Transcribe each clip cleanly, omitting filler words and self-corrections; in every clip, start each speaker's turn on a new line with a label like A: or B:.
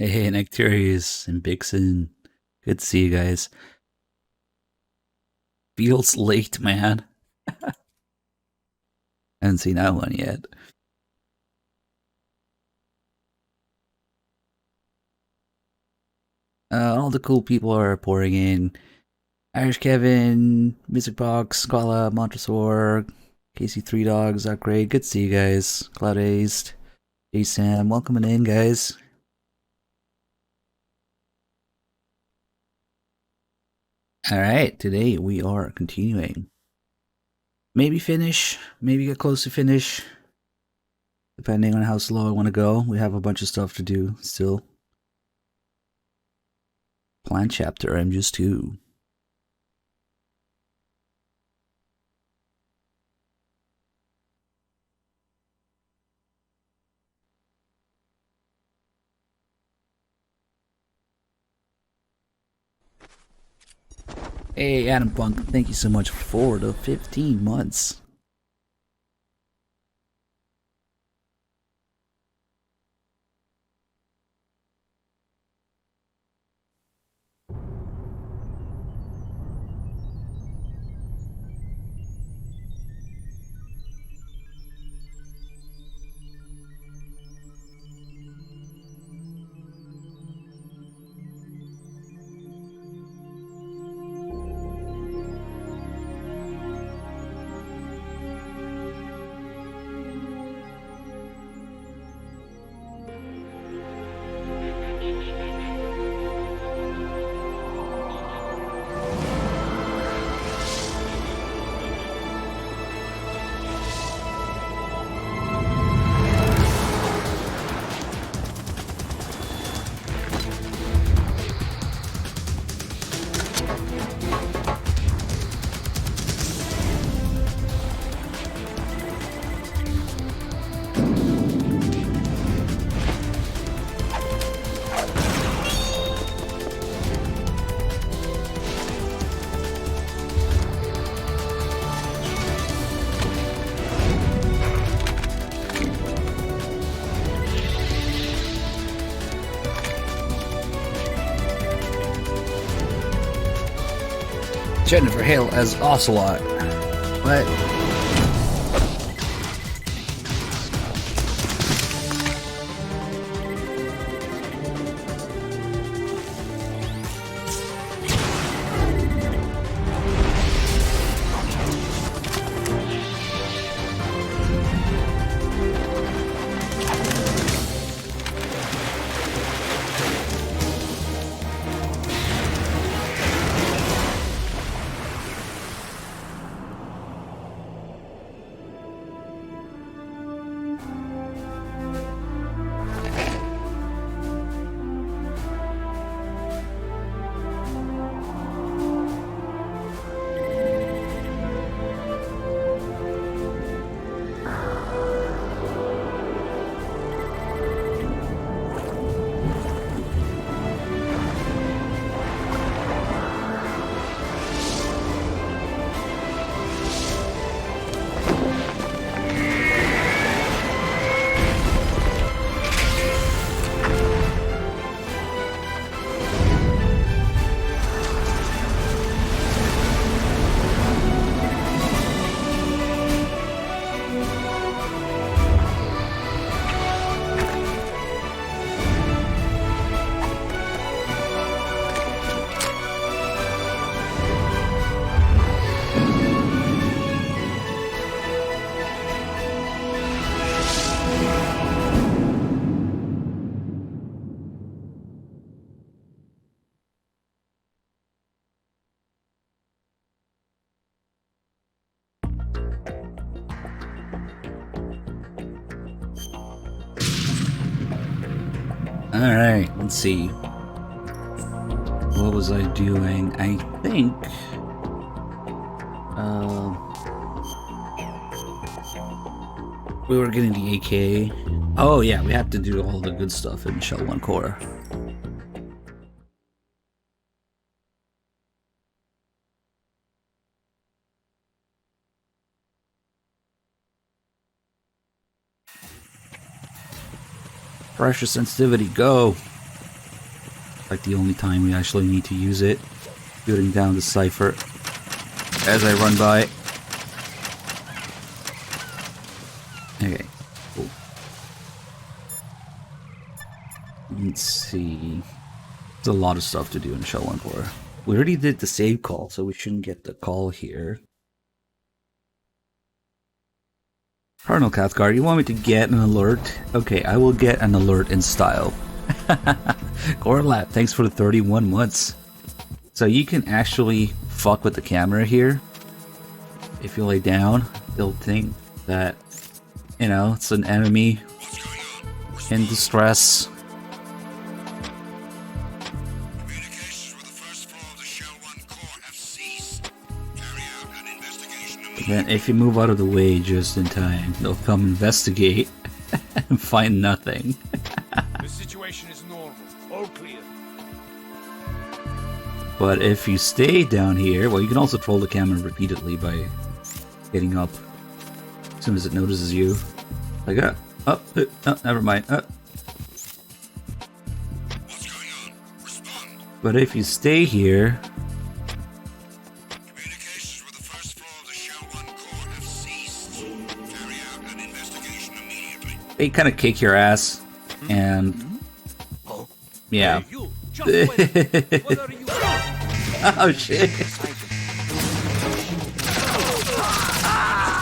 A: Hey, Nectarius and Bixen. Good to see you guys. Feels late, man. Haven't seen that one yet. All the cool people are pouring in. Irish Kevin, Music Box, Koala, Montresor, Casey Three Dogs, Upgrade. Good to see you guys. Cloud Aced, J Sam, welcoming in, guys. Alright, today we are continuing. Maybe finish, maybe get close to finish. Depending on how slow I want to go. We have a bunch of stuff to do still. Plan chapter MGS2. Hey, Adam Punk, thank you so much for the 15 months. Jennifer Hale as Ocelot. What? Alright, let's see. What was I doing? I think... we were getting the AK. Oh yeah, we have to do all the good stuff in Shell One core. Pressure sensitivity, go! like the only time we actually need to use it. Shooting down the Cypher as I run by. Okay, cool. Let's see. There's a lot of stuff to do in Shell One Core. We already did the save call, so we shouldn't get the call here. Cardinal Cathcart, you want me to get an alert? Okay, I will get an alert in style. Gorlap, thanks for the 31 months. So you can actually fuck with the camera here. If you lay down, they'll think that, you know, it's an enemy in distress. But then if you move out of the way just in time, they'll come investigate and find nothing.
B: The situation is normal. All clear.
A: But if you stay down here, well, you can also troll the camera repeatedly by getting up as soon as it notices you. Like, oh, never mind.
B: What's going on? Respond.
A: But if you stay here,
B: Communications with the first floor of the Shell One core have ceased. Carry out an investigation immediately.
A: they kind of kick your ass, and yeah.
B: Hey, you. Just wait. What are you?
A: Oh shit!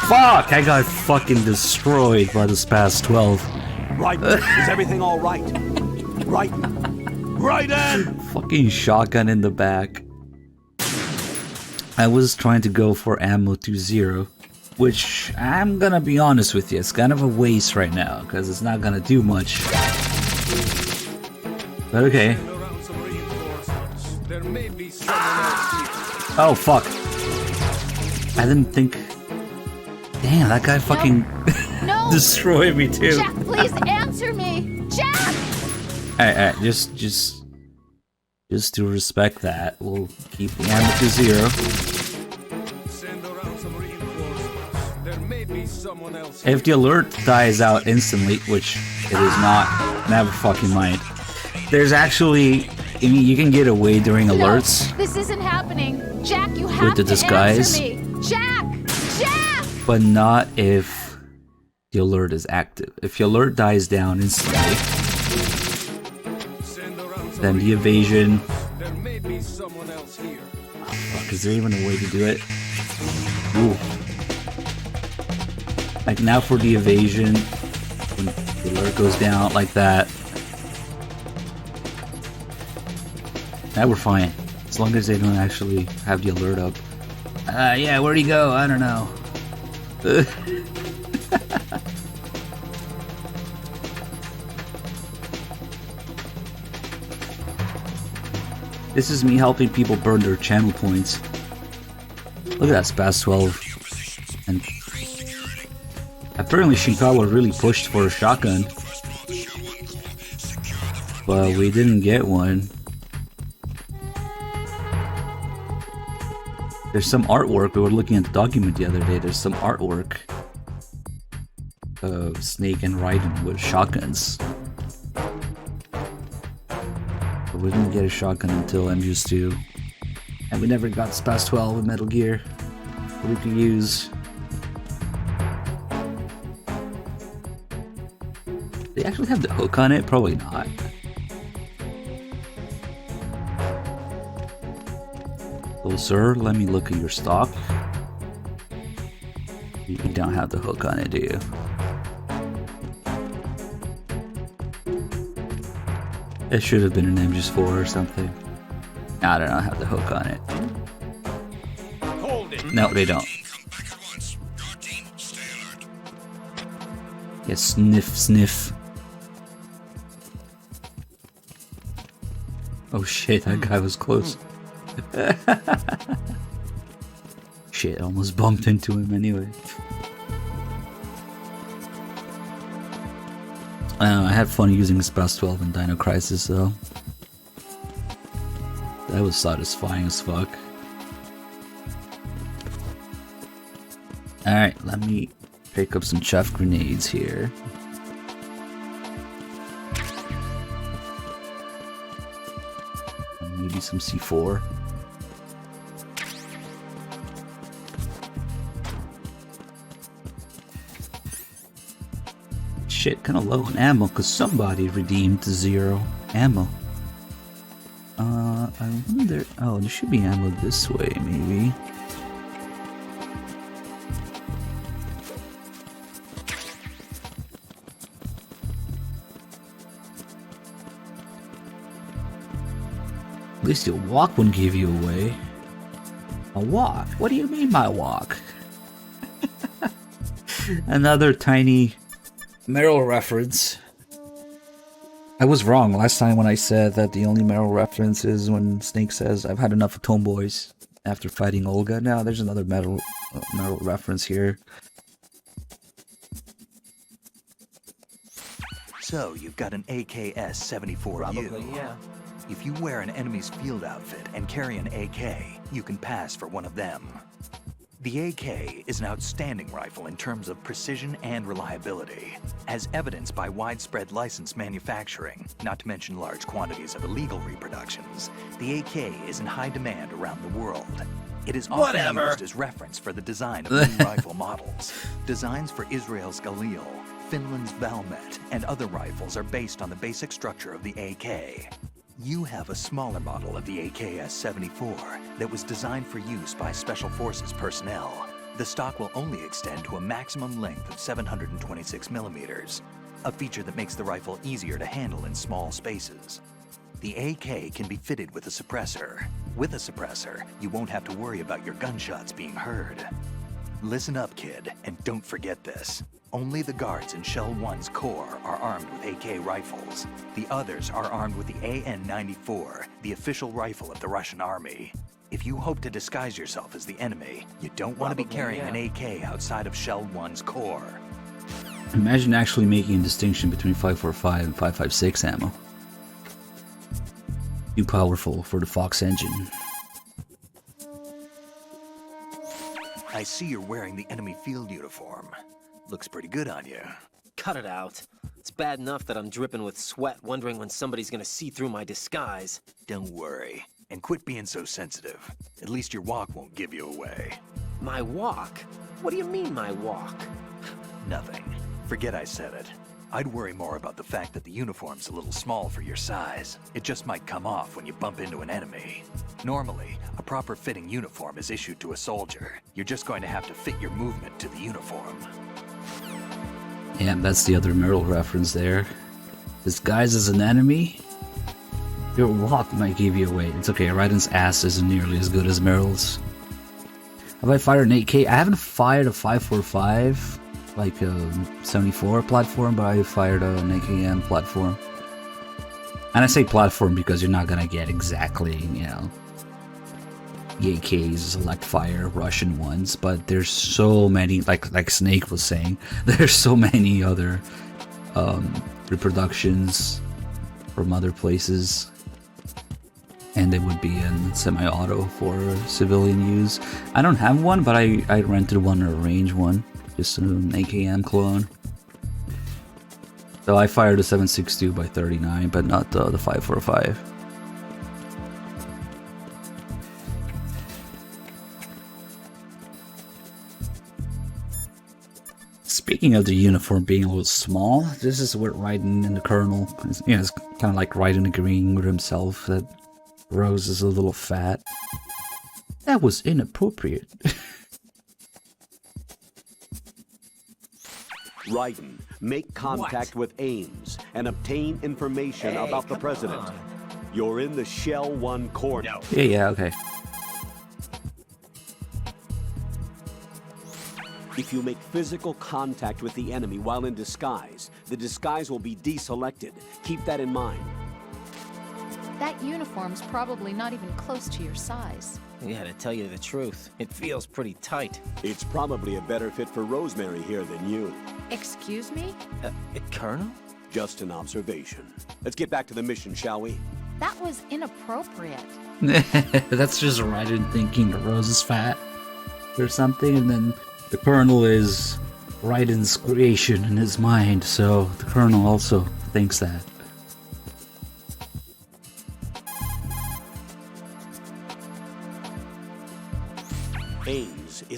A: Fuck! I got fucking destroyed by this past 12.
C: Right, is everything all right? Right. Right, Ann!
A: Fucking shotgun in the back. I was trying to go for ammo to 0, which I'm gonna be honest with you, it's kind of a waste right now, because it's not gonna do much. But okay.
B: There may be someone else here.
A: Oh fuck. I didn't think... Damn, that guy fucking
D: No!
A: destroyed me too.
D: Jack, please answer me! Jack!
A: Alright, just to respect that, we'll keep the ammo to 0.
B: Send around some reinforcements. There may be someone else.
A: If the alert dies out instantly, which it is not, never fucking mind. There's actually, I mean, you can get away during alerts,
D: No, this isn't happening. Jack, you have
A: With the
D: to
A: disguise?
D: answer me. Jack! Jack!
A: but not if the alert is active. If the alert dies down instantly,
B: Send around some
A: then the evasion.
B: There may be someone else here.
A: Oh, fuck, is there even a way to do it? Ooh. Like now for the evasion, when the alert goes down like that. Now we're fine. As long as they don't actually have the alert up. Yeah, where'd he go? I don't know. This is me helping people burn their channel points. Look at that, Spaz 12. And apparently Shinkawa really pushed for a shotgun. But we didn't get one. There's some artwork, we were looking at the document the other day, there's some artwork of Snake and Raiden with shotguns. But we didn't get a shotgun until MGS2. And we never got Spaz 12 with Metal Gear that we could use. They actually have the hook on it? Probably not. Oh, sir, let me look at your stock. You don't have the hook on it, do you? It should have been an MGS4 or something. I don't have the hook on it.
B: Hold it.
A: No, they don't.
B: Come back at once. Guard team, stay alert.
A: Yeah, sniff, sniff. Oh shit, that guy was close. Shit, I almost bumped into him anyway. I had fun using Spaz 12 in Dino Crisis though. That was satisfying as fuck. Alright, let me pick up some chaff grenades here. maybe some C4. Shit, kind of low on ammo because somebody redeemed 0 ammo. I wonder. Oh, there should be ammo this way, maybe. At least your walk wouldn't give you away. A walk? What do you mean by walk? Another tiny Meryl reference. I was wrong last time when I said that the only Meryl reference is when Snake says, "I've had enough of tomboys," after fighting Olga. Now there's another Meryl reference here.
E: So, you've got an AKS-74U.
F: Probably, yeah.
E: If you wear an enemy's field outfit and carry an AK, you can pass for one of them. The AK is an outstanding rifle in terms of precision and reliability, as evidenced by widespread licensed manufacturing, not to mention large quantities of illegal reproductions. The AK is in high demand around the world. It is often used as reference for the design of new rifle models. Designs for Israel's Galil, Finland's Valmet, and other rifles are based on the basic structure of the AK. You have a smaller model of the AKS-74 that was designed for use by Special Forces personnel. The stock will only extend to a maximum length of 726 millimeters, a feature that makes the rifle easier to handle in small spaces. The AK can be fitted with a suppressor. With a suppressor, you won't have to worry about your gunshots being heard. Listen up, kid, and don't forget this. Only the guards in Shell One's core are armed with AK rifles. The others are armed with the AN-94, the official rifle of the Russian army. If you hope to disguise yourself as the enemy, you don't want to be carrying an AK outside of Shell One's core.
A: Imagine actually making a distinction between 545 and 556 ammo. Too powerful for the Fox engine.
E: I see you're wearing the enemy field uniform. Looks pretty good on you.
F: Cut it out. It's bad enough that I'm dripping with sweat, wondering when somebody's gonna see through my disguise.
E: Don't worry. And quit being so sensitive. At least your walk won't give you away.
F: My walk? What do you mean, my walk?
E: Nothing. Forget I said it. I'd worry more about the fact that the uniform's a little small for your size. It just might come off when you bump into an enemy. Normally, a proper fitting uniform is issued to a soldier. You're just going to have to fit your movement to the uniform.
A: Yeah, that's the other Meryl reference there. Disguised as an enemy? Your walk might give you away. It's okay, Raiden's ass isn't nearly as good as Meryl's. Have I fired an 8K? I haven't fired a 545, like a 74 platform, but I fired an AKM platform. And I say platform because you're not gonna get exactly, you know, the AKs, select fire, Russian ones, but there's so many, like Snake was saying, there's so many other reproductions from other places, and they would be in semi-auto for civilian use. I don't have one, but I rented one or arranged one, just an AKM clone. So I fired a 7.62 by 39, but not the 545. Speaking of the uniform being a little small, this is what Raiden and the Colonel, you know, it's kind of like Raiden agreeing with himself that Rose is a little fat. That was inappropriate.
C: Raiden, make contact with Ames and obtain information about the president. You're in the Shell One core. No.
A: Yeah, okay.
C: If you make physical contact with the enemy while in disguise, the disguise will be deselected. Keep that in mind.
D: That uniform's probably not even close to your size.
F: Yeah, to tell you the truth, it feels pretty tight.
C: It's probably a better fit for Rosemary here than you.
D: Excuse me?
F: Colonel?
C: Just an observation. Let's get back to the mission, shall we?
D: That was inappropriate.
A: That's just Raiden thinking that Rose is fat or something, and then the Colonel is Raiden's creation in his mind, so the Colonel also thinks that.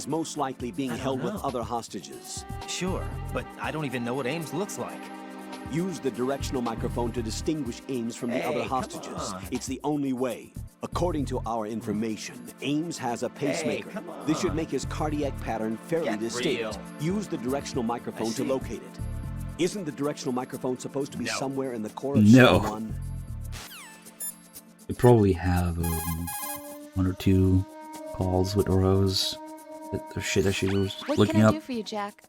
C: is most likely being
F: I don't
C: held with
F: know.
C: other hostages.
F: Sure, but I don't even know what Ames looks like.
C: Use the directional microphone to distinguish Ames from the other
F: Hey, come
C: hostages.
F: on.
C: It's the only way. According to our information, Ames has a pacemaker.
F: come
C: This should
F: on.
C: make his cardiac pattern fairly
F: Get
C: distinct.
F: real.
C: Use the directional microphone to
F: see.
C: locate it. Isn't the directional microphone supposed to be
F: No.
C: somewhere in the core of
A: No.
C: Shell One?
A: We probably have one or two calls with Rose. The shit that she was
D: What
A: looking
D: can I
A: up.
D: do for you, Jack?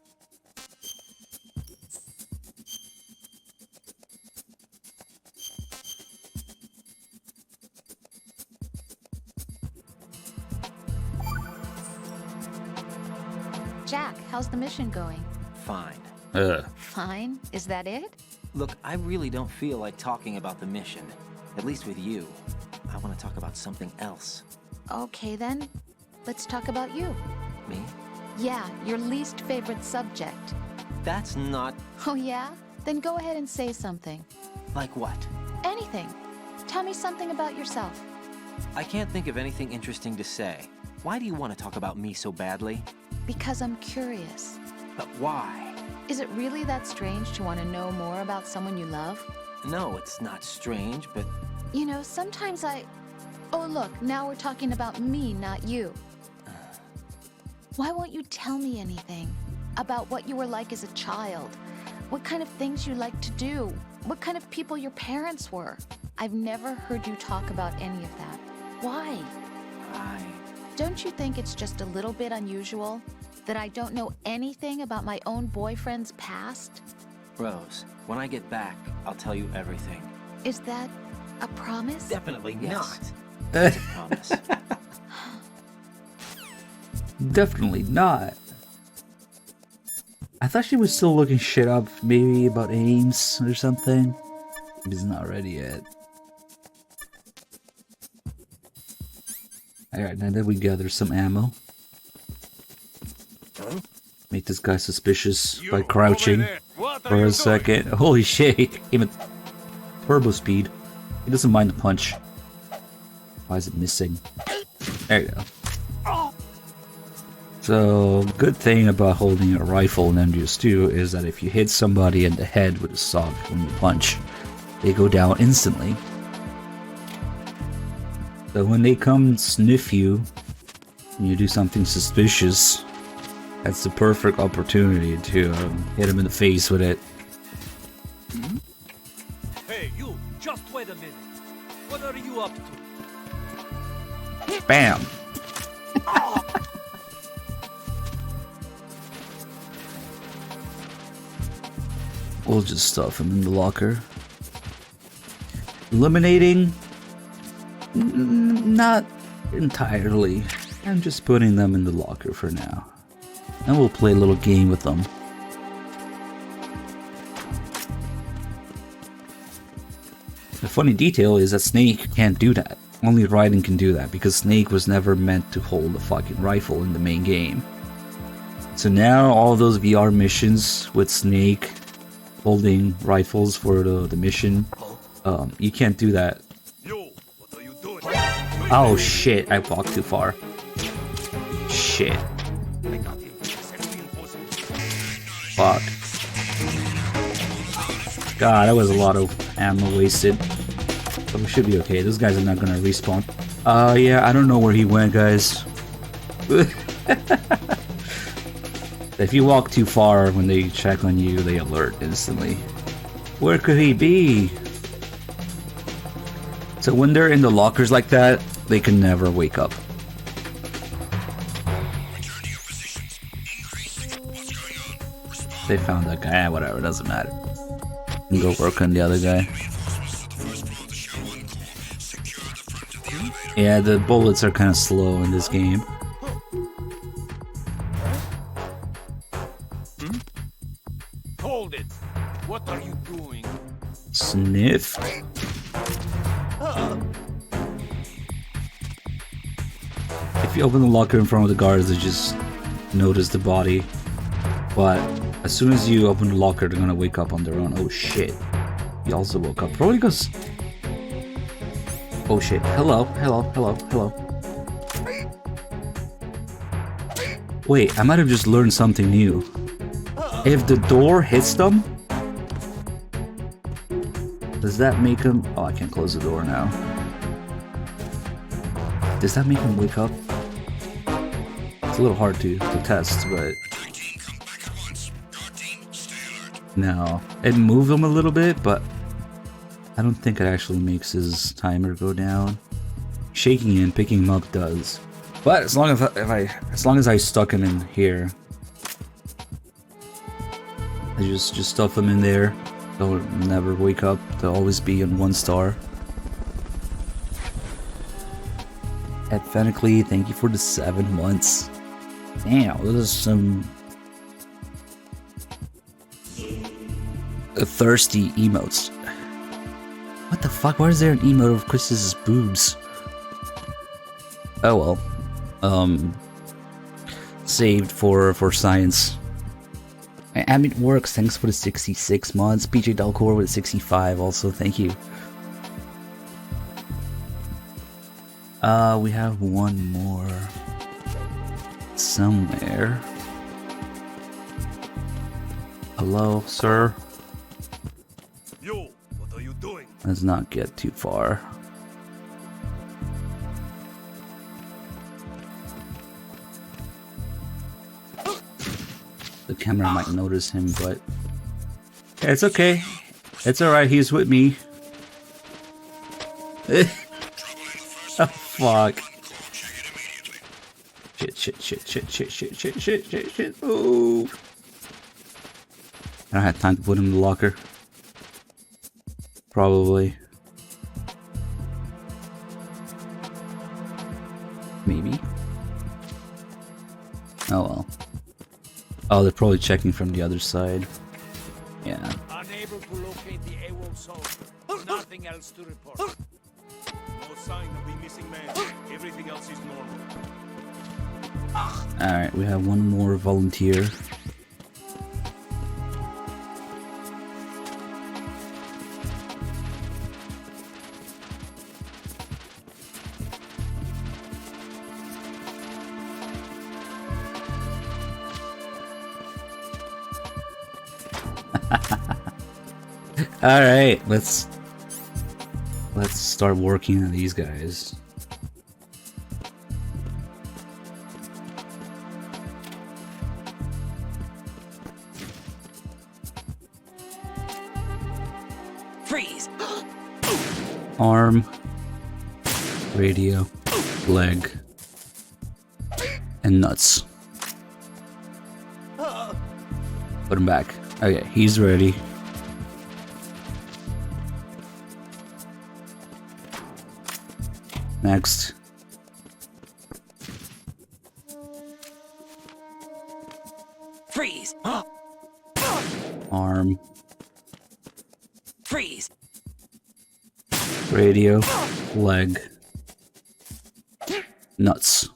D: Jack, how's the mission going?
F: Fine.
D: Fine. Is that it?
F: Look, I really don't feel like talking about the mission. At least with you. I want to talk about something else.
D: Okay then. Let's talk about you.
F: Me?
D: Yeah, your least favorite subject.
F: That's not...
D: Oh yeah? Then go ahead and say something.
F: like what?
D: Anything. Tell me something about yourself.
F: I can't think of anything interesting to say. Why do you want to talk about me so badly?
D: Because I'm curious.
F: But why?
D: Is it really that strange to want to know more about someone you love?
F: No, it's not strange, but...
D: You know, sometimes Oh look, now we're talking about me, not you. Why won't you tell me anything? About what you were like as a child? What kind of things you liked to do? What kind of people your parents were? I've never heard you talk about any of that. Why? Don't you think it's just a little bit unusual that I don't know anything about my own boyfriend's past?
F: Rose, when I get back, I'll tell you everything.
D: Is that a promise?
F: Definitely
A: Yes.
F: not. It's a promise.
A: Definitely not. I thought she was still looking shit up, maybe about Ames or something. He's not ready yet. Alright, now that we gather some ammo. Make this guy suspicious by crouching for a second. Holy shit, even turbo speed. He doesn't mind the punch. Why is it missing? There you go. So, good thing about holding a rifle in MGS2 is that if you hit somebody in the head with a sock when you punch, they go down instantly. So when they come sniff you, and you do something suspicious, that's the perfect opportunity to hit them in the face with it.
G: Hey, you! Just wait a minute. What are you up to?
A: Bam! We'll just stuff him in the locker. Eliminating? Not entirely. I'm just putting them in the locker for now. And we'll play a little game with them. The funny detail is that Snake can't do that. Only Raiden can do that, because Snake was never meant to hold a fucking rifle in the main game. So now all those VR missions with Snake holding rifles for the mission, you can't do that.
G: Yo, what are you doing?
A: Oh shit, I walked too far. Shit. Fuck. God, that was a lot of ammo wasted. But we should be okay. Those guys are not gonna respawn. Yeah, I don't know where he went, guys. If you walk too far, when they check on you, they alert instantly. Where could he be? So when they're in the lockers like that, they can never wake up. They found that guy. Whatever, doesn't matter. And go work on the other guy. Yeah, the bullets are kind of slow in this game.
G: Hold it! What are you doing?
A: Sniff. If you open the locker in front of the guards, they just notice the body. But as soon as you open the locker, they're gonna wake up on their own. Oh shit. He also woke up. Probably because... Oh shit. Hello, hello, hello, hello. Wait, I might have just learned something new. If the door hits them, does that make them... Oh, I can't close the door now. Does that make them wake up? It's a little hard to test, but...
B: Attack team, come back at once. Guard team, stay alert.
A: No. It moved them a little bit, but... I don't think it actually makes his timer go down. Shaking and picking him up does. But as long as I stuck him in here, I just stuff them in there. They'll never wake up. They'll always be in 1 star. Ed Fennickley, thank you for the 7 months. Damn, those are some thirsty emotes. What the fuck? Why is there an emote of Chris's boobs? Oh well. Saved for science. Ambient Works, thanks for the 66 months. PJ Delcor with 65 also, thank you. We have one more somewhere. Hello, sir.
B: Yo, what are you doing?
A: Let's not get too far. The camera might notice him, but it's okay. It's alright, he's with me. Oh, fuck. Shit. Ooh. I don't have time to put him in the locker. Probably. Maybe. Oh well. Oh, they're probably checking from the other side. Yeah.
G: Unable to locate the AWOL zone. Nothing else to report.
B: No sign of the missing man. Everything else is normal.
A: Alright, we have one more volunteer. Alright, let's start working on these guys.
F: Freeze!
A: Arm, radio, leg, and nuts. Put him back. Okay, he's ready. Next.
F: Freeze!
A: Arm.
F: Freeze!
A: Radio. Leg. Nuts.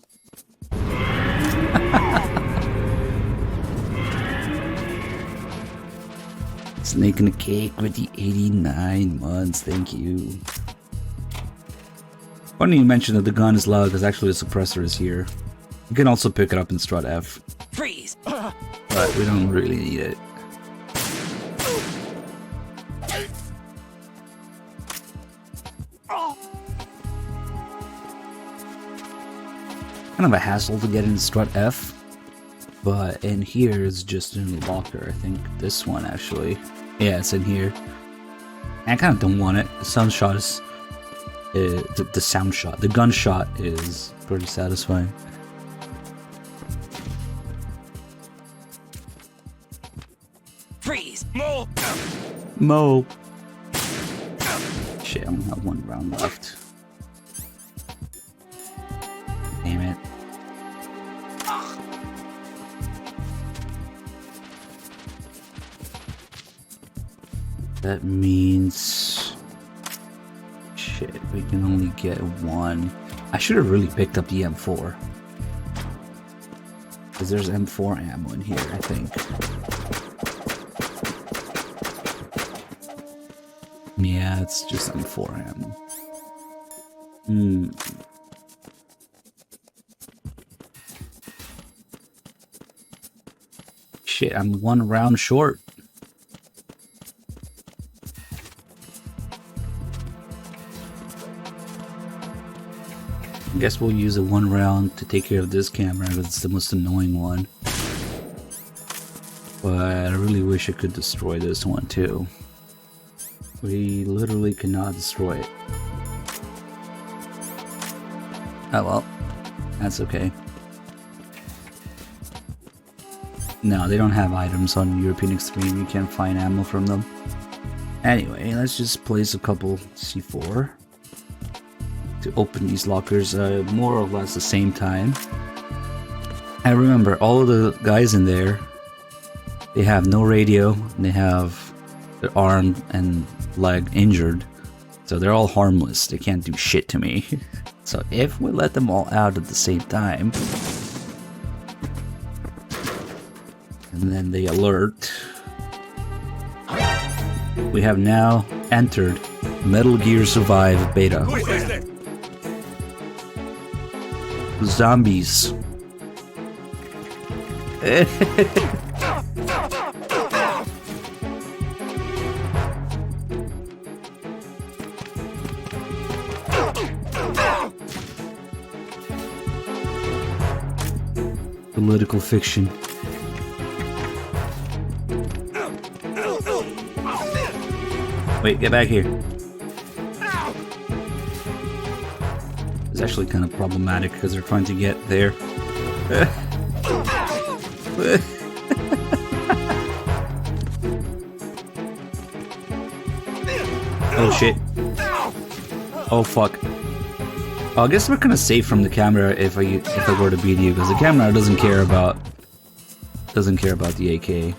A: Snake and a cake with the 89 months. Thank you. Funny you mentioned that the gun is loud because actually the suppressor is here. You can also pick it up in strut F.
F: Freeze!
A: But we don't really need it. Kind of a hassle to get in strut F. But in here it's just in the locker. I think this one actually. Yeah, it's in here. And I kind of don't want it. The sound shot is... the sound shot. The gunshot is pretty satisfying.
F: Freeze!
A: Mo! Shit, I only have 1 round left. Damn it. That means... Shit, we can only get 1. I should have really picked up the M4. Because there's M4 ammo in here, I think. Yeah, it's just M4 ammo. Shit, I'm 1 round short. I guess we'll use a 1 round to take care of this camera because it's the most annoying one. But I really wish I could destroy this one too. We literally cannot destroy it. Oh well, that's okay. No, they don't have items on European Extreme. You can't find ammo from them. Anyway, let's just place a couple C4 to open these lockers more or less the same time. And remember, all of the guys in there, they have no radio, and they have their arm and leg injured, so they're all harmless. They can't do shit to me. So if we let them all out at the same time, and then they alert, we have now entered Metal Gear Survive Beta. Zombies. Political fiction. Wait, get back here. It's actually kind of problematic because they're trying to get there. Oh shit. Oh fuck. Oh, I guess we're kind of safe from the camera if I go to beat you, because the camera doesn't care about the AK.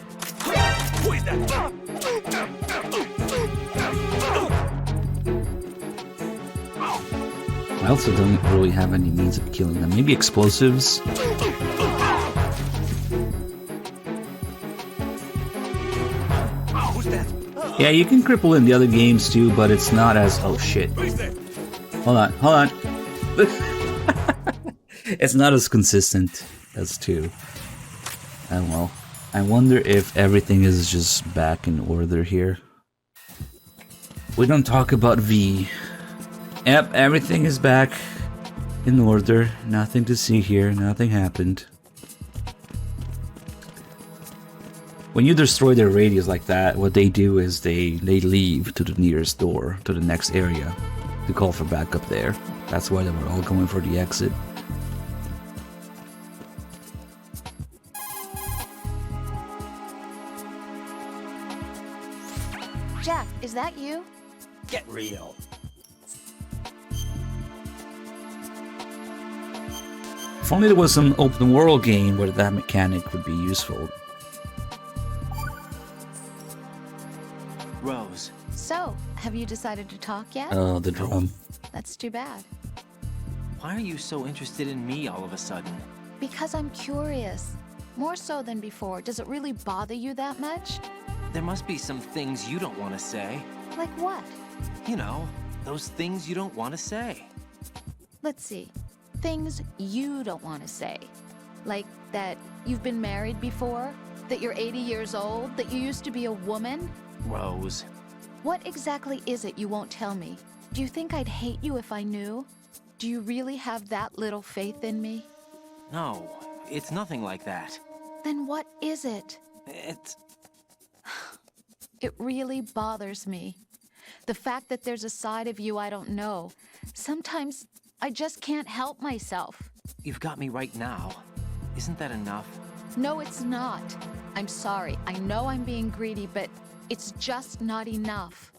A: I also don't really have any means of killing them. Maybe explosives? Yeah, you can cripple in the other games too, but it's not as... Oh shit. Hold on. It's not as consistent as 2. And well, I wonder if everything is just back in order here. We don't talk about V. Yep, everything is back in order. Nothing to see here. Nothing happened. When you destroy their radios like that, what they do is they leave to the nearest door, to the next area, to call for backup there. That's why they were all going for the exit.
D: Jack, is that you?
F: Get real.
A: If only there was some open world game where that mechanic would be useful.
F: Rose.
D: So, have you decided to talk yet?
A: Oh, the drum.
D: That's too bad.
F: Why are you so interested in me all of a sudden?
D: Because I'm curious. More so than before. Does it really bother you that much?
F: There must be some things you don't want to say.
D: Like what?
F: You know, those things you don't want to say.
D: Let's see. Things you don't want to say. Like that you've been married before? That you're 80 years old? That you used to be a woman?
F: Rose.
D: What exactly is it you won't tell me? Do you think I'd hate you if I knew? Do you really have that little faith in me?
F: No, it's nothing like that.
D: Then what is it?
F: It's...
D: It really bothers me. The fact that there's a side of you I don't know. Sometimes I just can't help myself.
F: You've got me right now. Isn't that enough?
D: No, it's not. I'm sorry. I know I'm being greedy, but it's just not enough.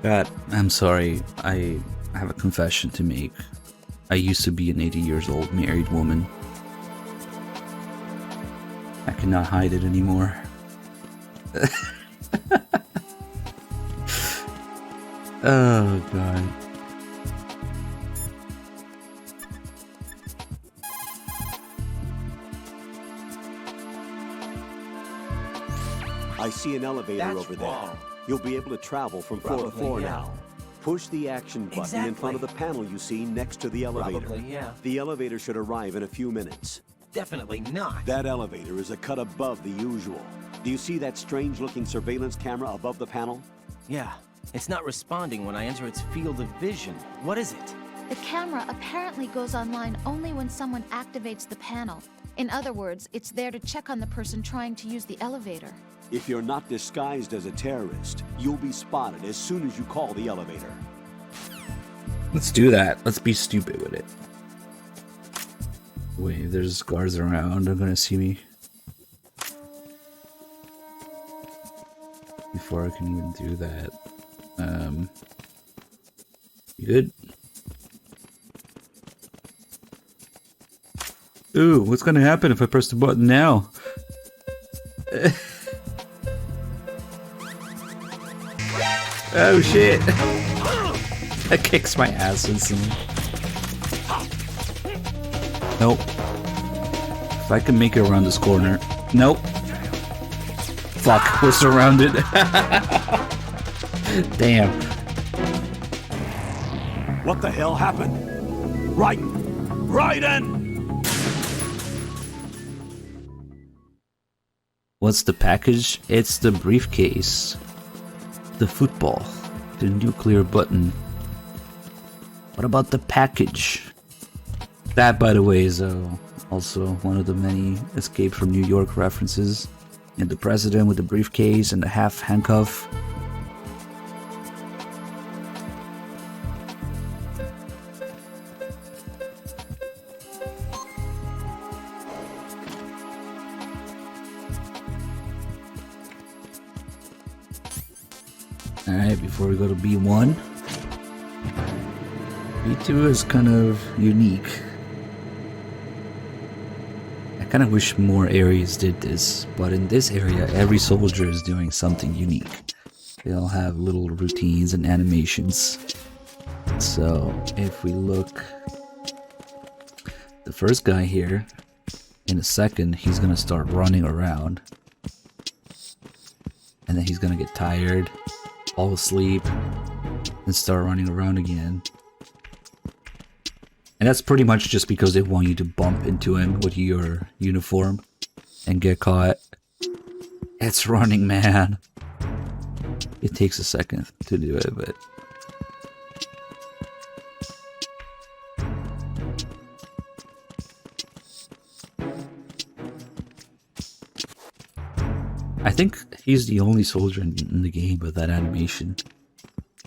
A: God, I'm sorry. I have a confession to make. I used to be an 80 years old married woman. I cannot hide it anymore. Oh god.
C: I see an elevator
F: That's
C: over there.
F: wrong.
C: You'll be able to travel from floor to
F: Probably,
C: floor
F: yeah.
C: now. Push the action button in front of the panel you see next to the elevator.
F: Probably, yeah.
C: The elevator should arrive in a few minutes.
F: Definitely not.
C: That elevator is a cut above the usual. Do you see that strange-looking surveillance camera above the panel?
F: Yeah, it's not responding when I enter its field of vision. What is it?
D: The camera apparently goes online only when someone activates the panel. In other words, it's there to check on the person trying to use the elevator.
C: If you're not disguised as a terrorist, you'll be spotted as soon as you call the elevator.
A: Let's do that. Let's be stupid with it. Wait, if there's guards around, they're gonna see me. Before I can even do that. You good? Ooh, what's gonna happen if I press the button now? Oh shit! That kicks my ass instantly. Nope. If I can make it around this corner. Nope. Fuck, we're surrounded. Damn.
C: What the hell happened? Right in!
A: What's the package? It's the briefcase. The football. The nuclear button. What about the package? That, by the way, is also one of the many Escape from New York references. And the president with the briefcase and the half handcuff. Alright, before we go to B1. B2 is kind of unique. I kind of wish more areas did this, but in this area, every soldier is doing something unique. They all have little routines and animations. So, if we look... The first guy here, in a second, he's gonna start running around. And then he's gonna get tired, fall asleep, and start running around again. And that's pretty much just because they want you to bump into him with your uniform and get caught. It's running, man. It takes a second to do it, but... I think he's the only soldier in the game with that animation.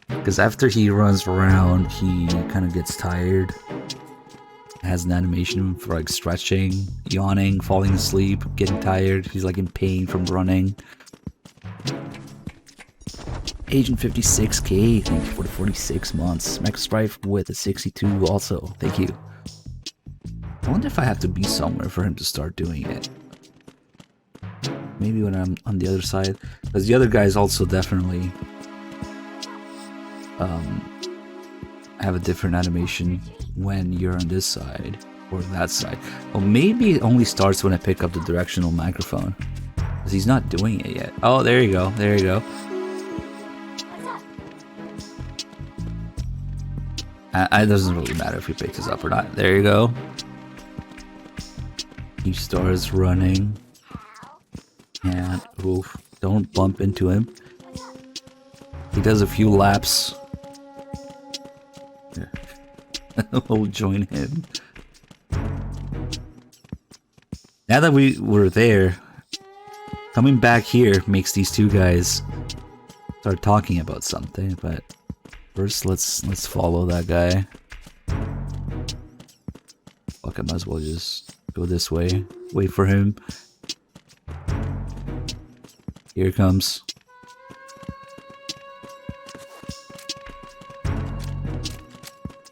A: Because after he runs around, he kind of gets tired. Has an animation for like stretching, yawning, falling asleep, getting tired. He's like in pain from running. Agent 56K, thank you for the 46 months. Max Strife with a 62 also, thank you. I wonder if I have to be somewhere for him to start doing it. Maybe when I'm on the other side. Because the other guys also definitely have a different animation when you're on this side or that side. Or maybe it only starts when I pick up the directional microphone. Because he's not doing it yet. Oh, there you go. There you go. It doesn't really matter if he picks this up or not. There you go. He starts running. And, oof, don't bump into him. He does a few laps. We'll join him. Now that we were there, coming back here makes these two guys start talking about something, but first let's follow that guy. Fuck, I might as well just go this way. Wait for him. Here he comes.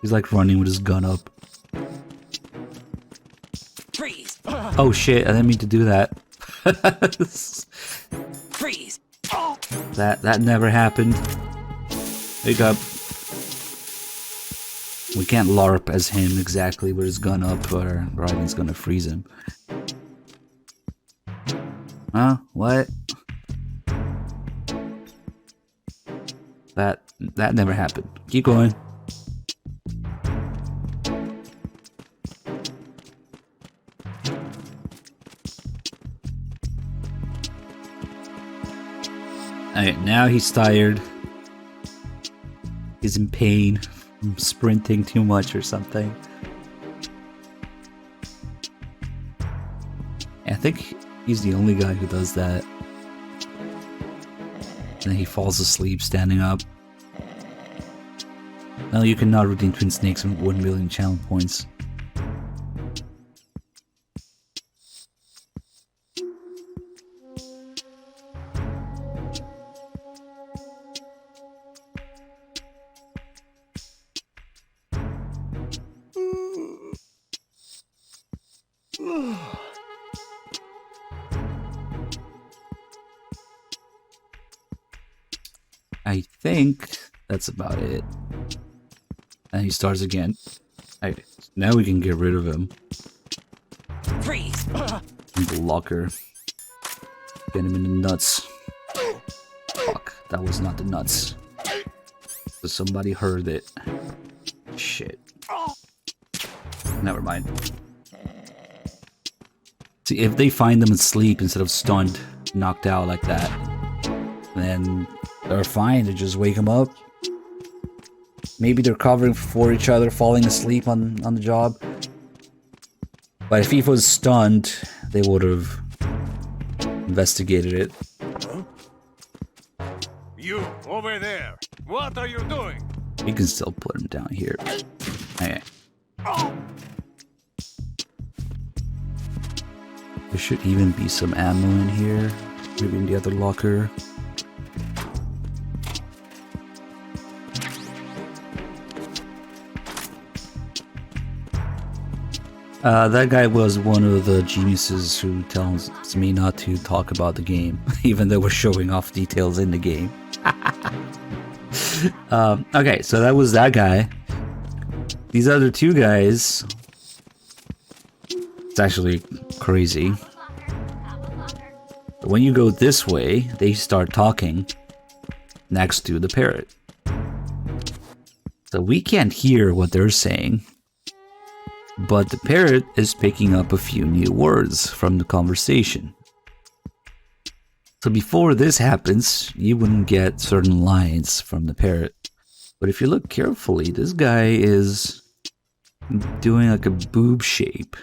A: He's like running with his gun up.
F: Freeze!
A: Oh shit, I didn't mean to do that.
F: Freeze!
A: That never happened. Wake up. We can't LARP as him exactly with his gun up or Ryden's gonna freeze him. Huh? What? That never happened. Keep going. Alright, now he's tired. He's in pain from sprinting too much or something. I think he's the only guy who does that. And then he falls asleep standing up. No, you cannot redeem Twin Snakes with 1 million channel points. I think that's about it. And he starts again. Alright, now we can get rid of him.
F: Freeze!
A: In the locker. Get him in the nuts. Fuck, that was not the nuts. But somebody heard it. Shit. Never mind. See, if they find them asleep instead of stunned, knocked out like that, then they're fine to just wake them up. Maybe they're covering for each other, falling asleep on the job. But if he was stunned, they would have investigated it.
B: Huh? You, over there! What are you doing?
A: You can still put him down here. Okay. There should even be some ammo in here. Maybe in the other locker. That guy was one of the geniuses who tells me not to talk about the game, even though we're showing off details in the game. Okay, so that was that guy. These other two guys... It's actually crazy. When you go this way, they start talking next to the parrot. So we can't hear what they're saying. But the parrot is picking up a few new words from the conversation. So before this happens, you wouldn't get certain lines from the parrot. But if you look carefully, this guy is doing like a boob shape.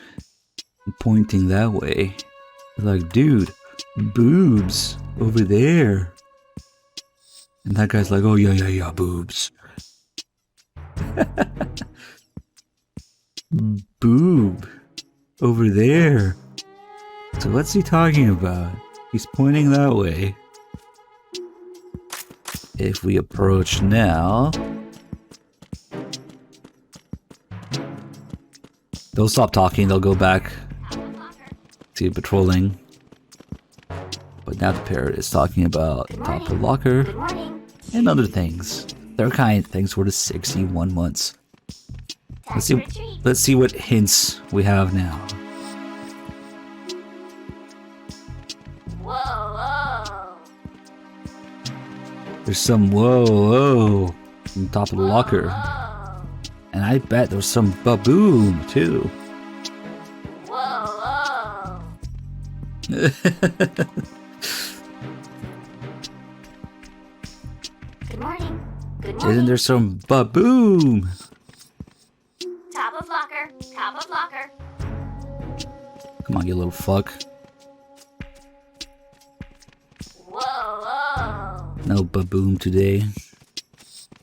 A: Pointing that way. Like, dude, boobs over there. And that guy's like, oh yeah, boobs. Boob over there. So what's he talking about? He's pointing that way. If we approach now, they'll stop talking, they'll go back to patrolling. But now the parrot is talking about top of the locker and other things. They're kind things for the 61 months. Let's see what hints we have now.
H: Whoa.
A: There's some whoa on top of the locker. And I bet there's some baboom too.
H: Whoa. Good morning. Good morning.
A: Isn't there some baboom?
H: Top of locker. Top of locker.
A: Come on, you little fuck.
H: Whoa.
A: No baboom today.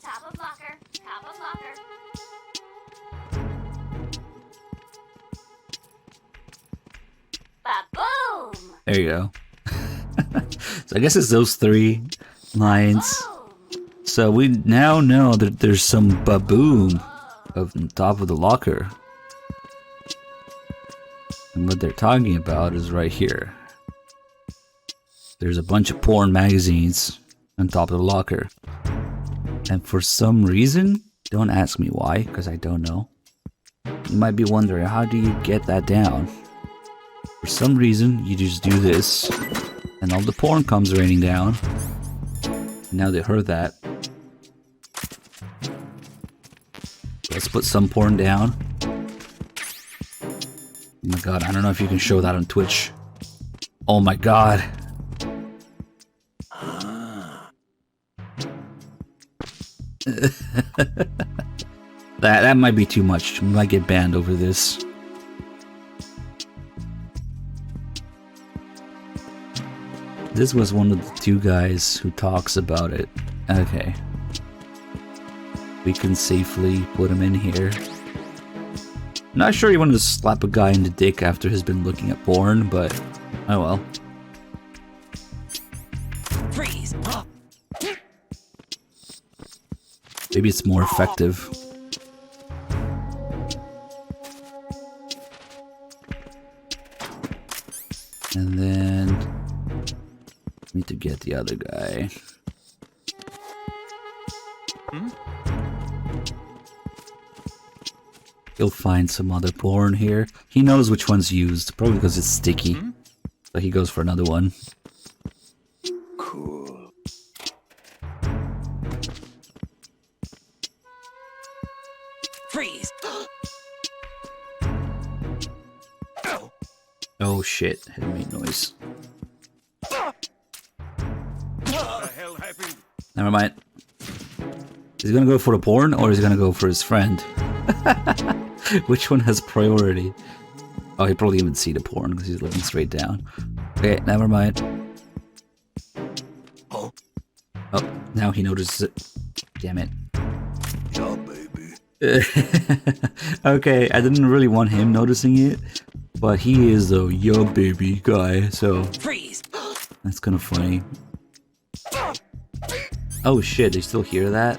H: Top of locker. Top of locker. Ba-boom.
A: There you go. So I guess it's those three lines.
H: Boom.
A: So we now know that there's some baboom up on top of the locker. And what they're talking about is right here. There's a bunch of porn magazines on top of the locker. And for some reason, don't ask me why, because I don't know. You might be wondering, how do you get that down? For some reason, you just do this, and all the porn comes raining down. And now they heard that. Let's put some porn down. Oh my god, I don't know if you can show that on Twitch. Oh my god. That might be too much. We might get banned over this. This was one of the two guys who talks about it. Okay. We can safely put him in here. Not sure you wanted to slap a guy in the dick after he's been looking at porn, but oh well.
F: Freeze!
A: Maybe it's more effective. And then need to get the other guy. He'll find some other porn here. He knows which one's used, probably because it's sticky. So he goes for another one.
E: Cool.
F: Freeze!
A: Oh shit, it made noise.
B: What the hell happened?
A: Never mind. Is he gonna go for the porn or is he gonna go for his friend? Which one has priority? Oh, he probably even see the porn because he's looking straight down. Okay, never mind. Oh, now he notices it. Damn it.
E: Yeah, baby.
A: Okay, I didn't really want him noticing it, but he is the yo baby guy, so
F: Freeze!
A: that's kind of funny. Oh shit, they still hear that?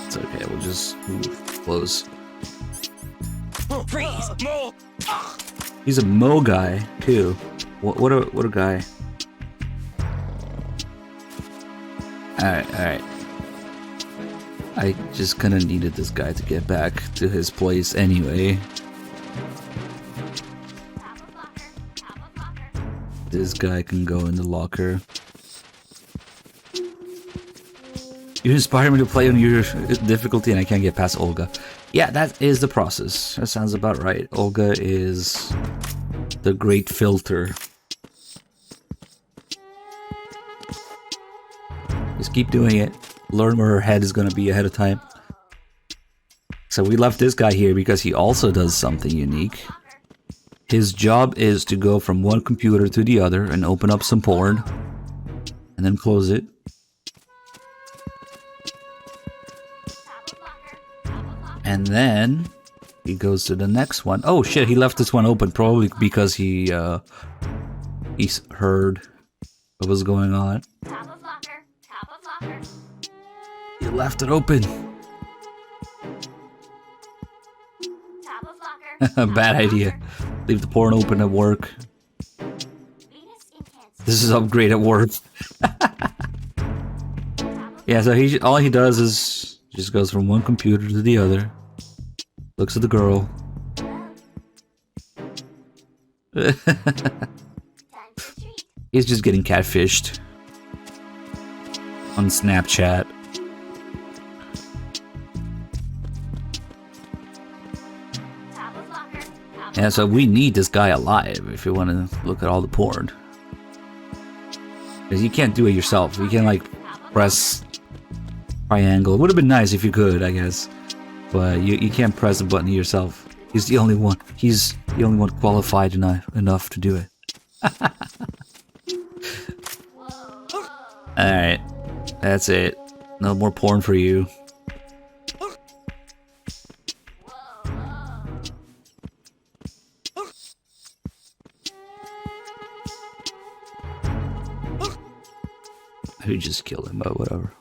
A: It's okay, we'll just move close.
F: Freeze!
A: He's a Mo guy too. What a guy. Alright. I just kinda needed this guy to get back to his place anyway. This guy can go in the locker. You inspire me to play on your difficulty and I can't get past Olga. Yeah, that is the process. That sounds about right. Olga is the great filter. Just keep doing it. Learn where her head is going to be ahead of time. So we left this guy here because he also does something unique. His job is to go from one computer to the other and open up some porn. And then close it. And then he goes to the next one. Oh shit, he left this one open probably because he's heard what was going on.
H: Top of locker. Top of locker.
A: He left it open.
H: Top of locker.
A: Bad idea. Leave the porn open at work.
H: Venus enhanced.
A: This is upgrade at work. Yeah, so all he does is just goes from one computer to the other. Looks at the girl.
H: Time for treat.
A: He's just getting catfished on Snapchat.
H: Top of locker. Top
A: Yeah, so we need this guy alive if you want to look at all the porn. Because you can't do it yourself. You can like press triangle. It would have been nice if you could, I guess. But you can't press the button yourself. He's the only one. He's the only one qualified enough to do it. Alright. That's it. No more porn for you. Who just killed him, but whatever.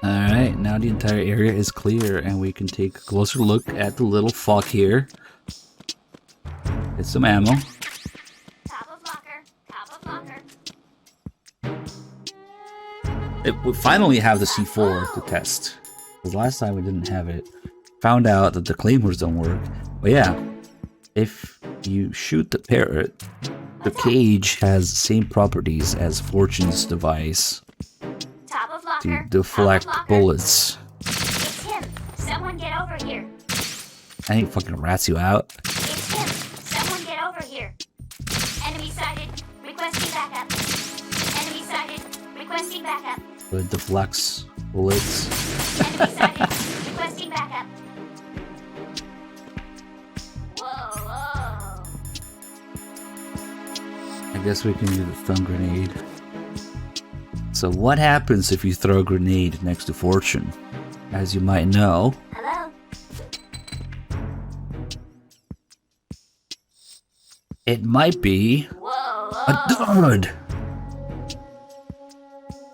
A: Alright, now the entire area is clear and we can take a closer look at the little fuck here. Get some ammo.
H: Top of locker. Top of locker.
A: We finally have the C4 to test. Because last time we didn't have it. Found out that the claymores don't work. But yeah, if you shoot the parrot, the cage has the same properties as Fortune's device
H: Top of
A: to
H: locker.
A: deflect
H: Top of locker.
A: bullets.
H: Someone get over here.
A: I think fucking rats you out.
H: It's him. Someone get over here. Enemy sighted. Requesting backup. Enemy sighted. Requesting backup.
A: It deflects bullets.
H: Enemy sighted. Requesting backup. Whoa.
A: I guess we can do the stun grenade. So what happens if you throw a grenade next to Fortune? As you might know,
H: Hello?
A: it might be a dud.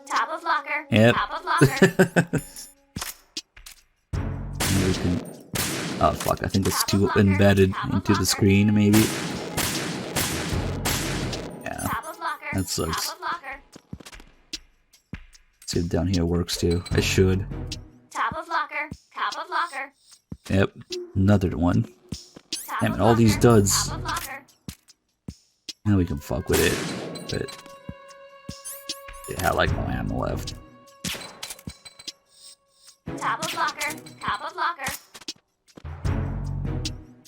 H: Top of locker.
A: Yep.
H: Top of locker.
A: We can... Oh fuck, I think it's too embedded into the screen, maybe. Yeah,
H: Top of locker.
A: that sucks.
H: Top of locker.
A: See if down here works too. I should.
H: Top of locker. Top of locker.
A: Yep, another one.
H: Top
A: Damn
H: of
A: it, all these
H: locker.
A: duds.
H: Top of locker.
A: Now we can fuck with it. But it had like no ammo left.
H: Top of locker. Top of locker.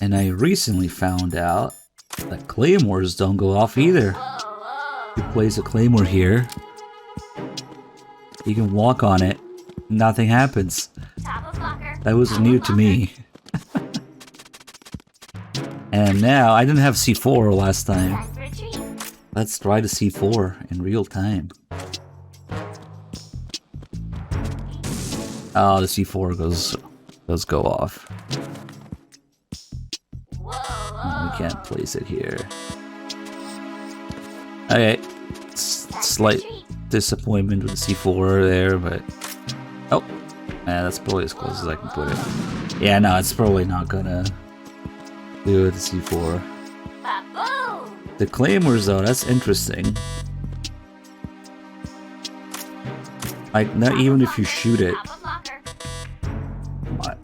A: And I recently found out that claymores don't go off either. You place a claymore here, you can walk on it, nothing happens.
H: Top of locker.
A: That was
H: Top
A: new
H: of
A: to
H: locker.
A: me. And now, I didn't have C4 last time.
H: Time for retreat.
A: Let's try the C4 in real time. Oh, the C4 does go off. Oh, we can't place it here. Okay, slight disappointment with the C4 there, but oh, yeah, that's probably as close as I can put it. Yeah, no, it's probably not gonna do it. The C4.
H: Ba-boom.
A: The claymores, though, that's interesting. Like, not even if you shoot it.
H: Top of locker.
A: What?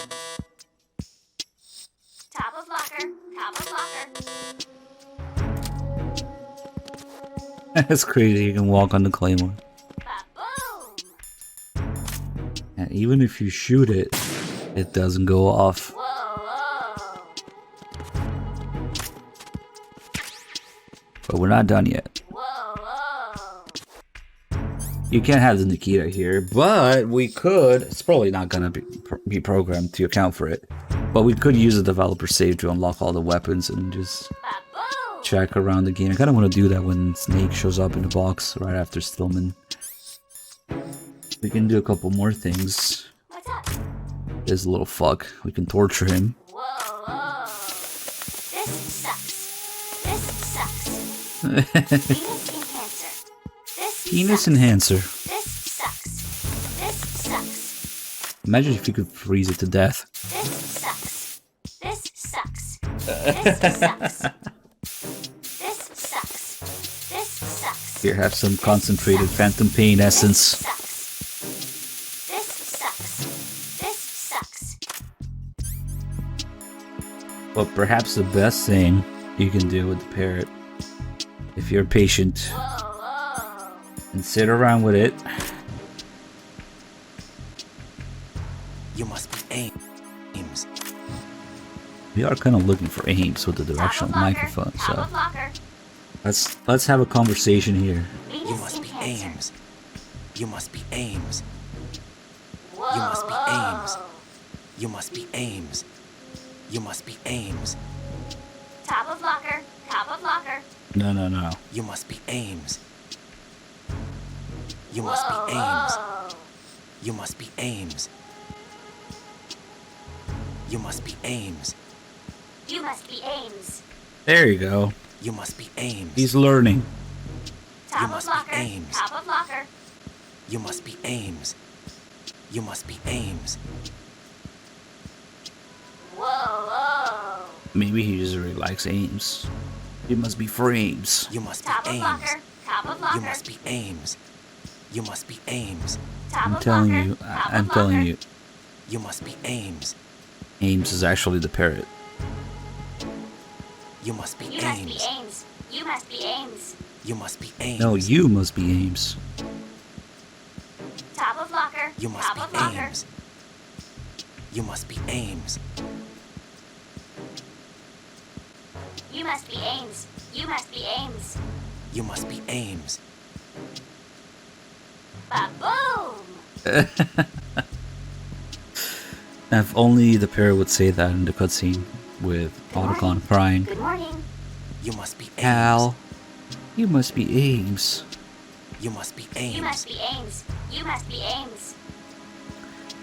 H: Top of locker. Top of locker.
A: That's crazy. You can walk on the claymore.
H: Ba-boom.
A: And even if you shoot it, it doesn't go off.
H: Whoa.
A: But we're not done yet.
H: Whoa.
A: You can't have the Nikita here, but we could. It's probably not gonna be programmed to account for it. But we could use the developer save to unlock all the weapons and just
H: Ba-boom.
A: check around the game. I kind of want to do that when Snake shows up in the box right after Stillman. We can do a couple more things.
H: What's up?
A: This little fuck. We can torture him.
H: Whoa. This sucks. This sucks. Penis enhancer. This
A: Penis enhancer.
H: This sucks. This sucks.
A: Imagine if you could freeze it to death.
H: This sucks. This sucks. This sucks. This sucks. This sucks.
A: Here, have some concentrated phantom pain essence.
H: This sucks. This sucks.
A: But perhaps the best thing you can do with the parrot, if you're patient and sit around with it.
E: You must be Ames.
A: We are kind of looking for Ames with the directional microphone, so let's have a conversation here.
E: You must be Ames. You must be Ames. You must be Ames. You must be Ames. You must be Ames.
H: Top of locker. Top of locker.
A: No, no, no.
E: You must be Ames. You must be Ames. You must be Ames. You must be Ames.
H: You must be Ames.
A: There you go.
E: You must be Ames.
A: He's learning.
H: Top of
E: must be
H: locker.
E: Ames.
H: Top of locker.
E: You must be Ames. You must be Ames.
H: Whoa.
A: Maybe he just really likes Ames. It must be for Ames.
E: You must
H: Top
E: be
H: of
E: Ames.
H: locker. Top of locker.
E: You must be Ames. You must be Ames.
H: Top
A: I'm
H: of
A: telling
H: locker.
A: you.
H: Top
A: I'm
H: of
A: telling
H: locker.
A: you.
E: You must be Ames.
A: Ames is actually the parrot.
E: You must be
H: You must be
E: Ames.
H: Ames. You must be Ames.
E: You must be Ames.
A: No, you must be Ames.
H: Top of locker.
E: You must
H: Top
E: be
H: of locker.
E: Ames.
F: You must be Ames.
H: You must be Ames. You must be Ames.
F: You must be Ames.
H: Ba-boom!
A: If only the parrot would say that in the cutscene with Otacon crying.
H: Good morning.
F: You must be Ames.
A: Hal, you must be Ames.
F: You must be
H: You must
F: Ames.
H: be Ames. You must be Ames.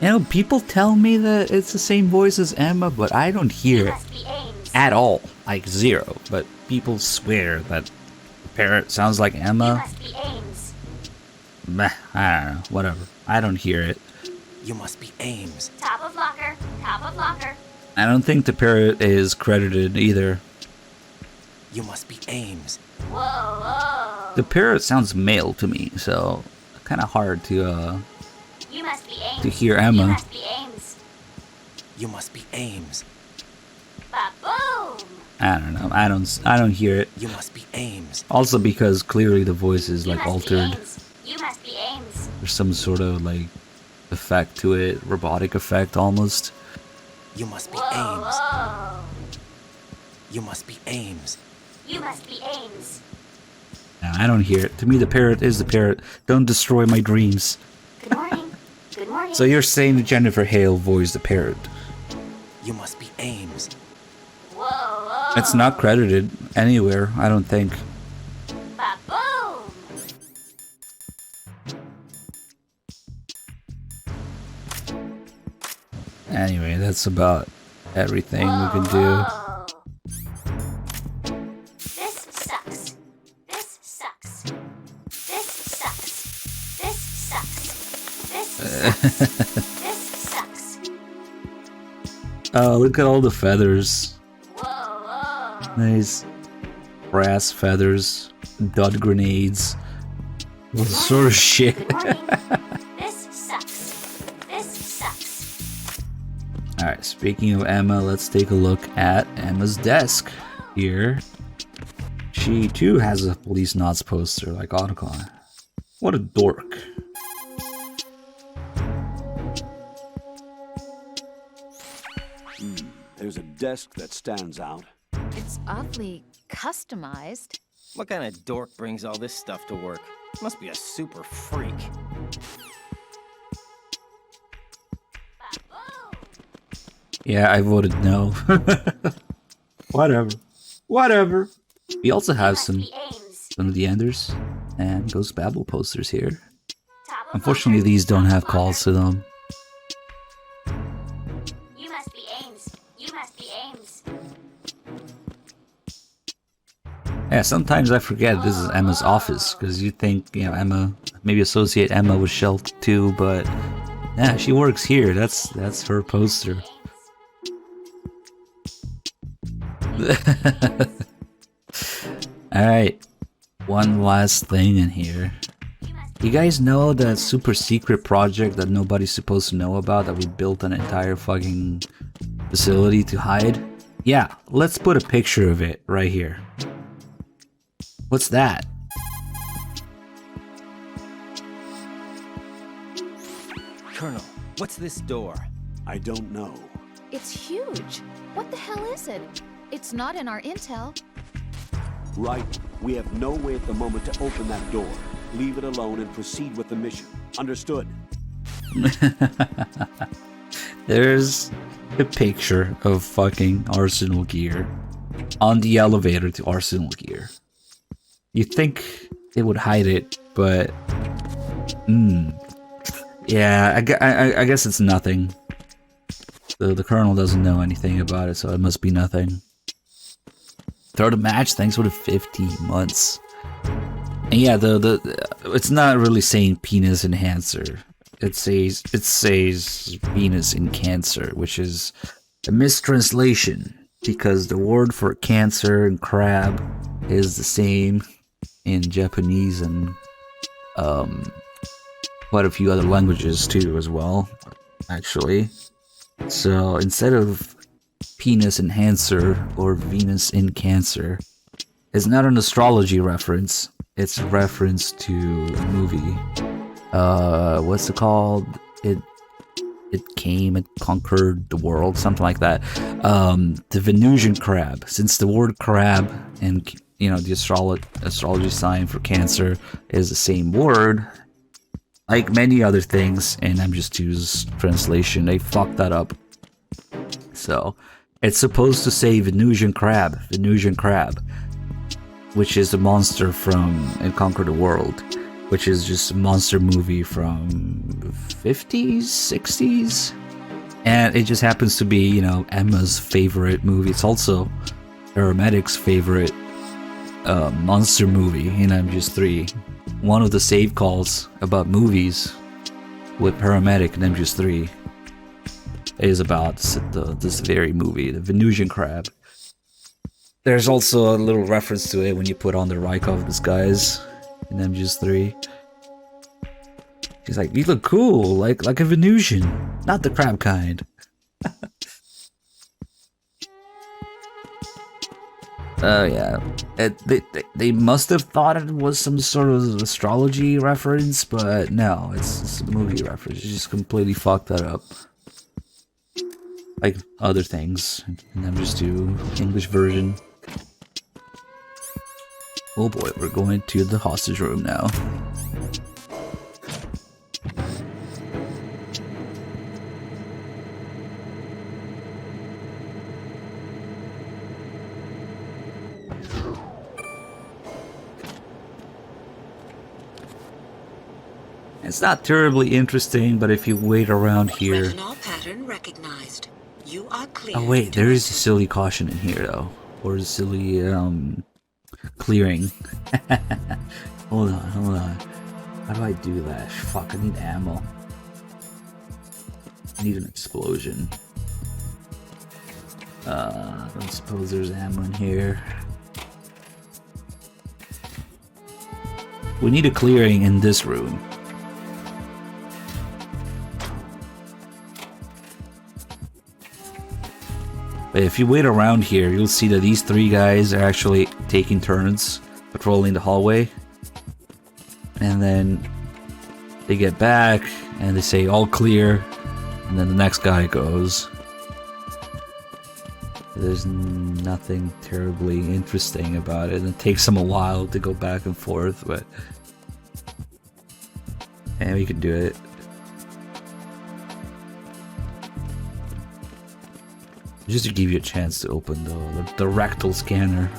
A: You know, people tell me that it's the same voice as Emma, but I don't hear
H: You
A: it
H: must be Ames.
A: at all. Like, zero. But people swear that the parrot sounds like
H: You
A: Emma.
H: must be Ames.
A: Meh, I don't know. Whatever. I don't hear it.
F: You must be Ames.
H: Top of locker. Top of locker.
A: I don't think the parrot is credited either.
F: You must be Ames.
H: Whoa, whoa.
A: The parrot sounds male to me, so kind of hard to
H: You must be Ames.
A: to hear
H: You
A: Emma.
H: must be Ames.
F: You must be Ames.
H: Ba-boom!
A: I don't know. I don't hear it.
F: You must be Ames.
A: Also because clearly the voice is
H: You
A: like
H: must be
A: altered.
H: Ames. You must be Ames.
A: There's some sort of like effect to it, robotic effect almost.
F: You must be
H: Whoa,
F: Ames.
H: whoa.
F: You must be Ames.
H: You must be Ames.
A: No, I don't hear it. To me, the parrot is the parrot. Don't destroy my dreams.
H: Good morning. Good morning.
A: So you're saying that Jennifer Hale voiced the parrot?
F: You must be Ames.
H: Whoa, whoa.
A: It's not credited anywhere, I don't think.
H: Ba-boom!
A: Anyway, that's about everything we can do.
H: Whoa. This sucks. This sucks. This sucks. This sucks. This sucks. This sucks.
A: Oh, look at all the feathers.
H: Whoa, whoa.
A: Nice brass feathers, dud grenades. What sort of shit?
H: Good morning. This sucks. This sucks.
A: Alright, speaking of Emma, let's take a look at Emma's desk here. She too has a Police Knots poster like Otacon. What a dork.
C: There's a desk that stands out.
D: It's awfully customized.
F: What kind of dork brings all this stuff to work? Must be a super freak.
A: Yeah, I voted no. Whatever. Whatever. We also have
H: Must
A: some
H: be Ames.
A: of the Enders and Ghost Babel posters here.
H: Top of
A: Unfortunately,
H: locker.
A: these don't
H: Top
A: have
H: of
A: calls
H: locker.
A: to them.
H: You must be Ames. You must be Ames.
A: Yeah, sometimes I forget this is Emma's office, because you think, you know, Emma, maybe associate Emma with Shell 2, but yeah, she works here. That's her poster. Alright, one last thing in here. You guys know that super secret project that nobody's supposed to know about, that we built an entire fucking facility to hide? Yeah, let's put a picture of it right here. What's that?
F: Colonel, what's this door?
C: I don't know.
D: It's huge. What the hell is it? It's not in our intel.
C: Right. We have no way at the moment to open that door. Leave it alone and proceed with the mission. Understood?
A: There's a picture of fucking Arsenal gear on the elevator to Arsenal gear. You'd think it would hide it, but yeah, I guess it's nothing. The colonel doesn't know anything about it, so it must be nothing. Throw the match. Thanks for the 50 months. And yeah, it's not really saying penis enhancer. It says penis in cancer, which is a mistranslation because the word for cancer and crab is the same in Japanese and quite a few other languages too as well, actually. So instead of penis enhancer or Venus in Cancer, it's not an astrology reference. It's a reference to a movie. What's it called? it came and conquered the world, something like that. The Venusian crab, since the word crab and the astrology sign for Cancer is the same word, like many other things in MGS2's translation, they fucked that up. So it's supposed to say Venusian crab, which is a monster from And Conquer the World, which is just a monster movie from 50s, 60s. And it just happens to be, Emma's favorite movie. It's also Paramedic's favorite monster movie in MGS3. One of the save calls about movies with Paramedic in MGS3 is about this very movie, the Venusian crab. There's also a little reference to it when you put on the Rykov disguise in MGS3. He's like, you look cool, like a Venusian, not the crab kind. Oh yeah, they must have thought it was some sort of astrology reference, but no, it's a movie reference. You just completely fucked that up. Like other things, and then just do English version. Oh boy, we're going to the hostage room now. It's not terribly interesting, but if you wait around here...
I: Retinol pattern recognized. You are clear.
A: Oh wait, there is a silly caution in here though. Or a silly, clearing. Hold on. How do I do that? Fuck, I need ammo. I need an explosion. I don't suppose there's ammo in here. We need a clearing in this room. But if you wait around here, you'll see that these three guys are actually taking turns patrolling the hallway. And then they get back and they say all clear, and then the next guy goes. There's nothing terribly interesting about it, and it takes them a while to go back and forth, but and we can do it. Just to give you a chance to open the rectal scanner.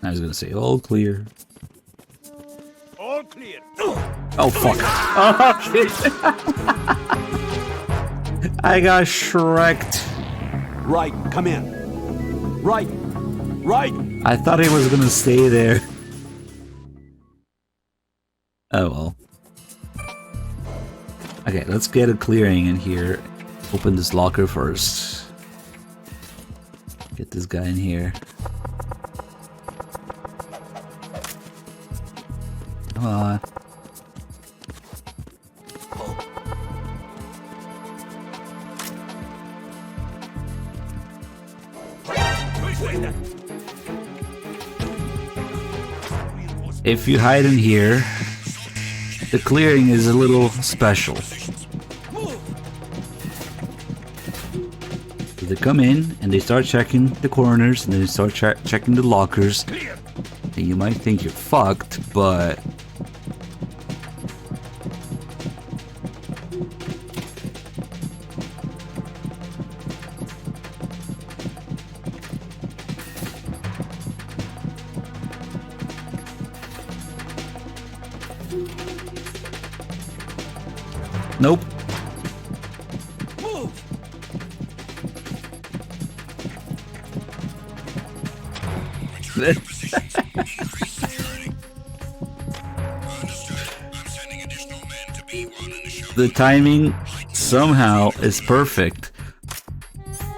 A: I was gonna say all clear.
B: All clear.
A: Oh fuck! Oh shit! I got shreked.
C: Right, come in. Right.
A: I thought it was gonna stay there. Oh well. Okay, let's get a clearing in here. Open this locker first. Get this guy in here. Come on. If you hide in here, the clearing is a little special. They come in and they start checking the corners and then they start checking the lockers. And you might think you're fucked, but nope. The timing somehow is perfect.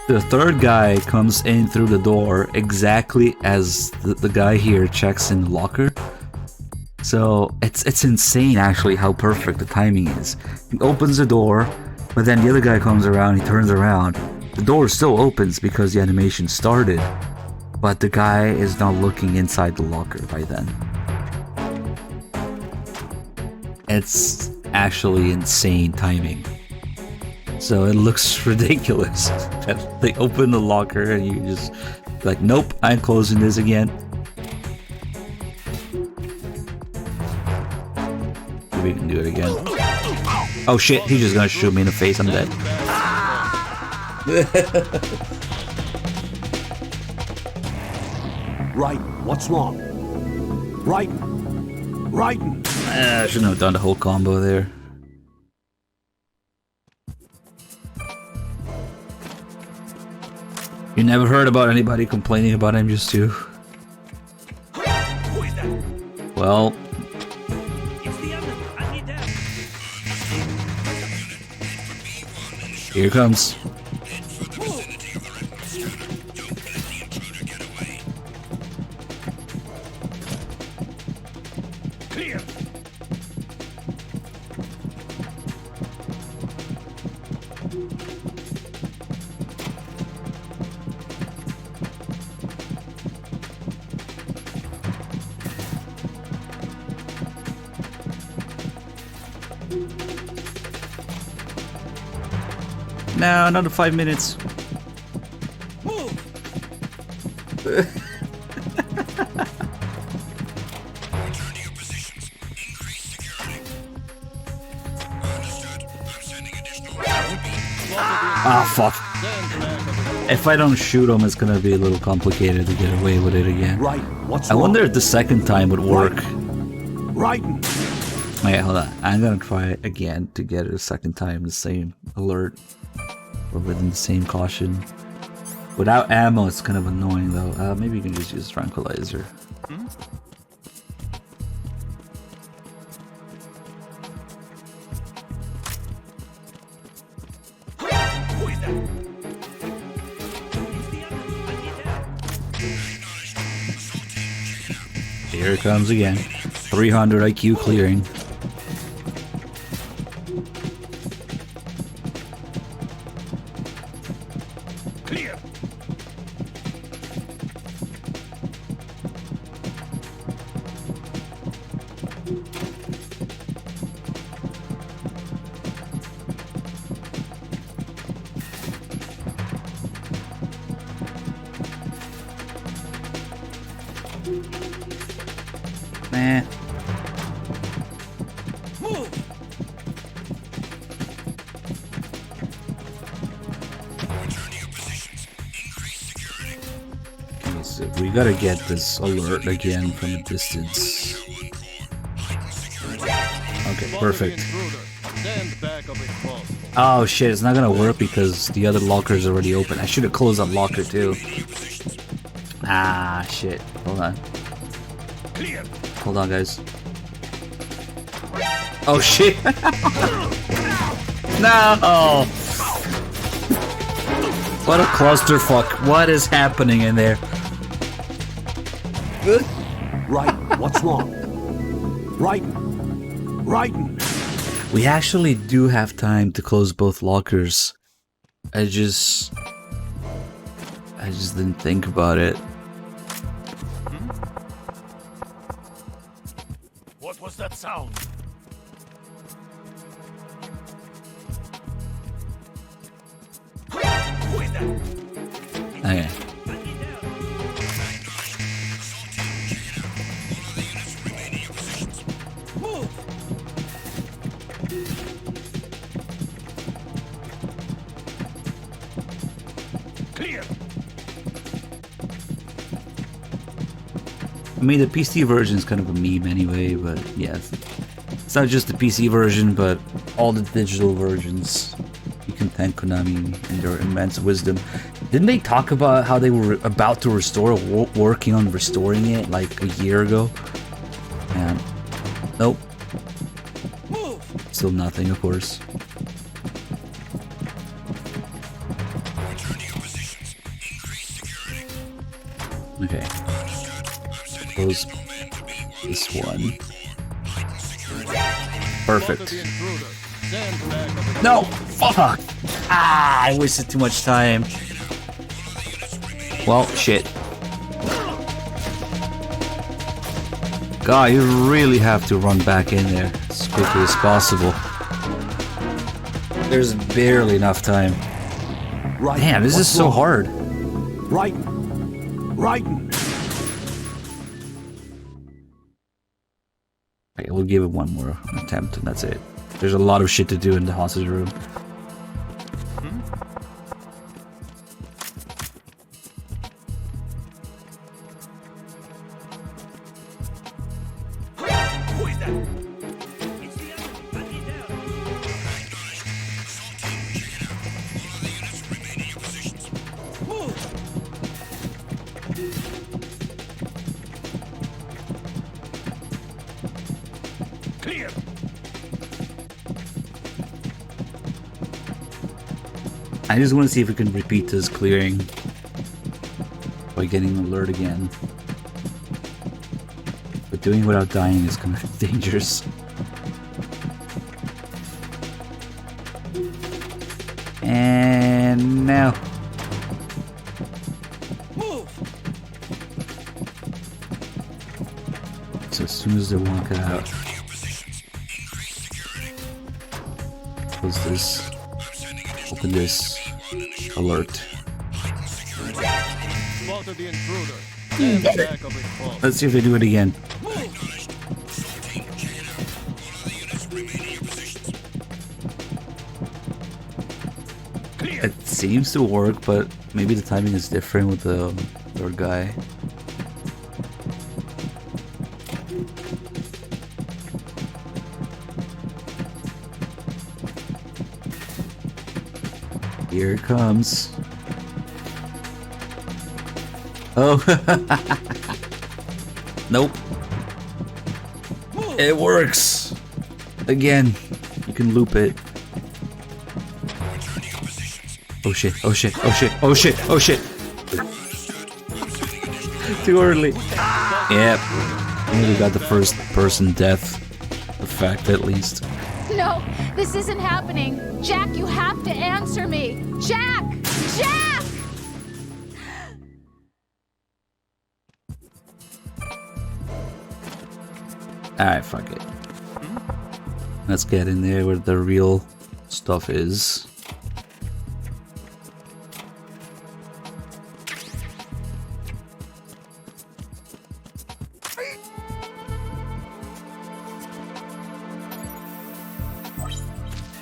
A: The third guy comes in through the door exactly as the guy here checks in the locker. So it's insane actually how perfect the timing is. He opens the door, but then the other guy comes around, he turns around. The door still opens because the animation started, but the guy is not looking inside the locker by then. It's actually insane timing. So it looks ridiculous that they open the locker and you just like, nope, I'm closing this again. We can do it again. Oh shit, he's just gonna shoot me in the face, I'm dead.
C: Right, what's wrong? Right,
A: I shouldn't have done the whole combo there. You never heard about anybody complaining about MGS2? Well, here it comes. Now another 5 minutes. Ah, fuck. If I don't shoot him, it's gonna be a little complicated to get away with it again.
C: right, what's
A: I
C: wrong?
A: wonder if the second time would work.
C: Right.
A: Wait, hold on. I'm gonna try it again to get it a second time, the same alert. Or within the same caution. Without ammo, it's kind of annoying though. Maybe you can just use tranquilizer. Here it comes again. 300 IQ clearing.
G: Clear.
A: Nah.
G: Move.
A: Okay, so we gotta get this alert again from a distance. Okay, perfect.
G: Stand back of if possible.
A: Oh shit, it's not gonna work because the other locker is already open. I should have closed that locker too. Ah, shit. Hold on.
G: Clear.
A: Hold on, guys. Oh shit! No! What a clusterfuck. What is happening in there?
C: Right, what's wrong? Right.
A: We actually do have time to close both lockers. I just didn't think about it.
G: What was that sound? Who is that?
A: Okay.
G: Move. Clear.
A: I mean, the PC version is kind of a meme anyway, but yeah. It's not just the PC version, but all the digital versions. You can thank Konami and their immense wisdom. Didn't they talk about how they were about to restore, working on restoring it like a year ago? And nope.
G: Move.
A: Still nothing, of course. Okay. Close this one. Perfect. No! Fuck! Ah, I wasted too much time. Well, shit. God, you really have to run back in there as quickly as possible. There's barely enough time.
C: Right.
A: Damn, this is so hard.
C: Right. Right.
A: Okay, we'll give it one more attempt and that's it. There's a lot of shit to do in the hostage room.
G: Who is that? Clear.
A: I just want to see if we can repeat this clearing by getting an alert again. But doing it without dying is kind of dangerous. And now.
G: Move.
A: So as soon as they walk out, close this, open this, alert.
G: Spotted the intruder. Stand back of his fault.
A: Let's see if they do it again. It seems to work, but maybe the timing is different with the third guy. Here it comes. Oh. Nope. It works. Again, you can loop it. Oh shit, oh shit, oh shit, oh shit, oh shit. Too early. Yep. We got the first person death effect at least.
D: No, this isn't happening. Jack, you have to answer me. Jack! Jack!
A: Alright, fuck it. Let's get in there where the real stuff is.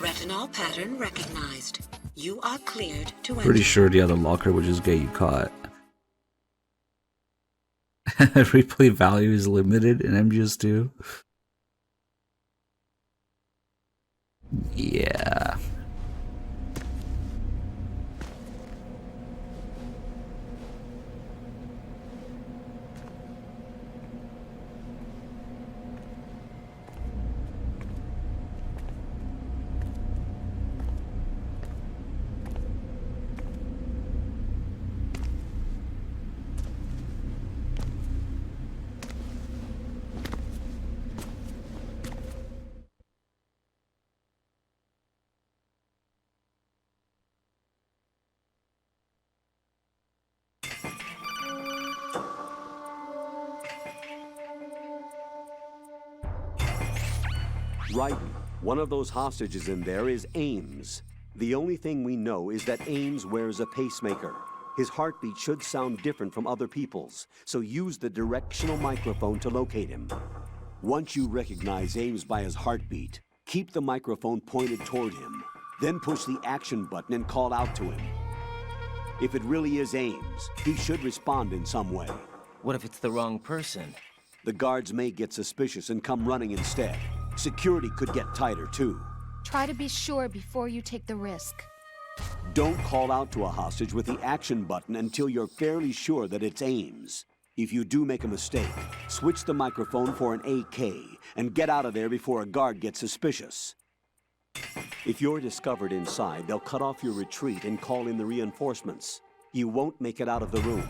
I: Retinol pattern recognized. You are cleared to enter.
A: Pretty sure the other locker would just get you caught. Replay value is limited in MGS2. Yeah.
C: Right. One of those hostages in there is Ames. The only thing we know is that Ames wears a pacemaker. His heartbeat should sound different from other people's, so use the directional microphone to locate him. Once you recognize Ames by his heartbeat, keep the microphone pointed toward him. Then push the action button and call out to him. If it really is Ames, he should respond in some way.
F: What if it's the wrong person?
C: The guards may get suspicious and come running instead. Security could get tighter, too.
D: Try to be sure before you take the risk.
C: Don't call out to a hostage with the action button until you're fairly sure that it's Ames. If you do make a mistake, switch the microphone for an AK and get out of there before a guard gets suspicious. If you're discovered inside, they'll cut off your retreat and call in the reinforcements. You won't make it out of the room.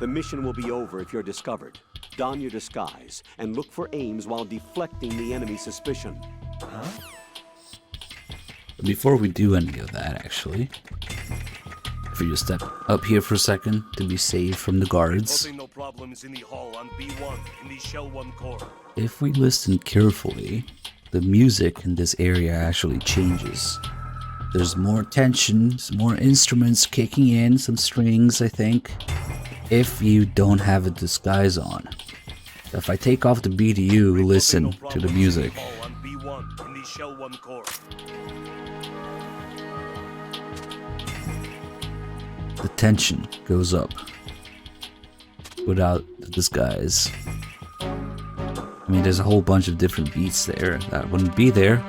C: The mission will be over if you're discovered. Don your disguise and look for Ames while deflecting the enemy's suspicion.
A: Before we do any of that, actually, if we just step up here for a second to be safe from the guards.
G: Reporting no problems in the hall on B1 in the Shell One core.
A: If we listen carefully, the music in this area actually changes. There's more tension, some more instruments kicking in, some strings, I think, if you don't have a disguise on. If I take off the BDU, listen to the music.
G: On B1 in the Shell One core.
A: The tension goes up without the disguise. I mean, there's a whole bunch of different beats there that wouldn't be there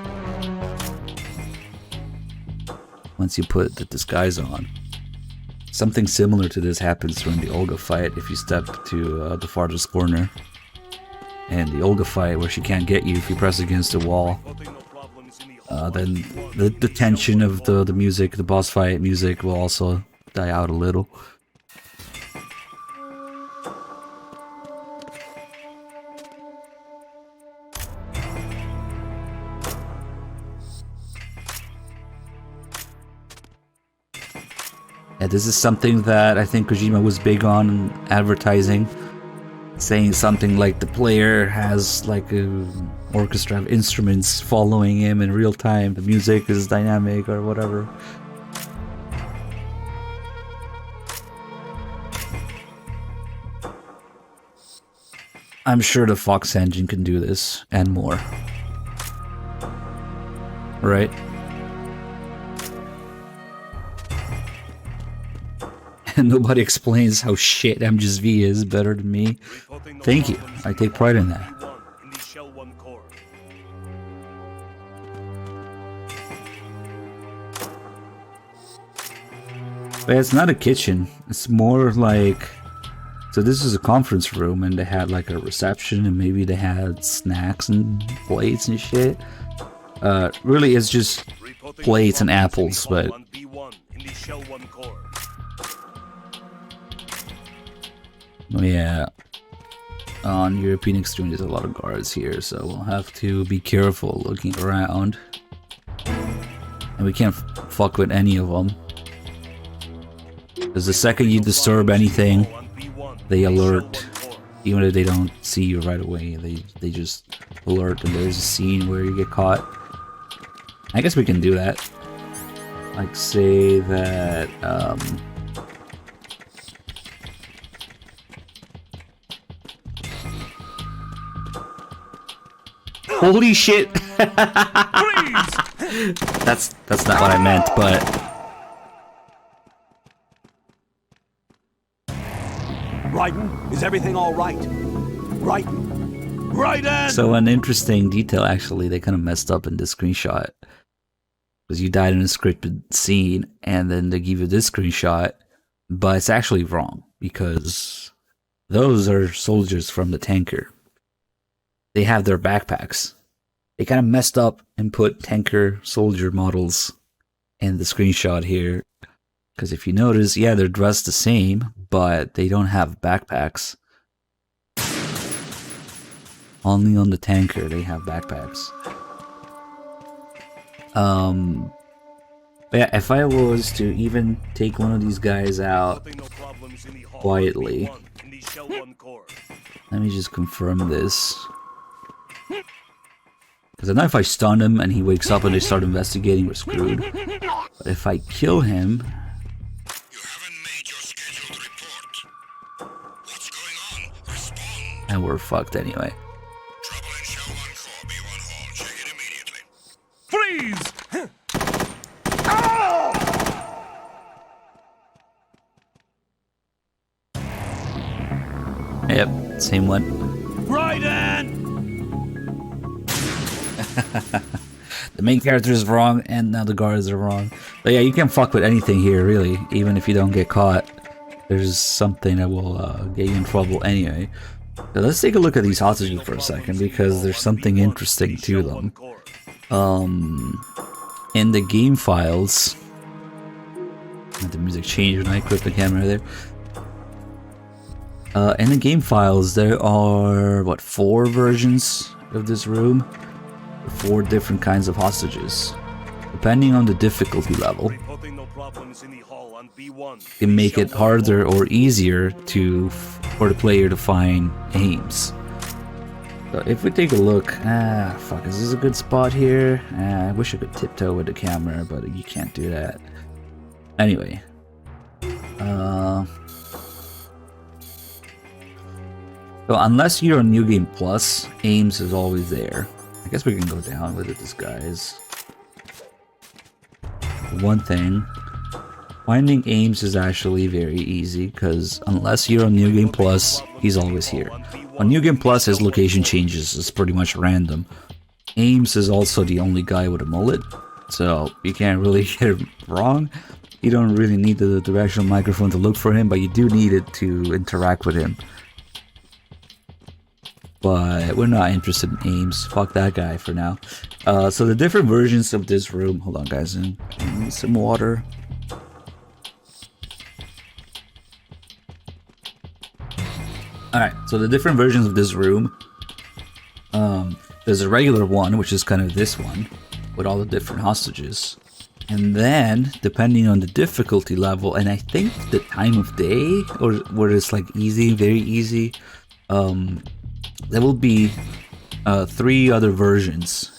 A: once you put the disguise on. Something similar to this happens during the Olga fight if you step to the farthest corner. And the Olga fight where she can't get you if you press against the wall. Then the tension of the music, the boss fight music will also die out a little. Yeah, this is something that I think Kojima was big on in advertising, saying something like the player has like an orchestra of instruments following him in real time, the music is dynamic or whatever. I'm sure the Fox engine can do this, and more. Right? And nobody explains how shit MGS2 is better than me. Thank you, I take pride in that. But it's not a kitchen, it's more like... So this is a conference room and they had like a reception and maybe they had snacks and plates and shit. Really it's just plates and apples, but... Oh yeah, on European Extreme there's a lot of guards here, so we'll have to be careful looking around. And we can't fuck with any of them. Because the second you disturb anything, they alert. Even if they don't see you right away, they just alert and there's a scene where you get caught. I guess we can do that. Like say that, holy shit! That's not what I meant, but...
C: Raiden, is everything all right? Raiden!
A: So an interesting detail, actually, they kind of messed up in this screenshot. Because you died in a scripted scene, and then they give you this screenshot, but it's actually wrong, because those are soldiers from the tanker. They have their backpacks. They kind of messed up and put tanker soldier models in the screenshot here. Because if you notice, yeah, they're dressed the same, but they don't have backpacks. Only on the tanker they have backpacks. But yeah, if I was to even take one of these guys out quietly, let me just confirm this. Because I know if I stun him and he wakes up and they start investigating, we're screwed. But if I kill him...
B: You haven't made your scheduled report. What's going on? Respond.
A: And we're fucked anyway.
B: Trouble in Shell One core, B1 hall. Check it immediately.
G: Freeze!
A: Yep, same one.
G: Raiden!
A: The main character is wrong, and now the guards are wrong. But yeah, you can fuck with anything here, really. Even if you don't get caught, there's something that will get you in trouble anyway. So let's take a look at these hostages for a second, because there's something interesting to them. In the game files... Let the music change when I equip the camera there. In the game files, there are, what, 4 versions of this room? 4 different kinds of hostages. Depending on the difficulty level,
B: Reporting no problems in the hall on B1.
A: can make it harder or easier for the player to find Ames. So if we take a look, fuck, is this a good spot here? I wish I could tiptoe with the camera, but you can't do that. Anyway, so unless you're on New Game Plus, Ames is always there. I guess we can go down with it, disguise. One thing, finding Ames is actually very easy, because unless you're on New Game Plus, he's always here. On New Game Plus, his location changes, it's pretty much random. Ames is also the only guy with a mullet, so you can't really get it wrong. You don't really need the directional microphone to look for him, but you do need it to interact with him. But we're not interested in Ames. Fuck that guy for now. So the different versions of this room. Hold on, guys. I need some water. Alright, so the different versions of this room. There's a regular one, which is kind of this one, with all the different hostages. And then, depending on the difficulty level, and I think the time of day, or where it's like easy, very easy, there will be 3 other versions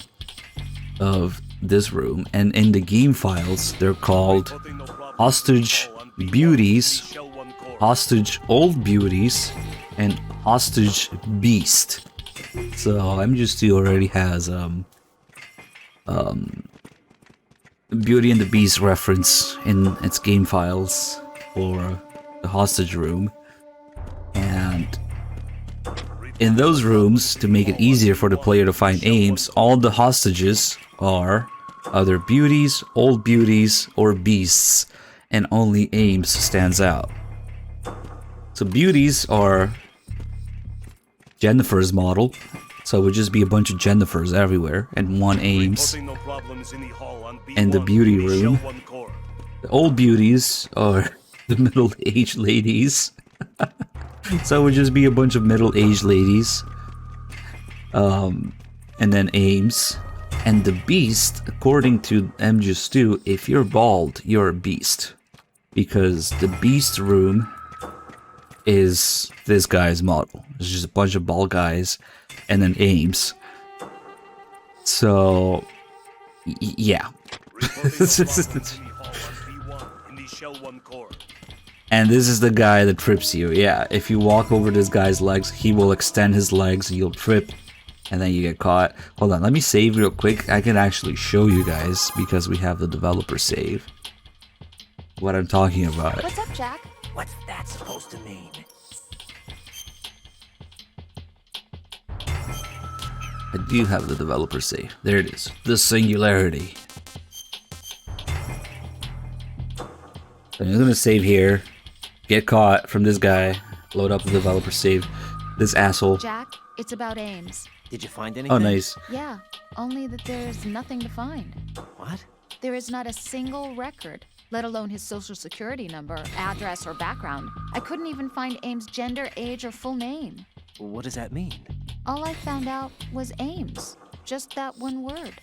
A: of this room, and in the game files they're called Hostage Beauties, Hostage Old Beauties, and Hostage Beast. So MGS2 already has Beauty and the Beast reference in its game files for the hostage room, and in those rooms, to make it easier for the player to find Ames, all the hostages are either beauties, old beauties, or beasts, and only Ames stands out. So beauties are Jennifer's model, so it would just be a bunch of Jennifers everywhere, and one Ames. And the beauty room. The old beauties are the middle-aged ladies. So it would just be a bunch of middle-aged ladies. And then Ames. And the beast, according to MGS2, if you're bald, you're a beast. Because the beast room is this guy's model. It's just a bunch of bald guys and then Ames. So, yeah. And this is the guy that trips you. Yeah, if you walk over this guy's legs, he will extend his legs, you'll trip, and then you get caught. Hold on, let me save real quick. I can actually show you guys, because we have the developer save, what I'm talking about.
D: What's up, Jack?
F: What's that supposed to mean?
A: I do have the developer save. There it is. The singularity. So I'm gonna save here. Get caught from this guy. Load up the developer save. This asshole.
D: Jack, it's about Ames.
F: Did you find anything?
A: Oh, nice.
D: Yeah, only that there's nothing to find.
F: What?
D: There is not a single record, let alone his social security number, address, or background. I couldn't even find Ames' gender, age, or full name.
F: What does that mean?
D: All I found out was Ames. Just that one word.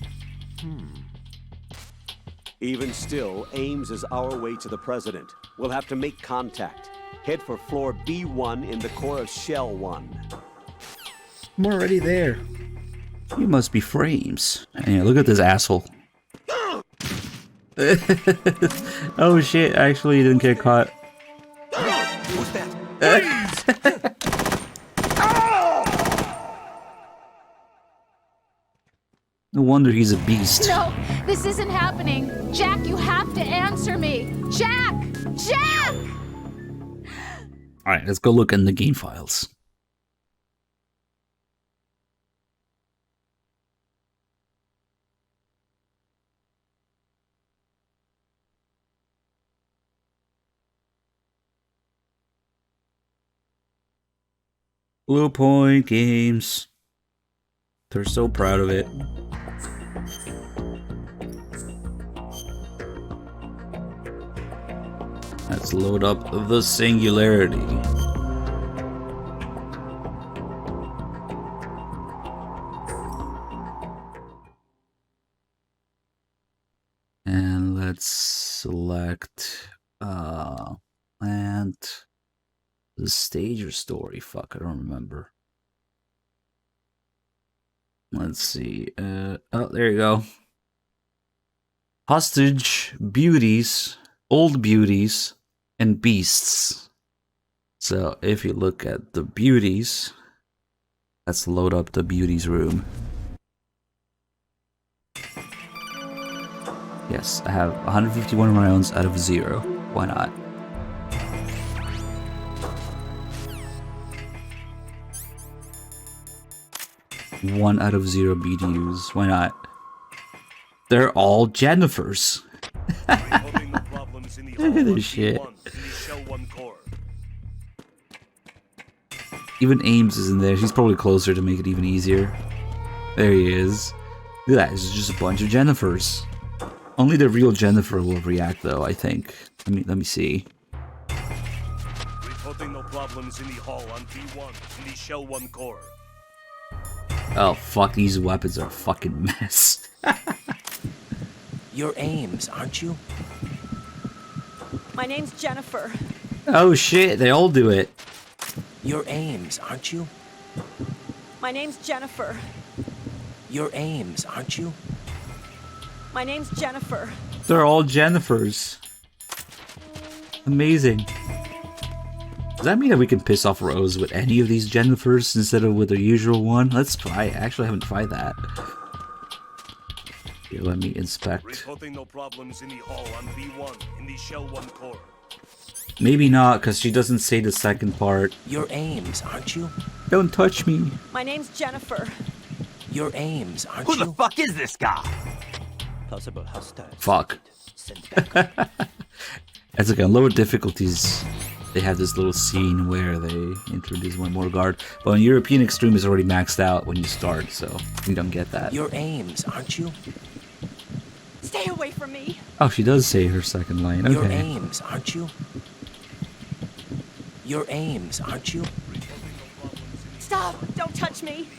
C: Even still, Ames is our way to the president. We'll have to make contact. Head for floor B1 in the core of Shell One.
A: I'm already there. You must be Frames. Yeah, look at this asshole. Oh shit, actually didn't get caught.
F: Who's that?
A: No wonder he's a beast.
D: No, this isn't happening. Jack, you have to answer me. Jack! Jack!
A: Alright, let's go look in the game files. Blue Point Games. They're so proud of it. Let's load up the singularity. Let's select and the stage or story. Fuck, I don't remember. Let's see. Oh, there you go. Hostage, beauties, old beauties, and beasts. So if you look at the beauties, let's load up the beauties room. Yes, I have 151 rounds out of 0. Why not? One out of 0 BDUs. Why not? They're all Jennifers. Look at this shit. Even Ames is in there. She's probably closer to make it even easier. There he is. Look at that. It's just a bunch of Jennifers. Only the real Jennifer will react, though, I think. Let me see.
J: Reporting no problems in the hall on B1 in the Shell One core.
A: Oh, fuck. These weapons are a fucking mess.
F: You're Ames, aren't you?
K: My name's Jennifer.
A: Oh, shit. They all do it.
F: You're Ames, aren't you?
K: My name's Jennifer.
F: You're Ames, aren't you?
K: My name's Jennifer.
A: They're all Jennifers. Amazing. Does that mean that we can piss off Rose with any of these Jennifers instead of with the usual one? Let's try it. I actually haven't tried that. Here, let me inspect.
J: Reporting no problems in the hall on B1 in the Shell One core.
A: Maybe not, because she doesn't say the second part.
F: You're Ames, aren't you?
A: Don't touch me.
K: My name's Jennifer.
F: You're Ames, aren't
G: Who
F: you?
G: the fuck is this guy? Possible hostile.
A: Fuck. It's like on lower difficulties, they have this little scene where they introduce one more guard. But on European Extreme is already maxed out when you start, so we don't get that.
F: You're Ames, aren't you?
K: Stay away from me.
A: Oh, she does say her second line. Okay.
F: You're Ames, aren't you? You're Ames, aren't you?
K: Stop! Don't touch me.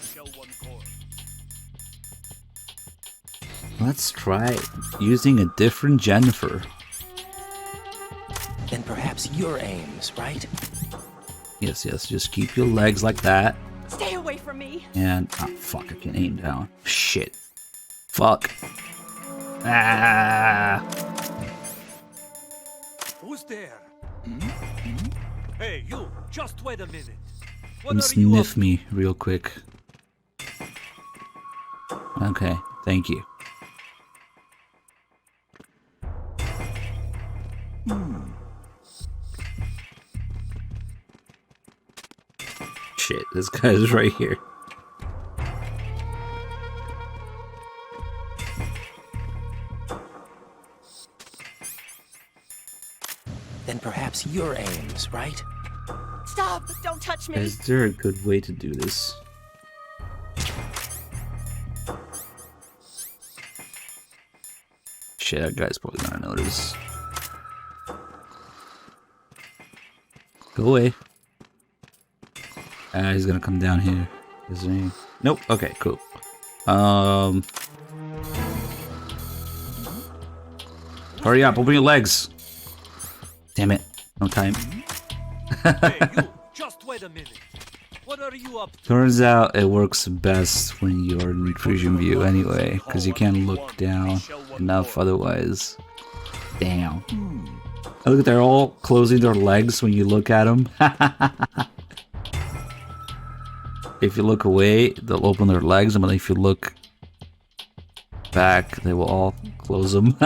A: Let's try using a different Jennifer.
F: Then perhaps you're Ames, right?
A: Yes, just keep your legs like that.
K: Stay away from me.
A: And, oh fuck, I can't aim down. Shit. Fuck. Ah.
G: Who's there? Hey, you! Just wait a minute. What
A: Come
G: are you up
A: sniff me real quick. Okay, thank you. Shit, this guy's right here.
F: Then perhaps you're Ames, right?
K: Stop! Don't touch me.
A: Is there a good way to do this? Shit, that guy's probably gonna notice. Go away. He's gonna come down here. Isn't he? Nope. Okay, cool. Hurry up, open your legs. Damn it. No time.
G: Hey, you! Just wait a minute. What are you up to?
A: Turns out it works best when you're in intrusion view anyway, because you can't look down enough otherwise. Damn. Oh, look, they're all closing their legs when you look at them. If you look away, they'll open their legs, and if you look back, they will all close them.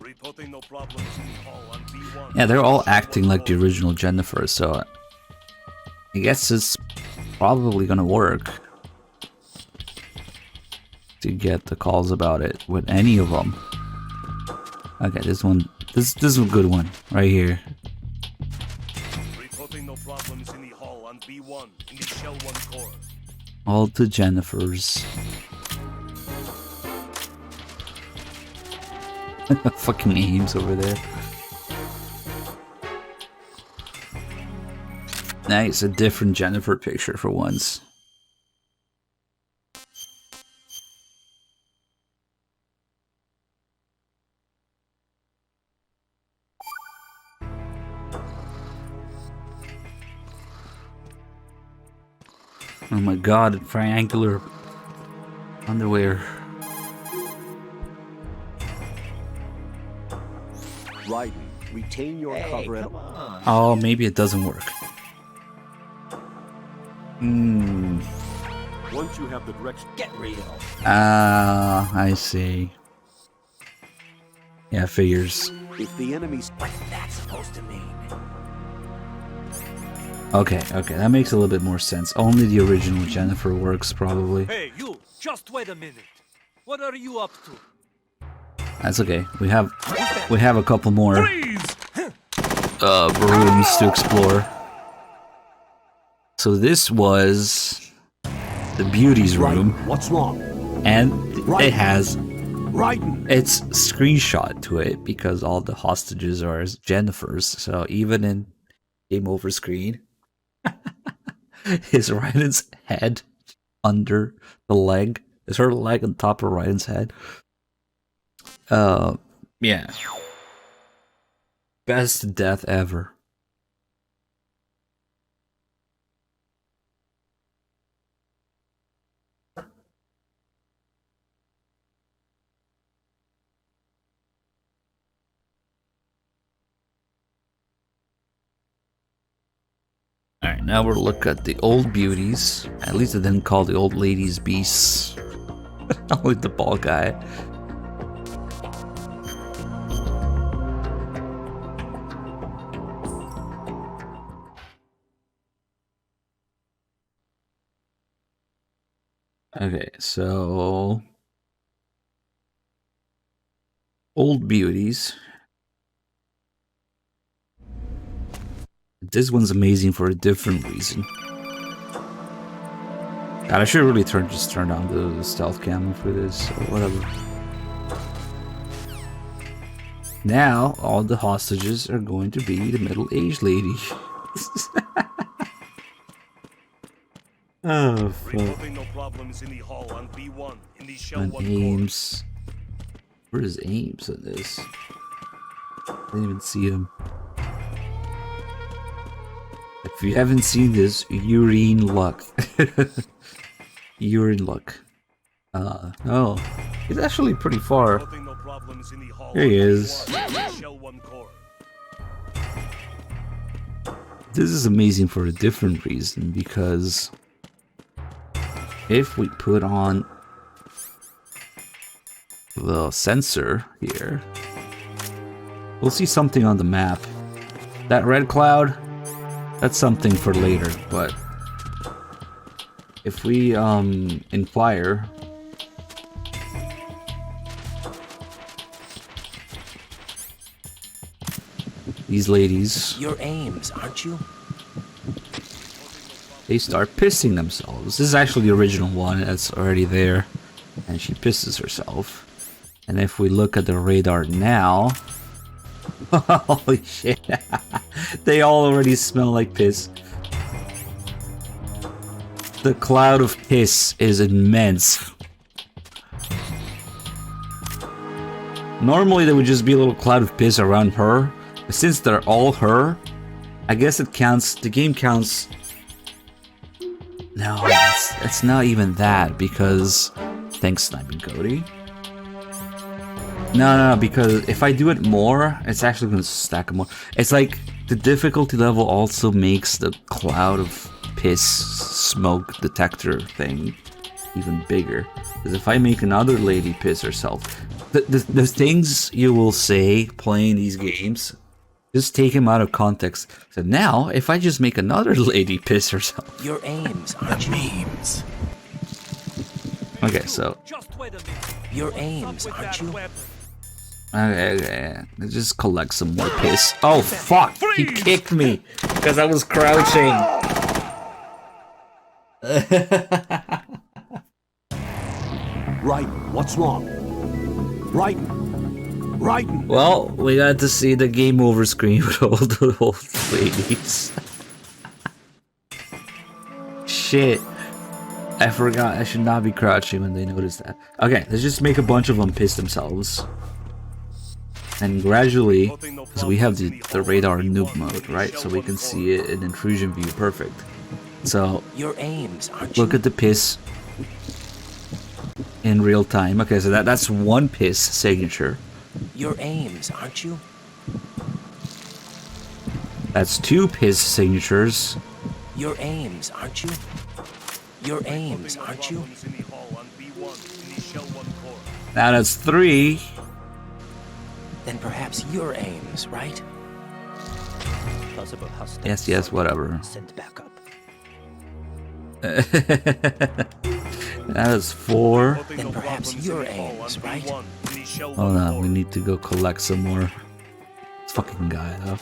J: Reporting no problems in the hall on B1.
A: Yeah, they're all acting like the original Jennifer, so I guess it's probably gonna work to get the calls about it with any of them. Okay, this is a good one right here.
J: Reporting no problems in the hall on B1 in the Shell One core.
A: All the Jennifers. Fucking Ames over there. Nice, a different Jennifer picture for once. Oh my god, triangular underwear.
C: Raiden, retain your cover at...
A: Oh, maybe it doesn't work.
J: Once you have the direction,
F: Get real.
A: I see. Yeah, figures.
C: If the enemy's...
F: What's that supposed to mean?
A: Okay, that makes a little bit more sense. Only the original Jennifer works, probably.
G: Hey, you! Just wait a minute. What are you up to?
A: That's okay. We have a couple more rooms to explore. So this was the beauty's room,
C: What's wrong?
A: and it has
C: Raiden!
A: its screenshot to it because all the hostages are Jennifer's. So even in game over screen, is Raiden's head under the leg? Is her leg on top of Raiden's head? Yeah. Best death ever. Alright, now we'll look at the old beauties. At least I didn't call the old ladies beasts. Only the ball guy. Okay, so... Old beauties. This one's amazing for a different reason. God, I should really just turn on the stealth camo for this, or whatever. Now, all the hostages are going to be the middle-aged lady. Oh, fuck.
J: reporting no problems in the hall on B1 in the Shell
A: On
J: One
A: Ames. Where is Ames in this? I didn't even see him. If you haven't seen this, you're in luck. You're in luck. Oh. He's actually pretty far.
J: reporting no problems in the hall
A: There he
J: on
A: is.
J: B1 in the Shell One core.
A: This is amazing for a different reason, because if we put on the sensor here, we'll see something on the map. That red cloud, that's something for later, but if we inquire, these ladies,
F: You're Ames, aren't you?
A: they start pissing themselves. This is actually the original one that's already there, and she pisses herself. And if we look at the radar now, holy shit, they all already smell like piss. The cloud of piss is immense. Normally there would just be a little cloud of piss around her, but since they're all her, I guess it counts, the game counts. No, it's not even that, because thanks Sniping Cody. No, because if I do it more, it's actually going to stack more. It's like the difficulty level also makes the cloud of piss smoke detector thing even bigger. Because if I make another lady piss herself, the things you will say playing these games, just take them out of context. So now, if I just make another lady piss herself.
F: You're Ames, aren't you?
J: Ames.
A: Okay, so.
G: Just wait a minute.
F: You're
G: Stop
F: Ames,
G: with
F: aren't
G: that
F: you?
G: weapon.
A: Okay. Let's just collect some more piss. Oh, fuck! He kicked me! Because I was crouching!
C: Raiden, what's wrong? Raiden!
A: Well, we got to see the game over screen with all the old ladies. Shit. I forgot, I should not be crouching when they notice that. Okay, let's just make a bunch of them piss themselves. And gradually, because we have the radar noob mode, right? So we can see it in intrusion view perfect. So
F: You're Ames, aren't you?
A: look at the piss in real time. Okay, so that's one piss signature.
F: You're Ames, aren't you?
A: That's two piss signatures.
F: You're Ames, aren't you? You're Ames, aren't you?
J: Problems in the hall on B1 in the Shell One core.
A: Now that's three.
F: Then perhaps you're Ames, right?
G: Possible hostile.
A: Yes, whatever.
G: Sent back up.
A: That is four.
J: Reporting
F: Then
J: no
F: perhaps
J: problems
F: you're
J: in the hall on
F: Ames, right?
J: B1 in the Shell
A: Hold
J: One
A: on,
J: core.
A: we need to go collect some more. This fucking guy, though.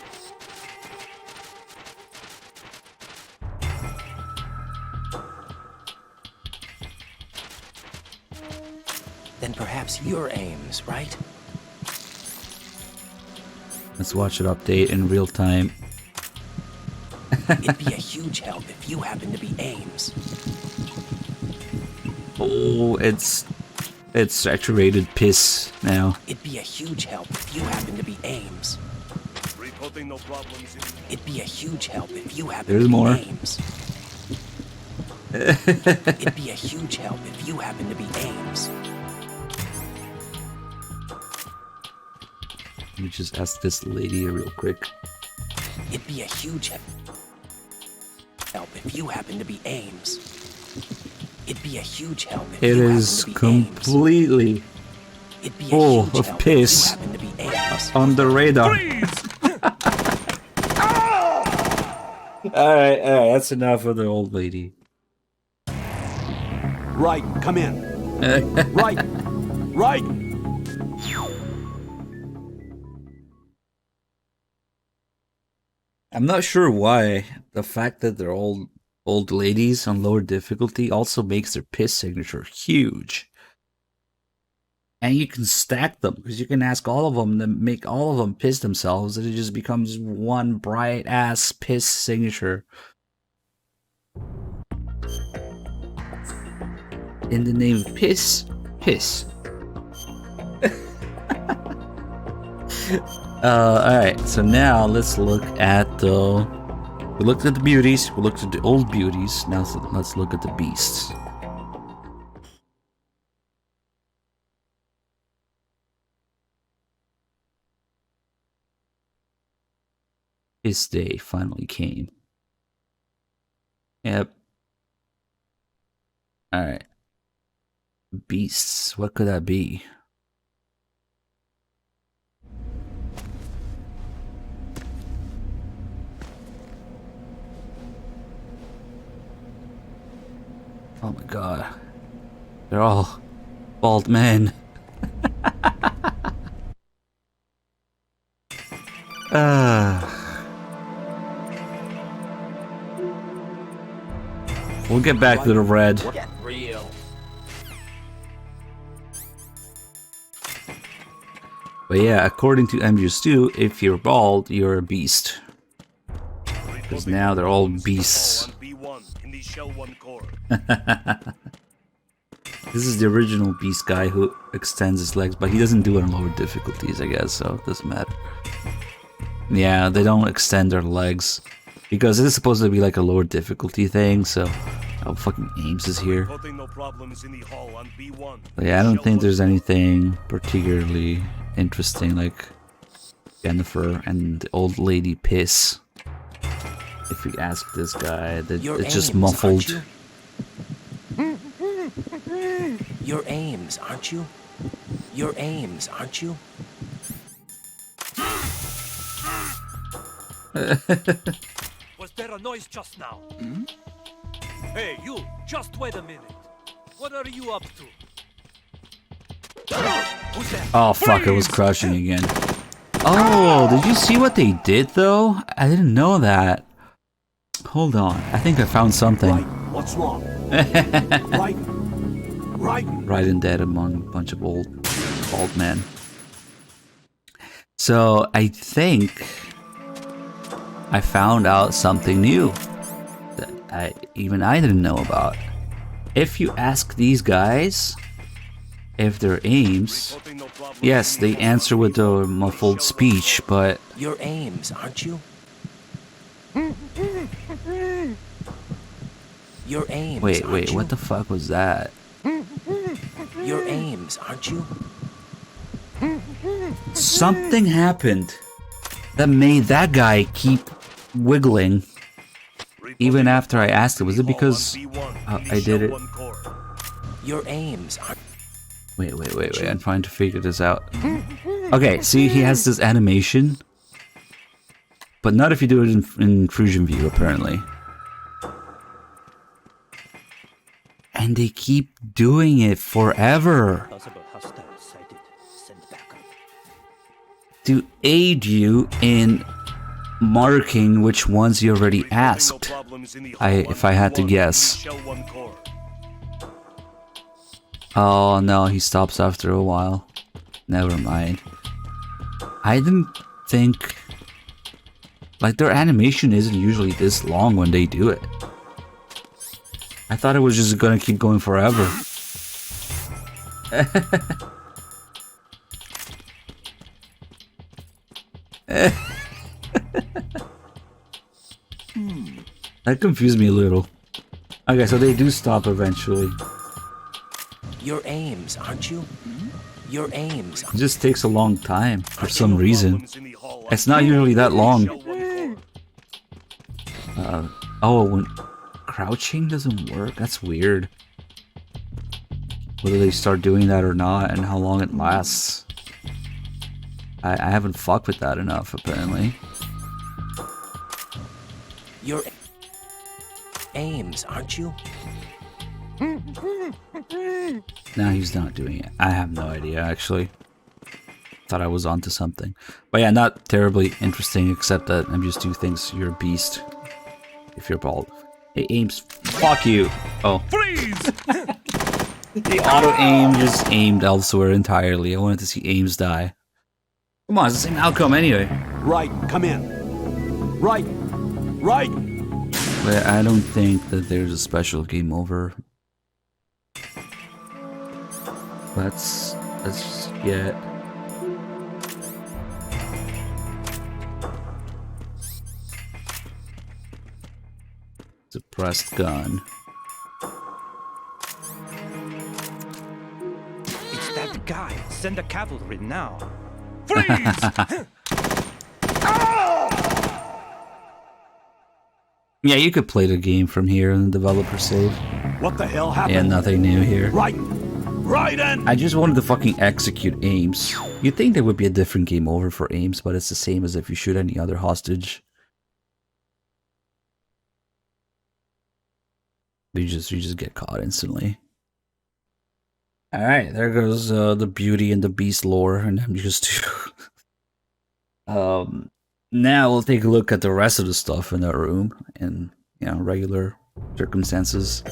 F: Then perhaps you're Ames, right?
A: Let's watch it update in real time.
F: It'd be a huge help if you happen to be Ames.
A: Oh, it's saturated piss now.
F: It'd be a huge help if you happen to be Ames.
J: Reporting no problems in
F: It'd be a huge help if you happen
A: There's
F: to be
A: more.
F: Ames. It'd be a huge help if you happen to be Ames.
A: Let me just ask this lady real quick.
F: It'd be a huge help if you happen to be Ames. It'd be a huge help if
A: It
F: you
A: is
F: happen to be Ames.
A: completely
F: It'd be a
A: full
F: huge
A: of
F: help
A: piss
F: if you happen to be Ames.
A: on the radar. Alright, that's enough of the old lady.
C: Right, come in. Right, right.
A: I'm not sure why the fact that they're old ladies on lower difficulty also makes their piss signature huge. And you can stack them because you can ask all of them to make all of them piss themselves, and it just becomes one bright ass piss signature. In the name of piss, piss. Alright, so now let's look at the... We looked at the beauties, we looked at the old beauties, now let's look at the beasts. His day finally came. Yep. Alright. Beasts, what could that be? Oh my god. They're all bald men. We'll get back to the red.
F: Get real.
A: But yeah, according to MGS2, if you're bald, you're a beast. Because now they're all beasts.
J: on B1 in the Shell One core.
A: This is the original beast guy who extends his legs, but he doesn't do it on lower difficulties, I guess, so it doesn't matter. Yeah, they don't extend their legs. Because it is supposed to be like a lower difficulty thing, so... Oh, fucking Ames is here.
J: Reporting no problems in the hall on B1.
A: But yeah, I don't think there's anything particularly interesting like Jennifer and the old lady piss. If we ask this guy, it's just muffled.
F: You're Ames, aren't you? You're Ames, aren't you?
G: Was there a noise just now? Hey, you! Just wait a minute. What are you up to? Who's that?
A: Oh fuck, it was crushing again. Oh, did you see what they did though? I didn't know that. Hold on, I think I found something.
C: Right, what's wrong? Right, right.
A: Right and dead among a bunch of old bald men. So I think I found out something new that I didn't know about. If you ask these guys if they're Ames, yes, they answer with the muffled speech, but
F: You're Ames, aren't you? You're Ames.
A: Wait,
F: aren't you?
A: what the fuck was that?
F: You're Ames, aren't you?
A: Something happened that made that guy keep wiggling even after I asked it. Was it because I did it?
F: You're Ames.
A: Wait, I'm trying to figure this out. Okay, see, he has this animation, but not if you do it in intrusion view, apparently. And they keep doing it forever to aid you in marking which ones you already asked. If I had to guess. Oh no, he stops after a while. Never mind. I didn't think... Like, their animation isn't usually this long when they do it. I thought it was just gonna keep going forever. That confused me a little. Okay, so they do stop eventually.
F: You're Ames, aren't you? You're Ames.
A: It just takes a long time for some reason. It's not usually that long. Oh, when crouching doesn't work? That's weird. Whether they start doing that or not and how long it lasts. I haven't fucked with that enough, apparently.
F: You're Ames, aren't you?
A: No, he's not doing it. I have no idea, actually. Thought I was onto something. But yeah, not terribly interesting, except that MGS2 thinks you're a beast. If you're bald. Hey, Ames, fuck you! Oh.
J: Freeze!
A: The auto-aim just aimed elsewhere entirely. I wanted to see Ames die. Come on, it's the same outcome anyway.
C: Right, come in. Right!
A: But I don't think that there's a special game over. Let's get... Suppressed gun.
G: It's that guy. Send the cavalry now.
A: Yeah, you could play the game from here in the developer save.
C: What the hell happened?
A: Yeah, nothing new here.
C: Right then!
A: I just wanted to fucking execute Ames. You'd think there would be a different game over for Ames, but it's the same as if you shoot any other hostage. You just get caught instantly. Alright, there goes the Beauty and the Beast lore and MGS2. Now we'll take a look at the rest of the stuff in that room in, you know, regular circumstances.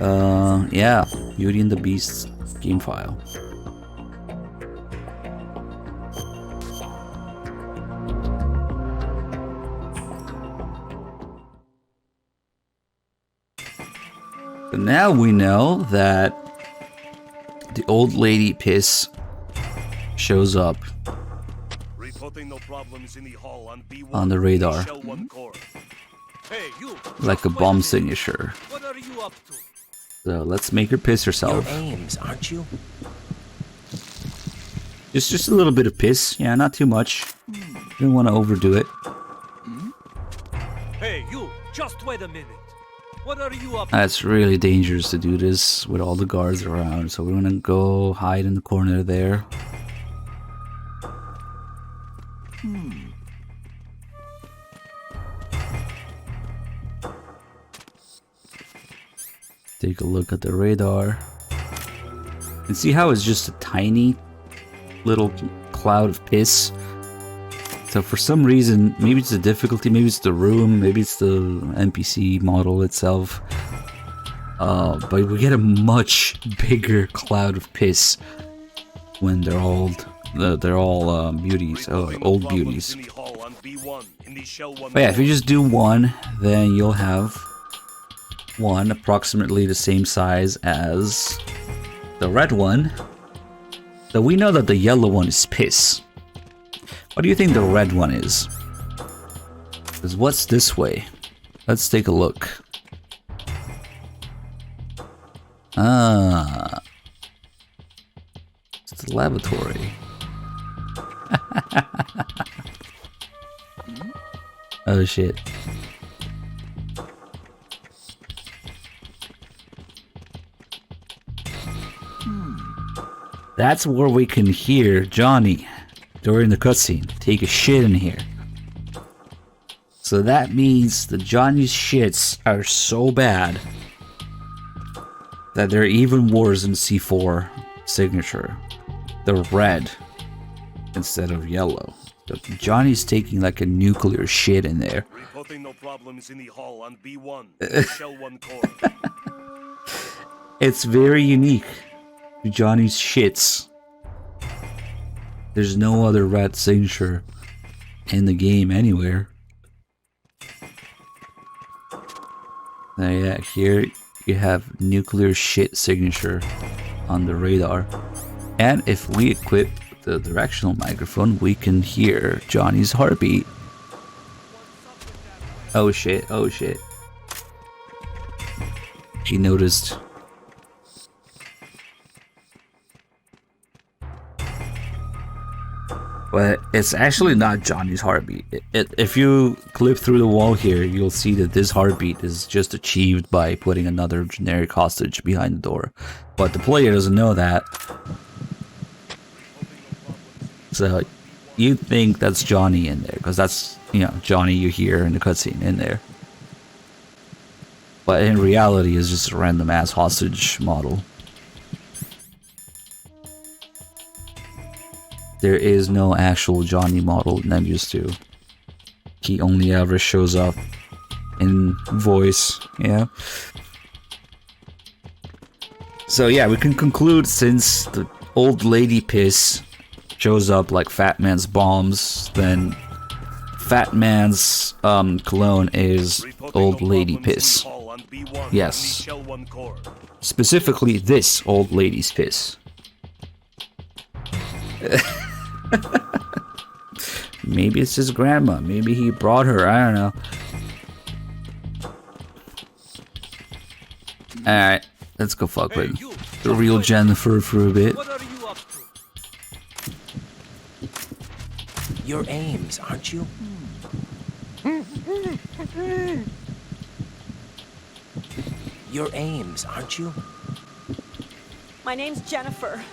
A: Yeah, Beauty and the Beast game file. So now we know that the old lady piss shows up on the radar like a bomb signature.
G: What are you up to?
A: So let's make her piss herself.
F: You're Ames, aren't you?
A: Just a little bit of piss. Yeah, not too much. Don't want to overdo it.
G: Hey, you! Just wait a minute. What are you up to?
A: That's really dangerous to do this with all the guards around. So we're gonna go hide in the corner there. Take a look at the radar. And see how it's just a tiny little cloud of piss? So for some reason, maybe it's the difficulty, maybe it's the room, maybe it's the NPC model itself. But we get a much bigger cloud of piss when they're all beauties, old beauties. But yeah, if you just do one, then you'll have one approximately the same size as the red one. So we know that the yellow one is piss. What do you think the red one is? Because what's this way? Let's take a look. Ah. It's the lavatory. Oh shit. That's where we can hear Johnny during the cutscene take a shit in here. So that means that Johnny's shits are so bad that they're even worse than C4 signature. They're red instead of yellow. So Johnny's taking like a nuclear shit in there.
J: Reporting no problems in the hall on B1, Shell One core.
A: It's very unique to Johnny's shits. There's no other red signature in the game anywhere. Yeah, here you have nuclear shit signature on the radar. And if we equip the directional microphone, we can hear Johnny's heartbeat. Oh shit, oh shit. She noticed. But it's actually not Johnny's heartbeat. If you clip through the wall here, you'll see that this heartbeat is just achieved by putting another generic hostage behind the door. But the player doesn't know that. So you think that's Johnny in there, because that's, you know, Johnny you hear in the cutscene in there. But in reality, it's just a random ass hostage model. There is no actual Johnny model in MGS2. He only ever shows up in voice, yeah. So yeah, we can conclude, since the old lady piss shows up like Fat Man's bombs, then Fat Man's cologne is old lady piss. Yes. Specifically this old lady's piss. Maybe it's his grandma. Maybe he brought her. I don't know. Alright, let's go fuck with the real Jennifer for a bit.
G: What are you up to?
F: You're Ames, aren't you? You're Ames, aren't you?
K: My name's Jennifer.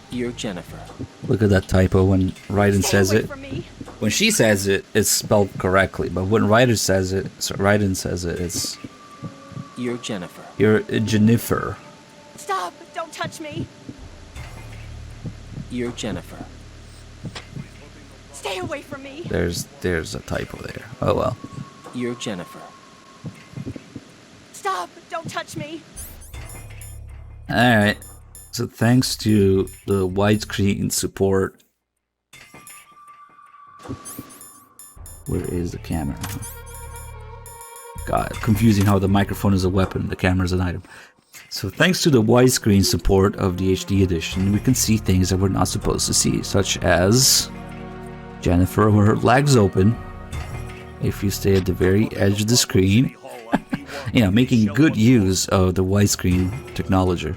F: You're Jennifer.
A: Look at that typo when Raiden
K: Stay
A: says
K: away
A: it.
K: from me.
A: When she says it, it's spelled correctly, but when Raiden says it, it's
F: You're Jennifer.
A: you're Jennifer.
K: Stop! Don't touch me!
F: You're Jennifer.
K: Stay away from me!
A: There's a typo there. Oh well.
F: You're Jennifer.
K: Stop! Don't touch me!
A: Alright. So thanks to the widescreen support. Where is the camera? God, confusing how the microphone is a weapon, the camera is an item. So thanks to the widescreen support of the HD edition, we can see things that we're not supposed to see, such as Jennifer with her legs open. If you stay at the very edge of the screen, you know, making good use of the widescreen technology.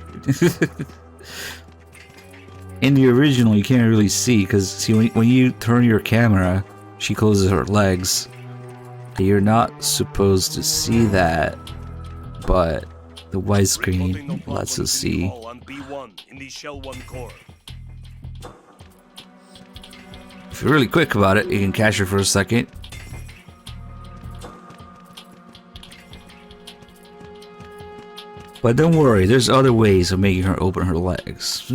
A: In the original, you can't really see, because see, when you turn your camera, she closes her legs. You're not supposed to see that, but the widescreen lets us see. If you're really quick about it, you can catch her for a second. But don't worry, there's other ways of making her open her legs.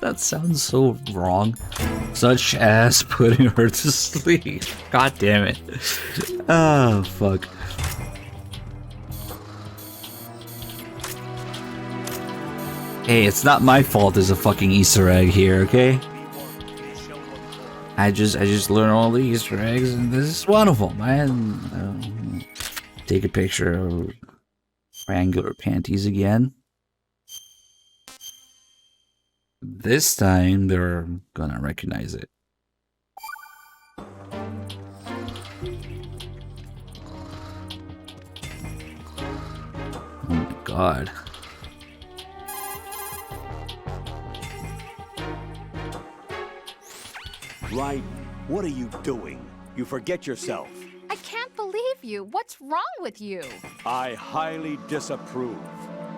A: That sounds so wrong. Such as putting her to sleep. God damn it. Oh, fuck. Hey, it's not my fault there's a fucking Easter egg here, okay? I just learned all the Easter eggs, and this is one of them, man. Take a picture of triangular panties again. This time, they're gonna recognize it. god.
C: Right? What are you doing? You forget yourself.
D: I can't believe you. What's wrong with you?
C: I highly disapprove.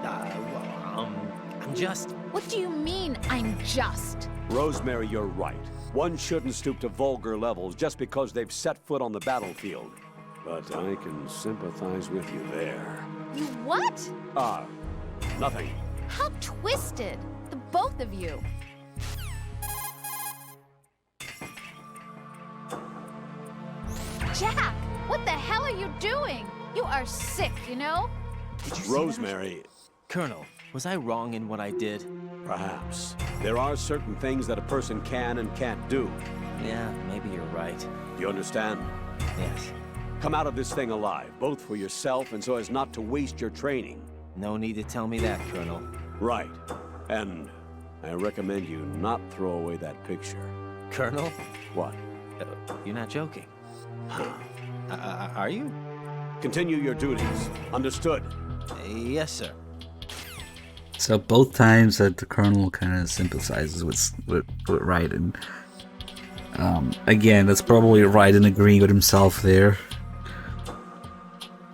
F: I'm just...
D: What do you mean, I'm just?
C: Rosemary, you're right. One shouldn't stoop to vulgar levels just because they've set foot on the battlefield. But I can sympathize with you there.
D: You what?
C: Nothing.
D: How twisted. The both of you. Jack, what the hell are you doing? You are sick, you know?
F: Did you see
C: Rosemary,
F: Colonel, was I wrong in what I did?
C: perhaps. There are certain things that a person can and can't do.
F: Yeah, maybe you're right.
C: Do you understand?
F: Yes.
C: Come out of this thing alive, both for yourself and so as not to waste your training.
F: No need to tell me that, Colonel.
C: Right. And I recommend you not throw away that picture.
F: Colonel?
C: What?
F: You're not joking. Are you?
C: Continue your duties. Understood?
F: Yes, sir.
A: So both times that the Colonel kind of sympathizes with Raiden. Again, that's probably Raiden agreeing with himself there.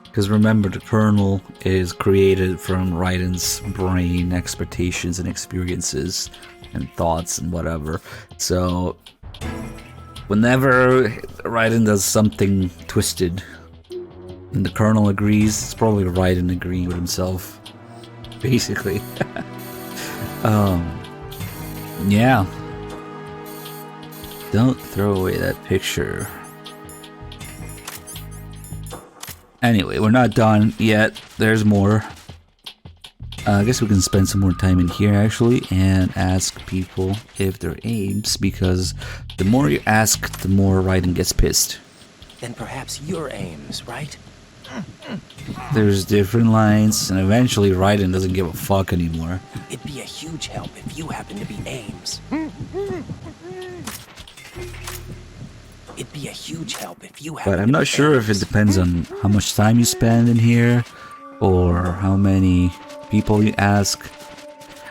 A: Because remember, the Colonel is created from Raiden's brain, expectations and experiences and thoughts and whatever. So whenever Raiden does something twisted and the Colonel agrees, it's probably Raiden agreeing with himself. Basically. Yeah. Don't throw away that picture. Anyway, we're not done yet. There's more. I guess we can spend some more time in here actually and ask people if they're Ames, because the more you ask, the more Raiden gets pissed.
F: Then perhaps you're Ames, right?
A: There's different lines, and eventually Raiden doesn't give a fuck anymore.
F: It'd be a huge help if you happen to be Ames. It'd be a huge help if you happen
A: But
F: to
A: I'm
F: be
A: not sure if it depends on how much time you spend in here, or how many people you ask.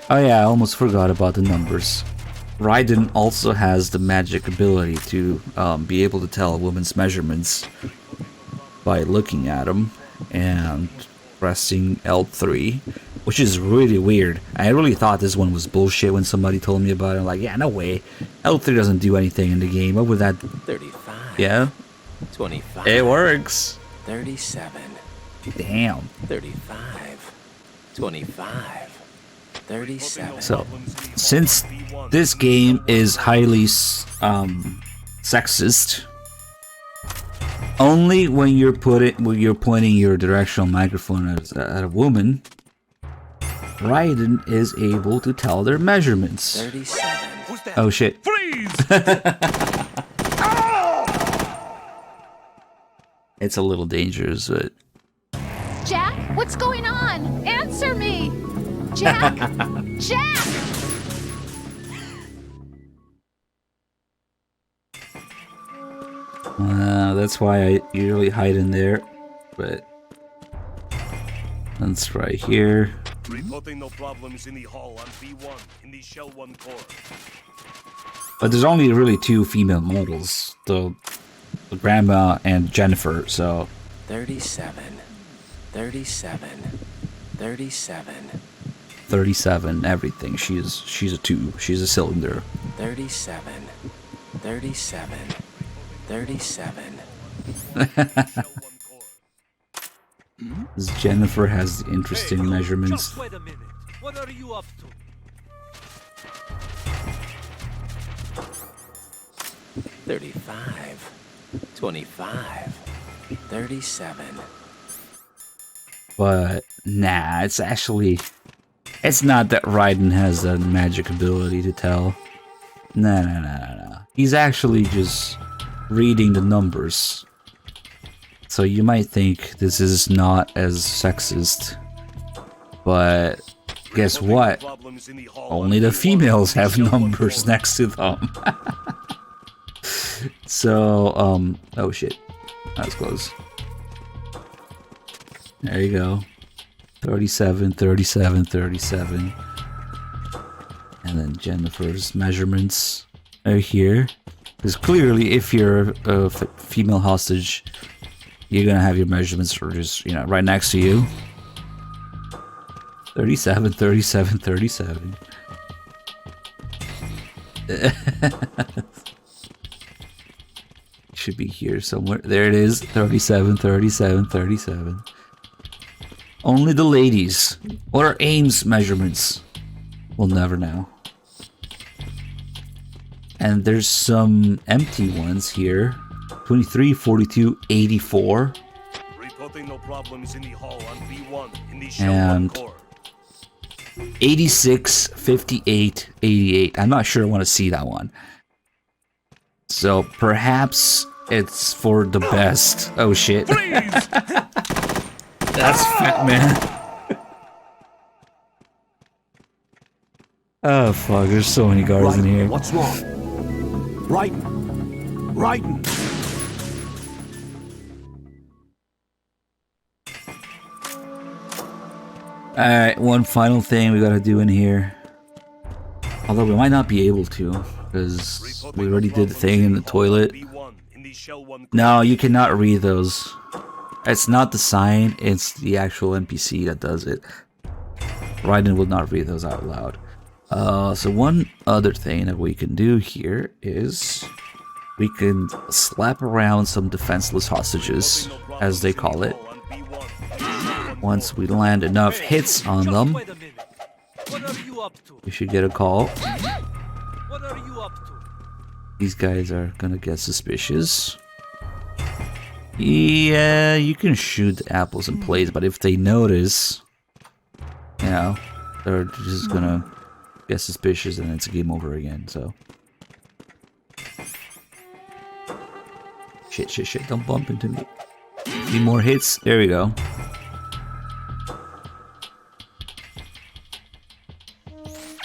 A: Oh yeah, I almost forgot about the numbers. Raiden also has the magic ability to be able to tell a woman's measurements by looking at them and pressing L3, which is really weird. I really thought this one was bullshit when somebody told me about it. I'm like, yeah, no way. L3 doesn't do anything in the game. What would that...
F: 35.
A: Yeah?
F: 25.
A: It works.
F: 37.
A: Damn.
F: 35. 25. 37.
A: So, since this game is highly sexist, only when you're pointing your directional microphone at a woman, Raiden is able to tell their measurements.
F: 37.
A: Oh shit.
J: Freeze!
A: It's a little dangerous, but...
D: Jack, what's going on? Answer me! Jack! Jack!
A: That's why I usually hide in there, but... That's right here.
J: Reporting no problems in the hall on B1 in the Shell One core.
A: But there's only really two female models, the Grandma and Jennifer, so...
F: 37. 37. 37.
A: 37, everything. She's a 2. She's a cylinder.
F: 37. 37. 37.
A: This Jennifer has the interesting
G: Hey,
A: measurements.
G: Just wait a minute. What are you up to?
F: 35. 25. 37.
A: But nah, it's actually... It's not that Raiden has that magic ability to tell. Nah. He's actually just reading the numbers. So you might think this is not as sexist. But guess what? Only the females have numbers next to them. So, oh shit. That was close. There you go. 37, 37, 37. And then Jennifer's measurements are here. Because clearly, if you're a female hostage, you're gonna have your measurements just, you know, right next to you. 37, 37, 37. Should be here somewhere. There it is. 37, 37, 37. Only the ladies. What are Ames measurements? We'll never know. And there's some empty ones here. 23, 42, 84.
J: Reporting no problems in the hall on B1 in the Shell
A: And
J: 1 core.
A: 86, 58, 88. I'm not sure I want to see that one. So perhaps it's for the best. Oh shit. That's fat, man. Oh fuck, there's so many guards in here.
C: What's wrong? Raiden! Raiden!
A: Alright, one final thing we gotta do in here. Although we might not be able to, because we already did the thing in the toilet. No, you cannot read those. It's not the sign, it's the actual NPC that does it. Raiden will not read those out loud. So one other thing that we can do here is we can slap around some defenseless hostages, as they call it. Once we land enough hits on them, we should get a call.
G: What are you up to?
A: These guys are gonna get suspicious. Yeah, you can shoot apples and plates, but if they notice, you know, they're just gonna get suspicious and it's game over again, so. Shit, shit, shit, don't bump into me. 3 more hits, there we go.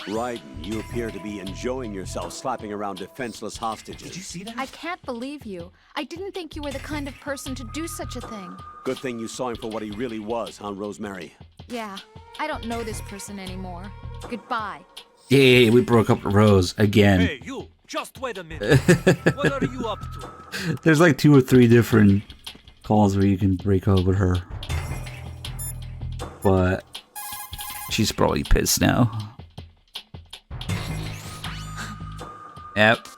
C: Raiden, you appear to be enjoying yourself slapping around defenseless hostages.
F: Did you see that?
D: I can't believe you. I didn't think you were the kind of person to do such a thing.
C: Good thing you saw him for what he really was, huh, Rosemary?
D: Yeah, I don't know this person anymore. Goodbye.
A: Yeah, we broke up Rose again.
G: Hey, you! Just wait a minute. What are you up to?
A: There's like 2 or 3 different calls where you can break up with her. But she's probably pissed now. Yep.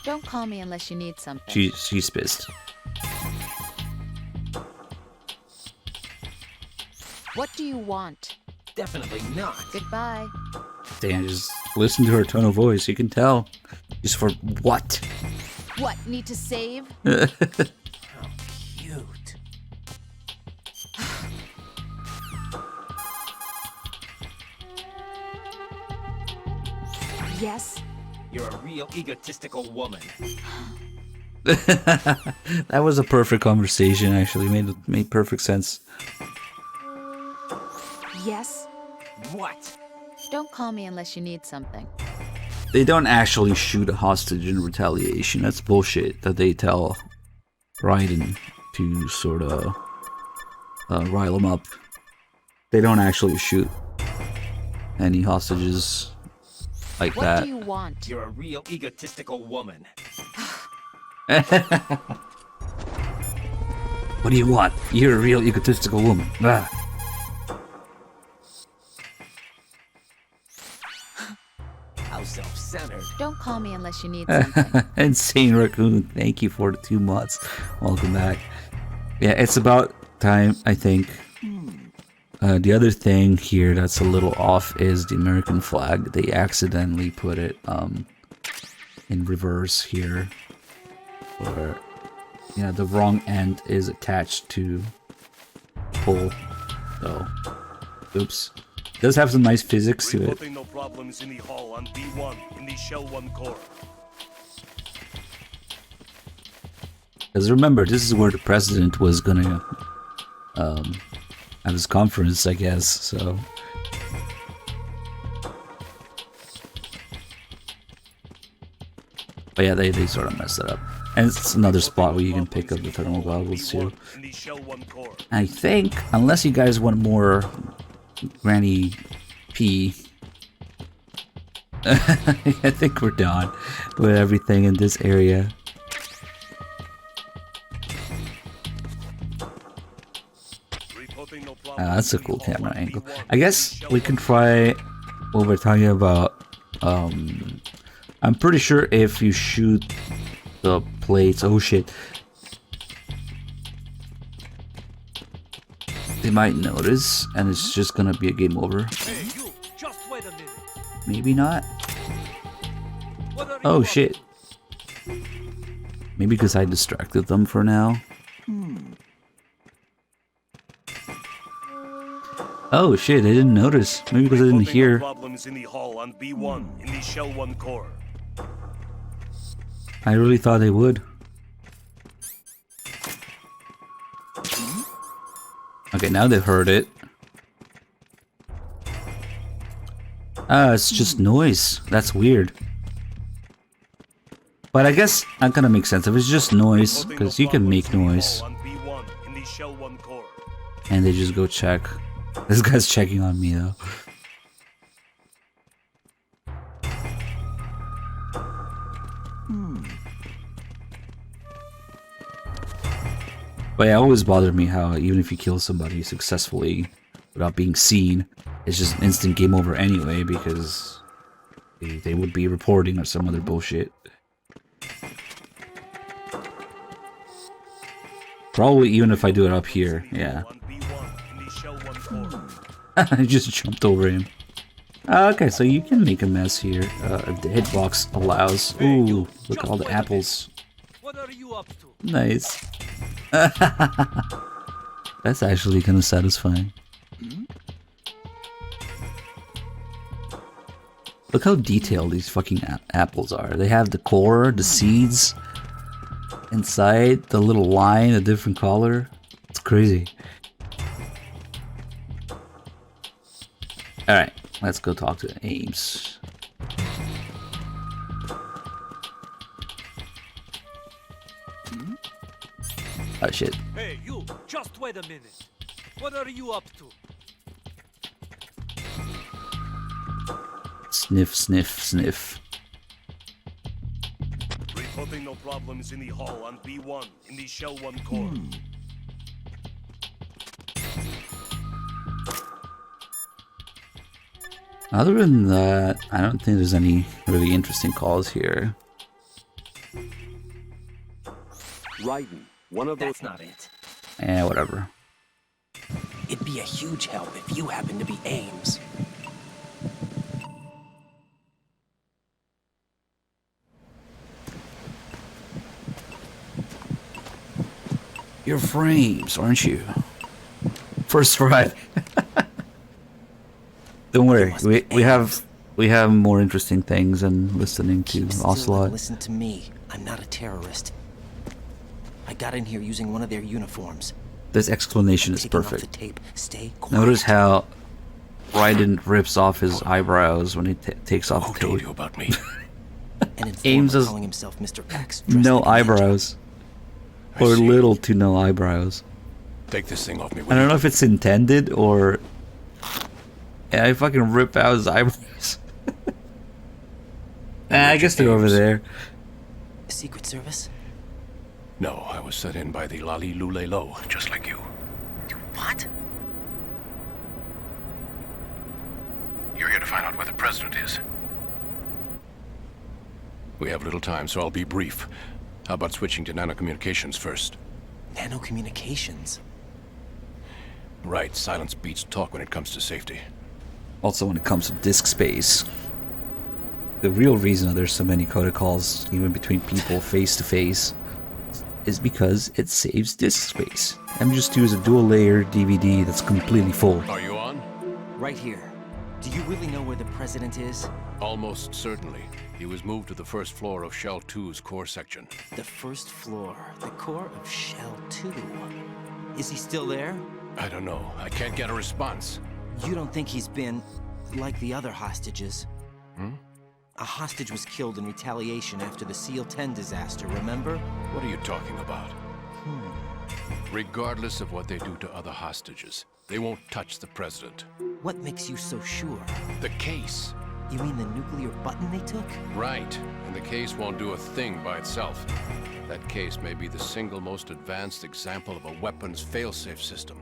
D: Don't call me unless you need something.
A: She's pissed.
D: What do you want?
F: Definitely not.
D: Goodbye.
A: Damn, just listen to her tone of voice. You can tell. Just for what?
D: What, need to save?
F: How cute.
D: Yes?
F: You're a real egotistical woman.
A: That was a perfect conversation, actually. Made perfect sense.
D: Yes?
F: What?
D: Don't call me unless you need something.
A: They don't actually shoot a hostage in retaliation. That's bullshit that they tell Raiden to sort of rile him up. They don't actually shoot any hostages like
D: What
A: that.
D: do you want?
F: You're a real egotistical woman.
A: What do you want? You're a real egotistical woman. Ah.
F: How self-centered.
D: Don't call me unless you need something.
A: Insane Raccoon, thank you for the 2 months. Welcome back. Yeah, it's about time, I think. The other thing here that's a little off is the American flag. They accidentally put it in reverse here. Or, yeah, the wrong end is attached to the pole. So, oops. It does have some nice physics to it.
J: Reporting no problems in the hall on B1 in the Shell 1 core.
A: Because remember, this is where the president was gonna have his conference, I guess, so. But yeah, they sort of messed it up. And it's another spot where you can pick up the thermal goggles too. I think, unless you guys want more Granny P. I think we're done with everything in this area. That's a cool camera angle. I guess we can try what we're talking about. I'm pretty sure if you shoot the plates, oh shit, they might notice and it's just gonna be a game over.
G: Hey, you! Just wait a minute.
A: Maybe not.
G: What are
A: Oh
G: you
A: shit. Maybe because I distracted them for now. Oh shit, I didn't notice. Maybe because I didn't hear.
J: Problems in the hull on B1 in the Shell One core.
A: I really thought they would. Okay, now they've heard it. Ah, it's just noise. That's weird. But I guess that kind of makes sense. If it's just noise, because you can make noise. And they just go check. This guy's checking on me though. But yeah, it always bothered me how even if you kill somebody successfully without being seen, it's just an instant game over anyway because they would be reporting or some other bullshit. Probably even if I do it up here, yeah. I just jumped over him. Okay, so you can make a mess here if the hitbox allows. Ooh, look at all the apples.
G: What are you up to?
A: Nice. That's actually kind of satisfying. Look how detailed these fucking apples are. They have the core, the seeds inside, the little line, a different color. It's crazy. Alright, let's go talk to Ames. Oh shit.
G: Hey, you! Just wait a minute. What are you up to?
A: Sniff, sniff, sniff.
J: Reporting no problems in the hull on B1 in the Shell One core.
A: Other than that, I don't think there's any really interesting calls here.
C: Raiden, one of those.
F: That's not it.
A: Whatever.
F: It'd be a huge help if you happen to be Ames.
A: You're Frames, aren't you? First try. Don't worry, we have more interesting things than listening to Ocelot.
F: Listen to me. I'm not a terrorist. I got in here using one of their uniforms.
A: This explanation is
F: Taking off
A: perfect.
F: the tape. Stay quiet.
A: Notice how Raiden rips off his eyebrows when he takes off the tape.
J: Who told you about me?
A: Ames has
F: calling himself Mr. X,
A: no eyebrows. Or little to no eyebrows.
J: Take this thing off me.
A: I don't know if it's intended or... Yeah, I fucking rip out his eyebrows. I guess they're over there.
F: Secret Service?
J: No, I was set in by the Lali Lule Lo, just like you.
F: What?
J: You're here to find out where the president is. We have little time, so I'll be brief. How about switching to nanocommunications first?
F: Nanocommunications?
J: Right, silence beats talk when it comes to safety.
A: Also when it comes to disk space. The real reason there's so many protocols, even between people face to face, is because it saves disk space. MGS2 is a dual-layer DVD that's completely full.
J: Are you on?
F: Right here. Do you really know where the president is?
J: Almost certainly. He was moved to the first floor of Shell 2's core section.
F: The first floor, the core of Shell 2. Is he still there?
J: I don't know. I can't get a response.
F: You don't think he's been like the other hostages?
J: Hmm?
F: A hostage was killed in retaliation after the SEAL 10 disaster, remember?
J: What are you talking about? Regardless of what they do to other hostages, They won't touch the president.
F: What makes you so sure?
J: The case.
F: You mean the nuclear button they took?
J: Right. And the case won't do a thing by itself. That case may be the single most advanced example of a weapons failsafe system.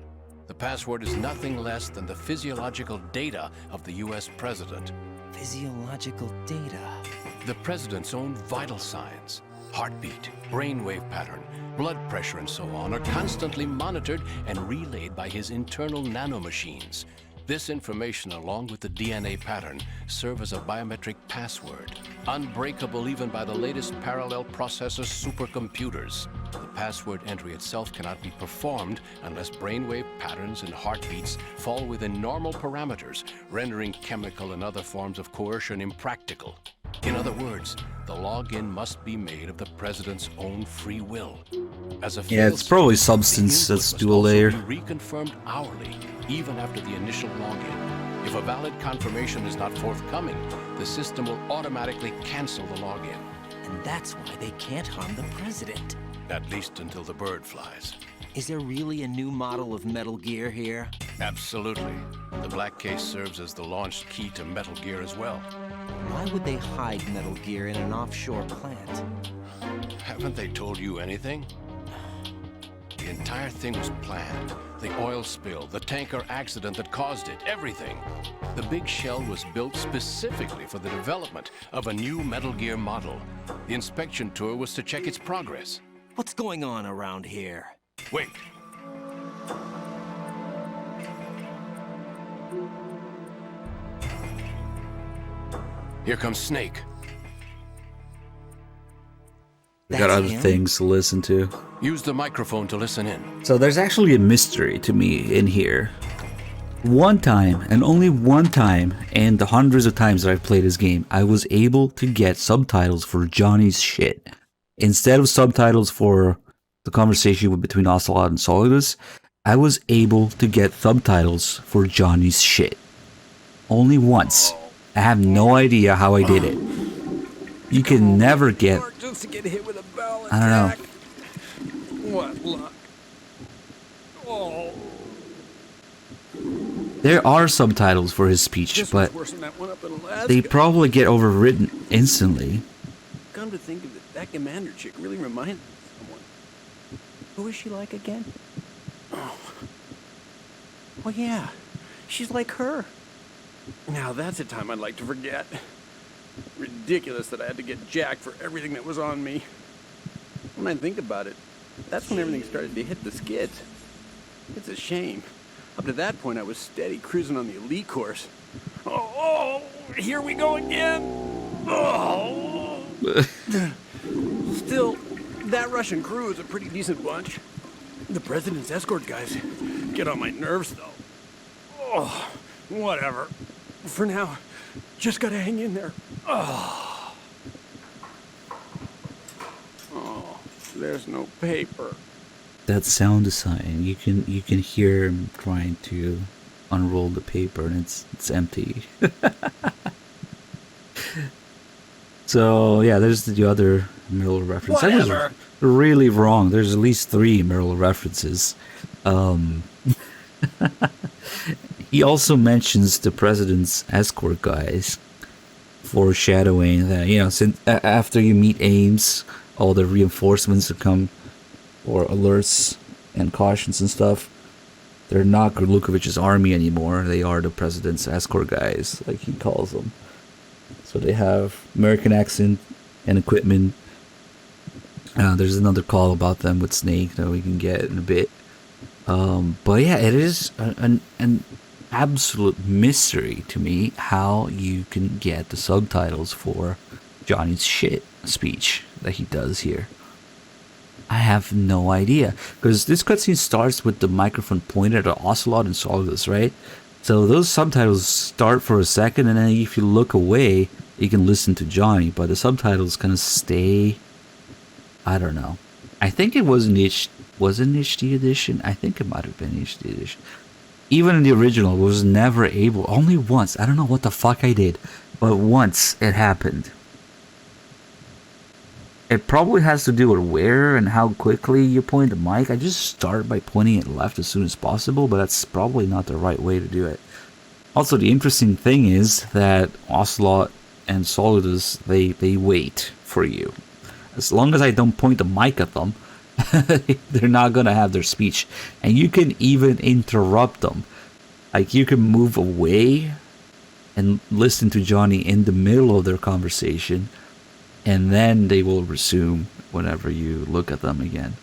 J: The password is nothing less than the physiological data of the US president.
F: Physiological data?
J: The president's own vital signs, heartbeat, brainwave pattern, blood pressure, and so on, are constantly monitored and relayed by his internal nanomachines. This information, along with the DNA pattern, serve as a biometric password, unbreakable even by the latest parallel processor supercomputers. The password entry itself cannot be performed unless brainwave patterns and heartbeats fall within normal parameters, rendering chemical and other forms of coercion impractical. In other words, the login must be made of the president's own free will. As a
A: Yeah, it's probably substance that's dual layer.
J: Reconfirmed hourly, even after the initial login. If a valid confirmation is not forthcoming, the system will automatically cancel the login.
F: And that's why they can't harm the president.
J: At least until the bird flies.
F: Is there really a new model of Metal Gear here?
J: Absolutely. The black case serves as the launch key to Metal Gear as well.
F: Why would they hide Metal Gear in an offshore plant?
J: Haven't they told you anything? The entire thing was planned. The oil spill, the tanker accident that caused it, everything. The big shell was built specifically for the development of a new Metal Gear model. The inspection tour was to check its progress.
F: What's going on around here?
J: Wait. Here comes Snake.
A: We got other things to listen to.
J: Use the microphone to listen in.
A: So there's actually a mystery to me in here. One time, and only one time, and the hundreds of times that I've played this game, I was able to get subtitles for Johnny's shit. Instead of subtitles for the conversation between Ocelot and Solidus, I was able to get subtitles for Johnny's shit. Only once. I have no idea how I did it. You can never get...
G: Just to get hit with a barrel
A: I don't know.
G: attack. What luck? Oh.
A: There are subtitles for his speech,
G: This
A: but
G: was worse than that one up in Alaska.
A: they probably get overwritten instantly.
G: Come to think of it, that commander chick really reminded me of someone. Who is she like again? Oh. Well, yeah. She's like her. Now that's a time I'd like to forget. Ridiculous that I had to get jacked for everything that was on me. When I think about it, that's when everything started to hit the skids. It's a shame. Up to that point, I was steady cruising on the elite course. Oh, here we go again. Oh. Still, that Russian crew is a pretty decent bunch. The president's escort guys get on my nerves, though. Oh, whatever. For now, just gotta hang in there. Oh, there's no paper.
A: That sound design, you can hear him trying to unroll the paper, and it's empty. So yeah, there's the other Merrill reference.
G: Whatever.
A: I was really wrong. There's at least 3 Merrill references. He also mentions the president's escort guys, foreshadowing that, you know, since after you meet Ames, all the reinforcements that come, or alerts and cautions and stuff, they're not Lukovich's army anymore. They are the president's escort guys, like he calls them. So they have American accent and equipment. There's another call about them with Snake that we can get in a bit. But yeah, it is an absolute mystery to me how you can get the subtitles for Johnny's shit speech that he does here. I have no idea, because this cutscene starts with the microphone pointed at Ocelot and Solidus, right? So those subtitles start for a second, and then if you look away, you can listen to Johnny, but the subtitles kind of stay. I don't know. I think it was an HD edition. I think it might have been HD edition. Even in the original, it was never able. Only once. I don't know what the fuck I did, but once it happened. It probably has to do with where and how quickly you point the mic. I just start by pointing it left as soon as possible, but that's probably not the right way to do it. Also, the interesting thing is that Ocelot and Solidus, they wait for you. As long as I don't point the mic at them, they're not gonna have their speech. And you can even interrupt them. Like, you can move away and listen to Johnny in the middle of their conversation, and then they will resume whenever you look at them again.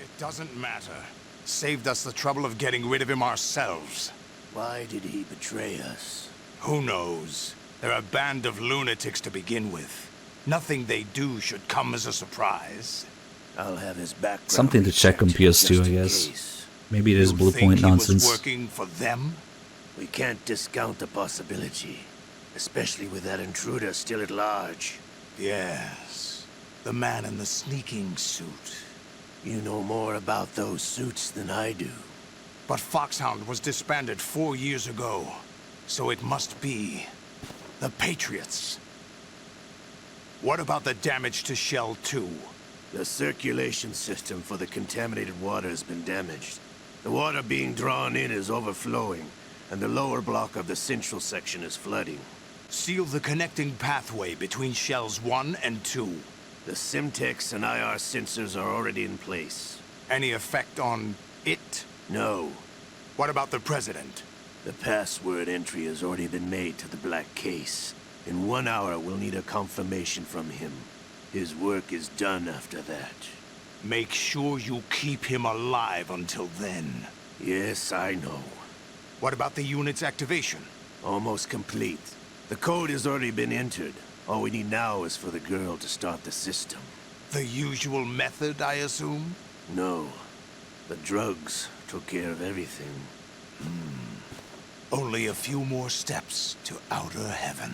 L: It doesn't matter. Saved us the trouble of getting rid of him ourselves.
F: Why did he betray us?
L: Who knows? They're a band of lunatics to begin with. Nothing they do should come as a surprise.
F: I'll have his background.
A: Something to check on PS2, I guess.
F: Case.
A: Maybe it is Blue Point nonsense.
L: He was working for them?
F: We can't discount the possibility, especially with that intruder still at large.
L: Yes. The man in the sneaking suit.
F: You know more about those suits than I do.
L: But Foxhound was disbanded 4 years ago, so it must be the Patriots. What about the damage to Shell 2?
F: The circulation system for the contaminated water has been damaged. The water being drawn in is overflowing, and the lower block of the central section is flooding.
L: Seal the connecting pathway between Shells 1 and 2.
F: The Simtex and IR sensors are already in place.
L: Any effect on it?
F: No.
L: What about the President?
F: The password entry has already been made to the black case. In 1 hour, we'll need a confirmation from him. His work is done after that.
L: Make sure you keep him alive until then.
F: Yes, I know.
L: What about the unit's activation?
F: Almost complete. The code has already been entered. All we need now is for the girl to start the system.
L: The usual method, I assume?
F: No. The drugs took care of everything.
L: Only a few more steps to outer heaven.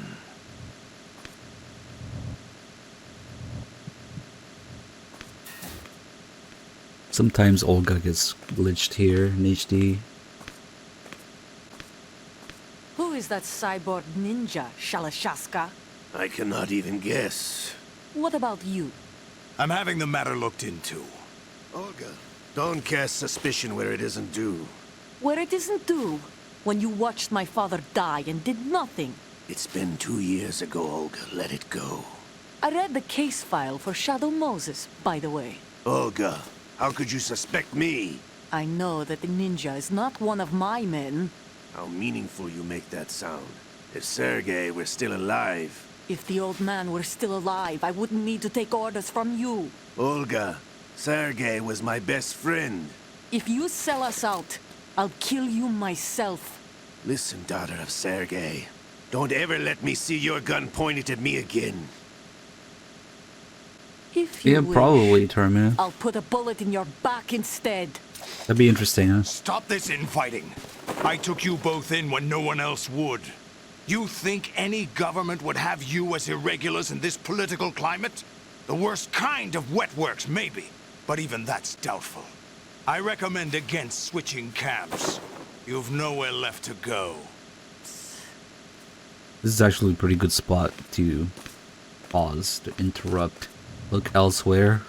A: Sometimes Olga gets glitched here in HD.
K: Who is that cyborg ninja, Shalashaska?
F: I cannot even guess.
K: What about you?
L: I'm having the matter looked into.
F: Olga, don't cast suspicion where it isn't due.
K: Where it isn't due? When you watched my father die and did nothing.
F: It's been 2 years ago, Olga. Let it go.
K: I read the case file for Shadow Moses, by the way.
F: Olga, how could you suspect me?
K: I know that the ninja is not one of my men.
F: How meaningful you make that sound. If Sergei were still alive...
K: If the old man were still alive, I wouldn't need to take orders from you.
F: Olga, Sergei was my best friend.
K: If you sell us out, I'll kill you myself.
F: Listen, daughter of Sergei. Don't ever let me see your gun pointed at me again.
K: If you wish,
A: probably, Termina.
K: I'll put a bullet in your back instead.
A: That'd be interesting, huh?
L: Stop this infighting. I took you both in when no one else would. You think any government would have you as irregulars in this political climate? The worst kind of wet works, maybe. But even that's doubtful. I recommend against switching camps. You've nowhere left to go.
A: This is actually a pretty good spot to pause, to interrupt, look elsewhere.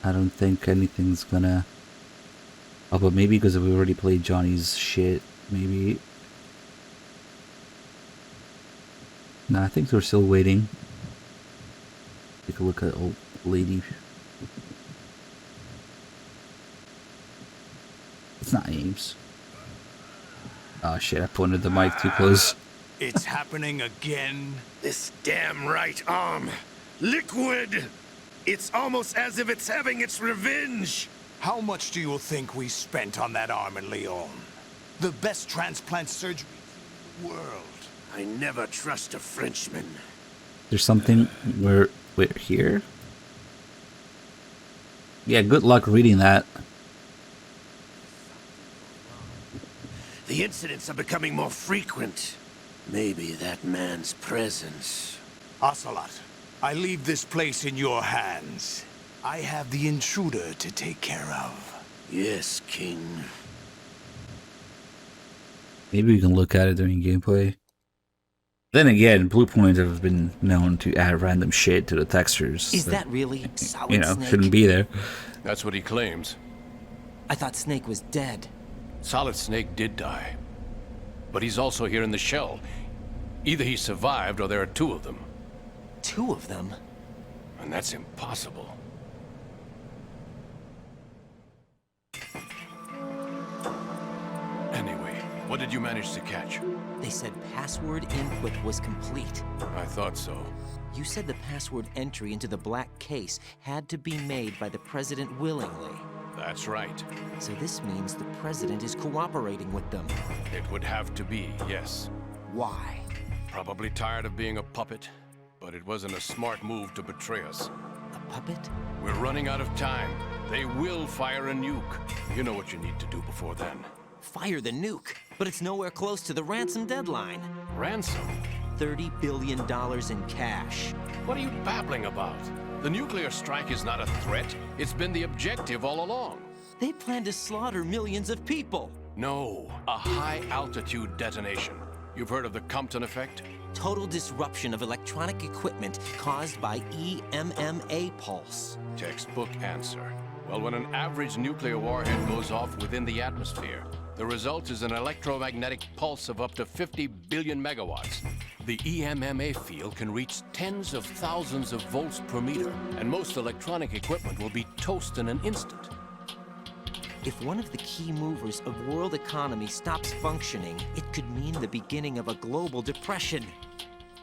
A: I don't think anything's gonna... Oh, but maybe because we already played Johnny's shit, maybe... No, I think we're still waiting. Take a look at old lady. It's not Ames. Oh shit, I pointed the mic too close.
L: It's happening again.
F: This damn right arm. Liquid! It's almost as if it's having its revenge.
L: How much do you think we spent on that arm in Lyon? The best transplant surgery in the world.
F: I never trust a Frenchman.
A: There's something where we're here? Yeah, good luck reading that.
F: The incidents are becoming more frequent. Maybe that man's presence.
L: Ocelot, I leave this place in your hands. I have the intruder to take care of.
F: Yes, King.
A: Maybe we can look at it during gameplay. Then again, Bluepoint have been known to add random shit to the textures.
M: Is that really Solid
A: you know,
M: Snake?
A: shouldn't be there.
J: That's what he claims.
M: I thought Snake was dead.
J: Solid Snake did die. But he's also here in the shell. Either he survived or there are two of them.
M: Two of them?
J: And that's impossible. Anyway, what did you manage to catch?
M: They said password input was complete.
J: I thought so.
M: You said the password entry into the black case had to be made by the president willingly.
J: That's right.
M: So this means the president is cooperating with them.
J: It would have to be, yes.
M: Why?
J: Probably tired of being a puppet, but it wasn't a smart move to betray us.
M: A puppet?
J: We're running out of time. They will fire a nuke. You know what you need to do before then.
M: Fire the nuke, but it's nowhere close to the ransom deadline.
J: Ransom?
M: $30 billion in cash.
J: What are you babbling about? The nuclear strike is not a threat. It's been the objective all along.
M: They plan to slaughter millions of people.
J: No, a high-altitude detonation. You've heard of the Compton effect?
M: Total disruption of electronic equipment caused by EMMA pulse.
J: Textbook answer. Well, when an average nuclear warhead goes off within the atmosphere, the result is an electromagnetic pulse of up to 50 billion megawatts. The EMMA field can reach tens of thousands of volts per meter, and most electronic equipment will be toast in an instant.
M: If one of the key movers of world economy stops functioning, it could mean the beginning of a global depression.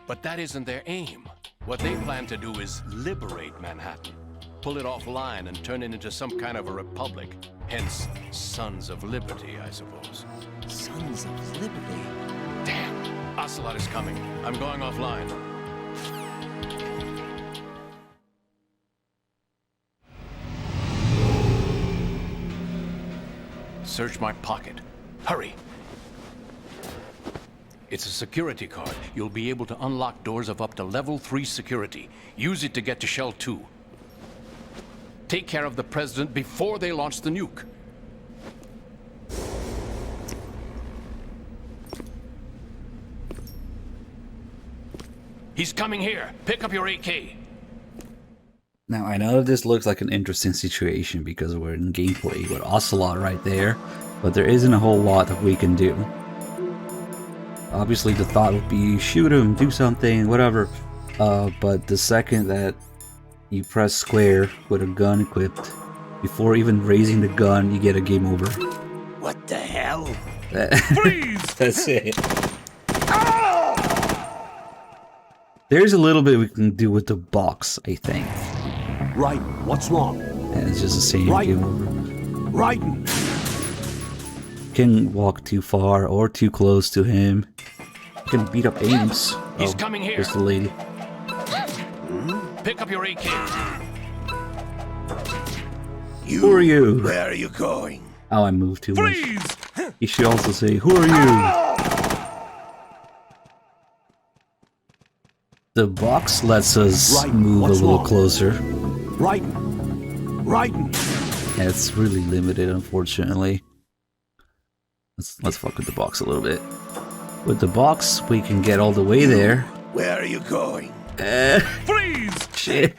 J: But that isn't their aim. What they plan to do is liberate Manhattan. Pull it offline and turn it into some kind of a republic. Hence, Sons of Liberty, I suppose.
M: Sons of Liberty?
J: Damn! Ocelot is coming. I'm going offline. Search my pocket. Hurry! It's a security card. You'll be able to unlock doors of up to level 3 security. Use it to get to Shell 2. Take care of the president before they launch the nuke. He's coming here. Pick up your AK.
A: Now, I know this looks like an interesting situation because we're in gameplay with Ocelot right there, but there isn't a whole lot that we can do. Obviously, the thought would be shoot him, do something, whatever. But the second that you press square with a gun equipped, before even raising the gun, you get a game over.
F: What the hell?
A: Freeze! That's it. There's a little bit we can do with the box, I think.
F: Right, what's wrong?
A: And it's just the same game over.
F: Right.
A: Can walk too far or too close to him. Can beat up Ames.
J: He's coming here.
A: There's the lady.
J: Pick up your AK.
A: Who are you?
F: Where are you going?
A: Oh, I moved too much. You should also say, who are you? The box lets us move a little closer.
F: Right.
A: Yeah, it's really limited, unfortunately. Let's fuck with the box a little bit. With the box, we can get all the way there.
F: Where are you going?
A: Freeze! Shit.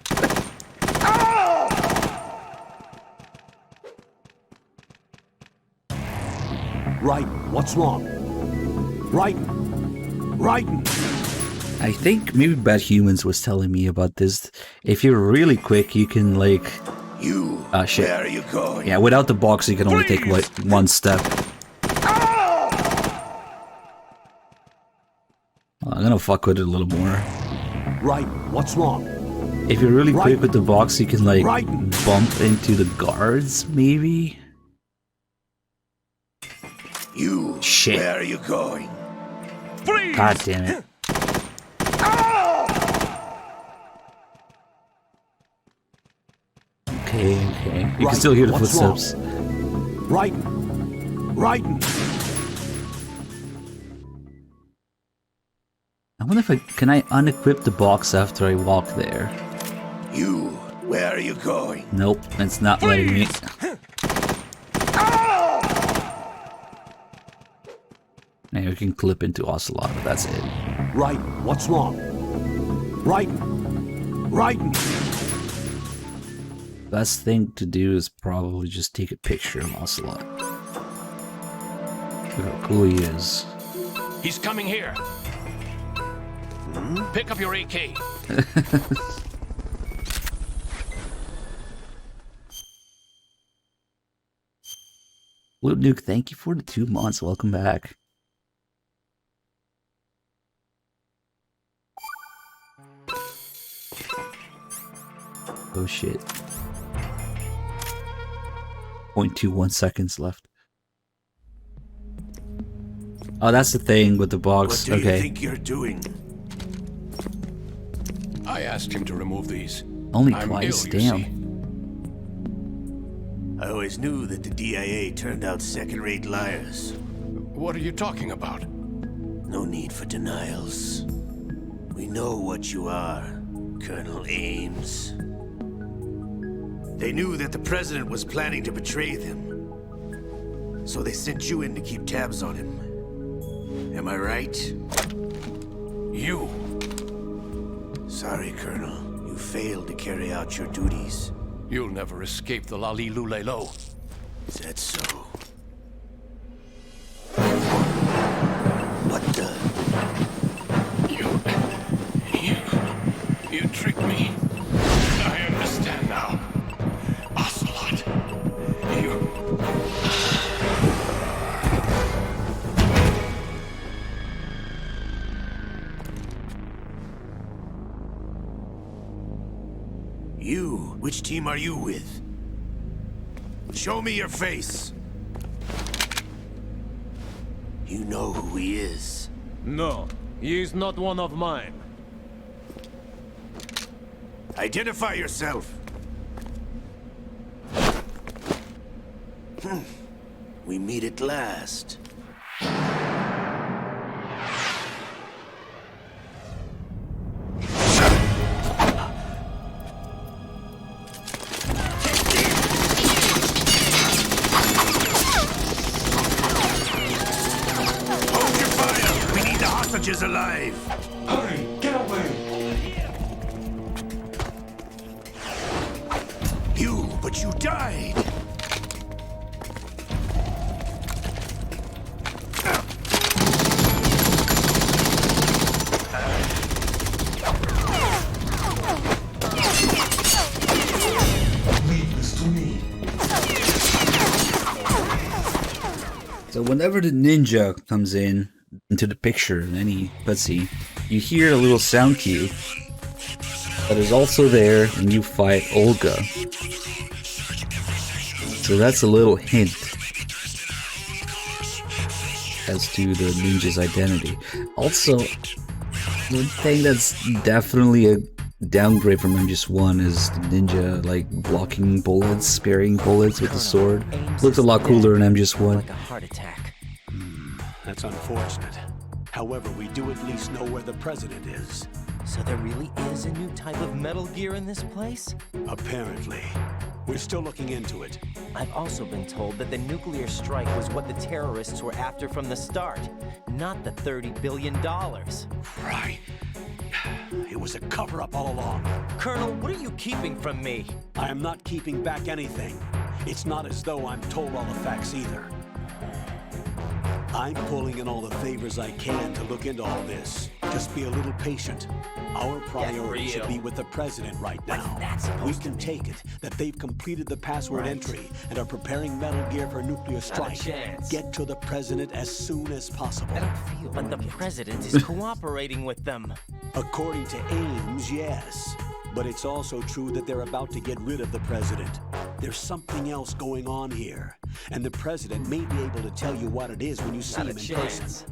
F: Right, what's wrong? Right.
A: I think maybe Bad Humans was telling me about this. If you're really quick, you can like... shit.
F: Where are you going?
A: Yeah, without the box, you can only take like one step. I'm gonna fuck with it a little more.
F: Right, what's wrong?
A: If you're really quick with the box, you can like bump into the guards, maybe? Shit.
F: Where are you going?
A: God damn it. Okay. You can still hear the footsteps.
F: Right.
A: I wonder if can I unequip the box after I walk there?
F: Where are you going?
A: Nope, it's not letting me. Now we can clip into Ocelot, but that's it.
C: Right, what's wrong? Right.
A: Best thing to do is probably just take a picture of Ocelot. Look how cool he is.
J: He's coming here. Pick up your AK.
A: Blue Nuke, thank you for the 2 months. Welcome back. Oh shit. 0.21 seconds left. Oh, that's the thing with the box.
F: What do
A: okay.
F: you think you're doing?
J: I asked him to remove these.
A: Only
J: I'm
A: twice,
J: ill, you
A: damn.
J: see.
F: I always knew that the DIA turned out second-rate liars.
J: What are you talking about?
F: No need for denials. We know what you are, Colonel Ames. They knew that the president was planning to betray them. So they sent you in to keep tabs on him. Am I right?
J: You.
F: Sorry, Colonel. You failed to carry out your duties.
J: You'll never escape the Lali Lulelo.
F: Is that so? What the?
J: You tricked me. I understand now. Ocelot.
F: You? Which team are you with? Show me your face. You know who he is.
N: No, he is not one of mine.
F: Identify yourself. We meet at last. Hold your fire! We need the hostages alive!
L: Hurry, get away!
F: But you died!
L: Leave this to me.
A: So whenever the ninja comes into the picture in any cutscene, you hear a little sound cue that is also there when you fight Olga. So that's a little hint as to the ninja's identity. Also, one thing that's definitely a downgrade from MGS1 is the ninja like blocking bullets, sparing bullets with the sword. Looks a lot cooler in MGS1.
M: Like a heart attack.
C: That's unfortunate. However, we do at least know where the president is.
M: So there really is a new type of Metal Gear in this place?
C: Apparently. We're still looking into it.
M: I've also been told that the nuclear strike was what the terrorists were after from the start, not the $30 billion.
C: Right. It was a cover-up all along.
M: Colonel, what are you keeping from me?
C: I am not keeping back anything. It's not as though I'm told all the facts either. I'm pulling in all the favors I can to look into all this. Just be a little patient. Our priority should be with the president right now. We can take it that they've completed the password entry and are preparing Metal Gear for nuclear strike. Get to the president as soon as possible.
M: But the president is cooperating with them.
C: According to Ames, yes. But it's also true that they're about to get rid of the president. There's something else going on here. And the president may be able to tell you what it is when you see him in person.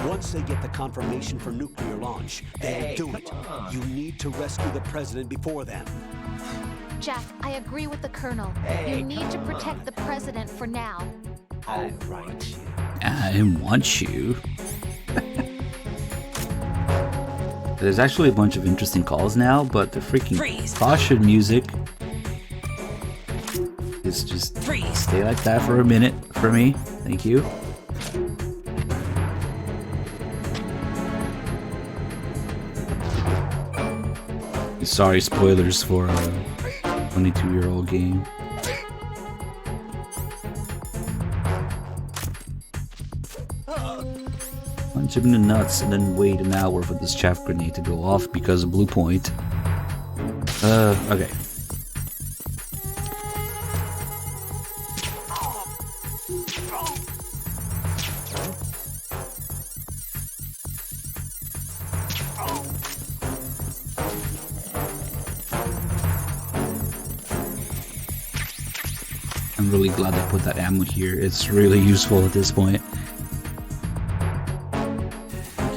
C: Once they get the confirmation for nuclear launch, they'll do it. You need to rescue the president before then.
D: Jack, I agree with the Colonel. You need to protect the president for now.
M: All right.
A: I want you. There's actually a bunch of interesting calls now, but the freaking caution music is just stay like that for a minute for me. Thank you. Sorry, spoilers for a 22-year-old game. Punch him in the nuts and then wait an hour for this chaff grenade to go off because of blue point. Okay. I'm really glad they put that ammo here. It's really useful at this point.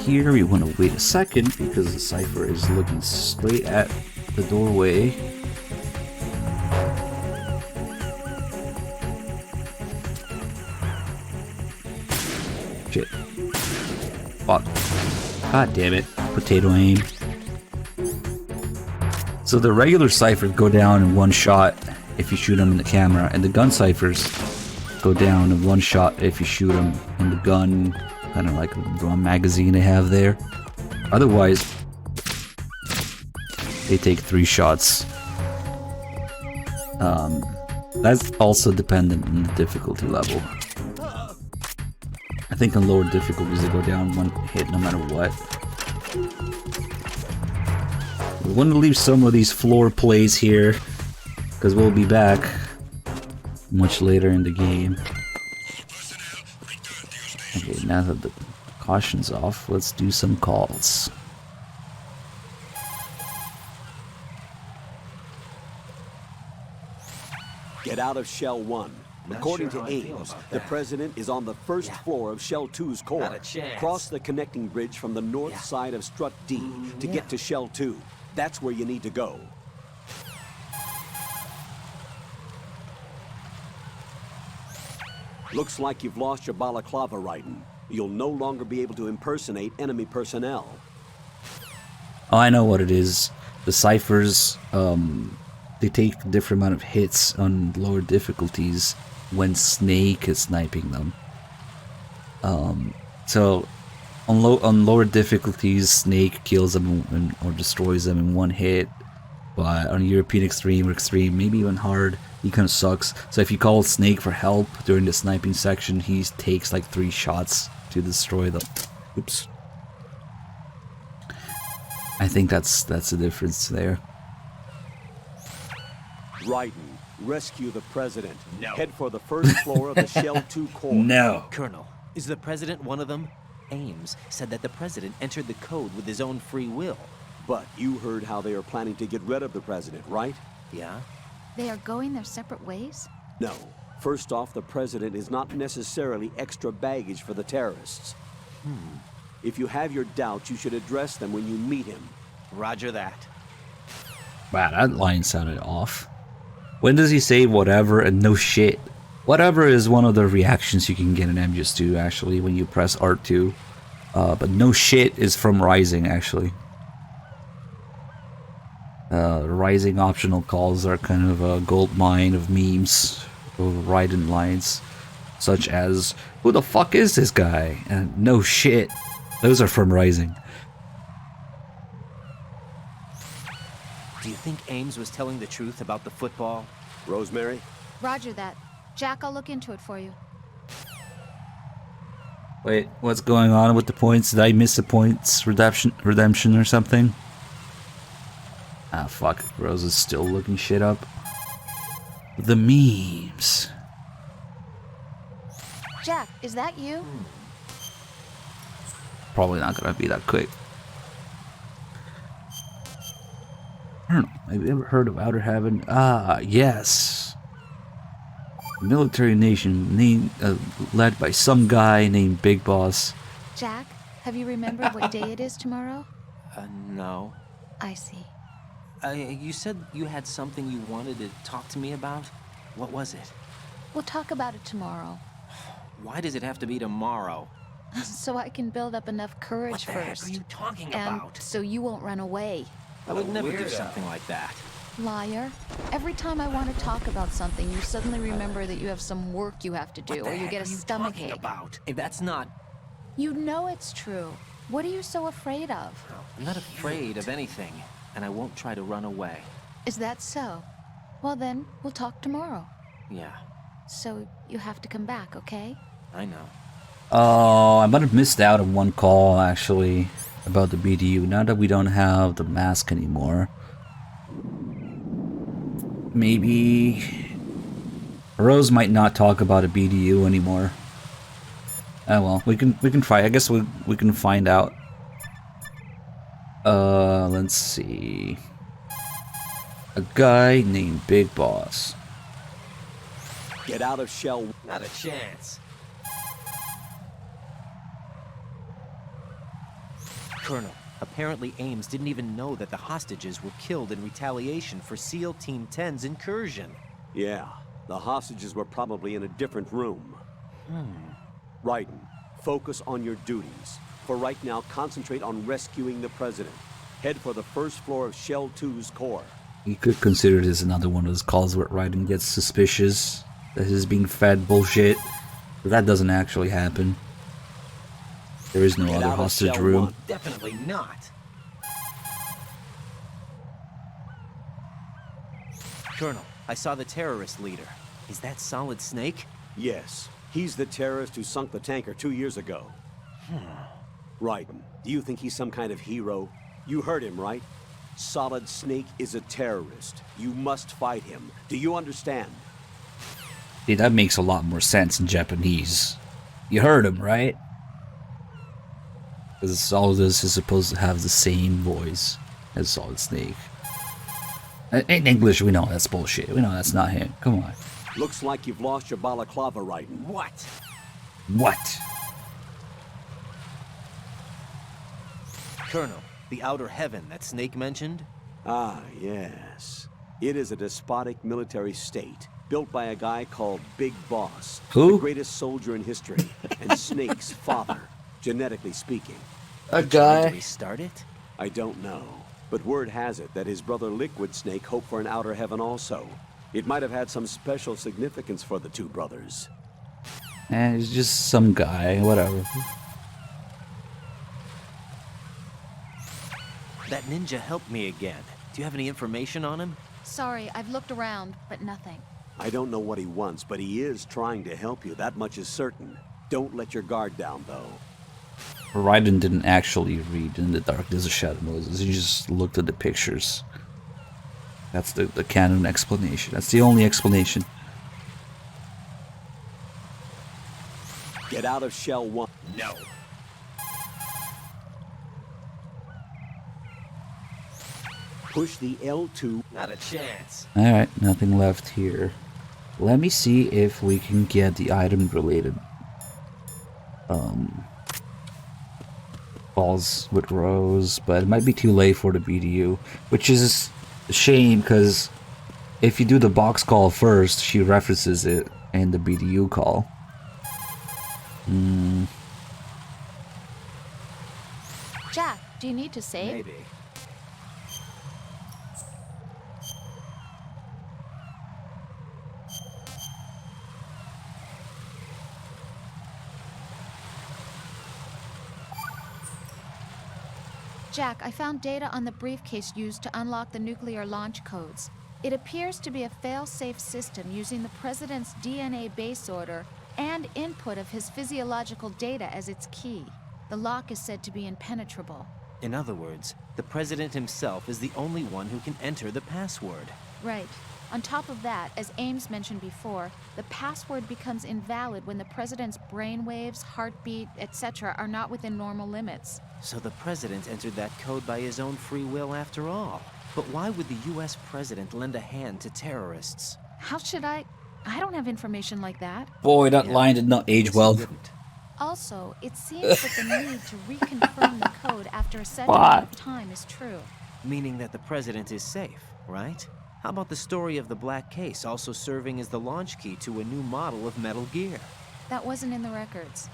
A: Here we want to wait a second because the Cypher is looking straight at the doorway. Shit. Fuck. God damn it. Potato aim. So the regular Cyphers go down in one shot if you shoot them in the camera, and the gun Cyphers go down in one shot if you shoot them in the gun, kind of like a drum magazine they have there. Otherwise, they take 3 shots. That's also dependent on the difficulty level. I think on lower difficulties they go down 1 hit no matter what. We want to leave some of these floor plays here, because we'll be back much later in the game. Okay, now that the caution's off, let's do some calls.
C: Get out of Shell 1. According to Ames, the president is on the first floor of Shell 2's core. Cross the connecting bridge from the north side of Strut D to get to Shell 2. That's where you need to go. Looks like you've lost your balaclava, Raiden. You'll no longer be able to impersonate enemy personnel.
A: Oh, I know what it is. The Cyphers, they take a different amount of hits on lower difficulties when Snake is sniping them. So on lower difficulties, Snake kills them or destroys them in 1 hit. But on European Extreme or Extreme, maybe even Hard, he kind of sucks. So if you call Snake for help during the sniping section, he takes like 3 shots to destroy them. Oops. I think that's the difference there.
C: Raiden, rescue the president. No. Head for the first floor of the Shell 2 core.
A: No.
M: Colonel, is the president one of them? Ames said that the president entered the code with his own free will.
C: But you heard how they are planning to get rid of the president, right?
M: Yeah?
D: They are going their separate ways?
C: No. First off, the president is not necessarily extra baggage for the terrorists. If you have your doubts, you should address them when you meet him.
M: Roger that.
A: Wow, that line sounded off. When does he say whatever and no shit? Whatever is one of the reactions you can get in MGS2 actually when you press R2. But no shit is from Rising actually. Rising optional calls are kind of a gold mine of memes of Raiden lines, such as "Who the fuck is this guy?" and "No shit." Those are from Rising.
M: Do you think Ames was telling the truth about the football?
C: Rosemary?
D: Roger that. Jack, I'll look into it for you.
A: Wait, what's going on with the points? Did I miss the points redemption or something? Ah, fuck. Rose is still looking shit up. The memes.
D: Jack, is that you?
A: Probably not gonna be that quick. I don't know. Have you ever heard of Outer Heaven? Ah, yes. Military nation named, led by some guy named Big Boss.
D: Jack, have you remembered what day it is tomorrow?
M: No.
D: I see.
M: You said you had something you wanted to talk to me about? What was it?
D: We'll talk about it tomorrow.
M: Why does it have to be tomorrow?
D: So I can build up enough courage
M: What the heck
D: first.
M: are you talking
D: and
M: about?
D: so you won't run away.
M: I would never do something like that.
D: Liar. Every time I want to talk about something, you suddenly remember that you have some work you have to do,
M: What the
D: or you
M: heck
D: get a
M: are you
D: stomach
M: talking
D: ache.
M: about? If that's not...
D: You know it's true. What are you so afraid of?
M: I'm not afraid of anything. and I won't try to run away.
D: Is that so? Well then, we'll talk tomorrow.
M: Yeah,
D: So you have to come back, okay?
M: I know.
A: Oh, I might have missed out on one call, actually, about the BDU. Now that we don't have the mask anymore. Maybe... Rose might not talk about a BDU anymore. Oh well, we can try. I guess we can find out. Let's see. A guy named Big Boss.
C: Get out of Shell.
M: Not a chance. Colonel, apparently Ames didn't even know that the hostages were killed in retaliation for SEAL Team 10's incursion.
C: Yeah, the hostages were probably in a different room. Raiden, focus on your duties. For right now, concentrate on rescuing the president. Head for the first floor of Shell 2's core.
A: You could consider this another one of those calls where Raiden gets suspicious that he's being fed bullshit. But that doesn't actually happen. There is no other hostage room.
M: Definitely not. Colonel, I saw the terrorist leader. Is that Solid Snake?
C: Yes, he's the terrorist who sunk the tanker 2 years ago. Raiden, do you think he's some kind of hero? You heard him, right? Solid Snake is a terrorist. You must fight him. Do you understand?
A: See, that makes a lot more sense in Japanese. You heard him, right? Because all of this is supposed to have the same voice as Solid Snake. In English, we know that's bullshit. We know that's not him. Come on.
C: Looks like you've lost your balaclava, Raiden.
M: What?
A: What?
M: Colonel, the outer heaven that Snake mentioned?
C: Ah, yes. It is a despotic military state, built by a guy called Big Boss.
A: Who?
C: The greatest soldier in history, and Snake's father, genetically speaking.
A: A guy?
M: Did we start it?
C: I don't know. But word has it that his brother Liquid Snake hoped for an outer heaven also. It might have had some special significance for the two brothers.
A: He's just some guy, whatever.
M: That ninja helped me again. Do you have any information on him?
D: Sorry, I've looked around, but nothing.
C: I don't know what he wants, but he is trying to help you. That much is certain. Don't let your guard down, though.
A: Raiden didn't actually read In the Dark There's a Shadow Moses. He just looked at the pictures. That's the canon explanation. That's the only explanation.
C: Get out of Shell One.
M: No.
C: Push the L2.
M: Not a chance.
A: Alright, nothing left here. Let me see if we can get the item related calls with Rose, but it might be too late for the BDU, which is a shame because if you do the box call first, she references it in the BDU call.
D: Jack, do you need to save?
M: Maybe.
D: Jack, I found data on the briefcase used to unlock the nuclear launch codes. It appears to be a fail-safe system using the President's DNA base order and input of his physiological data as its key. The lock is said to be impenetrable.
M: In other words, the President himself is the only one who can enter the password.
D: Right. On top of that, as Ames mentioned before, the password becomes invalid when the President's brainwaves, heartbeat, etc. are not within normal limits.
M: So the President entered that code by his own free will after all. But why would the US President lend a hand to terrorists?
D: How should I don't have information like that.
A: Boy, that line did not age well.
D: Also, it seems that the need to reconfirm the code after a set amount of time is true.
M: Meaning that the President is safe, right? How about the story of the Black Case also serving as the launch key to a new model of Metal Gear?
D: That wasn't in the records.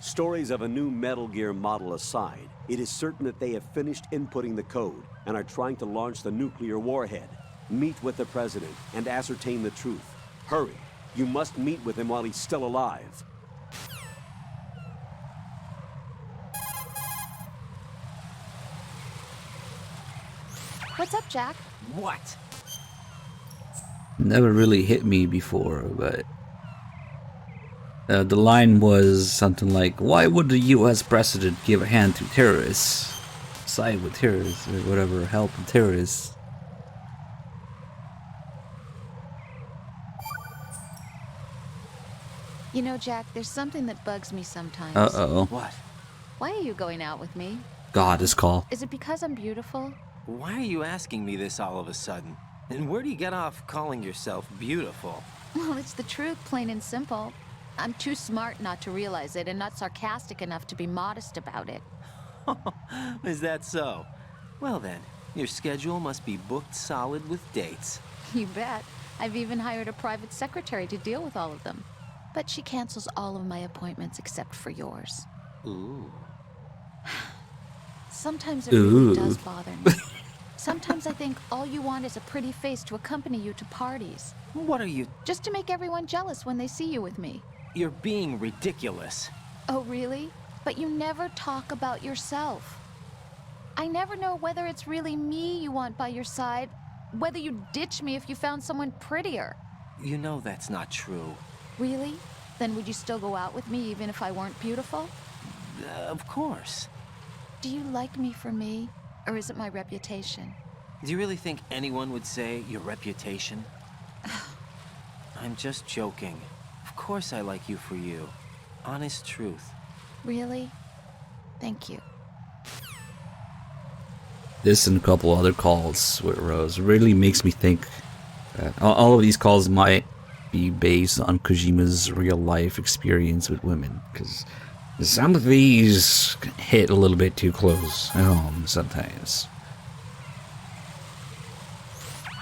C: Stories of a new Metal Gear model aside, it is certain that they have finished inputting the code and are trying to launch the nuclear warhead. Meet with the President and ascertain the truth. Hurry. You must meet with him while he's still alive.
D: What's up, Jack?
M: What?
A: Never really hit me before, but the line was something like, "Why would the U.S. president give a hand to terrorists, side with terrorists, or whatever, help the terrorists?"
D: You know, Jack, there's something that bugs me sometimes.
A: Uh-oh.
M: What?
D: Why are you going out with me?
A: God, this call.
D: Is it because I'm beautiful?
M: Why are you asking me this all of a sudden? And where do you get off calling yourself beautiful?
D: Well, it's the truth, plain and simple. I'm too smart not to realize it and not sarcastic enough to be modest about it.
M: Is that so? Well then, your schedule must be booked solid with dates.
D: You bet. I've even hired a private secretary to deal with all of them. But she cancels all of my appointments except for yours.
M: Ooh.
D: Sometimes it really does bother me. Sometimes I think all you want is a pretty face to accompany you to parties.
M: What are you...
D: Just to make everyone jealous when they see you with me.
M: You're being ridiculous.
D: Oh, really? But you never talk about yourself. I never know whether it's really me you want by your side, whether you'd ditch me if you found someone prettier.
M: You know that's not true.
D: Really? Then would you still go out with me even if I weren't beautiful?
M: Of course.
D: Do you like me for me, or is it my reputation?
M: Do you really think anyone would say your reputation? I'm just joking. Of course I like you for you. Honest truth.
D: Really? Thank you.
A: This and a couple other calls with Rose really makes me think that all of these calls might be based on Kojima's real life experience with women, because some of these hit a little bit too close at home sometimes.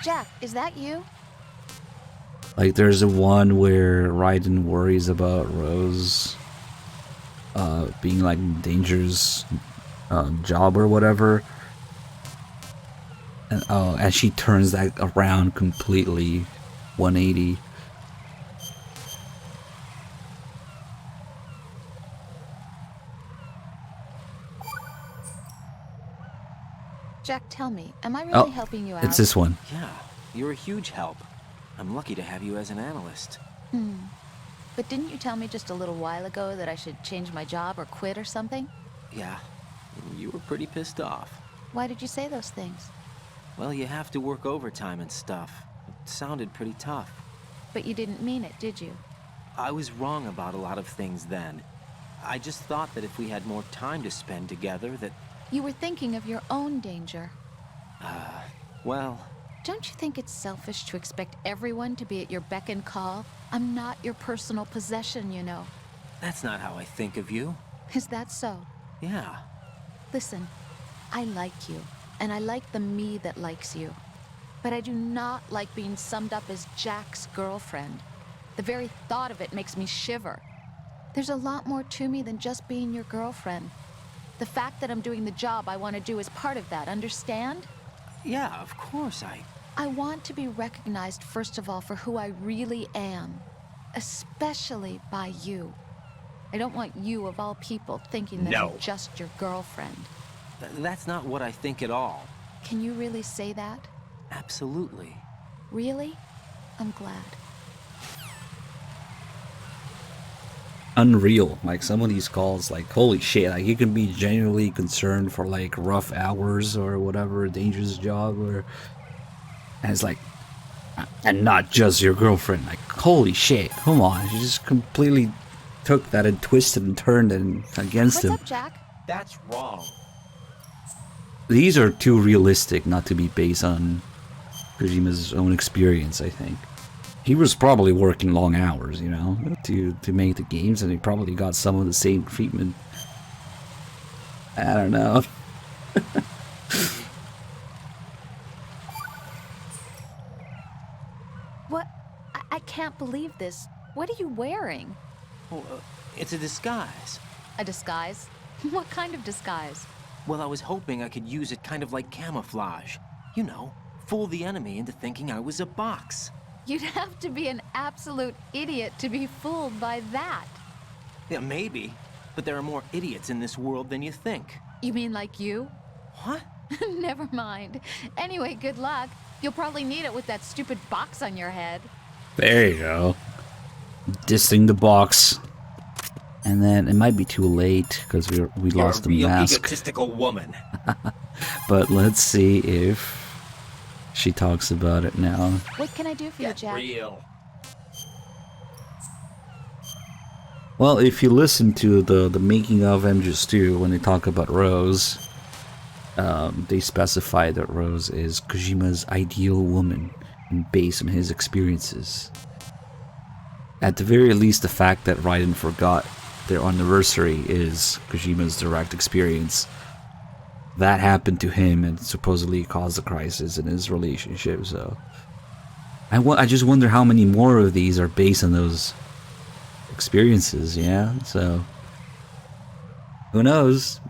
D: Jack, is that you?
A: Like there's a one where Raiden worries about Rose being like dangerous job or whatever, and she turns that around completely 180.
D: Jack, tell me, am I really helping you out?
A: It's this one.
M: Yeah, you're a huge help. I'm lucky to have you as an analyst.
D: But didn't you tell me just a little while ago that I should change my job or quit or something?
M: Yeah, you were pretty pissed off.
D: Why did you say those things?
M: Well, you have to work overtime and stuff. It sounded pretty tough.
D: But you didn't mean it, did you?
M: I was wrong about a lot of things then. I just thought that if we had more time to spend together, that...
D: You were thinking of your own danger.
M: Well...
D: Don't you think it's selfish to expect everyone to be at your beck and call? I'm not your personal possession, you know.
M: That's not how I think of you.
D: Is that so?
M: Yeah.
D: Listen, I like you, and I like the me that likes you. But I do not like being summed up as Jack's girlfriend. The very thought of it makes me shiver. There's a lot more to me than just being your girlfriend. The fact that I'm doing the job I want to do is part of that, understand?
M: Yeah, of course
D: I want to be recognized, first of all, for who I really am. Especially by you. I don't want you, of all people, thinking that I'm just your girlfriend.
M: That's not what I think at all.
D: Can you really say that?
M: Absolutely.
D: Really? I'm glad.
A: Unreal. Like some of these calls, like holy shit, like you can be genuinely concerned for like rough hours or whatever, dangerous job, or and it's like, and not just your girlfriend. Like holy shit, come on, she just completely took that and twisted and turned it against him.
D: What's up, Jack?
M: That's wrong.
A: These are too realistic not to be based on Kojima's own experience, I think. He was probably working long hours, you know, to make the games, and he probably got some of the same treatment. I don't know.
D: What? I can't believe this. What are you wearing?
M: Oh, it's a disguise.
D: A disguise? What kind of disguise?
M: Well, I was hoping I could use it kind of like camouflage. You know, fool the enemy into thinking I was a box.
D: You'd have to be an absolute idiot to be fooled by that.
M: Yeah, maybe. But there are more idiots in this world than you think.
D: You mean like you?
M: What?
D: Never mind. Anyway, good luck. You'll probably need it with that stupid box on your head.
A: There you go. Dissing the box. And then it might be too late because we lost the
M: You're a real
A: mask.
M: egotistical woman.
A: But let's see if she talks about it now.
D: What can I do for you, Jack?
M: Real.
A: Well, if you listen to the making of MGS2 when they talk about Rose, they specify that Rose is Kojima's ideal woman and based on his experiences. At the very least, the fact that Raiden forgot their anniversary is Kojima's direct experience. That happened to him and supposedly caused a crisis in his relationship, so... I just wonder how many more of these are based on those experiences, yeah? So... who knows?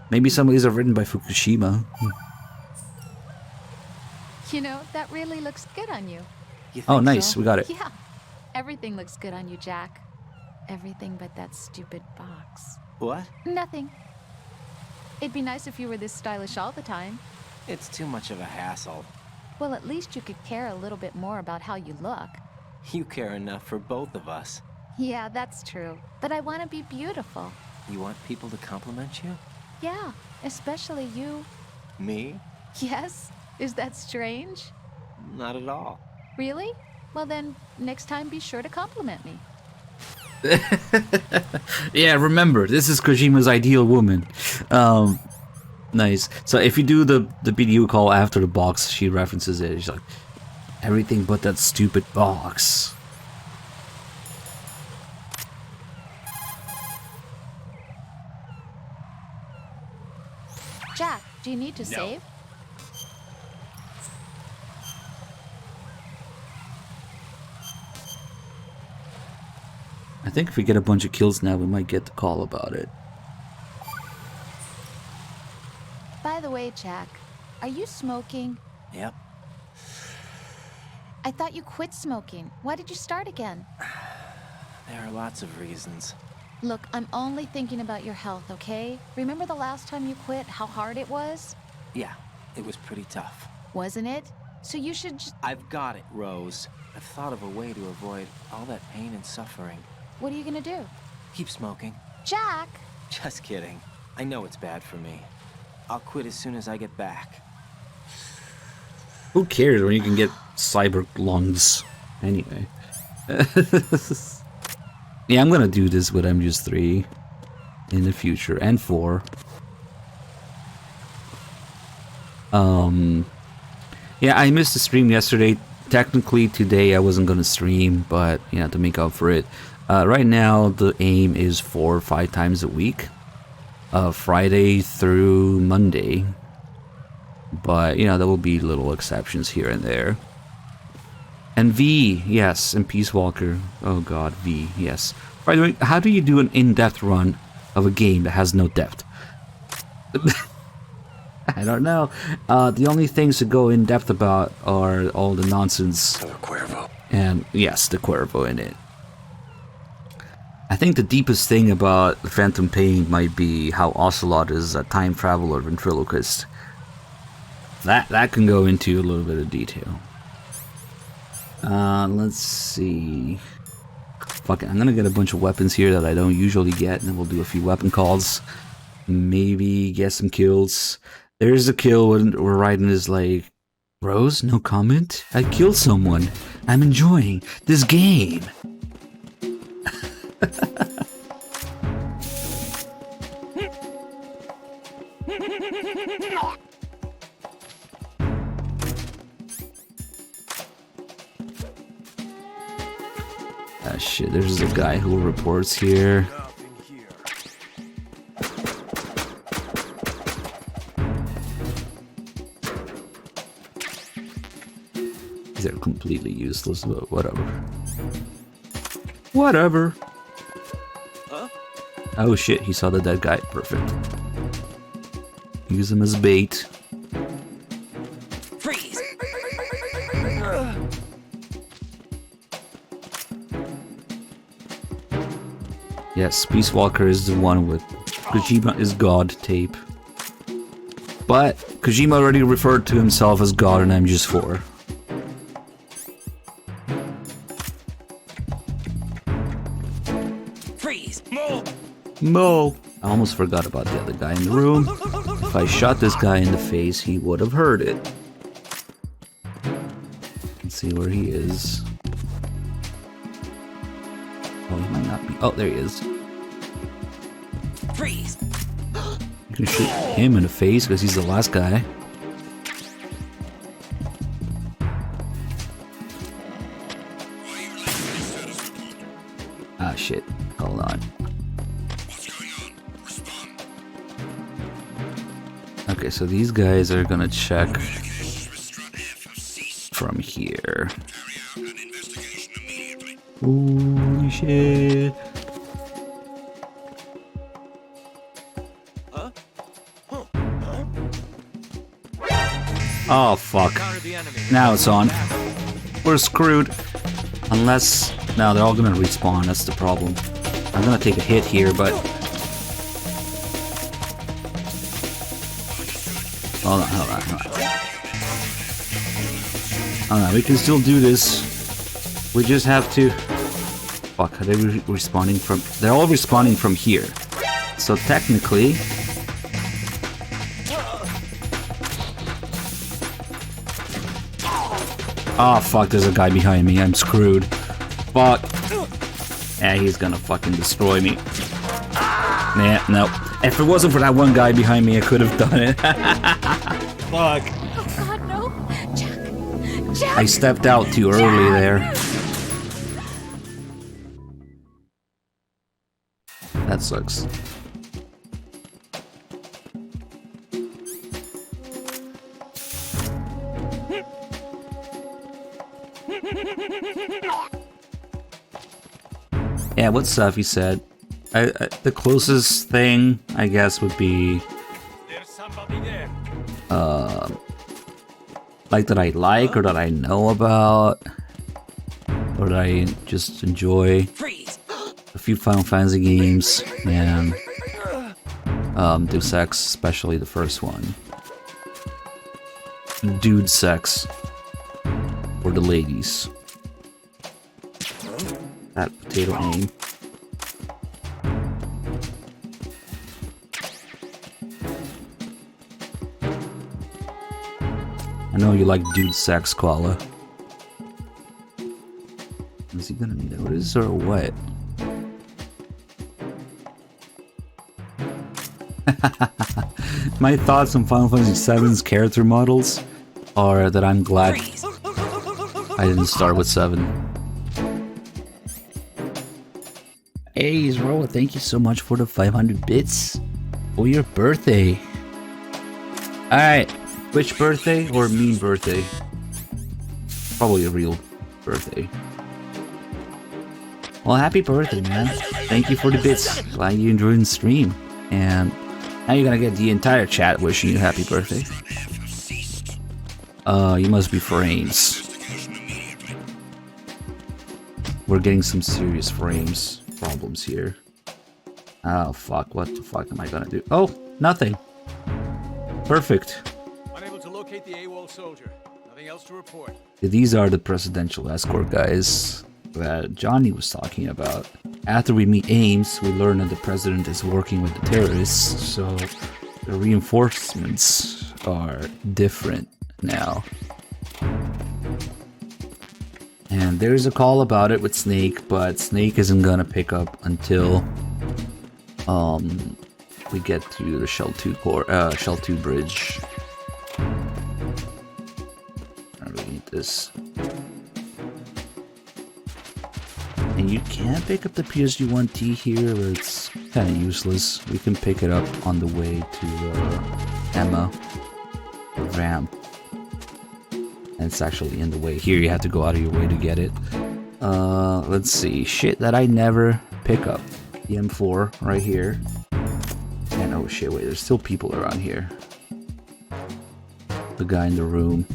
A: Maybe some of these are written by Fukushima.
D: You know, that really looks good on you.
A: Oh, nice, we got it.
D: Yeah. Everything looks good on you, Jack. Everything but that stupid box.
M: What?
D: Nothing. It'd be nice if you were this stylish all the time.
M: It's too much of a hassle.
D: Well, at least you could care a little bit more about how you look.
M: You care enough for both of us.
D: Yeah, that's true. But I want to be beautiful.
M: You want people to compliment you?
D: Yeah, especially you.
M: Me?
D: Yes? Is that strange?
M: Not at all.
D: Really? Well then, next time be sure to compliment me.
A: Yeah, remember, this is Kojima's ideal woman. Nice. So if you do the video call after the box, she references it. She's like, everything but that stupid box.
D: Jack, do you need to save?
A: I think if we get a bunch of kills now, we might get the call about it.
D: By the way, Jack, are you smoking?
M: Yep.
D: I thought you quit smoking. Why did you start again?
M: There are lots of reasons.
D: Look, I'm only thinking about your health, okay? Remember the last time you quit, how hard it was?
M: Yeah, it was pretty tough.
D: Wasn't it? So you should
M: I've got it, Rose. I've thought of a way to avoid all that pain and suffering.
D: What are you gonna do?
M: Keep smoking.
D: Jack!
M: Just kidding. I know it's bad for me. I'll quit as soon as I get back.
A: Who cares when you can get cyber lungs? Anyway. Yeah, I'm gonna do this with MGS3 in the future, and 4. Yeah, I missed the stream yesterday. Technically, today I wasn't gonna stream, but, you know, to make up for it. Right now, the aim is 4 or 5 times a week. Friday through Monday. But, you know, there will be little exceptions here and there. And V, yes, and Peace Walker. Oh god, V, yes. By the way, how do you do an in-depth run of a game that has no depth? I don't know. The only things to go in-depth about are all the nonsense.
F: The Cuervo.
A: And, yes, the Cuervo in it. I think the deepest thing about Phantom Pain might be how Ocelot is a time traveler ventriloquist. That can go into a little bit of detail. Let's see. Fuck it, I'm gonna get a bunch of weapons here that I don't usually get, and then we'll do a few weapon calls. Maybe get some kills. There's a kill when Raiden is like, Rose, no comment? I killed someone. I'm enjoying this game. Ah shit, there's a guy who reports here. They're completely useless, but whatever. Whatever.
M: Huh?
A: Oh shit, he saw the dead guy. Perfect. Use him as bait.
M: Freeze!
A: Yes, Peace Walker is the one with Kojima is God tape. But Kojima already referred to himself as God in MGS4.
F: Freeze! Mo!
A: Mo! I almost forgot about the other guy in the room. If I shot this guy in the face, he would have heard it. Let's see where he is. Oh, he might not be. Oh, there he is.
F: Freeze!
A: You can shoot him in the face because he's the last guy. Ah, shit. Hold on. Okay, so these guys are gonna check from here. Holy shit. Oh, fuck. Now it's on. We're screwed. Unless... No, they're all gonna respawn, that's the problem. I'm gonna take a hit here, but... Hold on. Hold on, we can still do this. We just have to... Fuck, are they respawning from... They're all respawning from here. So technically... Oh fuck, there's a guy behind me, I'm screwed. Fuck. Yeah, he's gonna fucking destroy me. Nah, no. If it wasn't for that one guy behind me, I could have done it. Fuck.
D: Oh God, no! Jack!
A: I stepped out too early there. That sucks. Yeah, what stuff he said. The closest thing, I guess, would be... like that I like, or that I know about, or that I just enjoy. A few Final Fantasy games, and Deus Ex, especially the first one. Dude sex. For the ladies. That potato aim. I know you like dude sex, Koala. Is he gonna notice or what? My thoughts on Final Fantasy VII's character models are that I'm glad I didn't start with 7. Hey, Zroa, thank you so much for the 500 bits for your birthday. Alright, which birthday or mean birthday? Probably a real birthday. Well, happy birthday, man. Thank you for the bits. Glad you enjoyed the stream. And now you're gonna get the entire chat wishing you happy birthday. You must be for Ames. We're getting some serious frames problems here. Oh fuck, what the fuck am I gonna do? Oh, nothing. Perfect.
N: Unable to locate the AWOL soldier. Nothing else to report.
A: These are the presidential escort guys that Johnny was talking about. After we meet Ames, we learn that the president is working with the terrorists, so the reinforcements are different now. And there's a call about it with Snake, but Snake isn't gonna pick up until we get to the Shell 2 Shell 2 bridge. I really need this. And you can pick up the PSG-1T here, but it's kind of useless. We can pick it up on the way to Emma, or Ram. And it's actually in the way. Here you have to go out of your way to get it. Let's see. Shit that I never pick up. The M4 right here. And oh shit, wait, there's still people around here. The guy in the room.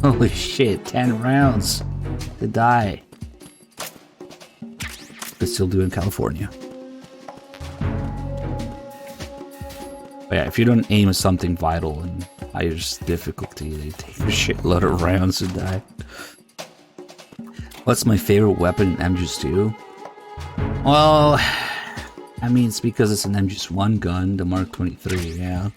A: Holy shit, 10 rounds to die. But still do in California. But yeah, if you don't aim at something vital and higher difficulty, they take a shitload of rounds to die. What's my favorite weapon in MGS2? Well, I mean, it's because it's an MGS1 gun, the Mark 23, yeah.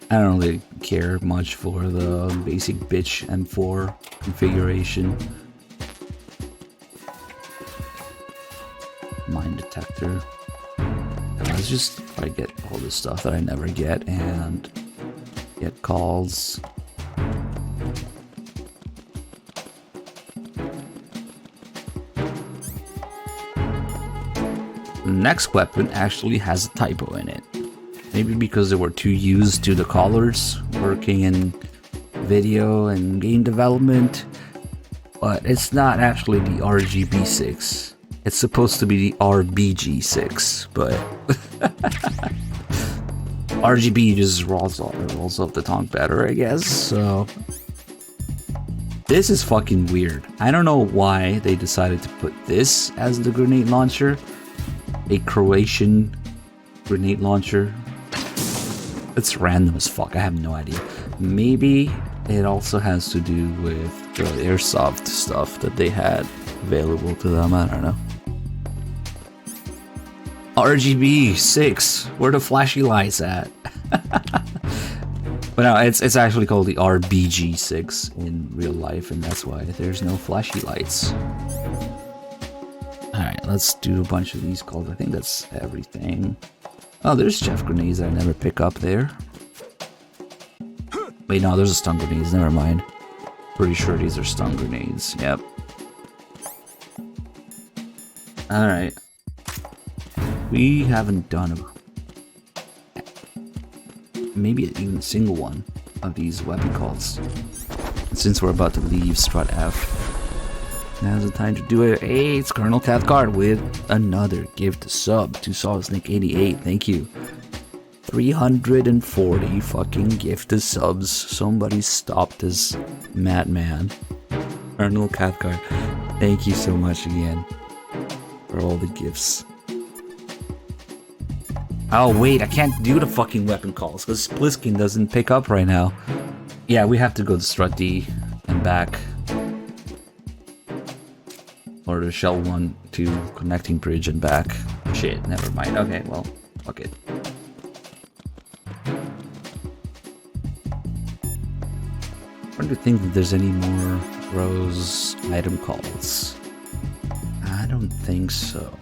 A: I don't really care much for the basic bitch M4 configuration. Mine detector. Let's just try to get all this stuff that I never get and get calls. The next weapon actually has a typo in it. Maybe because they were too used to the colors working in video and game development, but it's not actually the RGB6. It's supposed to be the RBG6, but RGB just rolls off the tongue better, I guess. So this is fucking weird. I don't know why they decided to put this as the grenade launcher, a Croatian grenade launcher. It's random as fuck. I have no idea. Maybe it also has to do with the airsoft stuff that they had available to them. I don't know. RGB 6. Where the flashy lights at? But no, it's actually called the RBG 6 in real life, and that's why there's no flashy lights. Alright, let's do a bunch of these calls. I think that's everything. Oh, there's chef grenades I never pick up there. Wait, no, there's a stun grenades. Never mind. Pretty sure these are stun grenades. Yep. Alright. We haven't done maybe even a single one of these weapon calls. And since we're about to leave Strut F, now's the time to do it. Hey, it's Colonel Cathcart with another gift sub to SolidSnake88. Thank you. 340 fucking gifted subs. Somebody stop this madman. Colonel Cathcart, thank you so much again for all the gifts. Oh wait, I can't do the fucking weapon calls because Spliskin doesn't pick up right now. Yeah, we have to go to Strut D and back. Or the Shell One to connecting bridge and back. Shit, never mind. Okay, well, fuck it. I wonder to think that there's any more Rose item calls. I don't think so.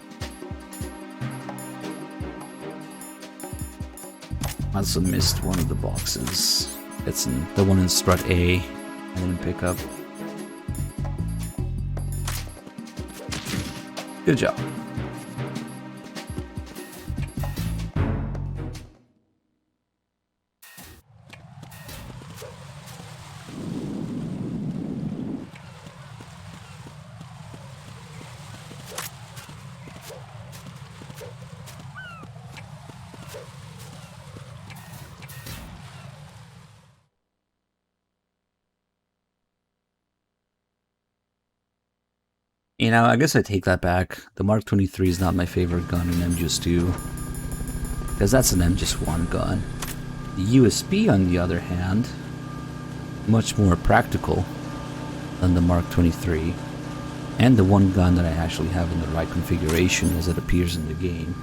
A: I also missed one of the boxes. It's the one in Strut A I didn't pick up. Good job. You know, I guess I take that back. The Mark 23 is not my favorite gun in MGS2, because that's an MGS1 gun. The USB, on the other hand, much more practical than the Mark 23, and the one gun that I actually have in the right configuration as it appears in the game.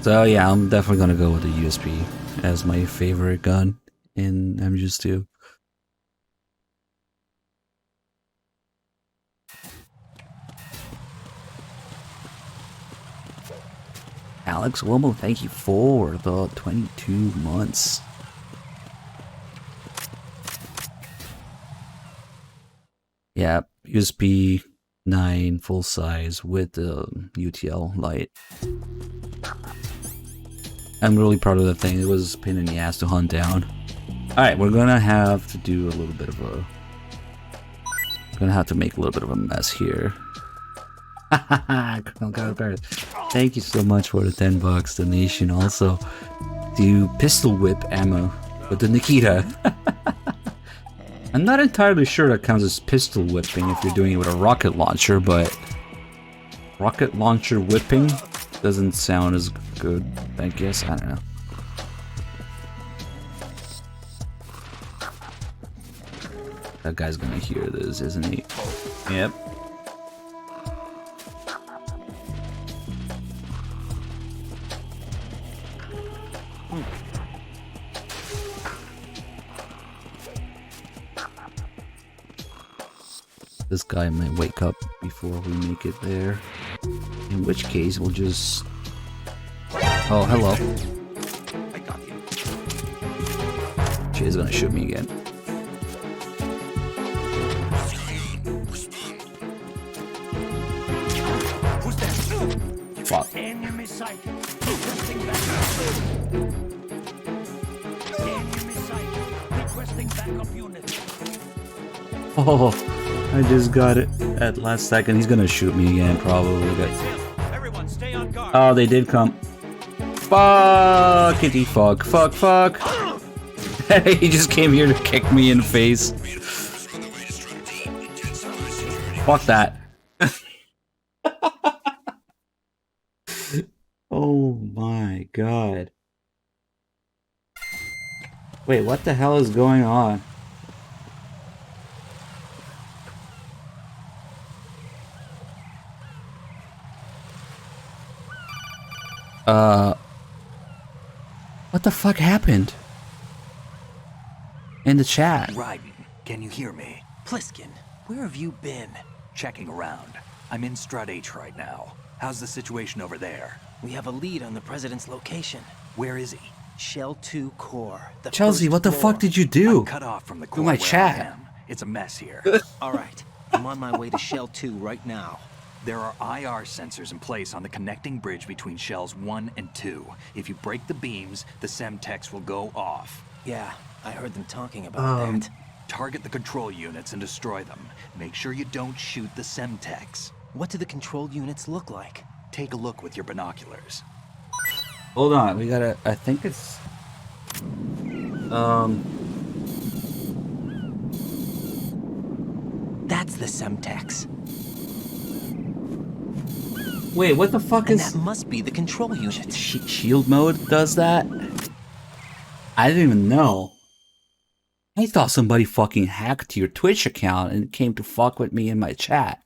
A: So yeah, I'm definitely gonna go with the USB as my favorite gun in MGS2. Alex Womo, thank you for the 22 months. Yeah, USB 9 full size with the UTL light. I'm really proud of that thing. It was a pain in the ass to hunt down. Alright, we're gonna have to do a little bit of a... Gonna have to make a little bit of a mess here. Thank you so much for the $10 donation. Also, do pistol whip ammo But the Nikita. I'm not entirely sure that counts as pistol whipping if you're doing it with a rocket launcher, but rocket launcher whipping doesn't sound as good, I guess. I don't know. That guy's gonna hear this, isn't he? Yep. This guy might wake up before we make it there. In which case, we'll just... Oh, hello. She's gonna shoot me again. Fuck.
F: Enemy sight. Requesting backup unit.
A: Oh, I just got it at last second. He's gonna shoot me again, probably.
F: Everyone, stay on guard.
A: Oh, they did come. Fuckity fuck, fuck, fuck. He just came here to kick me in the face. Fuck that. Oh my god. Wait, what the hell is going on? What the fuck happened? In the chat.
E: Raiden, can you hear me? Pliskin, where have you been? Checking around. I'm in Strut H right now. How's the situation over there?
M: We have a lead on the president's location.
E: Where is he?
M: Shell 2 core. The
A: Chelsea, what the fuck did you do?
E: I'm cut off from the core
A: Through my
E: where
A: chat.
E: I am. It's a mess here.
M: Alright, I'm on my way to Shell 2 right now.
E: There are IR sensors in place on the connecting bridge between Shells 1 and 2. If you break the beams, the Semtex will go off.
M: Yeah, I heard them talking about that.
E: Target the control units and destroy them. Make sure you don't shoot the Semtex.
M: What do the control units look like?
E: Take a look with your binoculars.
A: Hold on, we gotta... I think it's...
M: That's the Semtex.
A: Wait, what the fuck
M: And
A: is...
M: that must be the control unit.
A: Shield mode does that? I didn't even know. I thought somebody fucking hacked your Twitch account and came to fuck with me in my chat.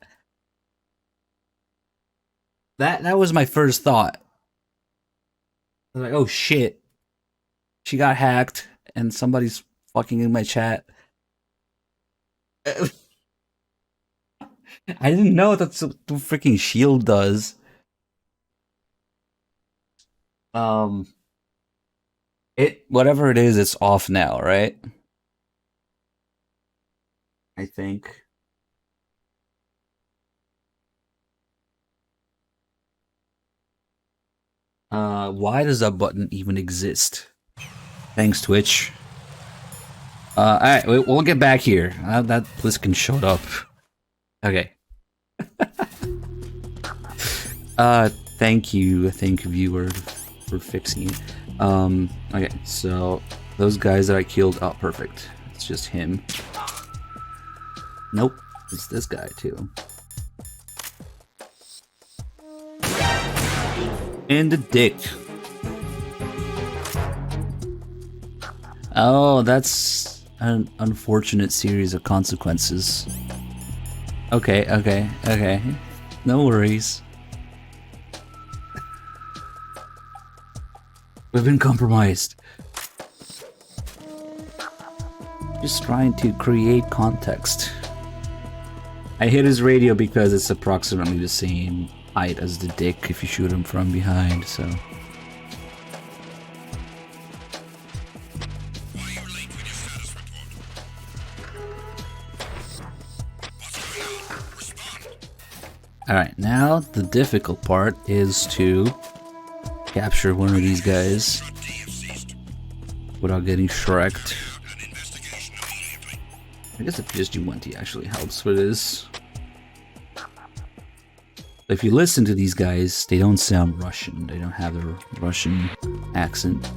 A: That was my first thought. I was like, oh shit. She got hacked and somebody's fucking in my chat. I didn't know that's what the freaking shield does. Whatever it is, it's off now, right? I think. Why does that button even exist? Thanks, Twitch. Alright, we'll get back here. That Pliskin showed up. Okay. Thank you, viewer, for fixing it. Okay, so those guys that I killed, oh, perfect. It's just him. Nope, it's this guy too. And the dick. Oh, that's an unfortunate series of consequences. Okay. No worries. We've been compromised. Just trying to create context. I hit his radio because it's approximately the same height as the dick if you shoot him from behind, so... Alright, now the difficult part is to capture one of these guys without getting shreked. I guess the PSG-1T actually helps with this. If you listen to these guys, they don't sound Russian. They don't have a Russian accent.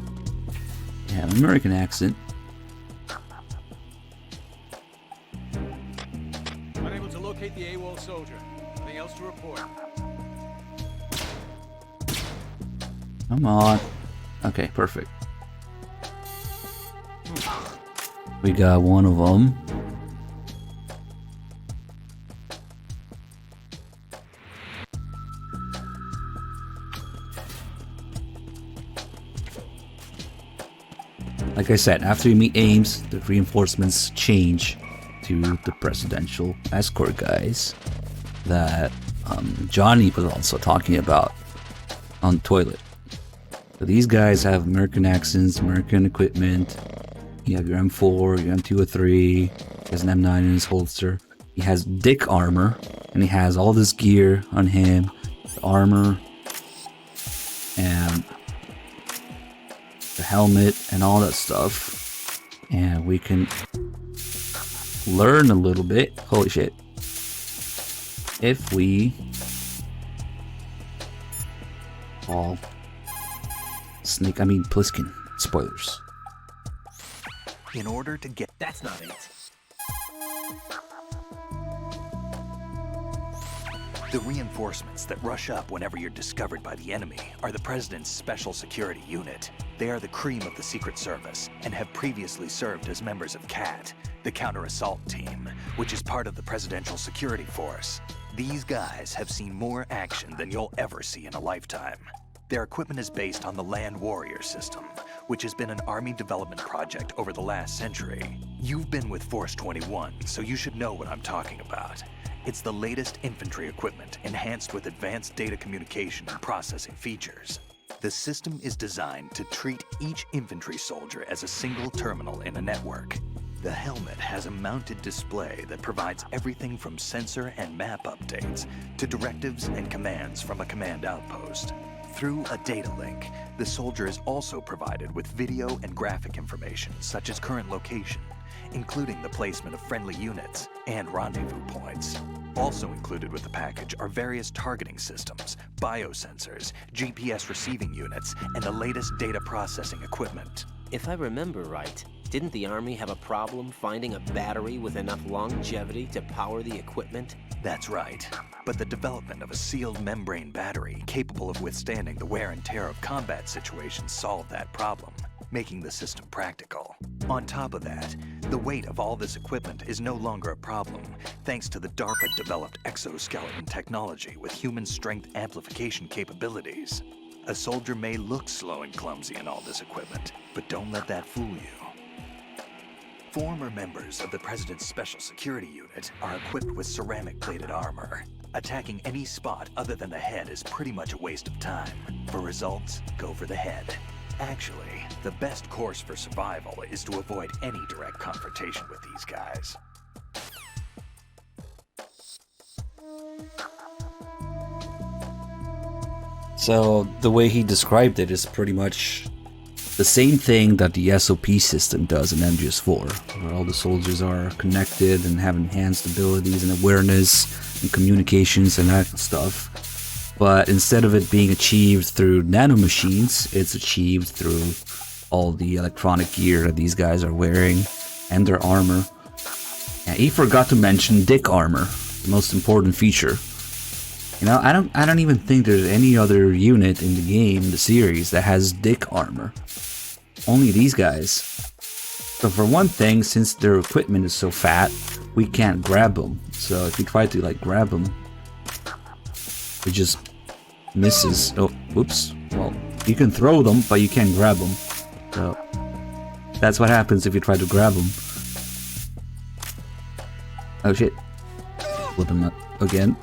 A: They have an American accent.
N: report.
A: Come on. Okay, perfect. We got one of them. Like I said, after you meet Ames, the reinforcements change to the presidential escort guys that Johnny was also talking about on the toilet. So these guys have American accents, American equipment. You have your M4, your M203, he has an M9 in his holster. He has dick armor, and he has all this gear on him, the armor, and the helmet, and all that stuff. And we can learn a little bit, holy shit, if we all Pliskin, spoilers.
E: In order to get...
M: That's not it.
E: The reinforcements that rush up whenever you're discovered by the enemy are the President's Special Security Unit. They are the cream of the Secret Service and have previously served as members of CAT, the Counter-Assault Team, which is part of the Presidential Security Force. These guys have seen more action than you'll ever see in a lifetime. Their equipment is based on the Land Warrior system, which has been an Army development project over the last century. You've been with Force 21, so you should know what I'm talking about. It's the latest infantry equipment enhanced with advanced data communication and processing features. The system is designed to treat each infantry soldier as a single terminal in a network. The helmet has a mounted display that provides everything from sensor and map updates to directives and commands from a command outpost. Through a data link, the soldier is also provided with video and graphic information such as current location, including the placement of friendly units and rendezvous points. Also included with the package are various targeting systems, biosensors, GPS receiving units, and the latest data processing equipment.
M: If I remember right, didn't the Army have a problem finding a battery with enough longevity to power the equipment?
E: That's right. But the development of a sealed membrane battery capable of withstanding the wear and tear of combat situations solved that problem, making the system practical. On top of that, the weight of all this equipment is no longer a problem, thanks to the DARPA-developed exoskeleton technology with human strength amplification capabilities. A soldier may look slow and clumsy in all this equipment, but don't let that fool you. Former members of the President's Special Security Unit are equipped with ceramic-plated armor. Attacking any spot other than the head is pretty much a waste of time. For results, go for the head. Actually, the best course for survival is to avoid any direct confrontation with these guys.
A: So the way he described it is pretty much the same thing that the SOP system does in MGS4, where all the soldiers are connected and have enhanced abilities and awareness and communications and that stuff. But instead of it being achieved through nanomachines, it's achieved through all the electronic gear that these guys are wearing and their armor. And he forgot to mention dick armor, the most important feature. You know, I don't even think there's any other unit in the game, the series, that has dick armor. Only these guys. So for one thing, since their equipment is so fat, we can't grab them. So if you try to like grab them, it just misses. Oh, oops. Well, you can throw them, but you can't grab them. So that's what happens if you try to grab them. Oh shit. Flip them up again.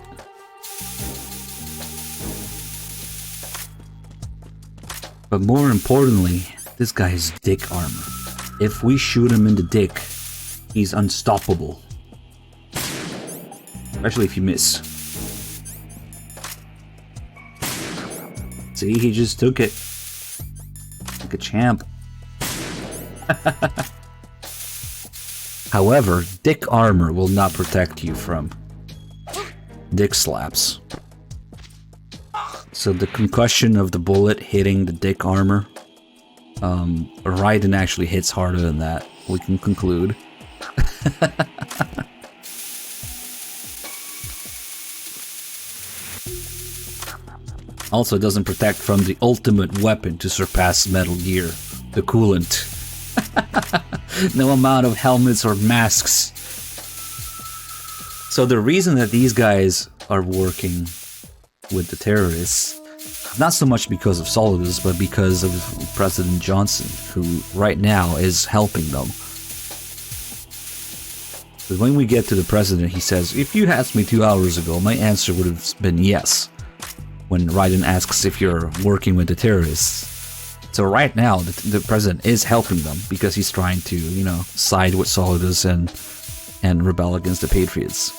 A: But more importantly, this guy has dick armor. If we shoot him in the dick, he's unstoppable. Especially if you miss. See, he just took it. Like a champ. However, dick armor will not protect you from dick slaps. So the concussion of the bullet hitting the dick armor, Raiden actually hits harder than that, we can conclude. Also, it doesn't protect from the ultimate weapon to surpass Metal Gear, the coolant. No amount of helmets or masks. So the reason that these guys are working with the terrorists, not so much because of Solidus, but because of President Johnson, who right now is helping them. But when we get to the president, he says, if you asked me 2 hours ago, my answer would have been yes. When Raiden asks if you're working with the terrorists. So right now, the president is helping them because he's trying to, you know, side with Solidus and rebel against the Patriots.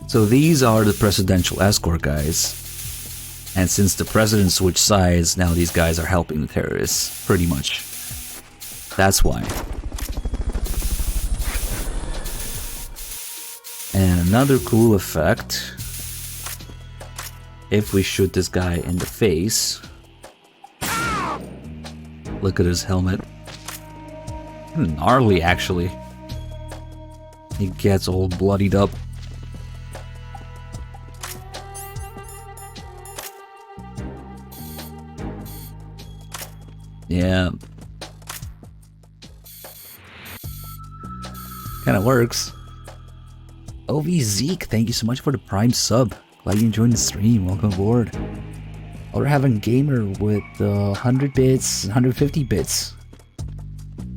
A: So these are the presidential escort guys. And since the president switched sides, now these guys are helping the terrorists, pretty much. That's why. And another cool effect, if we shoot this guy in the face, look at his helmet. Gnarly, actually. He gets all bloodied up. Yeah. Kinda works. OV Zeke, thank you so much for the Prime sub. Glad you enjoyed the stream. Welcome aboard. We're having gamer with 100 bits, 150 bits.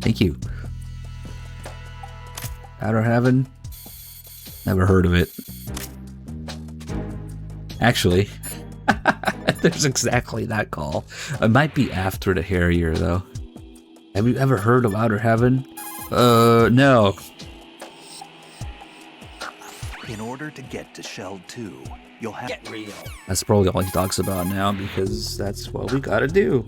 A: Thank you. Outer Heaven? Never heard of it. Actually, there's exactly that call. It might be after the Harrier, though. Have you ever heard of Outer Heaven? No.
E: In order to get to Shell 2, you'll have... Get real.
A: That's probably all he talks about now, because that's what we gotta do.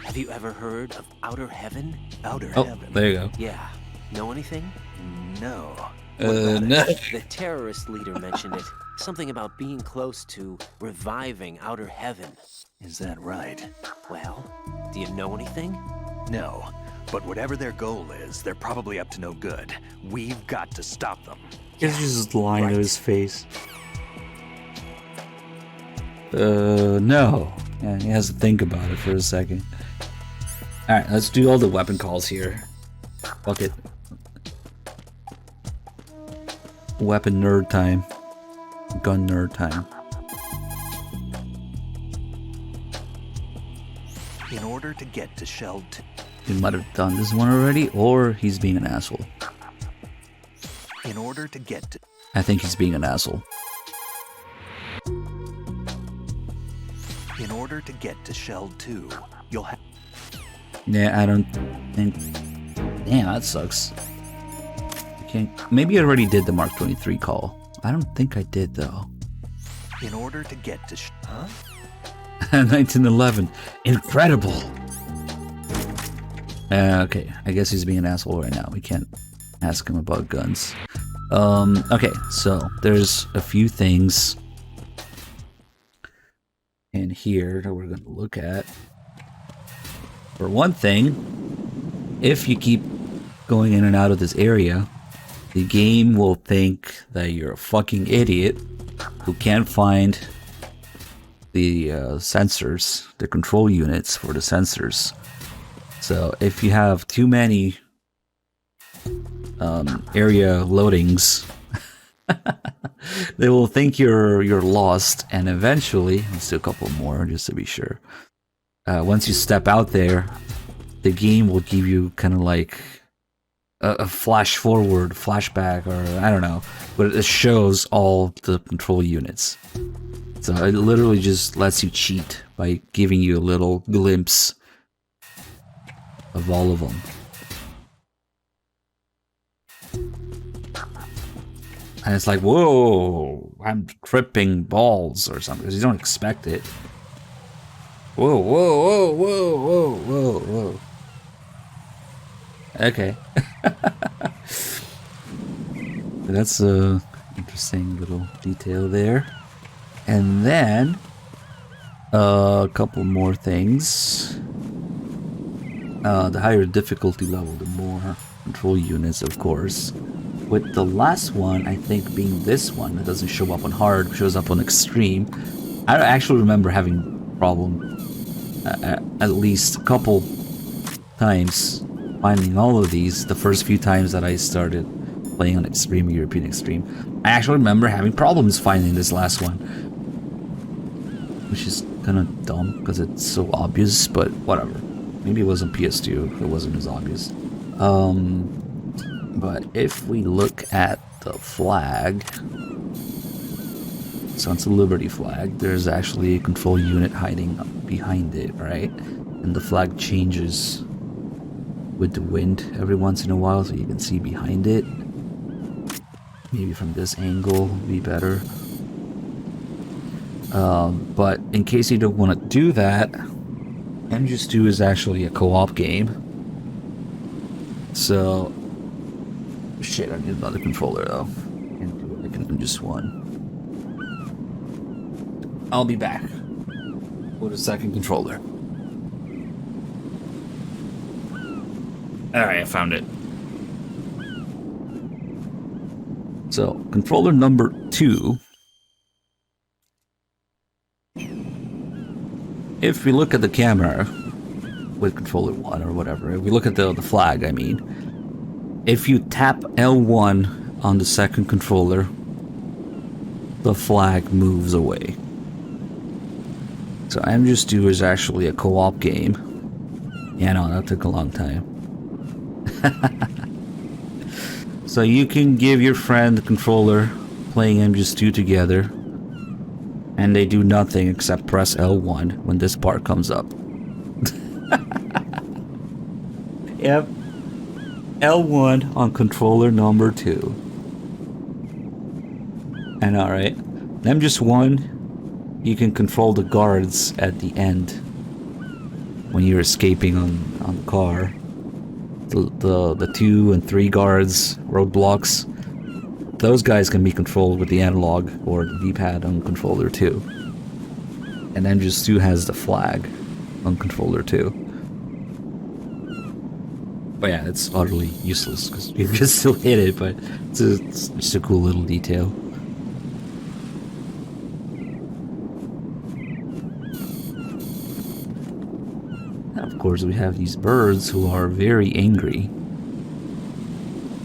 M: Have you ever heard of Outer Heaven?
E: Outer
A: Heaven? There you go.
M: Yeah. Know anything?
E: No.
A: No.
M: The terrorist leader mentioned it. Something about being close to reviving Outer Heaven.
E: Is that right?
M: Well, do you know anything?
E: No. But whatever their goal is, they're probably up to no good. We've got to stop them.
A: He's just lying to his face. No. Yeah, he has to think about it for a second. Alright, let's do all the weapon calls here. Fuck it. Weapon nerd time. Gun nerd time.
E: In order to get to Shell 2...
A: He might have done this one already, or he's being an asshole.
E: In order to get to...
A: I think he's being an asshole.
E: In order to get to Shell 2, you'll have...
A: Yeah, I don't think... Damn, that sucks. I can't... Maybe I already did the Mark 23 call. I don't think I did, though.
E: In order to get to... Huh?
A: 1911. Incredible! Okay, I guess he's being an asshole right now. We can't ask him about guns. Okay, so there's a few things in here that we're going to look at. For one thing, if you keep going in and out of this area, the game will think that you're a fucking idiot who can't find the sensors, the control units for the sensors. So if you have too many area loadings, they will think you're lost, and eventually, let's do a couple more just to be sure. Once you step out there, the game will give you kind of like a flash forward, flashback, or I don't know, but it shows all the control units. So it literally just lets you cheat by giving you a little glimpse of all of them. And it's like, whoa, I'm tripping balls or something, because you don't expect it. Whoa, whoa, whoa, whoa, whoa, whoa, whoa. Okay. That's a interesting little detail there. And then a couple more things. The higher difficulty level, the more control units, of course. With the last one, I think being this one, it doesn't show up on hard, shows up on extreme. I actually remember having problem at least a couple times finding all of these the first few times that I started playing on Extreme, European Extreme. I actually remember having problems finding this last one, which is kind of dumb because it's so obvious, but whatever. Maybe it was on PS2, it wasn't as obvious. But if we look at the flag, Sons of Liberty flag, there's actually a control unit hiding behind it, right? And the flag changes with the wind every once in a while, so you can see behind it. Maybe from this angle would be better. But in case you don't want to do that, MGS2 is actually a co-op game. So, shit, I need another controller though. Can't do it, I can do just one. I'll be back with a second controller. Alright, I found it. So, controller number 2. If we look at the camera with controller 1 or whatever, if we look at the flag, I mean, if you tap L1 on the second controller, the flag moves away. So MGS2 is actually a co-op game. Yeah, no, that took a long time. So you can give your friend the controller playing MGS2 together, and they do nothing except press L1 when this part comes up. Yep. L1 on controller number 2. And alright. MGS1, you can control the guards at the end when you're escaping on the car. The 2 and 3 guards, roadblocks, those guys can be controlled with the analog or the D-pad on controller 2. And MGS2 has the flag on controller 2. But yeah, it's utterly useless because you can still hit it, but it's just a cool little detail. Of course, we have these birds who are very angry.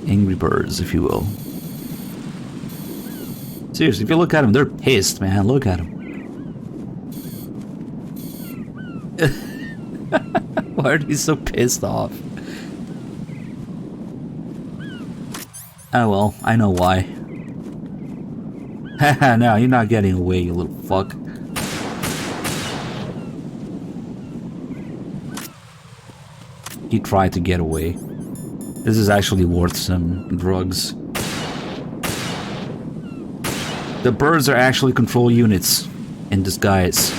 A: Angry birds, if you will. Seriously, if you look at them, they're pissed, man. Look at them. Why are they so pissed off? Oh well, I know why. Haha, no, you're not getting away, you little fuck. He tried to get away. This is actually worth some drugs. The birds are actually control units in disguise.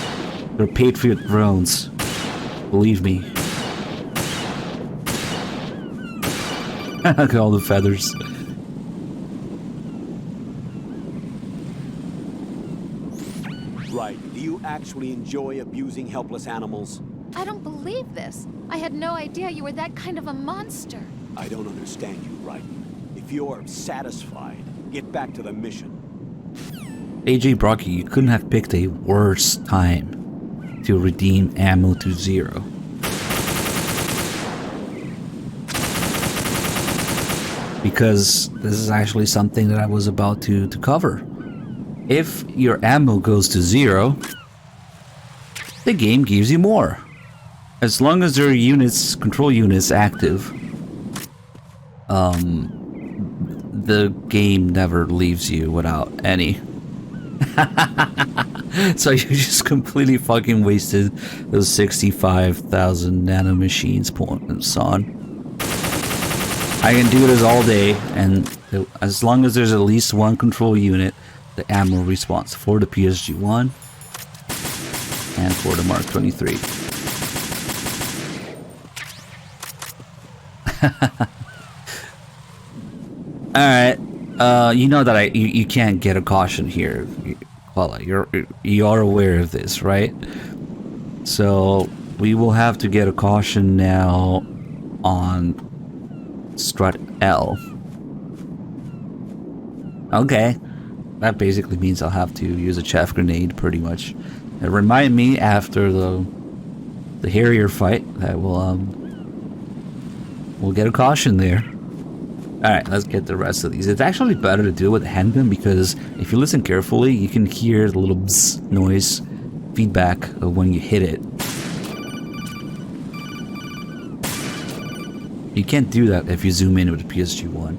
A: They're Patriot drones. Believe me. Look at all the feathers.
C: Right. Do you actually enjoy abusing helpless animals?
D: I don't believe this. I had no idea you were that kind of a monster.
C: I don't understand you, right? If you're satisfied, get back to the mission.
A: AJ Brocky, you couldn't have picked a worse time to redeem ammo to 0. Because this is actually something that I was about to cover. If your ammo goes to 0, the game gives you more. As long as there are units, control units active, the game never leaves you without any. So you just completely fucking wasted those 65,000 nanomachines points on. I can do this all day, and as long as there's at least one control unit, the ammo respawns for the PSG-1 and for the Mark 23. Alright, you know that you can't get a caution here. Well, you are aware of this, right? So we will have to get a caution now on strut L. Okay. That basically means I'll have to use a chaff grenade, pretty much. And remind me after the Harrier fight that we'll get a caution there. Alright, let's get the rest of these. It's actually better to do it with a handgun because if you listen carefully, you can hear the little bzz noise feedback of when you hit it. You can't do that if you zoom in with the PSG-1.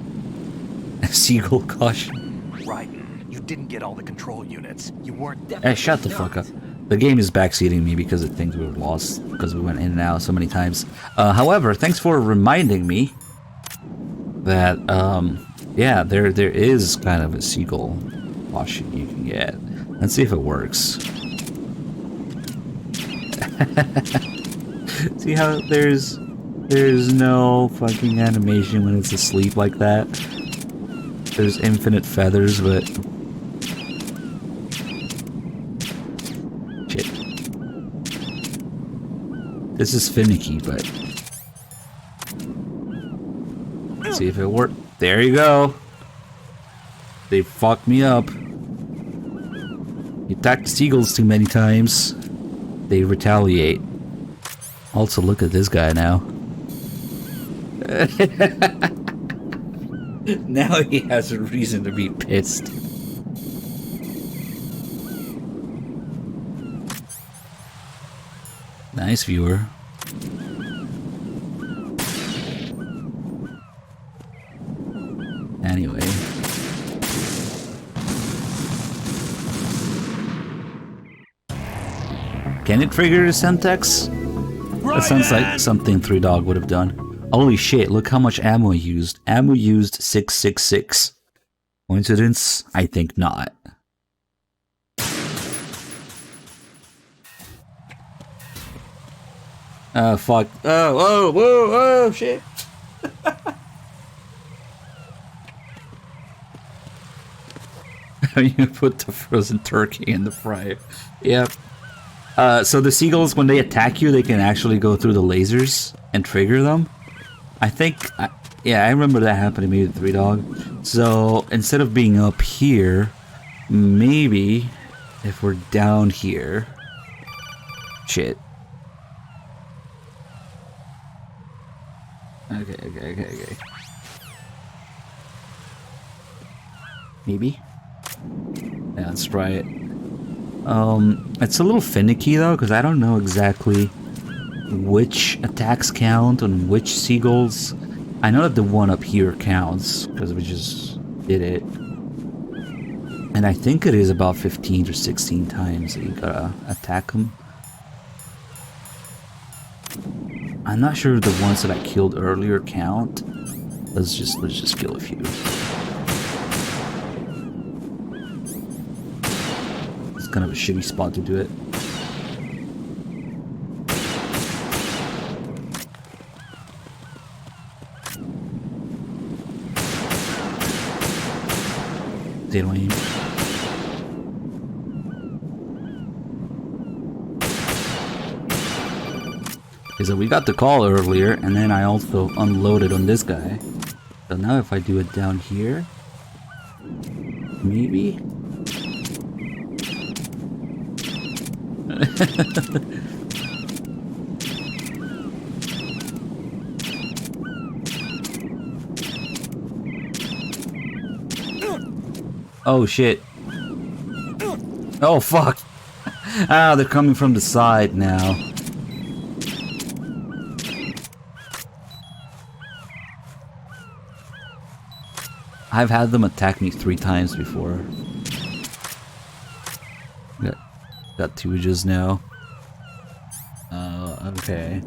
A: Seagull caution.
E: Right. You didn't get all the control units. You weren't
A: Hey, shut the fuck up. The game is backseating me because it thinks we were lost because we went in and out so many times. However, thanks for reminding me that, yeah, there is kind of a seagull caution you can get. Let's see if it works. See how there's no fucking animation when it's asleep like that? There's infinite feathers, but... Shit. This is finicky, but... Let's see if it worked. There you go! They fucked me up. You attack the seagulls too many times, they retaliate. Also, look at this guy now. Now he has a reason to be pissed. Nice viewer. Anyway. Can it trigger the Semtex? That sounds like something 3Dog would have done. Holy shit, look how much ammo I used. Ammo used 666. Coincidence? I think not. Oh, fuck. Oh, whoa, whoa, whoa, shit. You put the frozen turkey in the fryer. Yep. So the seagulls, when they attack you, they can actually go through the lasers and trigger them. I think, yeah, I remember that happened to me with 3Dog. So instead of being up here, maybe if we're down here. Shit. Okay. Maybe? Yeah, let's try it. It's a little finicky though, because I don't know exactly which attacks count on which seagulls. I know that the one up here counts, because we just did it. And I think it is about 15 or 16 times that you gotta attack them. I'm not sure if the ones that I killed earlier count. Let's just kill a few. It's kind of a shitty spot to do it. Zero aim. Okay, so we got the call earlier, and then I also unloaded on this guy. So now if I do it down here, maybe? Oh shit. Oh fuck. Ah, they're coming from the side now. I've had them attack me 3 times before. Got 2 just now. Okay.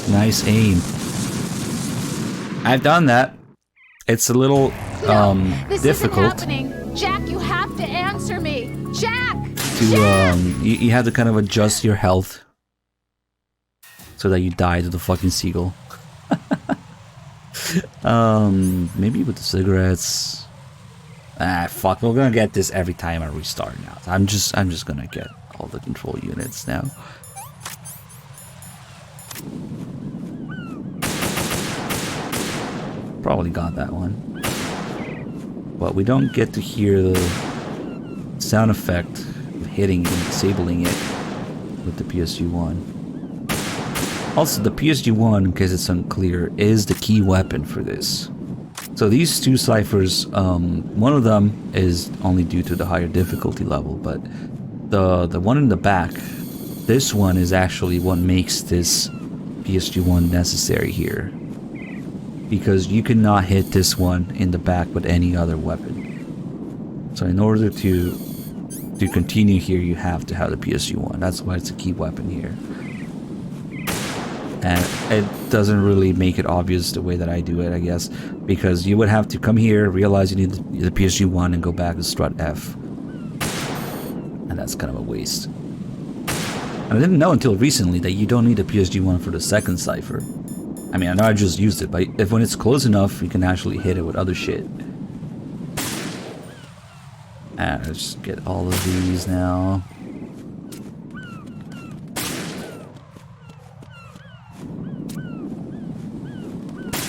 A: Nice aim. I've done that. It's a little
D: this
A: difficult.
D: Isn't happening. Jack, you have to answer me. Jack.
A: You have to kind of adjust your health so that you die to the fucking seagull. Maybe with the cigarettes. Ah, fuck. We're gonna get this every time I restart now. I'm just gonna get all the control units now. Probably got that one. but we don't get to hear the sound effect of hitting and disabling it with the PSG-1. Also, the PSG-1, in case it's unclear, is the key weapon for this. So these two ciphers, one of them is only due to the higher difficulty level, but the one in the back, this one is actually what makes this PSG-1 necessary here. Because you cannot hit this one in the back with any other weapon. So in order to continue here, you have to have the PSG-1. That's why it's a key weapon here. And it doesn't really make it obvious the way that I do it, I guess, because you would have to come here, realize you need the PSG-1, and go back to strut F. And that's kind of a waste. And I didn't know until recently that you don't need a PSG-1 for the second cipher. I mean, I know I just used it, but when it's close enough, you can actually hit it with other shit. And let's just get all of these now.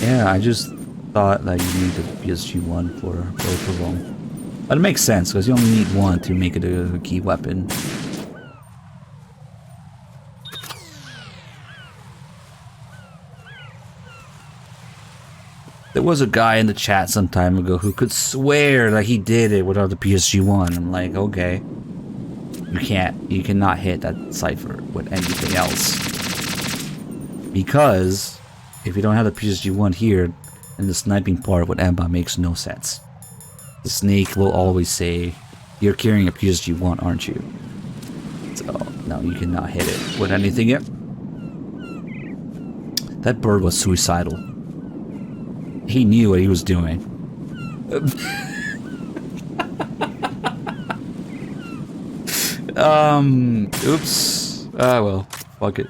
A: Yeah, I just thought that you need the PSG-1 for both of them. But it makes sense, because you only need one to make it a key weapon. There was a guy in the chat some time ago who could swear that he did it without the PSG-1. I'm like, okay. You cannot hit that cipher with anything else. Because if you don't have the PSG-1 here, then the sniping part with Emba makes no sense. The snake will always say, you're carrying a PSG-1, aren't you? So, no, you cannot hit it with anything yet. That bird was suicidal. He knew what he was doing. Oops. Ah, well, fuck it.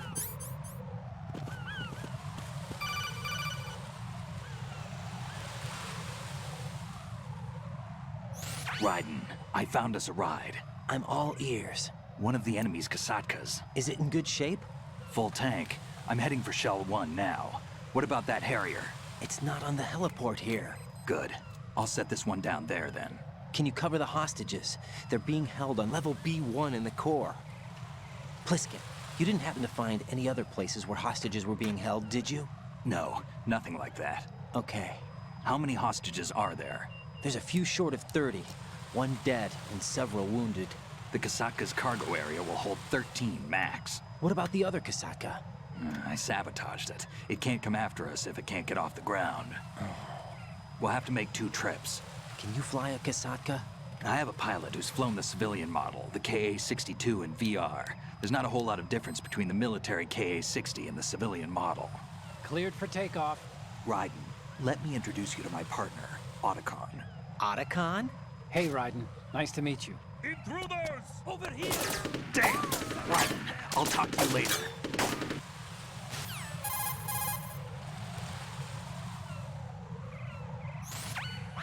E: Raiden, I found us a ride.
M: I'm all ears.
E: One of the enemy's Kasatkas.
M: Is it in good shape?
E: Full tank. I'm heading for Shell One now. What about that Harrier?
M: It's not on the heliport here.
E: Good. I'll set this one down there then.
M: Can you cover the hostages? They're being held on level B1 in the core. Pliskin, you didn't happen to find any other places where hostages were being held, did you?
E: No, nothing like that.
M: Okay.
E: How many hostages are there?
M: There's a few short of 30. One dead and several wounded.
E: The Kasatka's cargo area will hold 13 max.
M: What about the other Kasatka?
E: I sabotaged it. It can't come after us if it can't get off the ground. We'll have to make 2 trips.
M: Can you fly a Kasatka?
E: I have a pilot who's flown the civilian model, the KA-62 in VR. There's not a whole lot of difference between the military KA-60 and the civilian model.
N: Cleared for takeoff.
E: Raiden, let me introduce you to my partner, Otacon.
M: Otacon?
N: Hey, Raiden. Nice to meet you.
L: Intruders!
M: Over here!
E: Damn! Raiden, I'll talk to you later.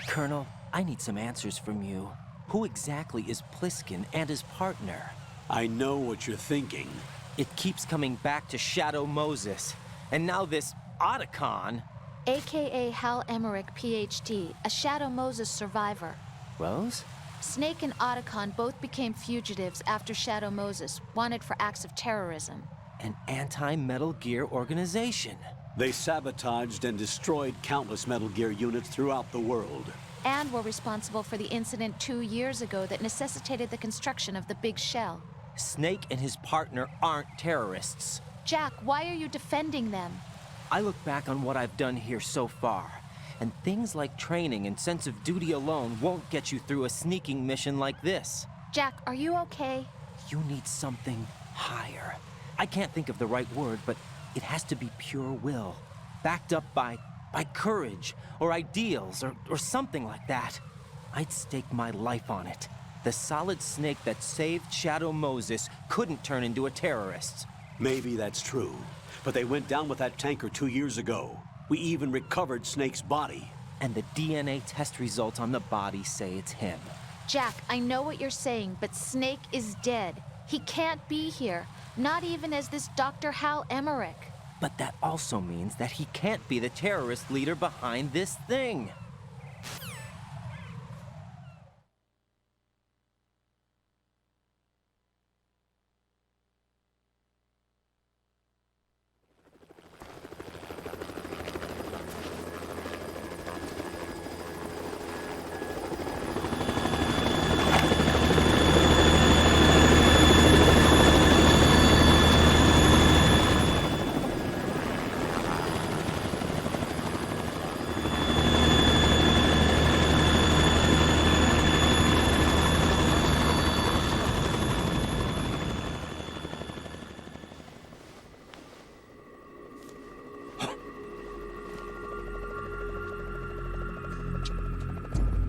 M: Colonel, I need some answers from you. Who exactly is Pliskin and his partner?
F: I know what you're thinking.
M: It keeps coming back to Shadow Moses. And now this Otacon.
D: AKA Hal Emmerich, PhD, a Shadow Moses survivor.
M: Rose?
D: Snake and Otacon both became fugitives after Shadow Moses, wanted for acts of terrorism.
M: An anti-Metal Gear organization.
C: They sabotaged and destroyed countless Metal Gear units throughout the world.
D: And were responsible for the incident 2 years ago that necessitated the construction of the Big Shell.
M: Snake and his partner aren't terrorists.
D: Jack, why are you defending them?
M: I look back on what I've done here so far, and things like training and sense of duty alone won't get you through a sneaking mission like this.
D: Jack, are you okay?
M: You need something higher. I can't think of the right word, but it has to be pure will, backed up by courage, or ideals, or something like that. I'd stake my life on it. The solid Snake that saved Shadow Moses couldn't turn into a terrorist.
C: Maybe that's true, but they went down with that tanker 2 years ago. We even recovered Snake's body.
M: And the DNA test results on the body say it's him.
D: Jack, I know what you're saying, but Snake is dead. He can't be here, not even as this Dr. Hal Emmerich.
M: But that also means that he can't be the terrorist leader behind this thing.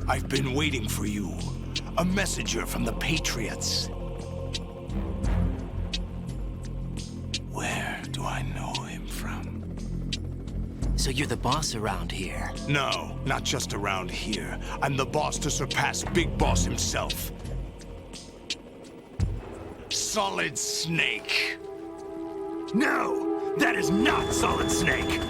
L: I've been waiting for you. A messenger from the Patriots. Where do I know him from?
O: So you're the boss around here?
L: No, not just around here. I'm the boss to surpass Big Boss himself. Solid Snake.
F: No! That is not Solid Snake!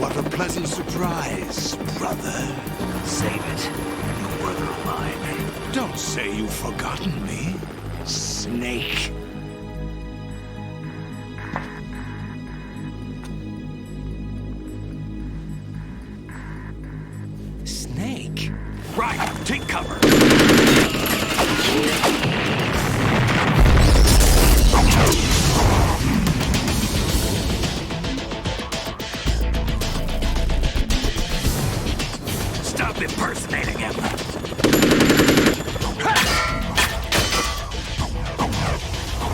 L: What a pleasant surprise, brother.
F: Save it. You brother of mine.
L: Don't say you've forgotten me, Snake.
E: Snake?
F: Right, take cover. Stop impersonating him.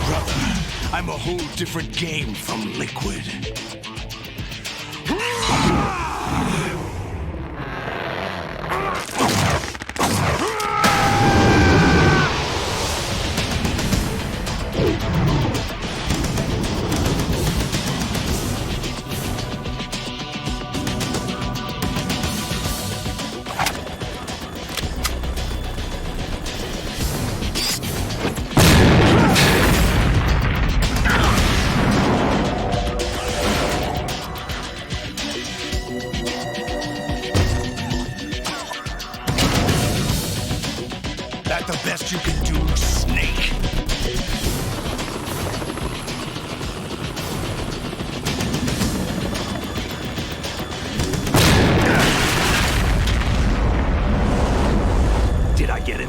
L: Brother, I'm a whole different game from Liquid. That the best you can do, Snake?
F: Did I get it?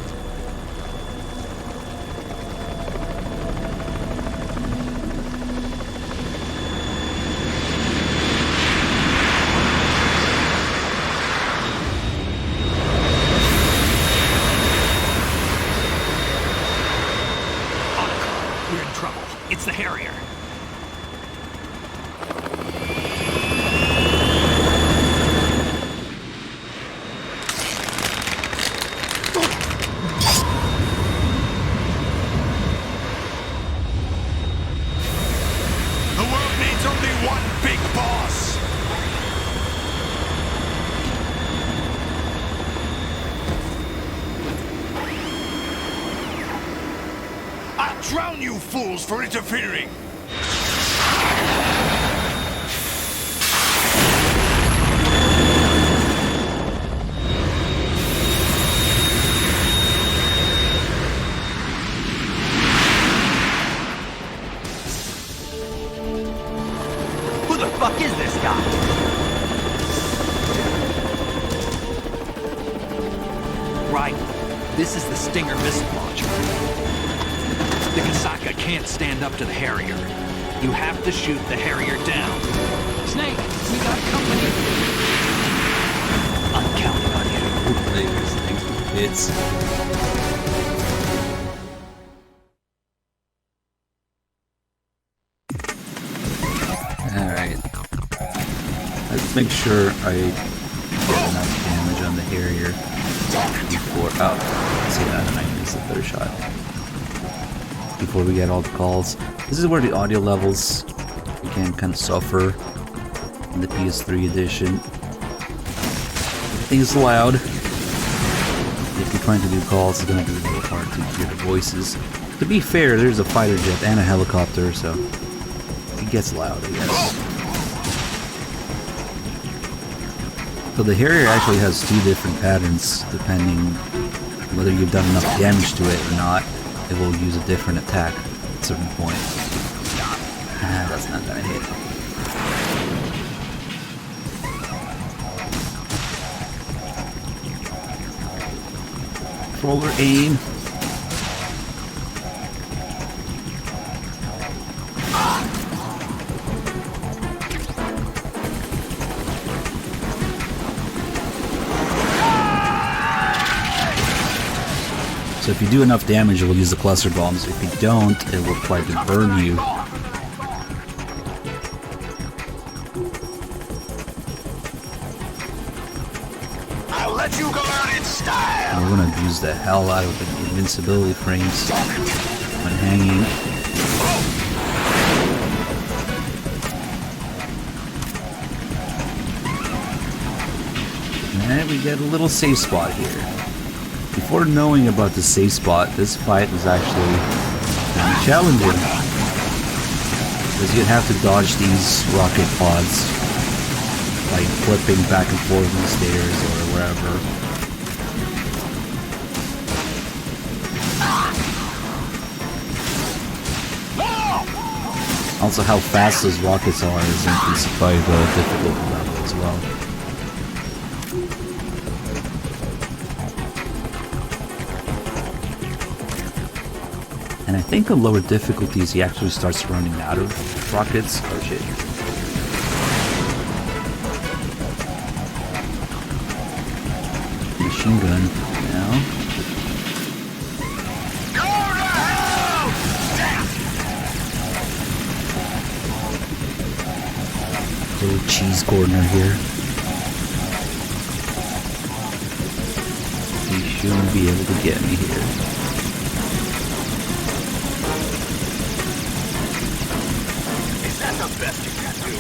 F: We're in trouble. It's the Harrier.
L: The world needs only one big boss. I'll drown you fools for interfering.
M: Who the fuck is this guy?
E: Right. This is the Stinger missile launcher. The Kasaka can't stand up to the Harrier. You have to shoot the Harrier down.
O: Snake, we got company.
E: I'm counting on you.
A: It's alright. Let's make sure I get enough damage on the Harrier before. Oh, see that, and I missed the third shot. Before we get all the calls. This is where the audio levels can kind of suffer in the PS3 edition. Everything's loud. If you're trying to do calls, it's gonna be really hard to hear the voices. To be fair, there's a fighter jet and a helicopter, so it gets loud, I guess. So the Harrier actually has two different patterns, depending whether you've done enough damage to it or not. It will use a different attack at a certain point. Ah, that's not gonna hit. Controller aim. So if you do enough damage, it will use the cluster bombs. If you don't, it will try to burn you.
L: I'll let you go out in style.
A: And we're gonna abuse the hell out of the invincibility frames when hanging. And we get a little safe spot here. Before knowing about the safe spot, this fight was actually pretty challenging. Because you'd have to dodge these rocket pods by flipping back and forth on the stairs or wherever. Also, how fast those rockets are is increased by the difficulty level as well. And I think on lower difficulties he actually starts running out of rockets. Oh shit. Machine gun now. Little cheese corner here. He shouldn't be able to get me here.
L: The best you can do.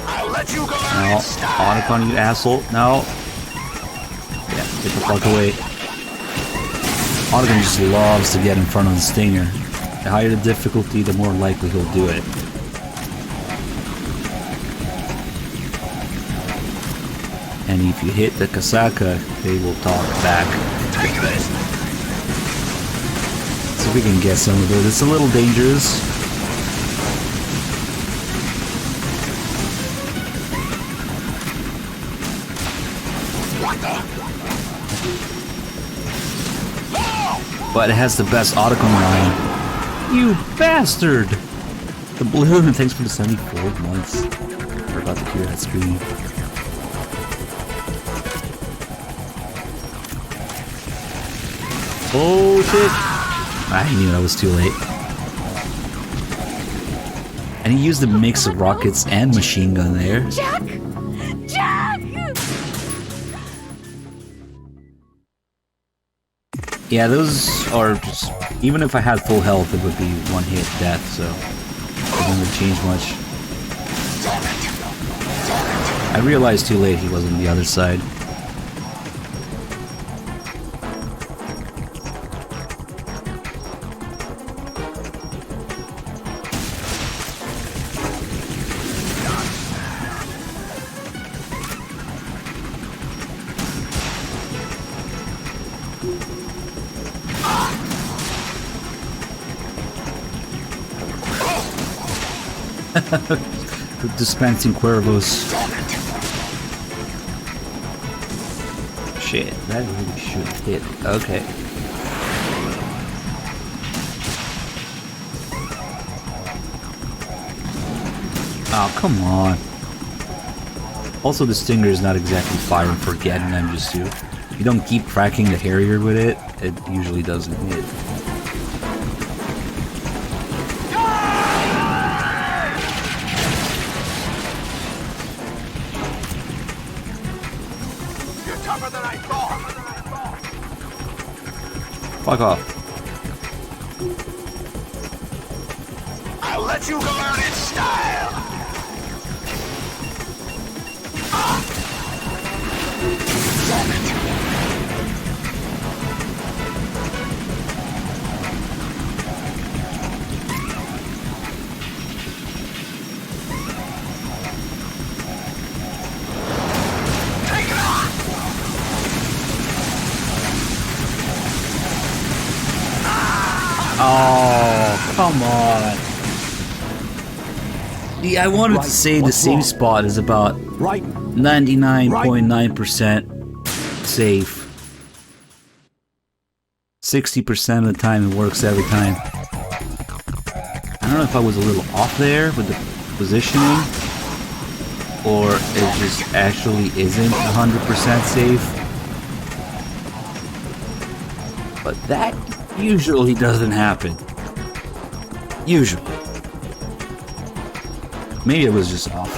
L: I'll let you go out in style.
A: On you asshole. No. Yeah, get the fuck away. Otacon just loves to get in front of the Stinger. The higher the difficulty, the more likely he'll do it. And if you hit the Kasaka, they will talk back.
L: Take this.
A: So we can get some of it. It's a little dangerous.
L: What the?
A: But it has the best Otacon line. You bastard! The balloon, thanks for the 74 months. Forgot to hear that scream. Oh shit! I knew I was too late. And he used a mix of rockets and machine gun there.
H: Jack! Jack!
A: Yeah, those are just... Even if I had full health, it would be one hit death, so... It didn't really change much. I realized too late he was on the other side. Dispensing Cuervos. Shit, that really should hit. Okay. Oh, come on. Also, the Stinger is not exactly fire and forget in MGS2. If you don't keep cracking the Harrier with it, it usually doesn't hit. Fuck off.
L: I'll let you go out in style.
A: Oh, come on. Yeah, I wanted to say the safe spot is about 99.9% safe. 60% of the time it works every time. I don't know if I was a little off there with the positioning, or it just actually isn't 100% safe. But that usually doesn't happen. Usually. Maybe it was just off.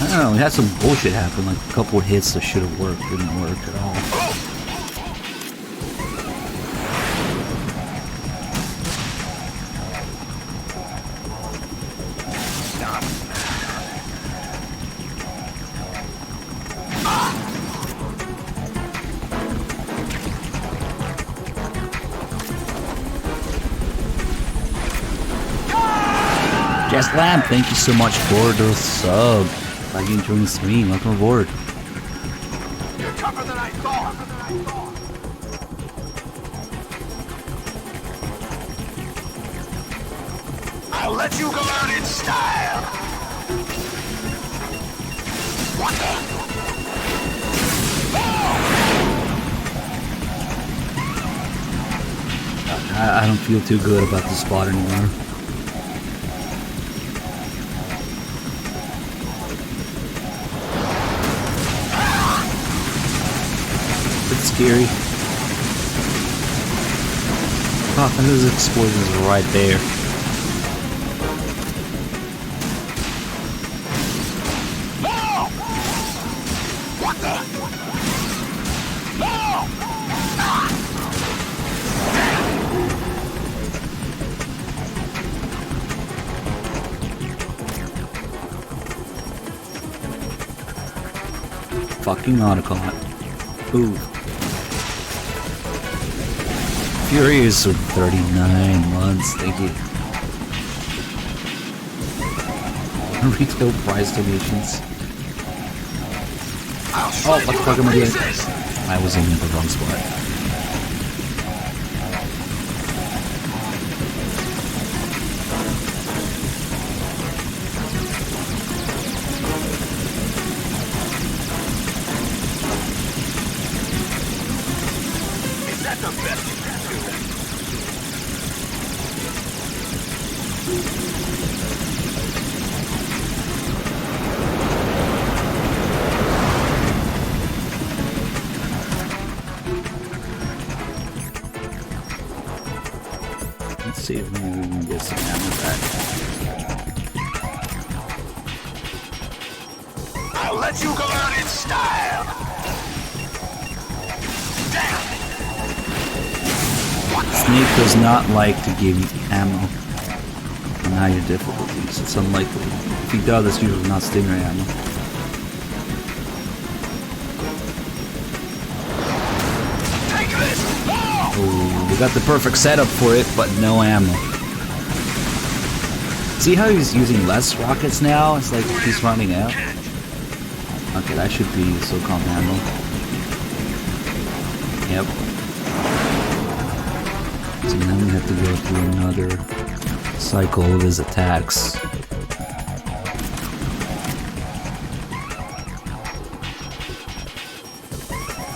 A: I don't know, we had some bullshit happen, like a couple of hits that should have worked, didn't work at all. Jazz Lamb, thank you so much for the sub. Glad you enjoying the stream. Welcome aboard.
L: You're tougher than I thought. I'll let you go out in style. What the?
A: I don't feel too good about this spot anymore. Scary. Oh, and those explosions are right there.
L: No! What the? No!
A: Fucking autocot. Ooh. Furious with 39 months, thank you. Retail price donations. Oh, what the fuck am I doing? I was in the wrong spot.
L: Is that the best you can do?
A: Let's see if maybe we can get some ammo back.
L: I'll let you go out in style.
A: Snake does not like to give you ammo on higher difficulties. It's unlikely. If he does, it's usually not stinger ammo. Oh, we got the perfect setup for it, but no ammo. See how he's using less rockets now? It's like he's running out. Okay, that should be SOCOM ammo. Yep. So now we have to go through another cycle of his attacks.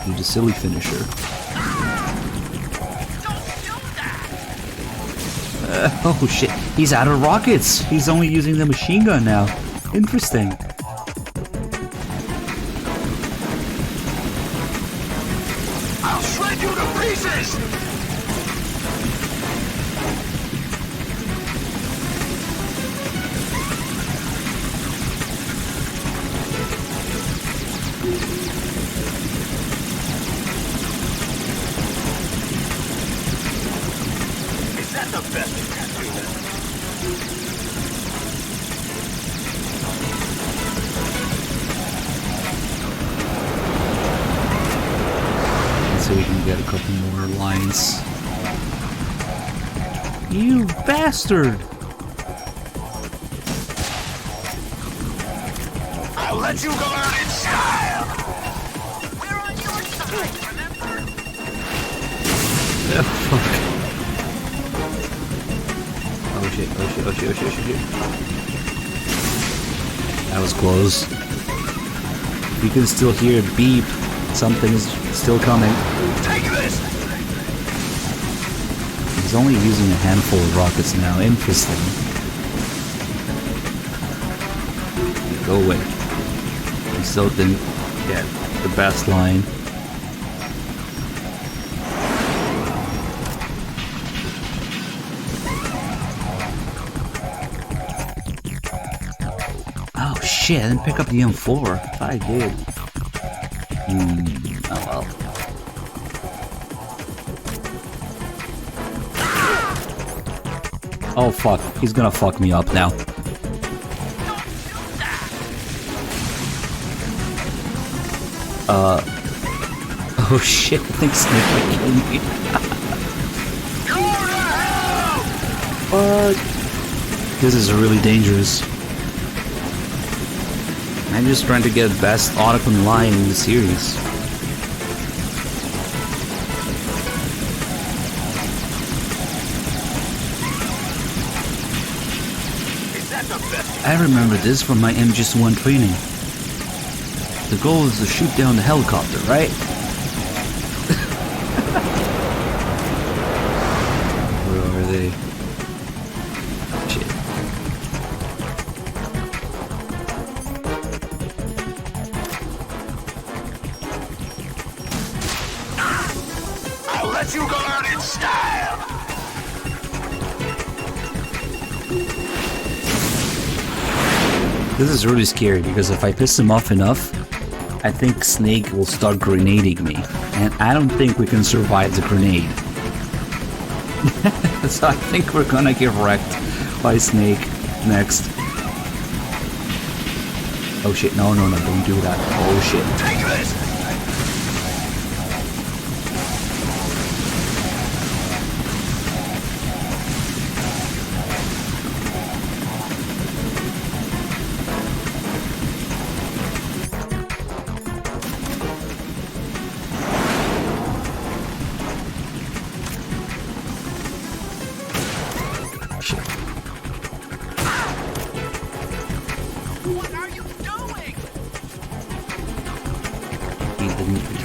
A: Do the silly finisher. Oh shit, he's out of rockets! He's only using the machine gun now. Interesting.
L: I'll shred you to pieces! Is that the best you can do?
A: So we can get a couple more lines. You bastard!
L: I'll let you go out in style!
H: We're on your side, remember?
A: Oh, fuck. Oh shit, oh shit, oh shit, oh shit, oh shit. That was close. You can still hear it beep. Something is still coming.
L: Take this!
A: He's only using a handful of rockets now. Interesting. Go away. He still didn't get the best line. Oh shit, I didn't pick up the M4. I thought I did. Oh well. Oh fuck, he's gonna fuck me up now. Oh shit, I think Snake might kill me. Fuck. This is really dangerous. I'm just trying to get the best Otacon line in the series. I remember this from my MGS2 training. The goal is to shoot down the helicopter, right? Where are they? Shit.
L: I'll let you go out in style!
A: This is really scary because if I piss him off enough, I think Snake will start grenading me. And I don't think we can survive the grenade. So I think we're gonna get wrecked by Snake next. Oh shit, no, no, no, don't do that. Oh shit.
L: Take this!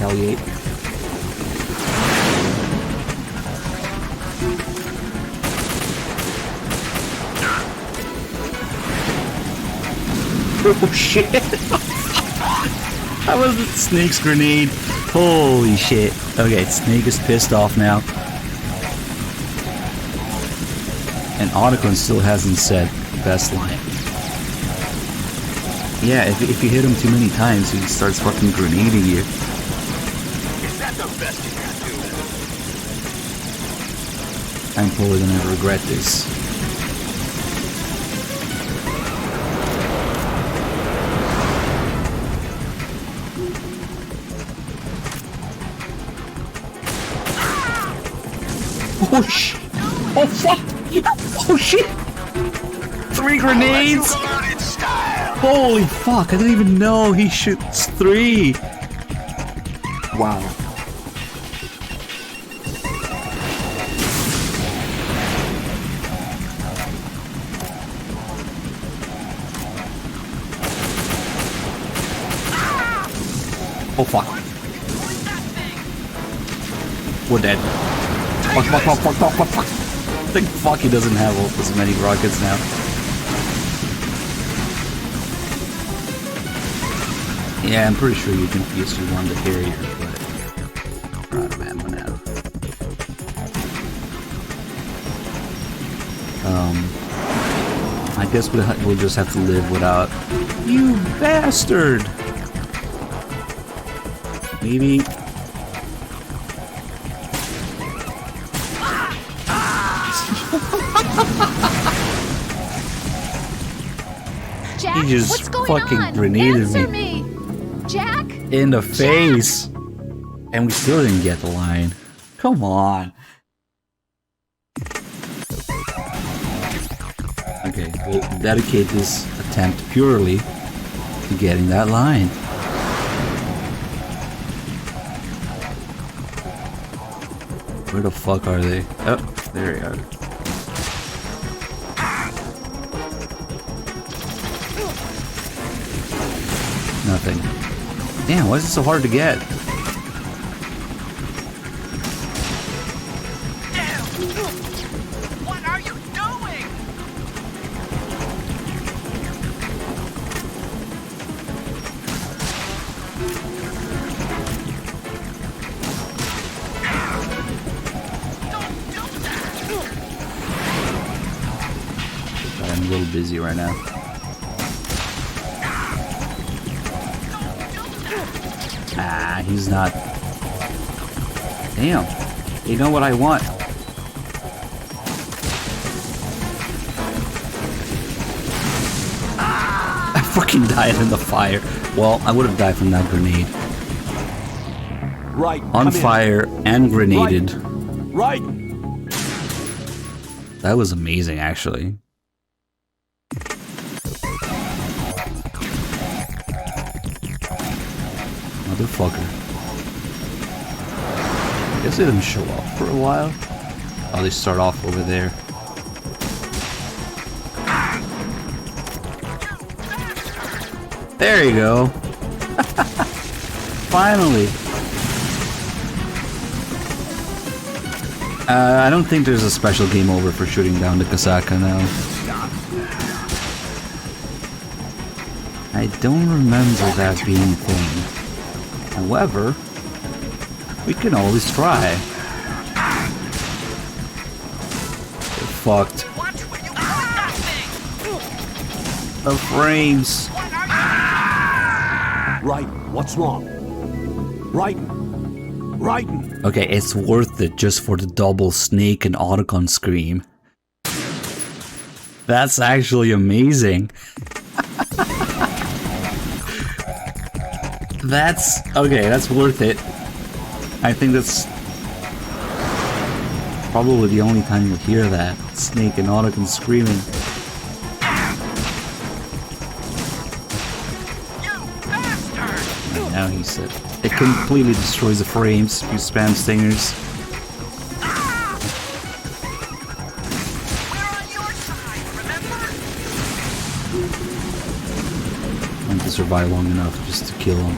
A: Retaliate. Oh shit! That was Snake's grenade. Holy shit. Okay, Snake is pissed off now. And Otacon still hasn't said best line. Yeah, if you hit him too many times, he starts fucking grenading you.
L: Is that the best you can do?
A: I'm probably gonna regret this. Oh shit! Oh fuck! Oh shit! 3 grenades! Holy fuck, I didn't even know he shoots 3! Wow. Oh fuck. We're dead. Fuck, fuck, fuck, fuck, fuck, fuck, fuck. Thank fuck he doesn't have as many rockets now. Yeah, I'm pretty sure you can use one the Harrier, but we're out of ammo now. I guess we'll just have to live without. You bastard! Maybe.
D: Jack,
A: He just
D: what's going
A: fucking
D: on?
A: grenaded
D: Answer
A: me.
D: Jack?
A: In the face! And we still didn't get the line. Come on. will dedicate this attempt purely to getting that line. Where the fuck are they? Oh, there they are. Nothing. Damn, why is it so hard to get?
L: What are you doing?
A: I'm a little busy right now. Ah, he's not. Damn. You know what I want? I fucking died in the fire. Well, I would have died from that grenade.
C: Right.
A: On fire and grenaded.
C: Right.
A: That was amazing, actually. Motherfucker. I guess they didn't show up for a while. Oh, they start off over there. There you go. Finally. I don't think there's a special game over for shooting down the Kasaka now. I don't remember that being a thing. However, we can always try. Get fucked. The frames.
C: Right. What's wrong? Right. Right.
A: Okay, it's worth it just for the double snake and Otacon scream. That's actually amazing. That's okay, that's worth it. I think that's probably the only time you'll hear that. Snake and Otacon screaming. And now he said it completely destroys the frames if you spam stingers. Want to survive long enough just to kill him.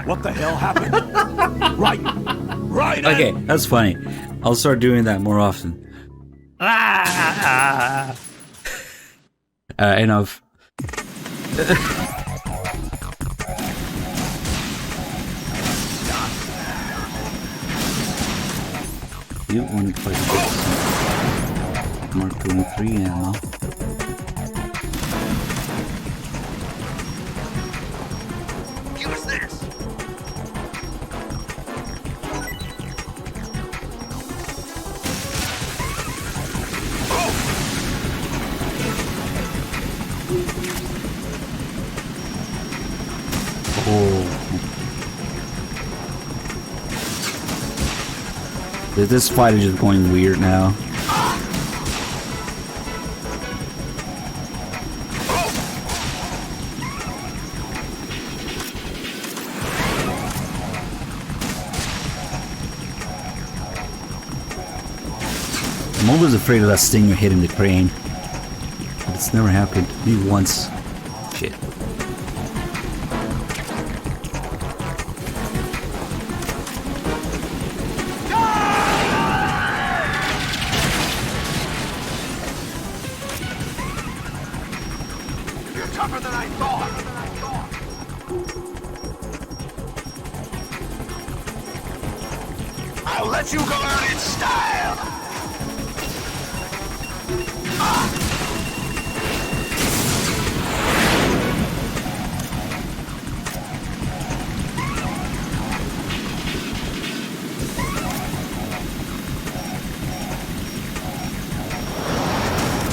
C: What the hell happened? Right. Right.
A: Okay, that's funny. I'll start doing that more often. Enough. You want to try to get some Mark 23 ammo.
L: Use this.
A: This fight is just going weird now. I'm always afraid of that stinger hitting the crane. But it's never happened. Maybe once. Shit.
L: I'll let you go out in style!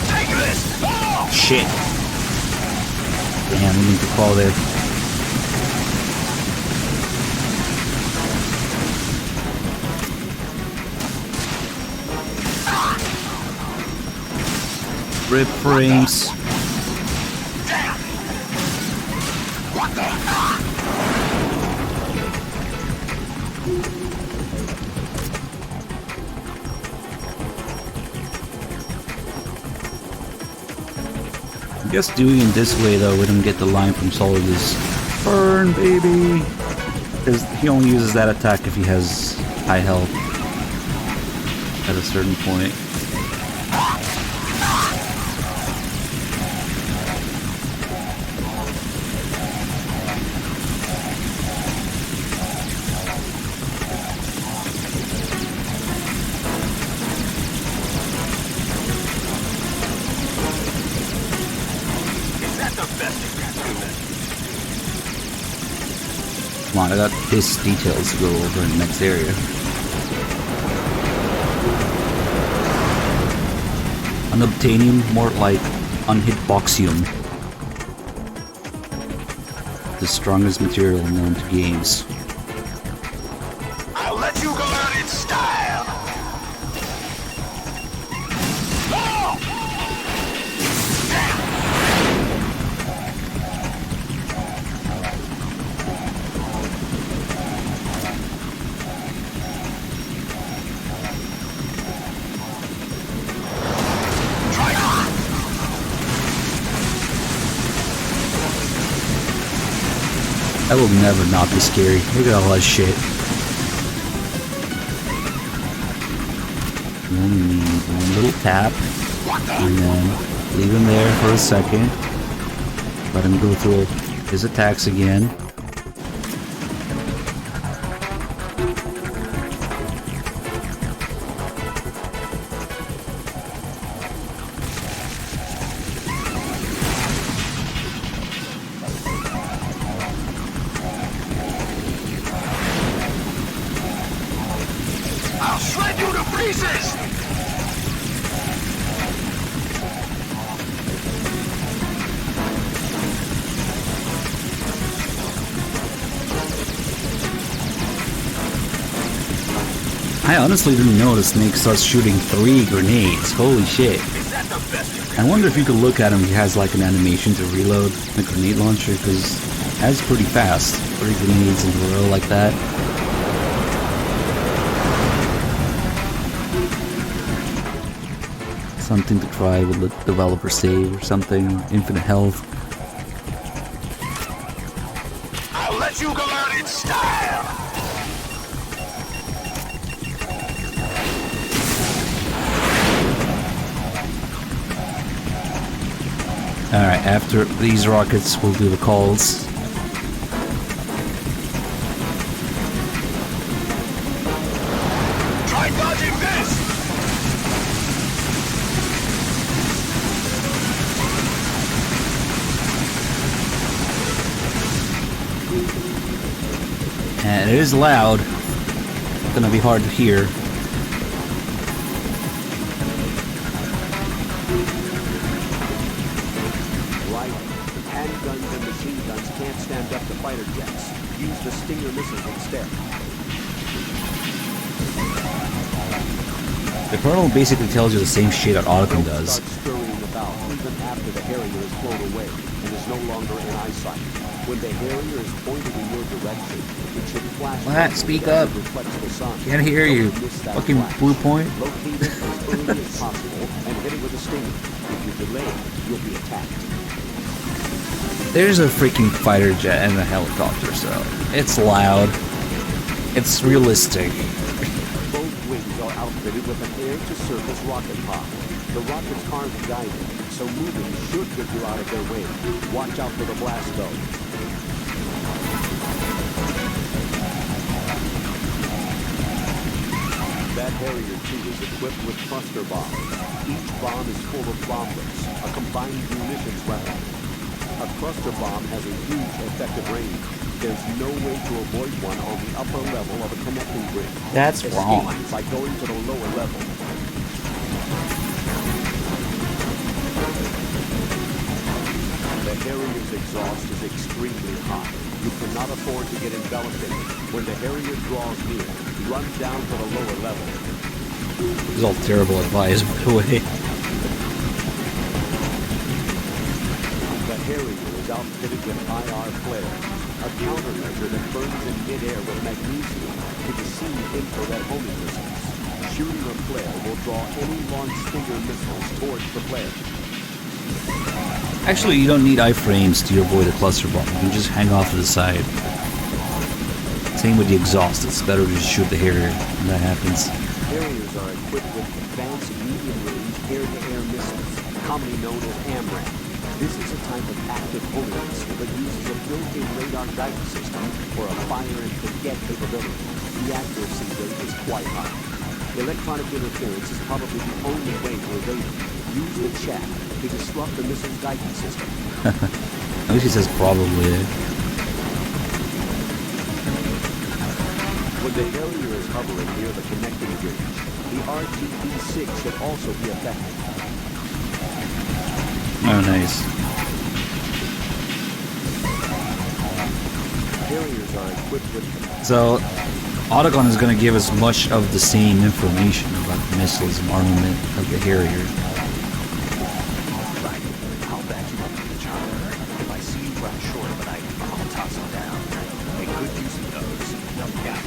L: Take this! Oh!
A: Shit. Damn, we need to call there. Rip frames.
L: What the?
A: I guess doing it this way though, we don't get the line from Solid is burn, baby! Because he only uses that attack if he has high health at a certain point. Come on, I got this details to go over in the next area. Unobtainium, more like unhitboxium. The strongest material known to games.
L: I'll let you go out in style!
A: That will never not be scary. Look at all that shit. You only need one little tap, and then leave him there for a second. Let him go through his attacks again.
L: I'll shred you to pieces!
A: I honestly didn't know the snake starts shooting 3 grenades. Holy shit. I wonder if you could look at him, he has like an animation to reload the grenade launcher, because that's pretty fast. 3 grenades in a row like that. Something to try with the developer save or something. Infinite health.
L: I'll let you go out in style!
A: Alright, after these rockets, we'll do the calls.
L: Try dodging this!
A: And it is loud. It's gonna be hard to hear.
C: Right. Handguns and machine guns can't stand up to fighter jets. Use the Stinger missiles instead.
A: The Colonel basically tells you the same shit that Otacon does.
C: Start scurrying about even after the Harrier is flown away and is no longer in eyesight. When the Harrier is pointed in your direction, it should flash.
A: What? Speak up. Can't hear you. Fucking blue point.
C: Locate it as early as possible and hit it with a Stinger. If you delay, you'll be attacked.
A: There's a freaking fighter jet and a helicopter, so it's loud. It's realistic.
C: Both wings are outfitted with an air-to-surface rocket pod. The rockets aren't guided, so moving should get you out of their way. Watch out for the blast, though. That Harrier 2 is equipped with cluster bombs. Each bomb is full of bomblets, a combined munitions weapon. A cluster bomb has a huge effective range. There's no way to avoid one on the upper level of a connecting bridge.
A: That's wrong.
C: By going to the lower level. The Harrier's exhaust is extremely hot. You cannot afford to get enveloped in it. When the Harrier draws near, run down to the lower level.
A: This is all terrible advice, by the way.
C: Harrier is outfitted with IR flare, a countermeasure that burns in midair with magnesium to deceive infrared homing missiles. Shooting a flare will draw any launch Stinger missiles towards the flare.
A: Actually, you don't need iframes to avoid a cluster bomb. You can just hang off to the side. Same with the exhaust. It's better to just shoot the Harrier when that happens.
C: Harriers are equipped with advanced medium-range air-to-air missiles, commonly known as AMRAAM. This is a type of active homing missile that uses a built-in radar guidance system for a fire-and-forget capability. The accuracy rate is quite high. Electronic interference is probably the only way to evade it. Use the chat to disrupt the missile's guidance system.
A: At least he says probably.
C: When the Harrier is hovering near the connecting bridge, the RGB-6 should also be affected.
A: Oh, nice.
C: Harriers are equipped with...
A: So, Autogon is going to give us much of the same information about the missiles and armament of the Harrier.
E: Right. I'll back you up to the chopper. If I see you run short of an item, I'll toss it down. Make good use of those. No doubt.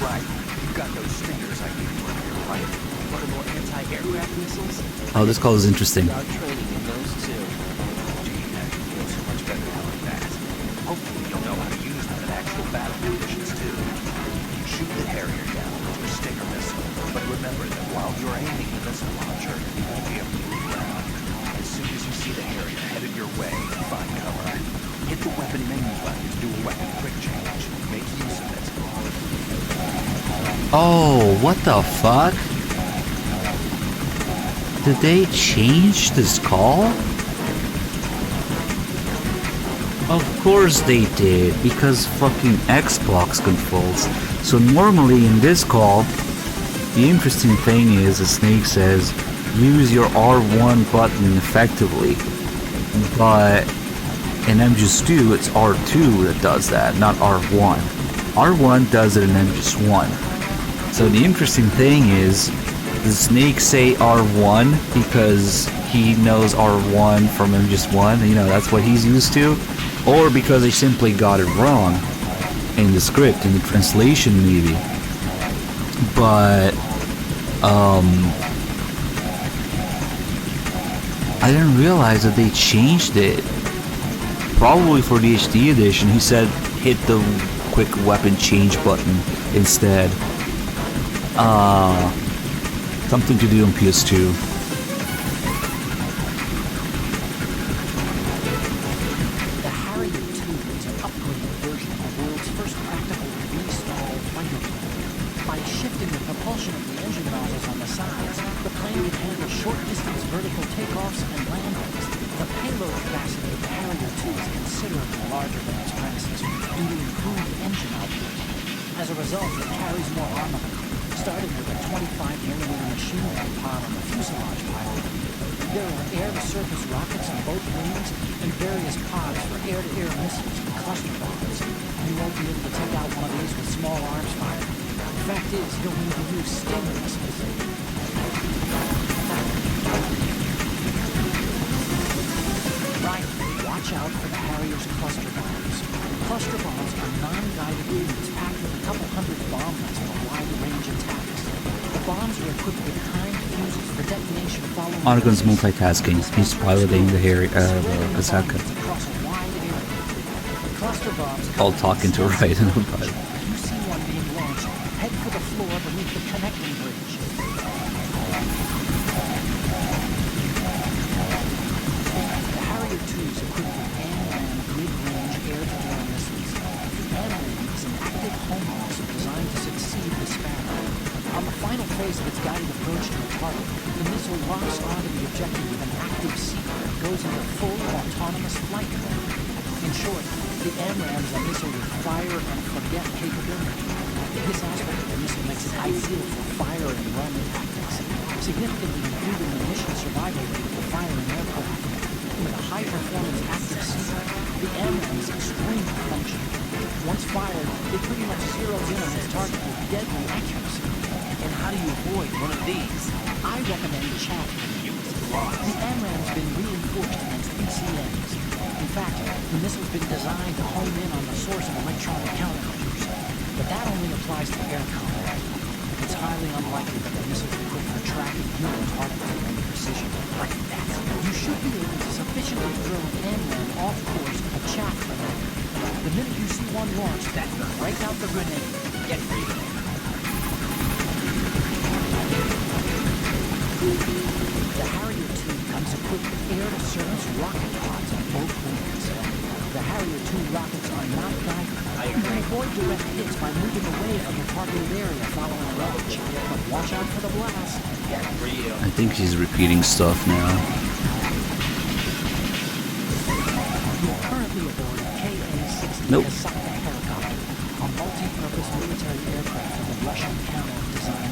E: Right. You've got those Stingers I gave you earlier, right? Portable anti-aircraft missiles?
A: Oh, this call is interesting.
O: Got training in those too.
E: Gee, I feel so much better now like that. Hopefully you'll know how to use them in actual battle conditions too. You shoot the Harrier down with your Stinger missile, but remember that while you're aiming the missile launcher, you won't be able to move around. As soon as you see the Harrier headed your way, find cover. Hit the weapon menu button to do a weapon quick change. Make use of it.
A: Oh, what the fuck? Did they change this call? Of course they did, because fucking Xbox controls. So normally in this call, the interesting thing is the Snake says, use your R1 button effectively. But in MGS2, it's R2 that does that, not R1. R1 does it in MGS1. So the interesting thing is, does Snake say R1 because he knows R1 from MGS1, you know, that's what he's used to? Or because they simply got it wrong in the script, in the translation maybe. But, I didn't realize that they changed it. Probably for the HD edition, he said hit the quick weapon change button instead. Something to do on PS2.
P: The Harrier 2 is an upgraded version of the world's first practical V-stall fighter plane. By shifting the propulsion of the engine nozzles on the sides, the plane can handle short-distance vertical takeoffs and landings. The payload capacity of the Harrier 2 is considerably larger than its predecessor due to improved engine output. As a result, it carries more armament, starting with a 25mm machine gun pod on the fuselage pylon. There are air-to-surface rockets on both wings and various pods for air-to-air missiles and cluster bombs. You won't be able to take out one of these with small arms fire. The fact is, you'll need to use Stinger missiles. Right, watch out for the Harrier's cluster bombs. Cluster bombs are non-guided units packed with a couple hundred bomb nuts for wide-range attacks. The bombs are equipped with timed fuses for detonation following...
A: Autogon's multitasking. He's piloting the Harrier, Asaka.
P: across a wide area. Cluster bombs...
A: All talking to right and about it.
P: If you see one being launched, head for the floor beneath the connecting bridge. The Harrier 2 is equipped with AMRAAM mid-range air-to-air missiles. AMRAAM is an active home missile designed to succeed the Sparrow. On the final phase of its guided approach to a target, the missile locks onto the objective with an active seeker and goes into full autonomous flight mode. In short, the AMRAAM is a missile with fire-and-forget capability. This aspect of the missile makes it ideal for fire-and-run tactics, significantly improving the mission survival rate of the firing aircraft. With a high-performance active seeker, the AMRAAM is extremely functional. Once fired, it pretty much zeroes in on its target with deadly accuracy.
O: And how do you avoid one of these?
P: I recommend chat grenades. The AMRAAM's been reinforced against PCMs. In fact, the missile's been designed to home in on the source of electronic countermeasures. But that only applies to air combat. It's highly unlikely that the missile's equipped for tracking human targets with any precision like that. You should be able to sufficiently throw an AMRAAM off course with a chaff grenade. The minute you see one launched, break out the grenade. Get free. The Harrier 2 comes equipped with air-to-surface rocket pods on both wings. The Harrier 2 rockets are not guided. You can avoid direct hits by moving away from the targeted area following a launch, but watch out for the blast. Get real.
A: I think he's repeating stuff now.
P: You're currently aboard a KA-60
A: Nope.
P: Kasaka helicopter, a multi-purpose military aircraft of the Russian Kamov design.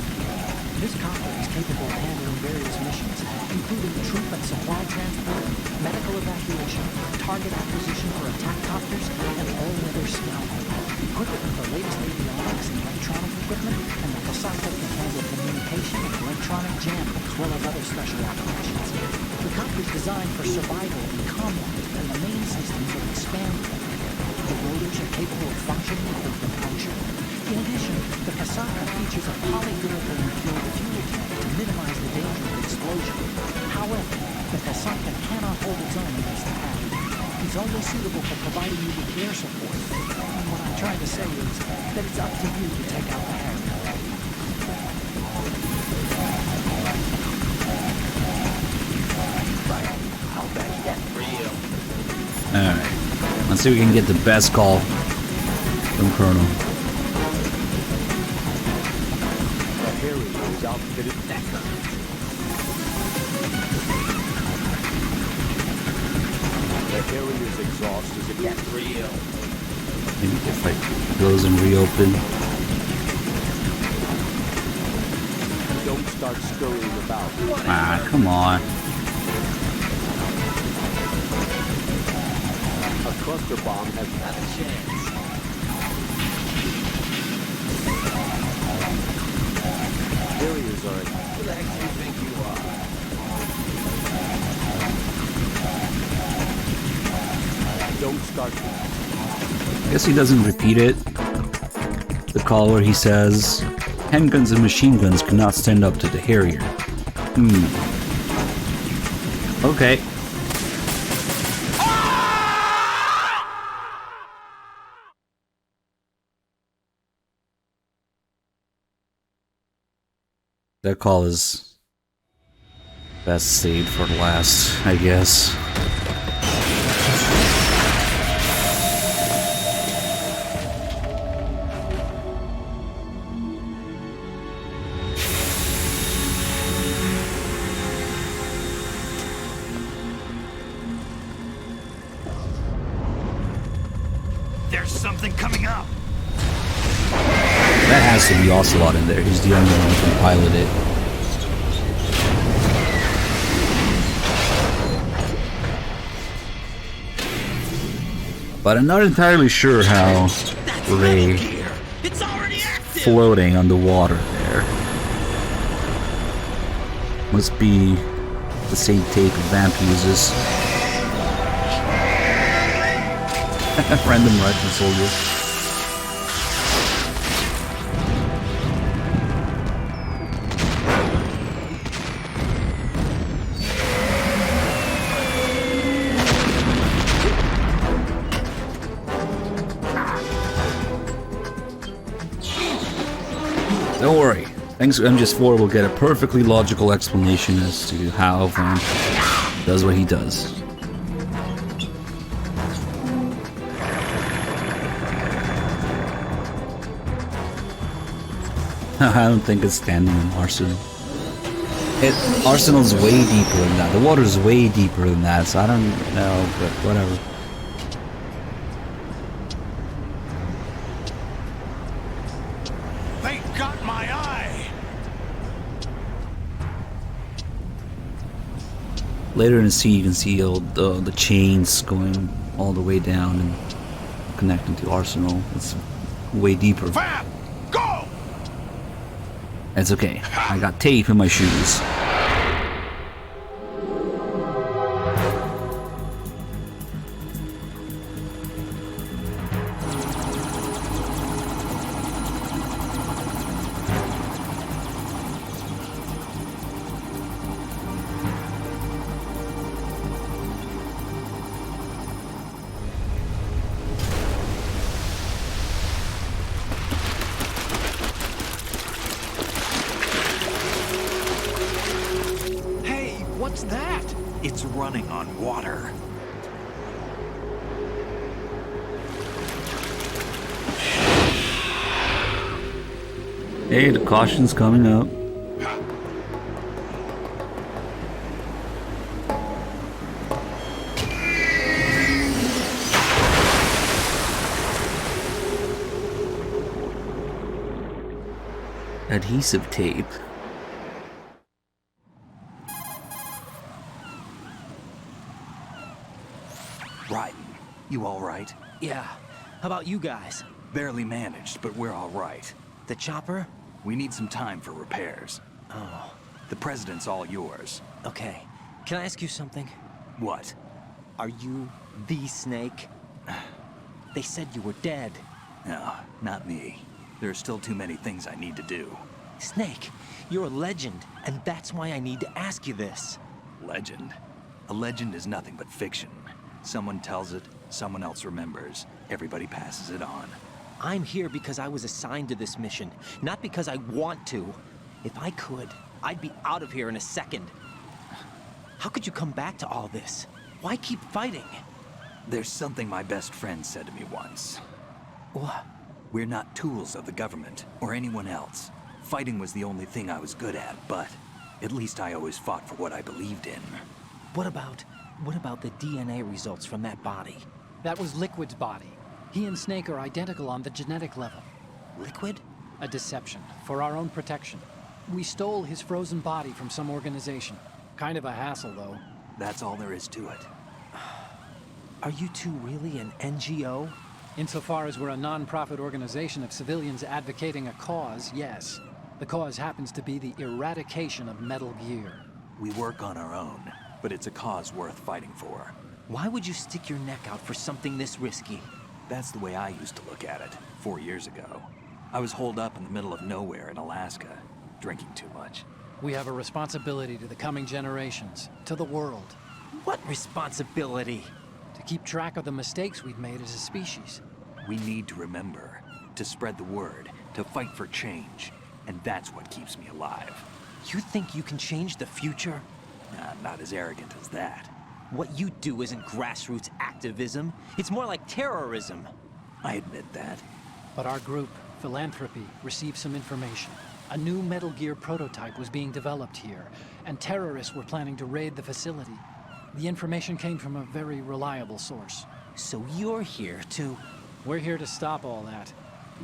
P: This copter is capable of handling various missions, including troop and supply transport, medical evacuation, target acquisition for attack copters, and all-weather scouting. Equipped with the latest avionics and electronic equipment, and the Kasaka can handle communication and electronic jamming, as well as other special applications. The copter is designed for survival in combat, and the main systems are expanded. The rotors are capable of functioning without compunction. In addition, the Kasaka features a polyurethane-filled fuel tank to minimize the danger of explosion. However, the Kasaka cannot hold its own against the Harrier. It's only suitable for providing you with air support. And what I'm trying to say is that it's up to you to take out the Harrier.
M: Right. I'll bet that real.
A: Alright. Let's see if we can get the best call from Colonel.
C: The Harrier is outfitted. The Harrier's exhaust is again real.
A: Maybe if I close and reopen.
C: Don't start scurrying about.
A: Ah, come on.
C: A cluster bomb has not a chance. Harriers are. Who the heck do you think you are? Don't start.
A: I guess he doesn't repeat it. The call where he says, handguns and machine guns cannot stand up to the Harrier. Okay. That call is best saved for last, I guess.
L: There's something coming up.
A: That has to be Ocelot in there. He's the only one who can pilot it. But I'm not entirely sure how Ray floating on the water there. Must be the same tape Vamp uses. Random rifle soldier. Don't worry. Thanks to MGS4, we'll get a perfectly logical explanation as to how Vamp does what he does. I don't think it's standing in Arsenal. Arsenal's way deeper than that. The water's way deeper than that, so I don't know, but whatever.
L: They got my eye!
A: Later in the sea, you can see all the chains going all the way down and connecting to Arsenal. It's way deeper.
L: Vamp! Go!
A: It's okay. I got tape in my shoes.
G: What's that?
E: It's running on water.
A: Hey, the caution's coming up. Adhesive tape.
E: Ryden, you all right?
M: Yeah. How about you guys?
E: Barely managed, but we're all right.
M: The chopper?
E: We need some time for repairs.
M: Oh.
E: The president's all yours.
M: Okay. Can I ask you something?
E: What?
M: Are you the Snake? They said you were dead.
E: No, not me. There are still too many things I need to do.
M: Snake, you're a legend, and that's why I need to ask you this.
E: Legend? A legend is nothing but fiction. Someone tells it, someone else remembers. Everybody passes it on.
M: I'm here because I was assigned to this mission, not because I want to. If I could, I'd be out of here in a second. How could you come back to all this? Why keep fighting?
E: There's something my best friend said to me once.
M: What?
E: We're not tools of the government, or anyone else. Fighting was the only thing I was good at, but at least I always fought for what I believed in.
M: What about the DNA results from that body?
P: That was Liquid's body. He and Snake are identical on the genetic level.
M: Liquid?
P: A deception, for our own protection. We stole his frozen body from some organization. Kind of a hassle, though.
E: That's all there is to it.
M: Are you two really an NGO?
P: Insofar as we're a non-profit organization of civilians advocating a cause, yes. The cause happens to be the eradication of Metal Gear.
E: We work on our own, but it's a cause worth fighting for.
M: Why would you stick your neck out for something this risky?
E: That's the way I used to look at it, 4 years ago. I was holed up in the middle of nowhere in Alaska, drinking too much.
P: We have a responsibility to the coming generations, to the world.
M: What responsibility?
P: To keep track of the mistakes we've made as a species.
E: We need to remember, to spread the word, to fight for change. And that's what keeps me alive.
M: You think you can change the future?
E: I'm not as arrogant as that.
M: What you do isn't grassroots activism. It's more like terrorism.
E: I admit that.
P: But our group, Philanthropy, received some information. A new Metal Gear prototype was being developed here, and terrorists were planning to raid the facility. The information came from a very reliable source.
M: So you're here to...
P: We're here to stop all that.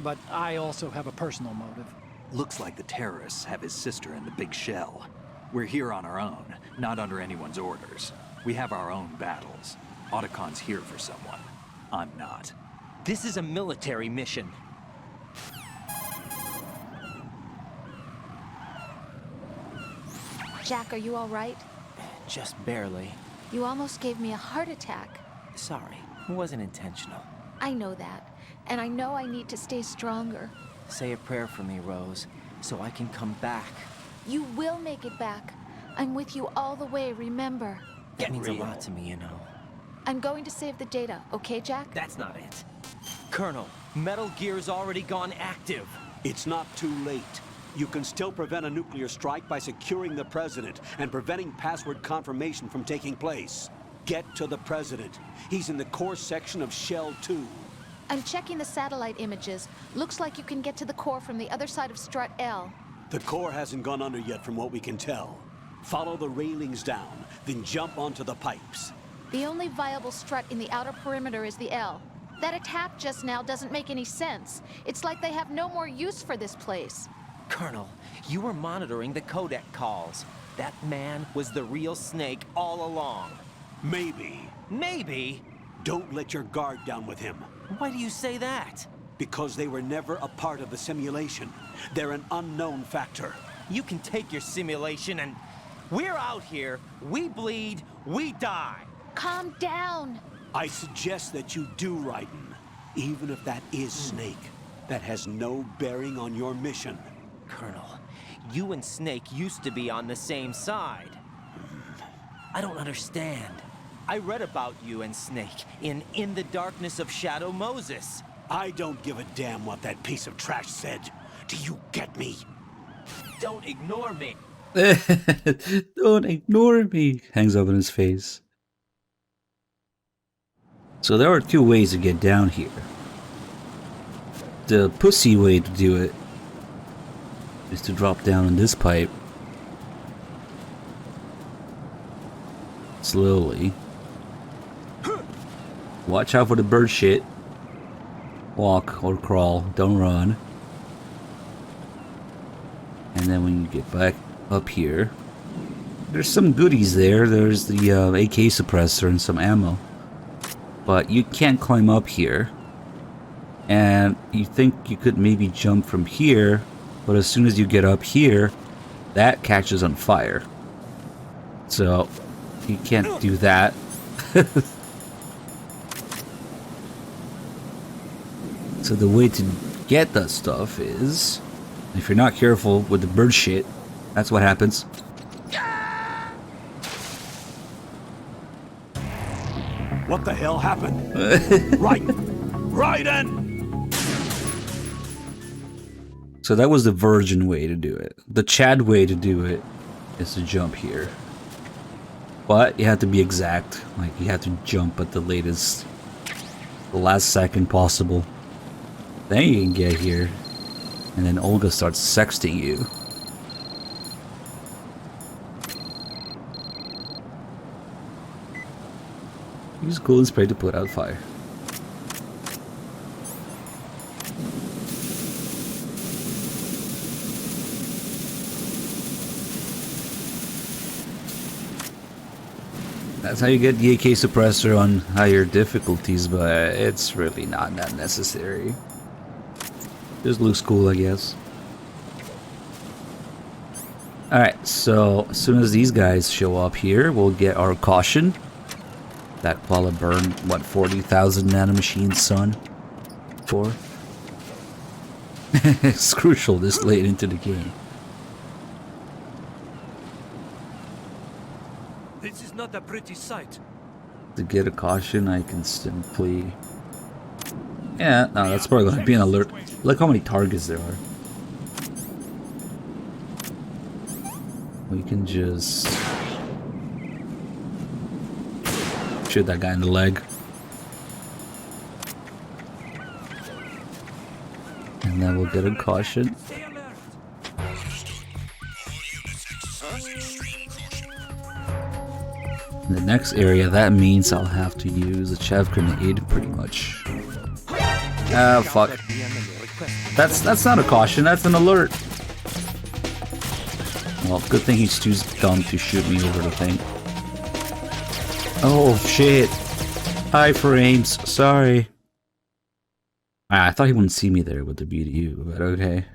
P: But I also have a personal motive.
E: Looks like the terrorists have his sister in the big shell. We're here on our own, not under anyone's orders. We have our own battles. Otacon's here for someone. I'm not.
M: This is a military mission.
D: Jack, are you all right?
M: Just barely.
D: You almost gave me a heart attack.
M: Sorry, it wasn't intentional.
D: I know that, and I know I need to stay stronger.
M: Say a prayer for me, Rose, so I can come back.
D: You will make it back. I'm with you all the way, remember?
M: That means a lot to me, you know.
D: I'm going to save the data, okay, Jack?
M: That's not it. Colonel, Metal Gear's already gone active.
C: It's not too late. You can still prevent a nuclear strike by securing the president and preventing password confirmation from taking place. Get to the president. He's in the core section of Shell 2.
D: I'm checking the satellite images. Looks like you can get to the core from the other side of Strut L.
C: The core hasn't gone under yet from what we can tell. Follow the railings down, then jump onto the pipes.
D: The only viable strut in the outer perimeter is the L. That attack just now doesn't make any sense. It's like they have no more use for this place.
M: Colonel, you were monitoring the codec calls. That man was the real Snake all along.
C: Maybe.
M: Maybe?
C: Don't let your guard down with him.
M: Why do you say that?
F: Because they were never a part of the simulation. They're an unknown factor.
M: You can take your simulation and... We're out here, we bleed, we die.
D: Calm down.
F: I suggest that you do, Raiden. Even if that is Snake. That has no bearing on your mission.
M: Colonel, you and Snake used to be on the same side. I don't understand. I read about you and Snake in the Darkness of Shadow Moses.
F: I don't give a damn what that piece of trash said. Do you get me?
M: Don't ignore me.
A: Don't ignore me. Hangs up in his face. So there are two ways to get down here. The pussy way to do it is to drop down in this pipe. Slowly. Watch out for the bird shit. Walk or crawl, don't run. And then when you get back up here, there's some goodies there. There's the AK suppressor and some ammo. But you can't climb up here. And you think you could maybe jump from here, but as soon as you get up here, that catches on fire. So you can't do that. So the way to get that stuff is, if you're not careful with the bird shit, that's what happens.
F: What the hell happened? Raiden!
A: So that was the virgin way to do it. The Chad way to do it is to jump here. But you have to be exact. Like, you have to jump at the last second possible. Then you can get here. And then Olga starts sexting you. Use golden spray to put out fire. That's how you get the AK suppressor on higher difficulties, but it's really not that necessary. Just looks cool, I guess. Alright, so as soon as these guys show up here, we'll get our caution. That Koala burned, what, 40,000 nanomachines, son? For? It's crucial this late into the game.
Q: This is not a pretty sight.
A: To get a caution, I can simply... Yeah, no, that's probably going to be an alert. Look how many targets there are. We can just... shoot that guy in the leg. And then we'll get a caution. In the next area, that means I'll have to use a chav grenade pretty much. Ah, fuck. That's not a caution, that's an alert. Well, good thing he's too dumb to shoot me over the thing. Oh, shit. Hi for Ames, sorry. Ah, I thought he wouldn't see me there with the BDU, but okay.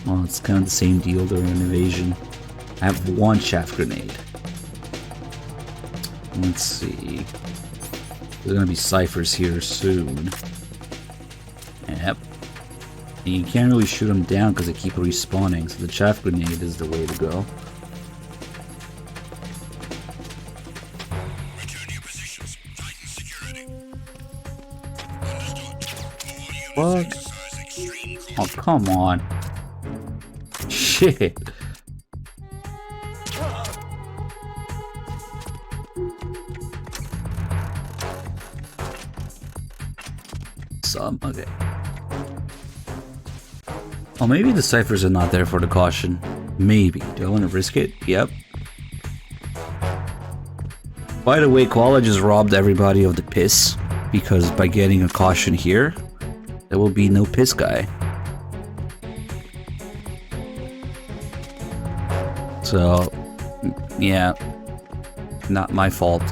A: Well, it's kind of the same deal during an invasion. I have one chaff grenade. Let's see. There's gonna be ciphers here soon. Yep. And you can't really shoot them down because they keep respawning, so the chaff grenade is the way to go. What? Oh, come on. Shit. Okay. Oh, maybe the ciphers are not there for the caution. Maybe. Do I want to risk it? Yep. By the way, Koala just robbed everybody of the piss, because by getting a caution here, there will be no piss guy. So, yeah. Not my fault.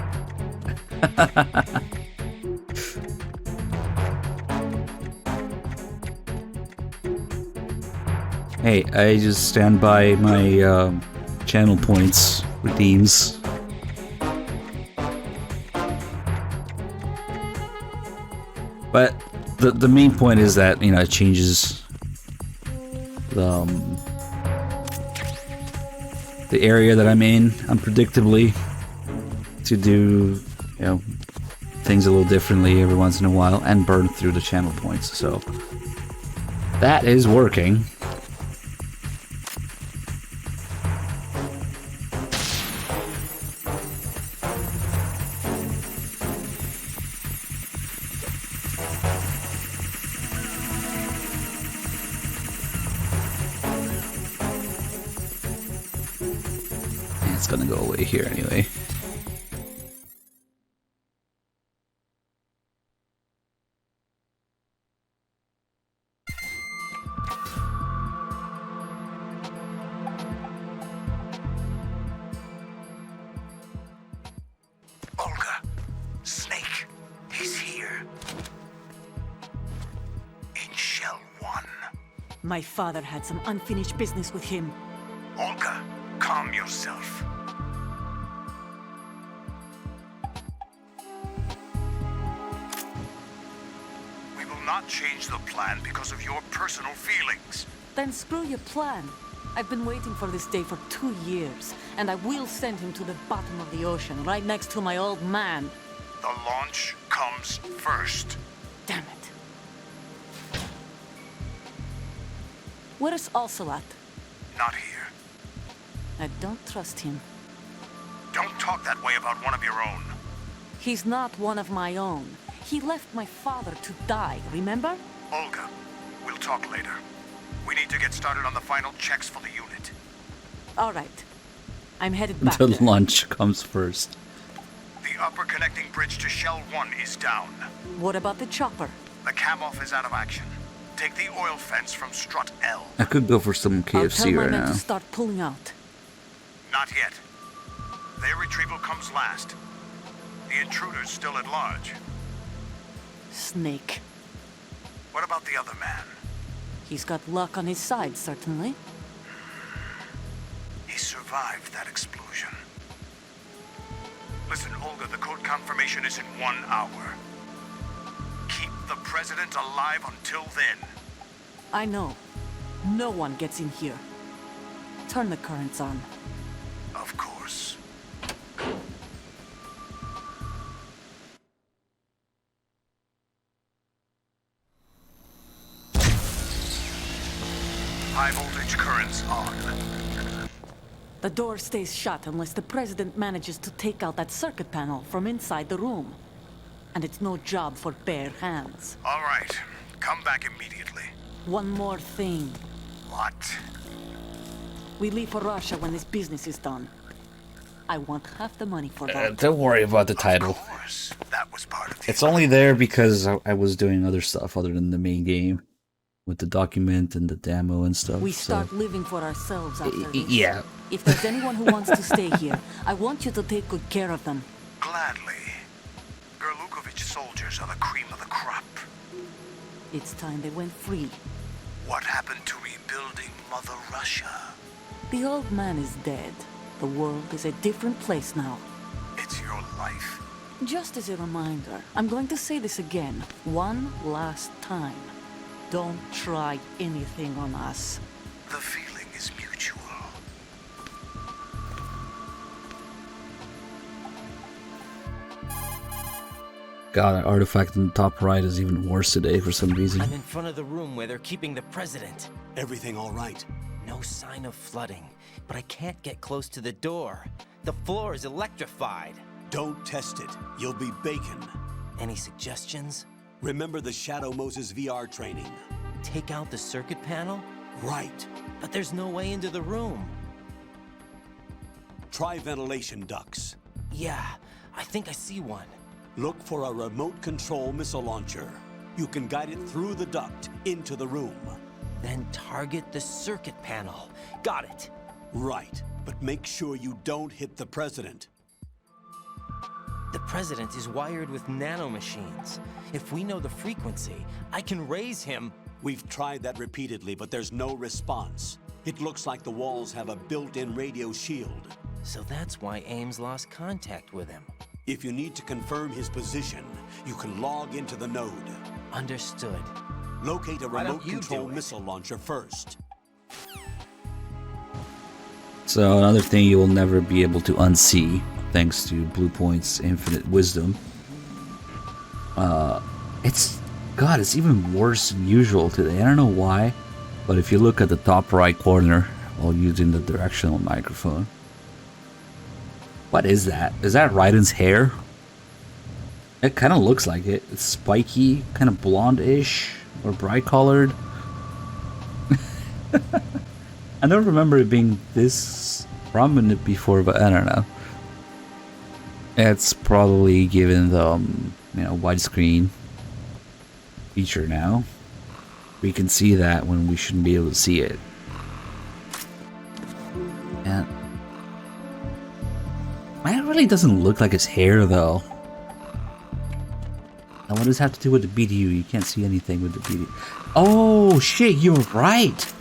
A: Hey, I just stand by my channel points redeems. But the main point is that, you know, it changes the area that I'm in unpredictably to do, you know, things a little differently every once in a while and burn through the channel points. So that is working. It's gonna go away here anyway.
L: Olga, Snake, he's here. In Shell One.
K: My father had some unfinished business with him.
L: Olga, calm yourself. We will not change the plan because of your personal feelings.
K: Then screw your plan. I've been waiting for this day for 2 years, and I will send him to the bottom of the ocean, right next to my old man.
L: The launch comes first.
K: Damn it. Where's Ocelot?
L: Not here.
K: I don't trust him.
L: Don't talk that way about one of your own.
K: He's not one of my own. He left my father to die, remember?
L: Olga, we'll talk later. We need to get started on the final checks for the unit.
K: All right. I'm headed back
A: The
K: there.
A: lunch comes first.
L: The upper connecting bridge to Shell 1 is down.
K: What about the chopper?
L: The cam-off is out of action. Take the oil fence from strut L.
A: I could go for some
K: I'll tell
A: KFC
K: my
A: right
K: men
A: now.
K: to start pulling out.
L: Not yet. Their retrieval comes last. The intruder's still at large.
K: Snake.
L: What about the other man?
K: He's got luck on his side, certainly.
L: He survived that explosion. Listen, Olga, the code confirmation is in 1 hour. Keep the president alive until then.
K: I know. No one gets in here. Turn the currents on.
L: Of course. High voltage currents on.
K: The door stays shut unless the president manages to take out that circuit panel from inside the room. And it's no job for bare hands.
L: All right. Come back immediately.
K: One more thing.
L: What?
K: We leave for Russia when this business is done. I want half the money for that.
A: Don't worry about the title.
L: Of course. That was part of the...
A: It's only there because I was doing other stuff other than the main game. With the document and the demo and stuff.
K: We
A: so.
K: start living for ourselves after this.
A: Yeah.
K: If there's anyone who wants to stay here, I want you to take good care of them.
L: Gladly. Gerlukovich soldiers are the cream of the crop.
K: It's time they went free.
L: What happened to rebuilding Mother Russia?
K: The old man is dead. The world is a different place now.
L: It's your life.
K: Just as a reminder, I'm going to say this again, one last time. Don't try anything on us.
L: The feeling is mutual.
A: God, that artifact in the top right is even worse today for some reason.
M: I'm in front of the room where they're keeping the president.
F: Everything all right?
M: No sign of flooding, but I can't get close to the door. The floor is electrified.
F: Don't test it. You'll be bacon.
M: Any suggestions?
F: Remember the Shadow Moses VR training.
M: Take out the circuit panel?
F: Right.
M: But there's no way into the room.
F: Try ventilation ducts.
M: Yeah, I think I see one.
F: Look for a remote control missile launcher. You can guide it through the duct into the room.
M: Then target the circuit panel. Got it.
F: Right, but make sure you don't hit the president.
M: The president is wired with nanomachines. If we know the frequency, I can raise him.
C: We've tried that repeatedly, but there's no response. It looks like the walls have a built-in radio shield.
M: So that's why Ames lost contact with him.
C: If you need to confirm his position, you can log into the node.
M: Understood.
C: Locate a
M: Why don't
C: remote
M: you
C: control
M: do it?
C: missile launcher first.
A: So another thing you will never be able to unsee, thanks to Blue Point's infinite wisdom. It's even worse than usual today. I don't know why, but if you look at the top right corner while using the directional microphone, what is that? Is that Raiden's hair? It kind of looks like it. It's spiky, kind of blonde-ish, or bright-colored. I don't remember it being this prominent before, but I don't know. It's probably given the, widescreen feature now. We can see that when we shouldn't be able to see it. And it really doesn't look like his hair, though. And what does that have to do with the BDU? You can't see anything with the BDU. Oh shit, you're right.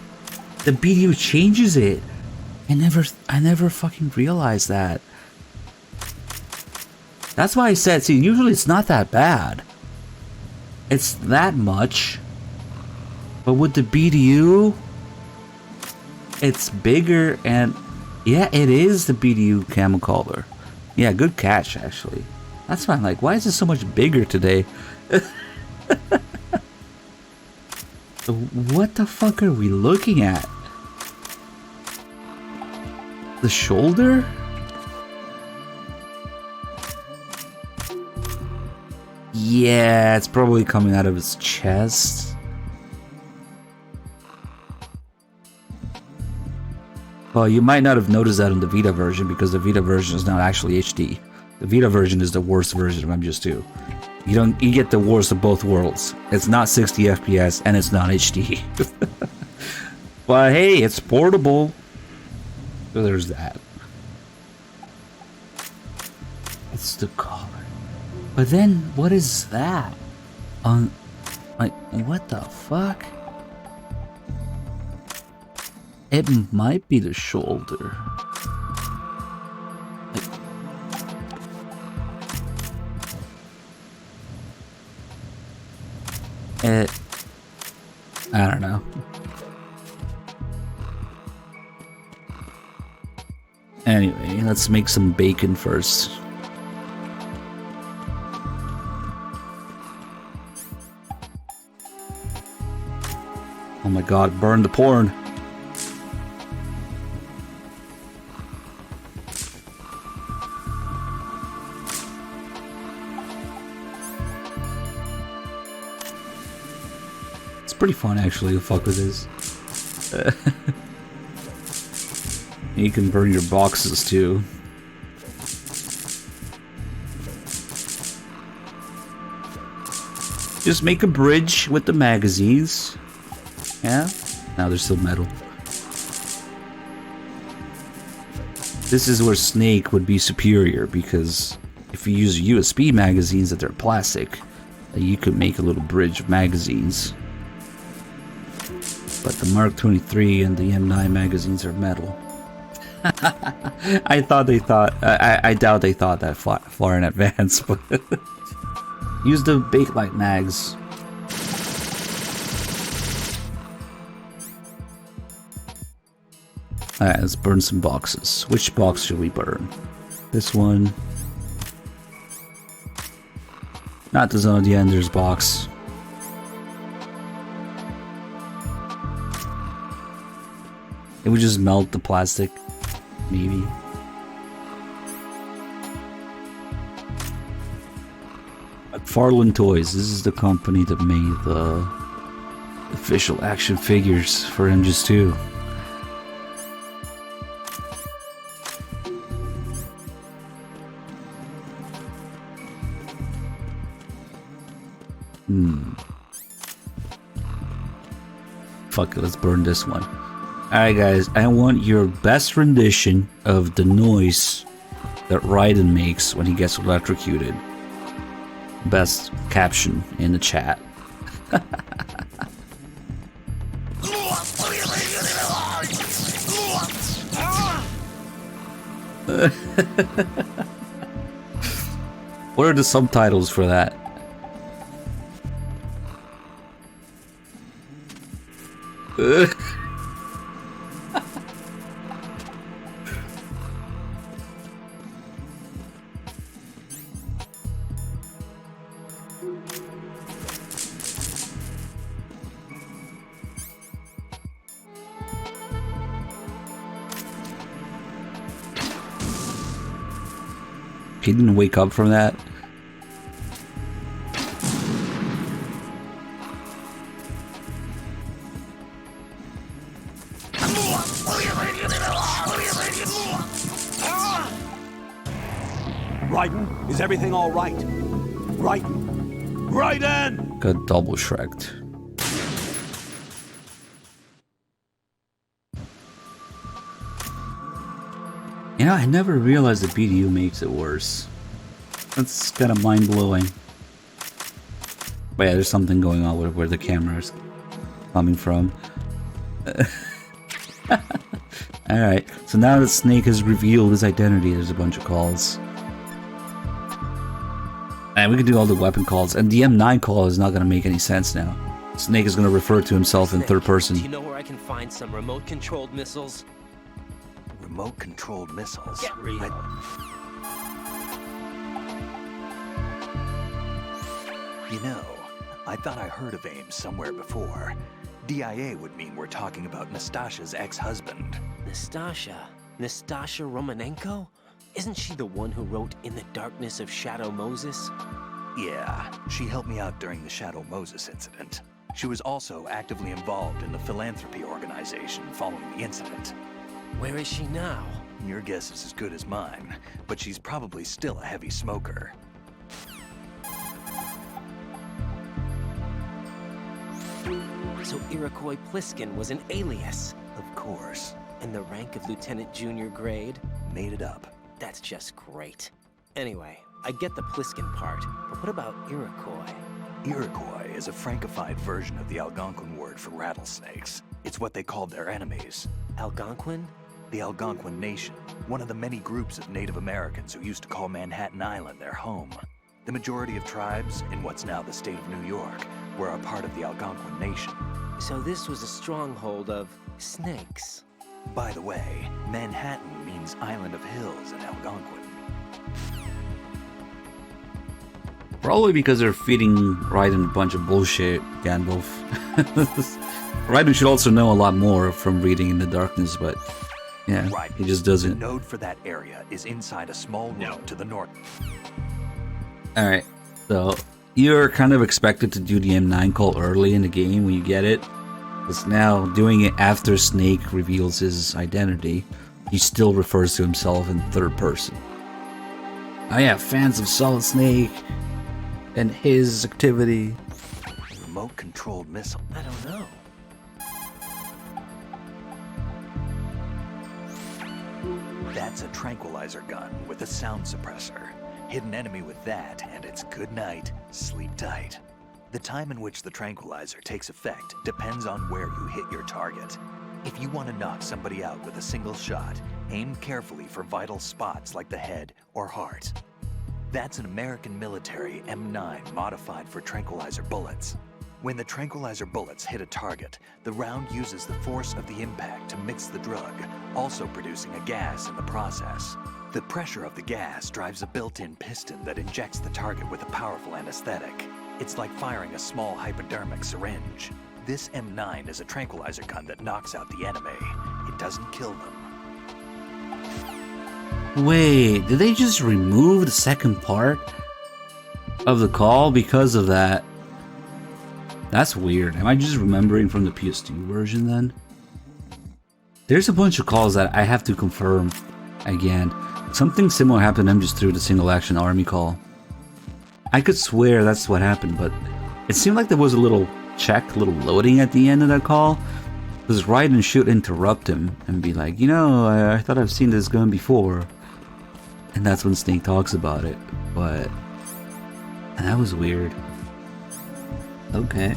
A: The BDU changes it. I never fucking realized that. That's why I said, see, usually it's not that bad. It's that much. But with the BDU, it's bigger, and yeah, it is the BDU camel color. Yeah, good catch, actually. That's why I'm like, why is it so much bigger today? What the fuck are we looking at? The shoulder? Yeah, it's probably coming out of his chest. Well, you might not have noticed that in the Vita version because the Vita version is not actually HD. The Vita version is the worst version of MGS2. You get the worst of both worlds. It's not 60 FPS and it's not HD. But hey, it's portable. So there's that. It's the collar. But then, what is that? Like, what the fuck? It might be the shoulder. I don't know. Anyway, let's make some bacon first. Oh my god, burn the porn. It's pretty fun actually to fuck with this. You can burn your boxes too. Just make a bridge with the magazines. Yeah? Now they're still metal. This is where Snake would be superior because if you use USB magazines that they're plastic, you could make a little bridge of magazines. But the Mark 23 and the M9 magazines are metal. I doubt they thought that far in advance, but use the Bakelite mags. Alright, let's burn some boxes. Which box should we burn? This one. Not the Zone of the Enders box. It would just melt the plastic. Maybe. McFarlane Toys. This is the company that made the official action figures for MGS2. Fuck it, let's burn this one. Alright guys, I want your best rendition of the noise that Raiden makes when he gets electrocuted. Best caption in the chat. What are the subtitles for that? He didn't wake up from that.
C: Raiden, is everything all right? Raiden! Raiden!
A: Got double shreked. You know, I never realized the BDU makes it worse. That's kind of mind-blowing. But yeah, there's something going on with where the camera's coming from. Alright, so now that Snake has revealed his identity, there's a bunch of calls. And we can do all the weapon calls, and the M9 call is not going to make any sense now. Snake is going to refer to himself in third person.
O: Do you know where I can find some remote-controlled missiles?
E: Remote-controlled missiles?
O: Get real.
E: You know, I thought I heard of Ames somewhere before. DIA would mean we're talking about Nastasha's ex-husband.
O: Nastasha? Nastasha Romanenko? Isn't she the one who wrote In the Darkness of Shadow Moses?
E: Yeah, she helped me out during the Shadow Moses incident. She was also actively involved in the philanthropy organization following the incident.
O: Where is she now?
E: Your guess is as good as mine, but she's probably still a heavy smoker.
O: So Iroquois Pliskin was an alias?
E: Of course.
O: And the rank of Lieutenant Junior grade?
E: Made it up.
O: That's just great. Anyway, I get the Pliskin part, but what about Iroquois?
E: Iroquois is a Frankified version of the Algonquin word for rattlesnakes. It's what they called their enemies.
O: Algonquin?
E: The Algonquin Nation, one of the many groups of Native Americans who used to call Manhattan Island their home. The majority of tribes in what's now the state of New York were a part of the Algonquin Nation.
O: So this was a stronghold of snakes.
E: By the way, Manhattan means Island of Hills in Algonquin.
A: Probably because they're feeding Raiden a bunch of bullshit, Gandalf. Raiden should also know a lot more from reading In the Darkness, but yeah,
E: right.
A: He just doesn't.
E: The node for that area is inside a small room to the north.
A: Alright, so you're kind of expected to do the M9 call early in the game when you get it. Because now, doing it after Snake reveals his identity, he still refers to himself in third person. Oh yeah, fans of Solid Snake and his activity.
E: Remote-controlled missile.
O: I don't know.
E: That's a tranquilizer gun with a sound suppressor. Hit an enemy with that, and it's good night, sleep tight. The time in which the tranquilizer takes effect depends on where you hit your target. If you want to knock somebody out with a single shot, aim carefully for vital spots like the head or heart. That's an American military M9 modified for tranquilizer bullets. When the tranquilizer bullets hit a target, the round uses the force of the impact to mix the drug, also producing a gas in the process. The pressure of the gas drives a built-in piston that injects the target with a powerful anesthetic. It's like firing a small hypodermic syringe. This M9 is a tranquilizer gun that knocks out the enemy. It doesn't kill them.
A: Wait, did they just remove the second part of the call because of that? That's weird. Am I just remembering from the PS2 version then? There's a bunch of calls that I have to confirm again. Something similar happened to MGS2, the single action army call. I could swear that's what happened, but it seemed like there was a little check, a little loading at the end of that call. Because Raiden should interrupt him and be like, you know, I thought I've seen this gun before. And that's when Snake talks about it. But that was weird. Okay.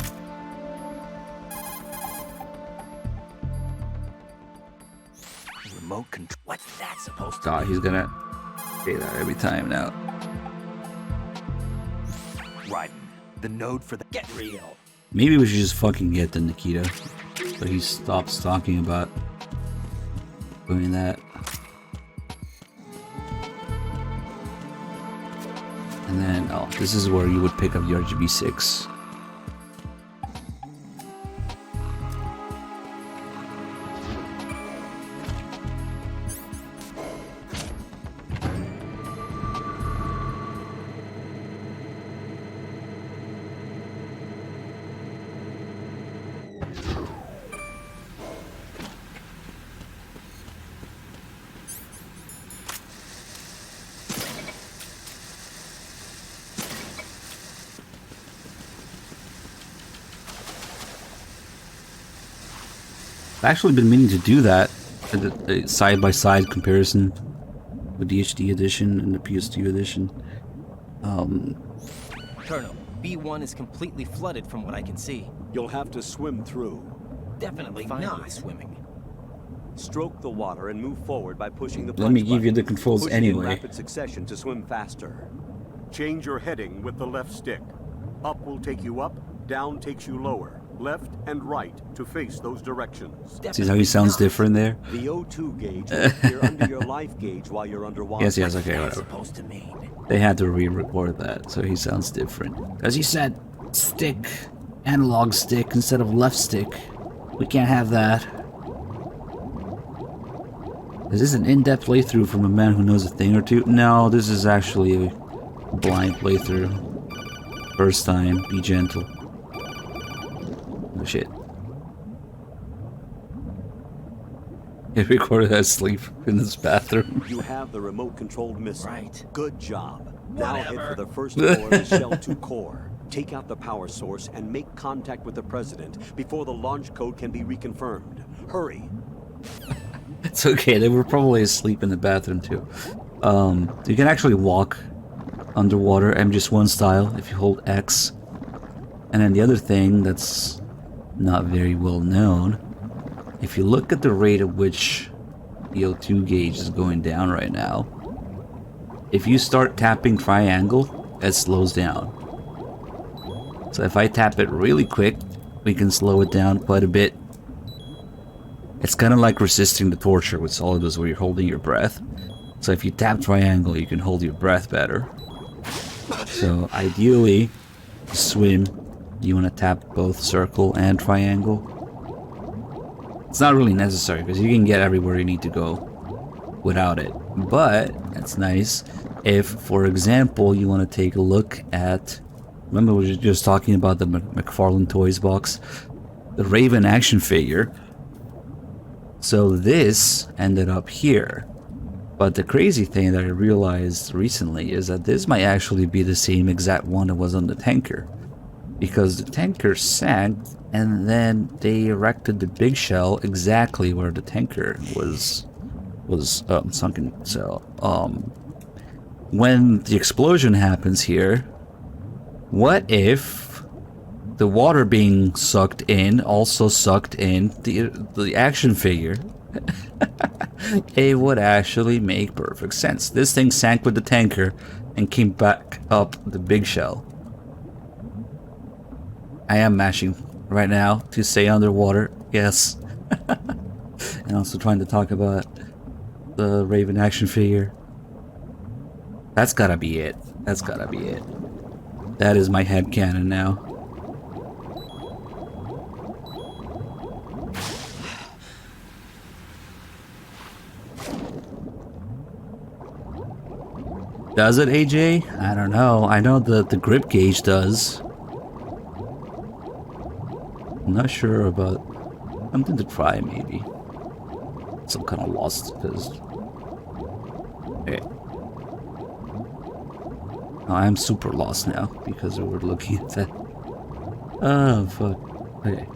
E: remote control. What's that supposed to
A: God, he's gonna say that every time now.
E: Raiden, the node for the get real.
A: Maybe we should just fucking get the Nikita, so he stops talking about doing that. And then, oh, this is where you would pick up the RGB-6. I've actually been meaning to do that, a side-by-side comparison with the HD edition and the PS2 edition.
M: Colonel, B1 is completely flooded from what I can see.
C: You'll have to swim through.
M: Definitely not swimming.
C: Stroke the water and move forward by pushing the
A: Let me
C: punch
A: give you the
C: button.
A: controls
C: Pushing in
A: anyway.
C: rapid succession to swim faster. Change your heading with the left stick. Up will take you up, down takes you lower. Left and right to face those directions.
A: See how he sounds different there?
C: The O2 gauge will appear under your life gauge while you're underwater.
A: Yes, okay, whatever. They had to re-record that, so he sounds different. As he said, stick, analog stick instead of left stick. We can't have that. Is this an in-depth playthrough from a man who knows a thing or two? No, this is actually a blind playthrough. First time, be gentle. Oh shit. He recorded that asleep in this bathroom.
C: You have the remote-controlled missile.
M: Right.
C: Good job. Now head for the first floor of the Shell 2 core. Take out the power source and make contact with the President before the launch code can be reconfirmed. Hurry.
A: It's okay, they were probably asleep in the bathroom too. You can actually walk underwater, MGS1 style, if you hold X. And then the other thing that's not very well known, if you look at the rate at which the O2 gauge is going down right now, if you start tapping triangle, it slows down. So if I tap it really quick, we can slow it down quite a bit. It's kind of like resisting the torture with Solidus where you're holding your breath. So if you tap triangle, you can hold your breath better. So ideally, to swim, you want to tap both circle and triangle. It's not really necessary because you can get everywhere you need to go without it. But it's nice if, for example, you want to take a look at... Remember we were just talking about the McFarlane Toys box? The Raven action figure. So this ended up here. But the crazy thing that I realized recently is that this might actually be the same exact one that was on the tanker. Because the tanker sank, and then they erected the big shell exactly where the tanker was sunken. So, when the explosion happens here, what if the water being sucked in also sucked in the action figure? It would actually make perfect sense. This thing sank with the tanker and came back up the big shell. I am mashing right now to stay underwater, yes. And also trying to talk about the Raven action figure. That's gotta be it. That's gotta be it. That is my headcanon now. Does it, AJ? I don't know. I know the grip gauge does. I'm not sure about something to try, maybe. So I'm kind of lost because. Okay. No, I'm super lost now because we were looking at that. Oh fuck. Okay.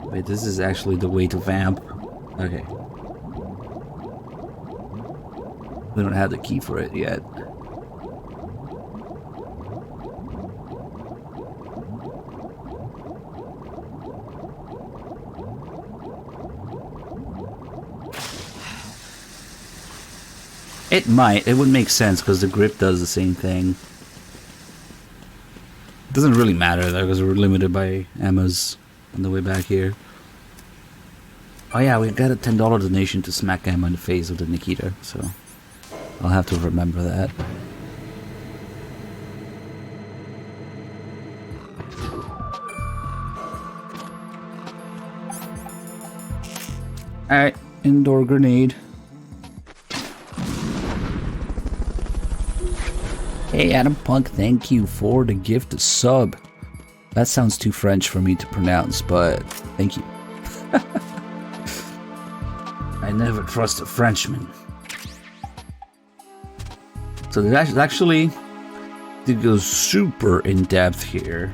A: Wait, this is actually the way to vamp. Okay. We don't have the key for it yet. It might. It would make sense because the grip does the same thing. It doesn't really matter though because we're limited by Ames on the way back here. Oh yeah, we got a $10 donation to smack Emma in the face with the Nikita, so I'll have to remember that. Alright, indoor grenade. Hey Adam Punk, thank you for the gift of sub. That sounds too French for me to pronounce, but thank you. I never trust a Frenchman. So there's actually, to go super in depth here,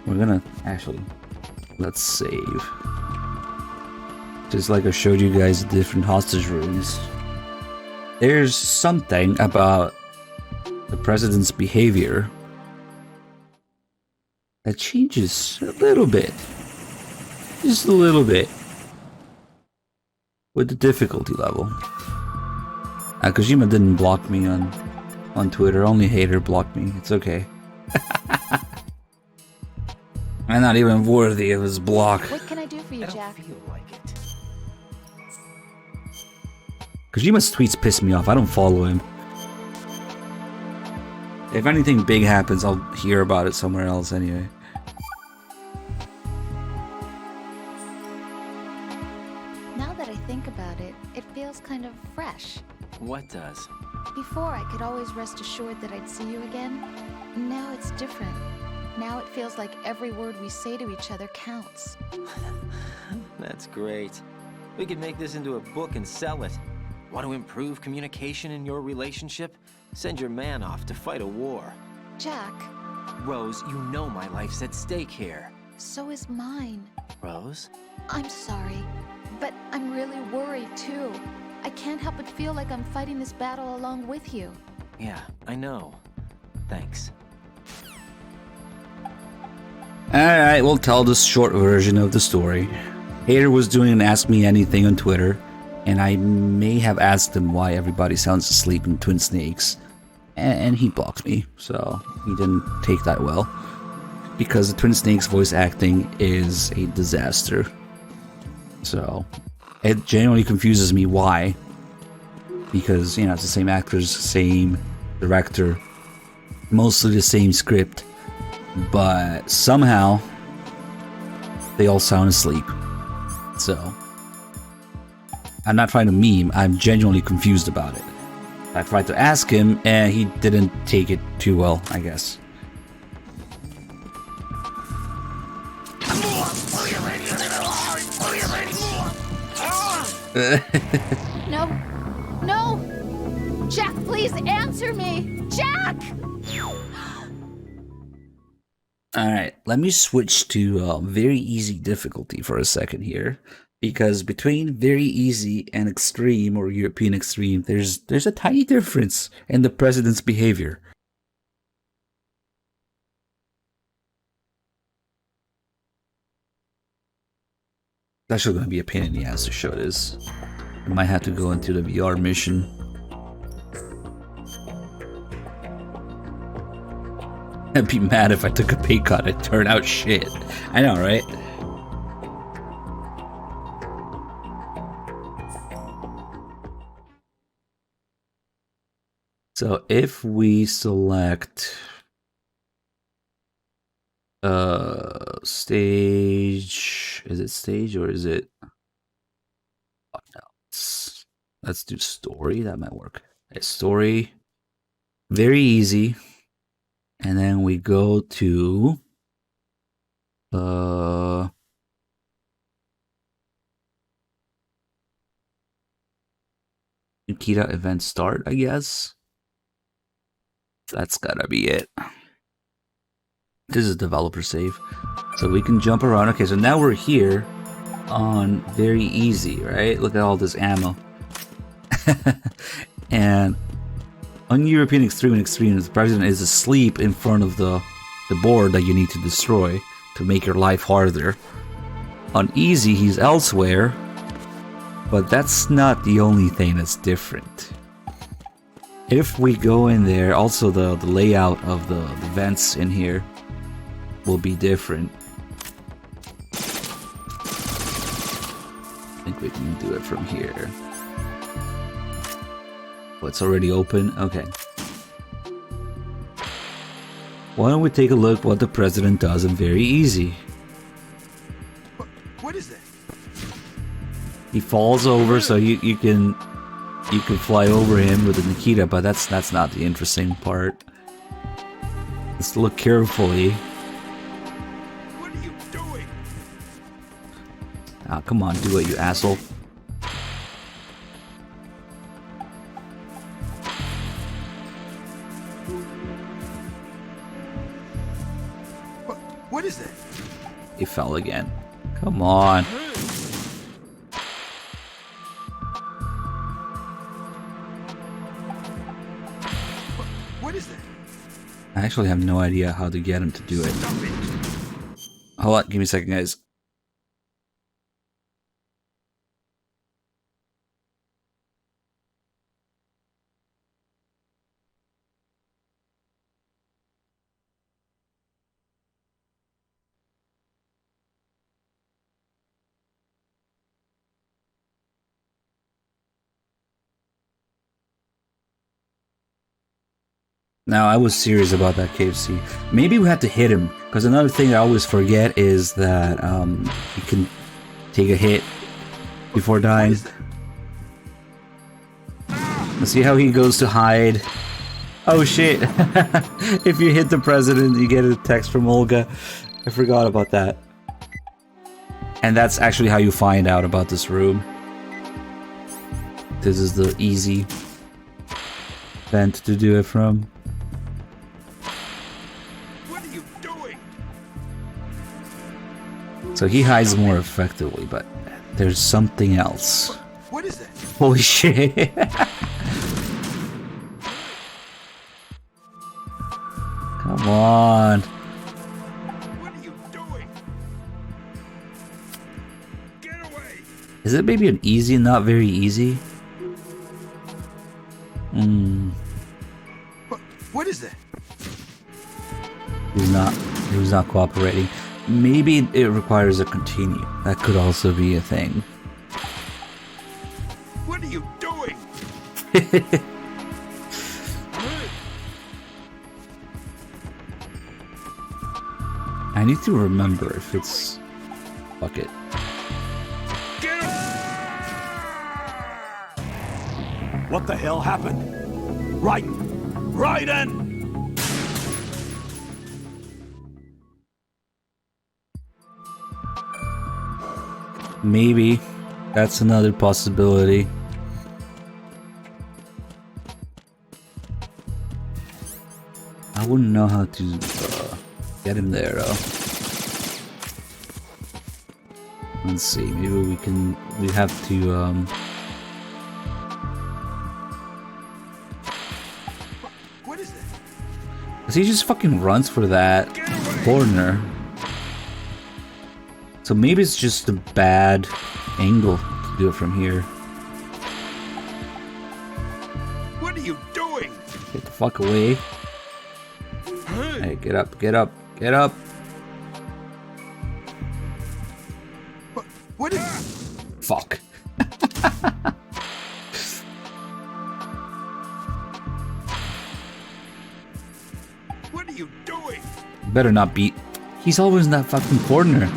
A: we're gonna actually, let's save. Just like I showed you guys the different hostage rooms. There's something about the president's behavior that changes a little bit. Just a little bit. With the difficulty level. Kojima didn't block me on Twitter, only Hater blocked me. It's okay. I'm not even worthy of his block.
D: What can I do for you, Jack?
A: Kojima's tweets piss me off. I don't follow him. If anything big happens, I'll hear about it somewhere else anyway.
D: Now that I think about it, it feels kind of fresh.
O: What does?
D: Before, I could always rest assured that I'd see you again. Now it's different. Now it feels like every word we say to each other counts.
O: That's great. We could make this into a book and sell it. Want to improve communication in your relationship? Send your man off to fight a war.
D: Jack.
O: Rose, you know my life's at stake here.
D: So is mine.
O: Rose?
D: I'm sorry, but I'm really worried too. I can't help but feel like I'm fighting this battle along with you.
O: Yeah, I know. Thanks.
A: Alright, we'll tell the short version of the story. Hater was doing an Ask Me Anything on Twitter, and I may have asked him why everybody sounds asleep in Twin Snakes, and he blocked me, so he didn't take that well. Because the Twin Snakes voice acting is a disaster. So, it genuinely confuses me why. Because, you know, it's the same actors, same director, mostly the same script, but somehow they all sound asleep. So, I'm not trying to meme, I'm genuinely confused about it. I tried to ask him, and he didn't take it too well, I guess.
D: No! No! Jack, please answer me! Jack!
A: Alright, let me switch to very easy difficulty for a second here. Because between very easy and extreme or European extreme, there's a tiny difference in the president's behavior. It's actually going to be a pain in the ass to show this. I might have to go into the VR mission. I'd be mad if I took a pay cut and it turned out shit. I know, right? So if we select stage, is it stage or is it? Oh, no. Let's do story. That might work. Okay, story, very easy, and then we go to Nikita event start, I guess. That's gotta be it. This is developer save. So we can jump around. Okay, so now we're here on very easy, right? Look at all this ammo. And on European Extreme and Extreme, the president is asleep in front of the board that you need to destroy to make your life harder. On easy, he's elsewhere, but that's not the only thing that's different. If we go in there, also the layout of the vents in here will be different. I think we can do it from here. Oh, it's already open? Okay. Why don't we take a look what the president does in Very Easy.
L: What is that?
A: He falls over so you can fly over him with the Nikita, but that's not the interesting part. Let's look carefully.
L: What are you doing?
A: Ah, come on, do it, you asshole.
L: What is that?
A: He fell again. Come on.
L: What is that?
A: I actually have no idea how to get him to do it. Hold on, give me a second, guys. Now, I was serious about that KFC. Maybe we have to hit him, because another thing I always forget is that he can take a hit before dying. Let's see how he goes to hide. Oh shit! If you hit the president, you get a text from Olga. I forgot about that. And that's actually how you find out about this room. This is the easy vent to do it from. So he hides more effectively, but there's something else.
L: What is that?
A: Holy shit. Come on.
L: What are you doing? Get away!
A: Is it maybe an easy, not very easy?
L: What is that?
A: He was not cooperating. Maybe it requires a continue. That could also be a thing.
L: What are you doing?
A: I need to remember if it's... Fuck it.
L: What the hell happened? Raiden!
A: Maybe. That's another possibility. I wouldn't know how to get him there though. Let's see, maybe we have to
L: What is that?
A: Cause he just fucking runs for that corner. So maybe it's just a bad angle to do it from here.
L: What are you doing?
A: Get the fuck away. Hey, get up, get up, get up.
L: What is...
A: Fuck.
L: What are you doing?
A: Better not beat. He's always in that fucking corner.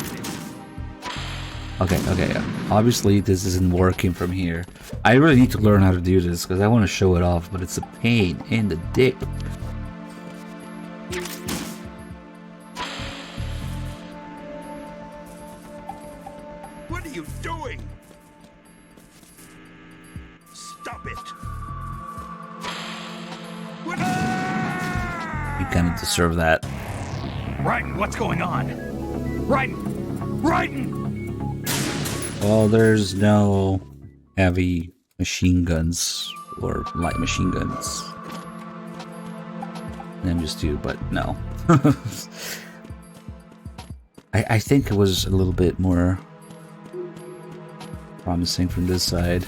A: Okay, yeah. Obviously, this isn't working from here. I really need to learn how to do this because I want to show it off, but it's a pain in the dick.
L: What are you doing? Stop it! What?
A: You kind of deserve that.
L: Raiden, what's going on? Raiden!
A: Well, there's no heavy machine guns or light machine guns. MGS2, but no. I think it was a little bit more promising from this side.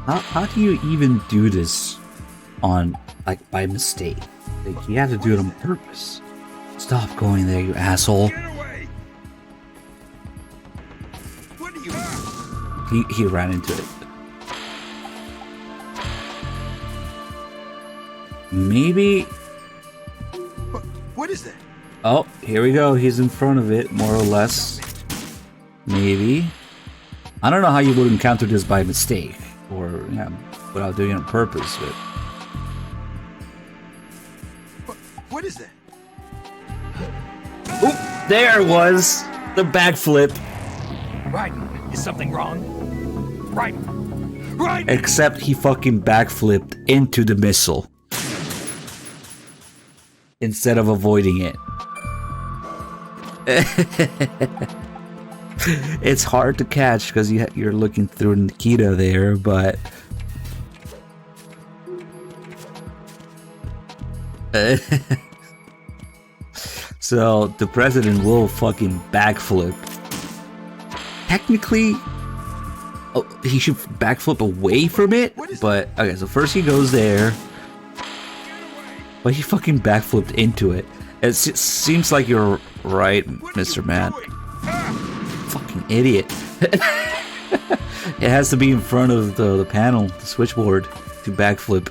A: How do you even do this on, like, by mistake? Like, you have to do it on purpose. Stop going there, you asshole. He ran into it. Maybe...
L: What is that?
A: Oh, here we go. He's in front of it, more or less. Maybe. I don't know how you would encounter this by mistake. Or, yeah, without doing it on purpose, but...
L: What is that?
A: Oop, there it was! The backflip.
E: Right. Is something wrong? Right. Right.
A: Except he fucking backflipped into the missile. Instead of avoiding it. It's hard to catch because you're looking through Nikita there, but... So, the president will fucking backflip. Technically, he should backflip away from it, but... Okay, so first he goes there. But he fucking backflipped into it. It seems like you're right, Mr. Man. Fucking idiot. It has to be in front of the panel, the switchboard, to backflip.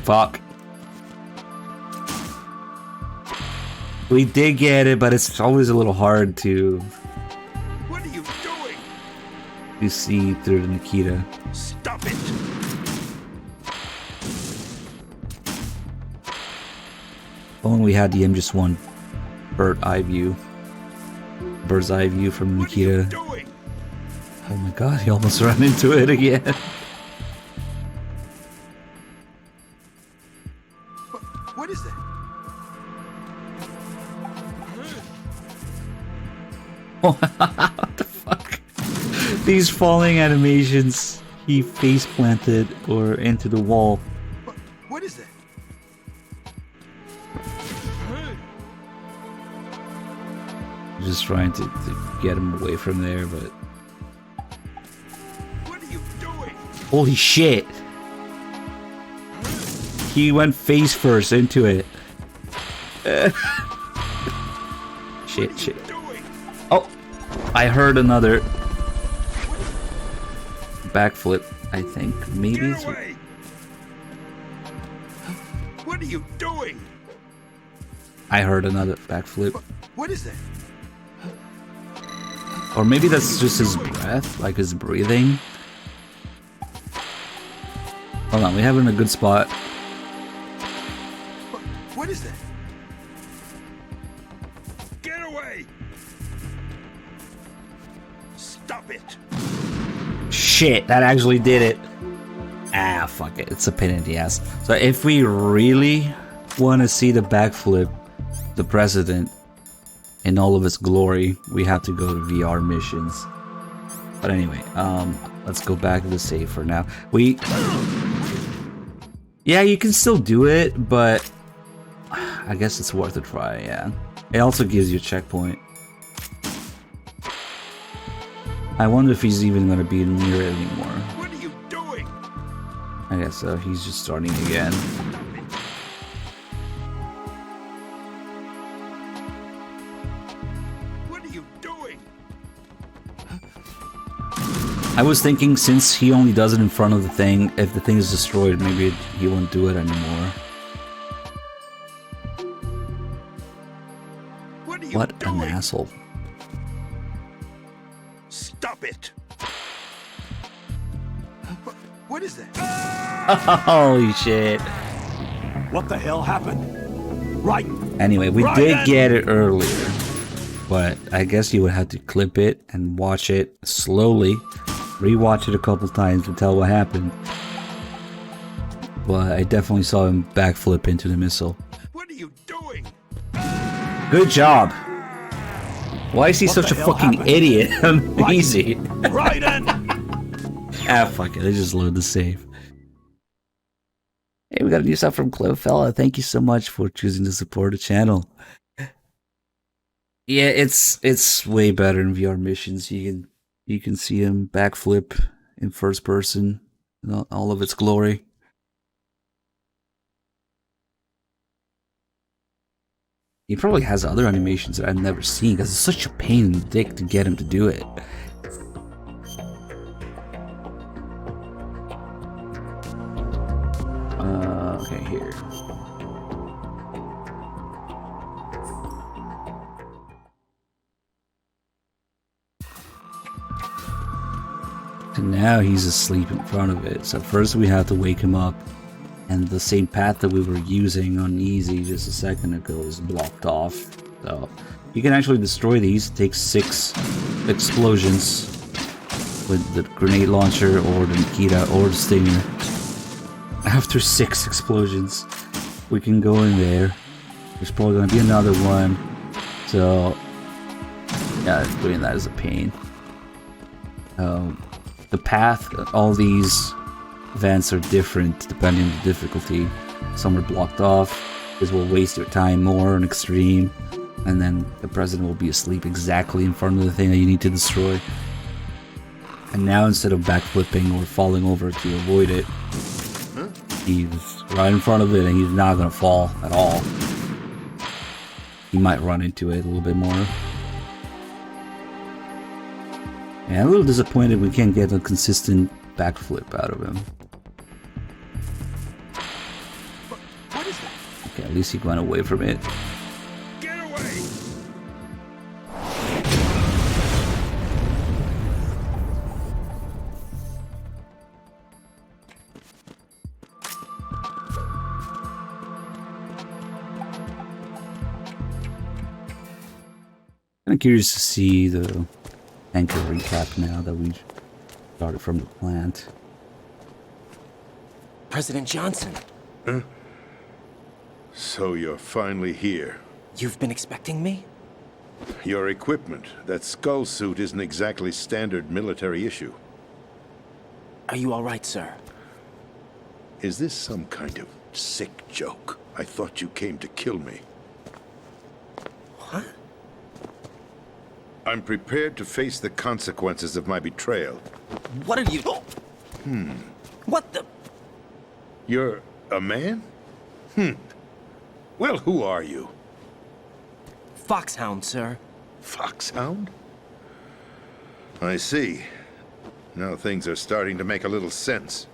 A: Fuck. We did get it, but it's always a little hard to...
L: What are you doing?
A: You see through the Nikita.
L: Stop it!
A: If only we had the MGS1 bird's eye view from Nikita. Oh my god, he almost ran into it again.
L: What is that?
A: What the fuck? These falling animations. He face planted or into the wall.
L: What is that?
A: Just trying to get him away from there, but...
L: What are you doing?
A: Holy shit! He went face first into it. Shit. Oh! I heard another... backflip, I think. Maybe it's...
L: What are you doing?
A: I heard another backflip.
L: What is that?
A: Or maybe that's just his breath, like his breathing. Hold on, we have him in a good spot.
L: What is that? Get away! Stop it!
A: Shit, that actually did it. Ah, fuck it. It's a pain in the ass. So if we really want to see the backflip, the president, in all of its glory, we have to go to VR missions. But anyway, let's go back to the save for now. Yeah, you can still do it, but I guess it's worth a try, yeah. It also gives you a checkpoint. I wonder if he's even going to be near it anymore.
L: What are you doing?
A: I guess so, he's just starting again. I was thinking, since he only does it in front of the thing, if the thing is destroyed, maybe he won't do it anymore. What an asshole.
L: Stop it! What is that?
A: Holy shit.
L: What the hell happened? Right.
A: Anyway, we did get it earlier, but I guess you would have to clip it and watch it slowly. Rewatch it a couple times to tell what happened. But I definitely saw him backflip into the missile.
L: What are you doing?
A: Good job. Why is he such a fucking idiot? Easy.
L: Right in.
A: Ah, fuck it. Let's just load the save. Hey, we got a new stuff from Clefella. Thank you so much for choosing to support the channel. Yeah, it's way better in VR missions. You can see him backflip in first person in all of its glory. He probably has other animations that I've never seen because it's such a pain in the dick to get him to do it. Okay, here. So now he's asleep in front of it. So first we have to wake him up, and the same path that we were using on easy just a second ago is blocked off. So you can actually destroy these. It takes 6 explosions with the grenade launcher or the Nikita or the Stinger. After 6 explosions, we can go in there. There's probably going to be another one. So yeah, doing that is a pain. The path, all these events are different depending on the difficulty. Some are blocked off. This will waste your time more on extreme, and then the president will be asleep exactly in front of the thing that you need to destroy. And now instead of backflipping or falling over to avoid it, he's right in front of it and he's not gonna fall at all. He might run into it a little bit more. Yeah, I'm a little disappointed we can't get a consistent backflip out of him.
F: What is that?
A: Okay, at least he went away from it.
F: Get away!
A: I'm curious to see the anchor recap now that we started from the plant.
M: President Johnson.
L: Huh? So you're finally here.
M: You've been expecting me?
L: Your equipment, that skull suit, isn't exactly standard military issue.
M: Are you all right, sir?
L: Is this some kind of sick joke? I thought you came to kill me.
M: What?
L: I'm prepared to face the consequences of my betrayal.
M: What are you... What the...
L: You're a man? Well, who are you?
M: Foxhound, sir.
L: Foxhound? I see. Now things are starting to make a little sense.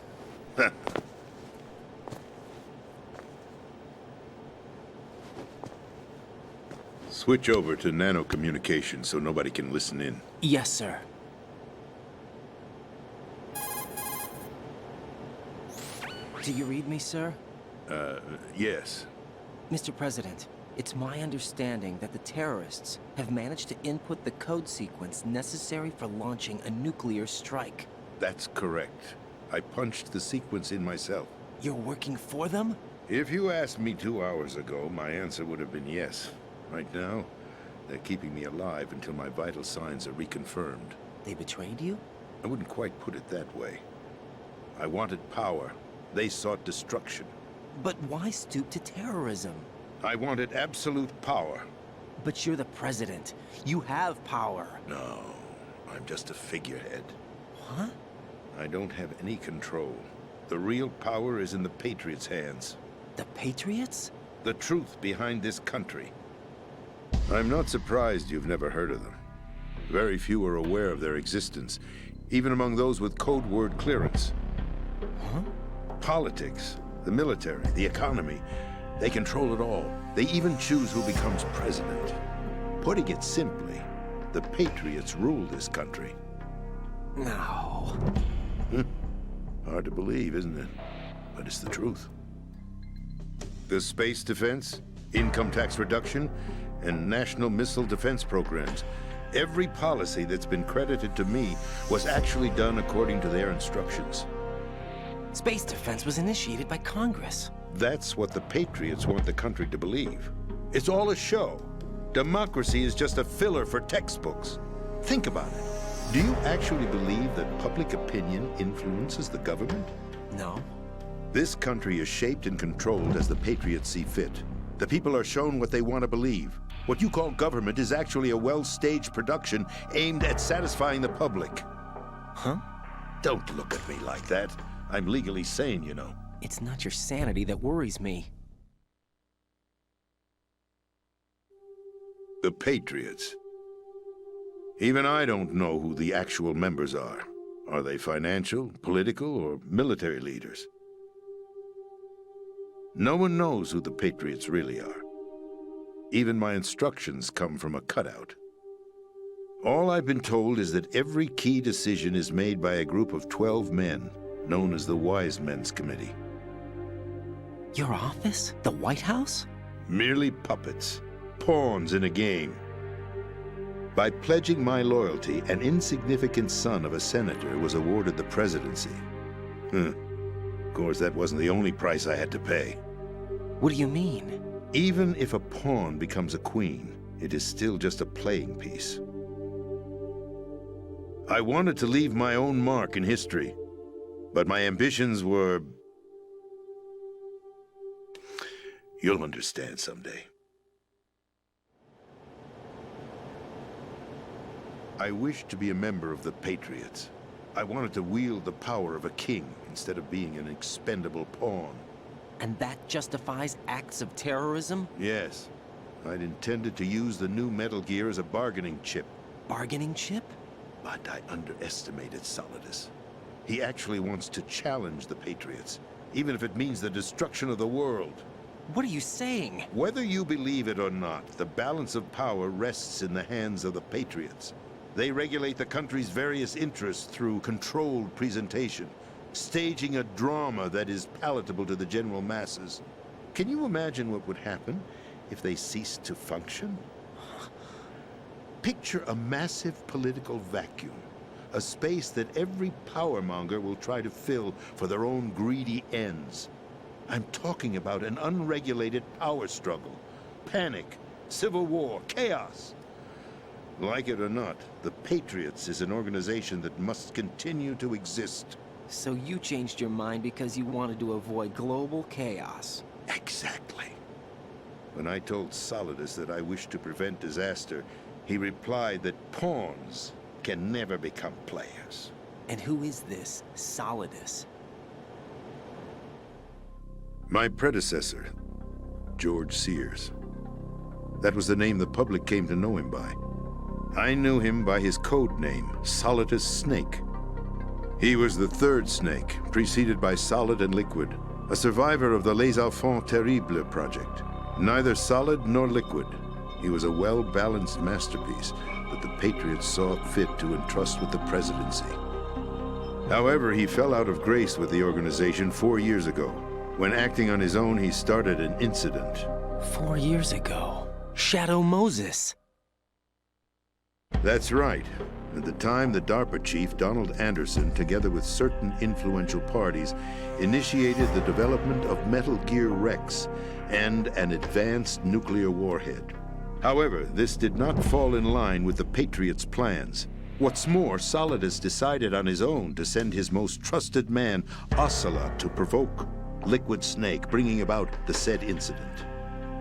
L: Switch over to nano-communication so nobody can listen in.
M: Yes, sir. Do you read me, sir?
L: Yes.
M: Mr. President, it's my understanding that the terrorists have managed to input the code sequence necessary for launching a nuclear strike.
L: That's correct. I punched the sequence in myself.
M: You're working for them?
L: If you asked me 2 hours ago, my answer would have been yes. Right now, they're keeping me alive until my vital signs are reconfirmed.
M: They betrayed you?
L: I wouldn't quite put it that way. I wanted power. They sought destruction.
M: But why stoop to terrorism?
L: I wanted absolute power.
M: But you're the president. You have power.
L: No, I'm just a figurehead.
M: Huh?
L: I don't have any control. The real power is in the Patriots' hands.
M: The Patriots?
L: The truth behind this country. I'm not surprised you've never heard of them. Very few are aware of their existence, even among those with code word clearance.
M: Huh?
L: Politics, the military, the economy, they control it all. They even choose who becomes president. Putting it simply, the Patriots rule this country.
M: No.
L: Hard to believe, isn't it? But it's the truth. The space defense, income tax reduction, and national missile defense programs. Every policy that's been credited to me was actually done according to their instructions.
M: Space defense was initiated by Congress.
L: That's what the Patriots want the country to believe. It's all a show. Democracy is just a filler for textbooks. Think about it. Do you actually believe that public opinion influences the government?
M: No.
L: This country is shaped and controlled as the Patriots see fit. The people are shown what they want to believe.
R: What you call government is actually a well-staged production aimed at satisfying the public.
O: Huh?
R: Don't look at me like that. I'm legally sane, you know.
O: It's not your sanity that worries me.
R: The Patriots. Even I don't know who the actual members are. Are they financial, political, or military leaders? No one knows who the Patriots really are. Even my instructions come from a cutout. All I've been told is that every key decision is made by a group of 12 men, known as the Wise Men's Committee.
O: Your office? The White House?
R: Merely puppets, pawns in a game. By pledging my loyalty, an insignificant son of a senator was awarded the presidency. Of course, that wasn't the only price I had to pay.
O: What do you mean?
R: Even if a pawn becomes a queen, it is still just a playing piece. I wanted to leave my own mark in history, but my ambitions were... You'll understand someday. I wished to be a member of the Patriots. I wanted to wield the power of a king instead of being an expendable pawn.
O: And that justifies acts of terrorism?
R: Yes. I'd intended to use the new Metal Gear as a bargaining chip.
O: Bargaining chip?
R: But I underestimated Solidus. He actually wants to challenge the Patriots, even if it means the destruction of the world.
O: What are you saying?
R: Whether you believe it or not, the balance of power rests in the hands of the Patriots. They regulate the country's various interests through controlled presentation, staging a drama that is palatable to the general masses. Can you imagine what would happen if they ceased to function? Picture a massive political vacuum, a space that every powermonger will try to fill for their own greedy ends. I'm talking about an unregulated power struggle, panic, civil war, chaos. Like it or not, the Patriots is an organization that must continue to exist.
O: So you changed your mind because you wanted to avoid global chaos.
R: Exactly. When I told Solidus that I wished to prevent disaster, he replied that pawns can never become players.
O: And who is this Solidus?
R: My predecessor, George Sears. That was the name the public came to know him by. I knew him by his code name, Solidus Snake. He was the third Snake, preceded by Solid and Liquid, a survivor of the Les Enfants Terribles project. Neither solid nor liquid, he was a well-balanced masterpiece that the Patriots saw fit to entrust with the presidency. However, he fell out of grace with the organization 4 years ago. When acting on his own, he started an incident.
O: 4 years ago? Shadow Moses!
R: That's right. At the time, the DARPA chief, Donald Anderson, together with certain influential parties, initiated the development of Metal Gear Rex and an advanced nuclear warhead. However, this did not fall in line with the Patriots' plans. What's more, Solidus decided on his own to send his most trusted man, Ocelot, to provoke Liquid Snake, bringing about the said incident.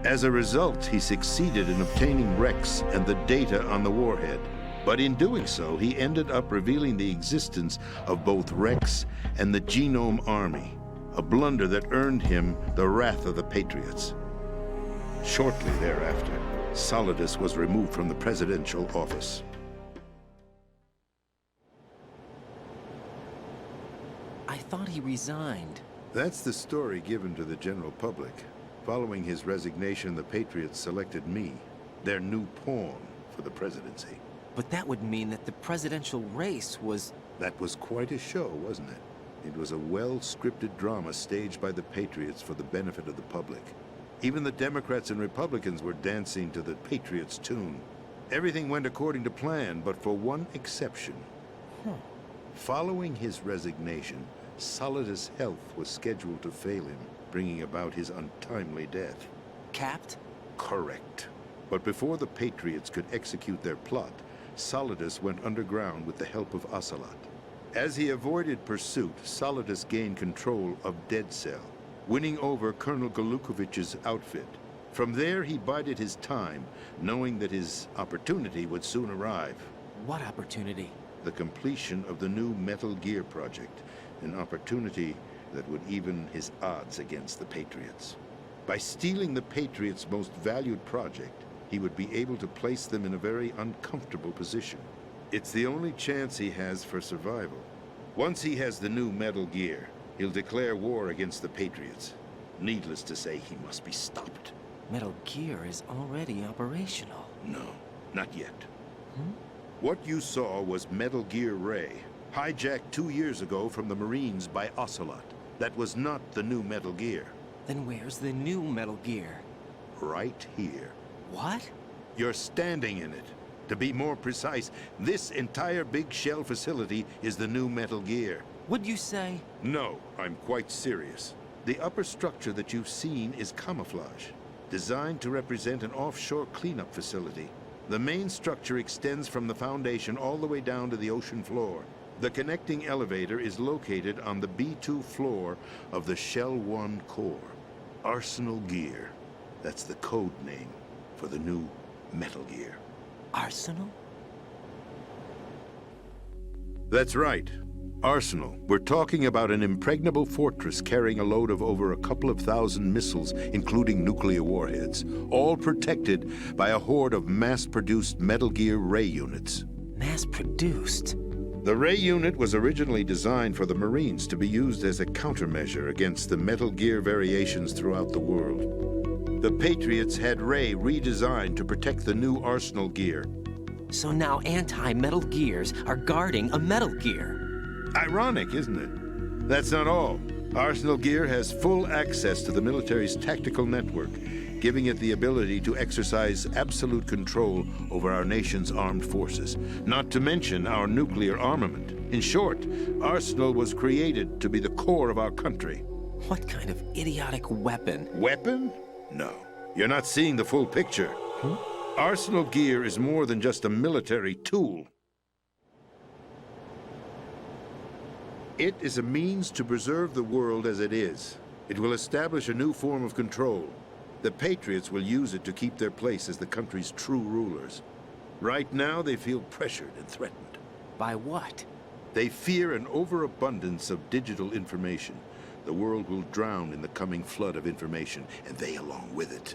R: As a result, he succeeded in obtaining Rex and the data on the warhead. But in doing so, he ended up revealing the existence of both Rex and the Genome Army, a blunder that earned him the wrath of the Patriots. Shortly thereafter, Solidus was removed from the presidential office.
O: I thought he resigned.
R: That's the story given to the general public. Following his resignation, the Patriots selected me, their new pawn, for the presidency.
O: But that would mean that the presidential race was...
R: That was quite a show, wasn't it? It was a well-scripted drama staged by the Patriots for the benefit of the public. Even the Democrats and Republicans were dancing to the Patriots' tune. Everything went according to plan, but for one exception. Following his resignation, Solidus' health was scheduled to fail him, bringing about his untimely death.
O: Capped?
R: Correct. But before the Patriots could execute their plot, Solidus went underground with the help of Ocelot. As he avoided pursuit, Solidus gained control of Dead Cell, winning over Colonel Golukovich's outfit. From there, he bided his time, knowing that his opportunity would soon arrive.
M: What opportunity?
R: The completion of the new Metal Gear project, an opportunity that would even his odds against the Patriots. By stealing the Patriots' most valued project, he would be able to place them in a very uncomfortable position. It's the only chance he has for survival. Once he has the new Metal Gear, he'll declare war against the Patriots. Needless to say, he must be stopped.
M: Metal Gear is already operational.
R: No, not yet. What you saw was Metal Gear Ray, hijacked 2 years ago from the Marines by Ocelot. That was not the new Metal Gear.
M: Then where's the new Metal Gear?
R: Right here.
M: What?
R: You're standing in it. To be more precise, this entire big shell facility is the new Metal Gear.
M: Would you say?
R: No, I'm quite serious. The upper structure that you've seen is camouflage, designed to represent an offshore cleanup facility. The main structure extends from the foundation all the way down to the ocean floor. The connecting elevator is located on the B2 floor of the Shell One core. Arsenal Gear. That's the code name for the new Metal Gear.
M: Arsenal?
R: That's right. Arsenal. We're talking about an impregnable fortress carrying a load of over a couple of thousand missiles, including nuclear warheads, all protected by a horde of mass-produced Metal Gear Ray units.
M: Mass-produced?
R: The Ray unit was originally designed for the Marines to be used as a countermeasure against the Metal Gear variations throughout the world. The Patriots had Ray redesigned to protect the new Arsenal Gear.
M: So now anti-Metal Gears are guarding a Metal Gear.
R: Ironic, isn't it? That's not all. Arsenal Gear has full access to the military's tactical network, giving it the ability to exercise absolute control over our nation's armed forces, not to mention our nuclear armament. In short, Arsenal was created to be the core of our country.
M: What kind of idiotic weapon?
R: Weapon? No. You're not seeing the full picture. Arsenal Gear is more than just a military tool. It is a means to preserve the world as it is. It will establish a new form of control. The Patriots will use it to keep their place as the country's true rulers. Right now, they feel pressured and threatened.
M: By what?
R: They fear an overabundance of digital information. The world will drown in the coming flood of information, and they along with it.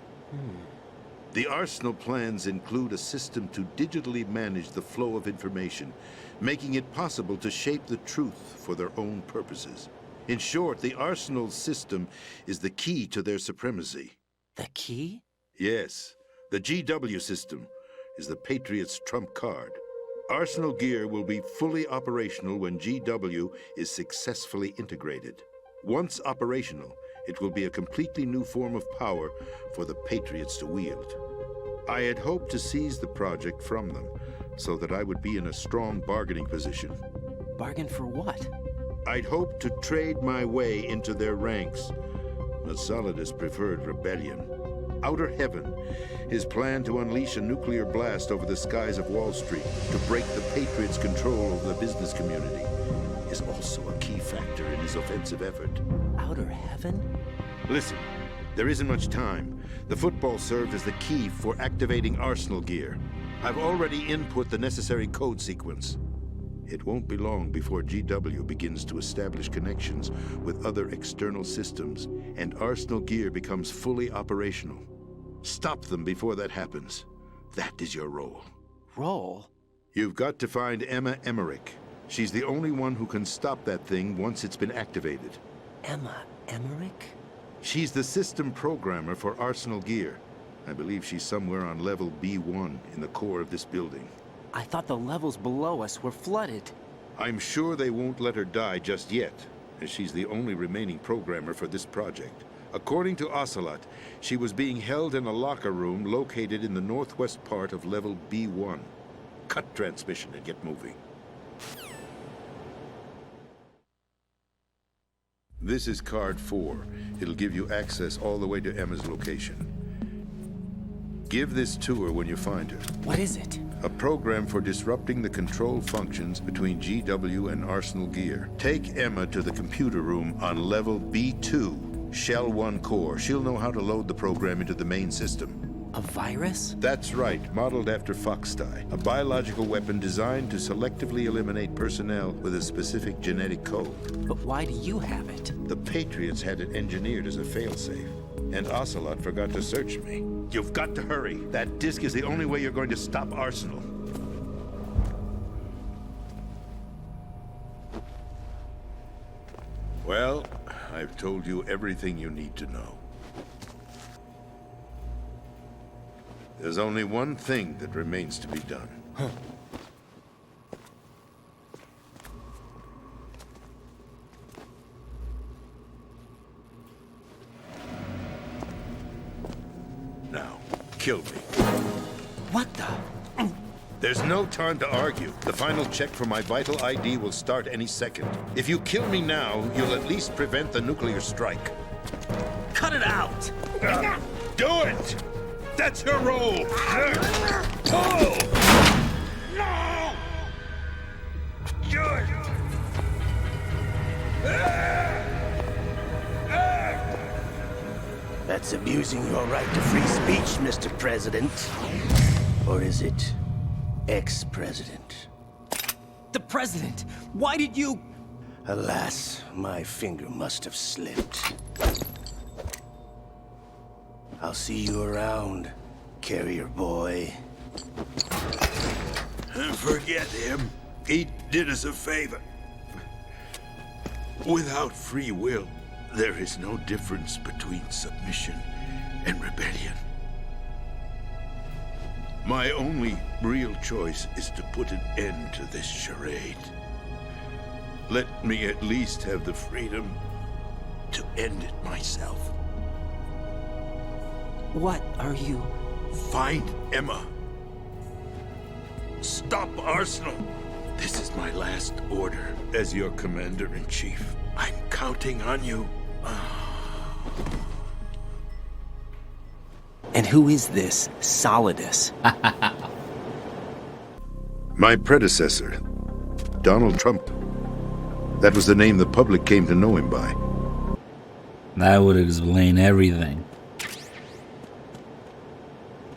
R: The Arsenal plans include a system to digitally manage the flow of information, making it possible to shape the truth for their own purposes. In short, the Arsenal system is the key to their supremacy.
M: The key?
R: Yes. The GW system is the Patriots' trump card. Arsenal Gear will be fully operational when GW is successfully integrated. Once operational, it will be a completely new form of power for the Patriots to wield. I had hoped to seize the project from them, so that I would be in a strong bargaining position.
M: Bargain for what?
R: I'd hoped to trade my way into their ranks. But Solidus preferred rebellion. Outer Heaven, his plan to unleash a nuclear blast over the skies of Wall Street to break the Patriots' control over the business community, is also a key factor in his offensive effort.
M: Outer Heaven?
R: Listen, there isn't much time. The football served as the key for activating Arsenal Gear. I've already input the necessary code sequence. It won't be long before GW begins to establish connections with other external systems, and Arsenal Gear becomes fully operational. Stop them before that happens. That is your role.
M: Role?
R: You've got to find Emma Emmerich. She's the only one who can stop that thing once it's been activated.
M: Emma Emmerich?
R: She's the system programmer for Arsenal Gear. I believe she's somewhere on level B1 in the core of this building.
M: I thought the levels below us were flooded.
R: I'm sure they won't let her die just yet, as she's the only remaining programmer for this project. According to Ocelot, she was being held in a locker room located in the northwest part of level B1. Cut transmission and get moving. This is card 4. It'll give you access all the way to Emma's location. Give this to her when you find her.
M: What is it?
R: A program for disrupting the control functions between GW and Arsenal Gear. Take Emma to the computer room on level B2. Shell One core. She'll know how to load the program into the main system.
M: A virus?
R: That's right, modeled after foxdie. A biological weapon designed to selectively eliminate personnel with a specific genetic code.
M: But why do you have it?
R: The Patriots had it engineered as a failsafe. And Ocelot forgot to search me. You've got to hurry. That disk is the only way you're going to stop Arsenal. Well, I've told you everything you need to know. There's only one thing that remains to be done.
M: Huh.
R: Now, kill me.
M: What the?
R: There's no time to argue. The final check for my vital ID will start any second. If you kill me now, you'll at least prevent the nuclear strike.
M: Cut it out!
R: Do it! That's your role! Oh! No! Do it!
F: That's abusing your right to free speech, Mr. President. Or is it ex-president?
M: The president! Why did you...
F: Alas, my finger must have slipped. I'll see you around, carrier boy.
R: Forget him. He did us a favor. Without free will, there is no difference between submission and rebellion. My only real choice is to put an end to this charade. Let me at least have the freedom to end it myself.
M: What are you...
R: Find Emma. Stop Arsenal. This is my last order as your commander-in-chief. I'm counting on you.
M: And who is this Solidus?
R: My predecessor, Donald Trump. That was the name the public came to know him by.
A: That would explain everything.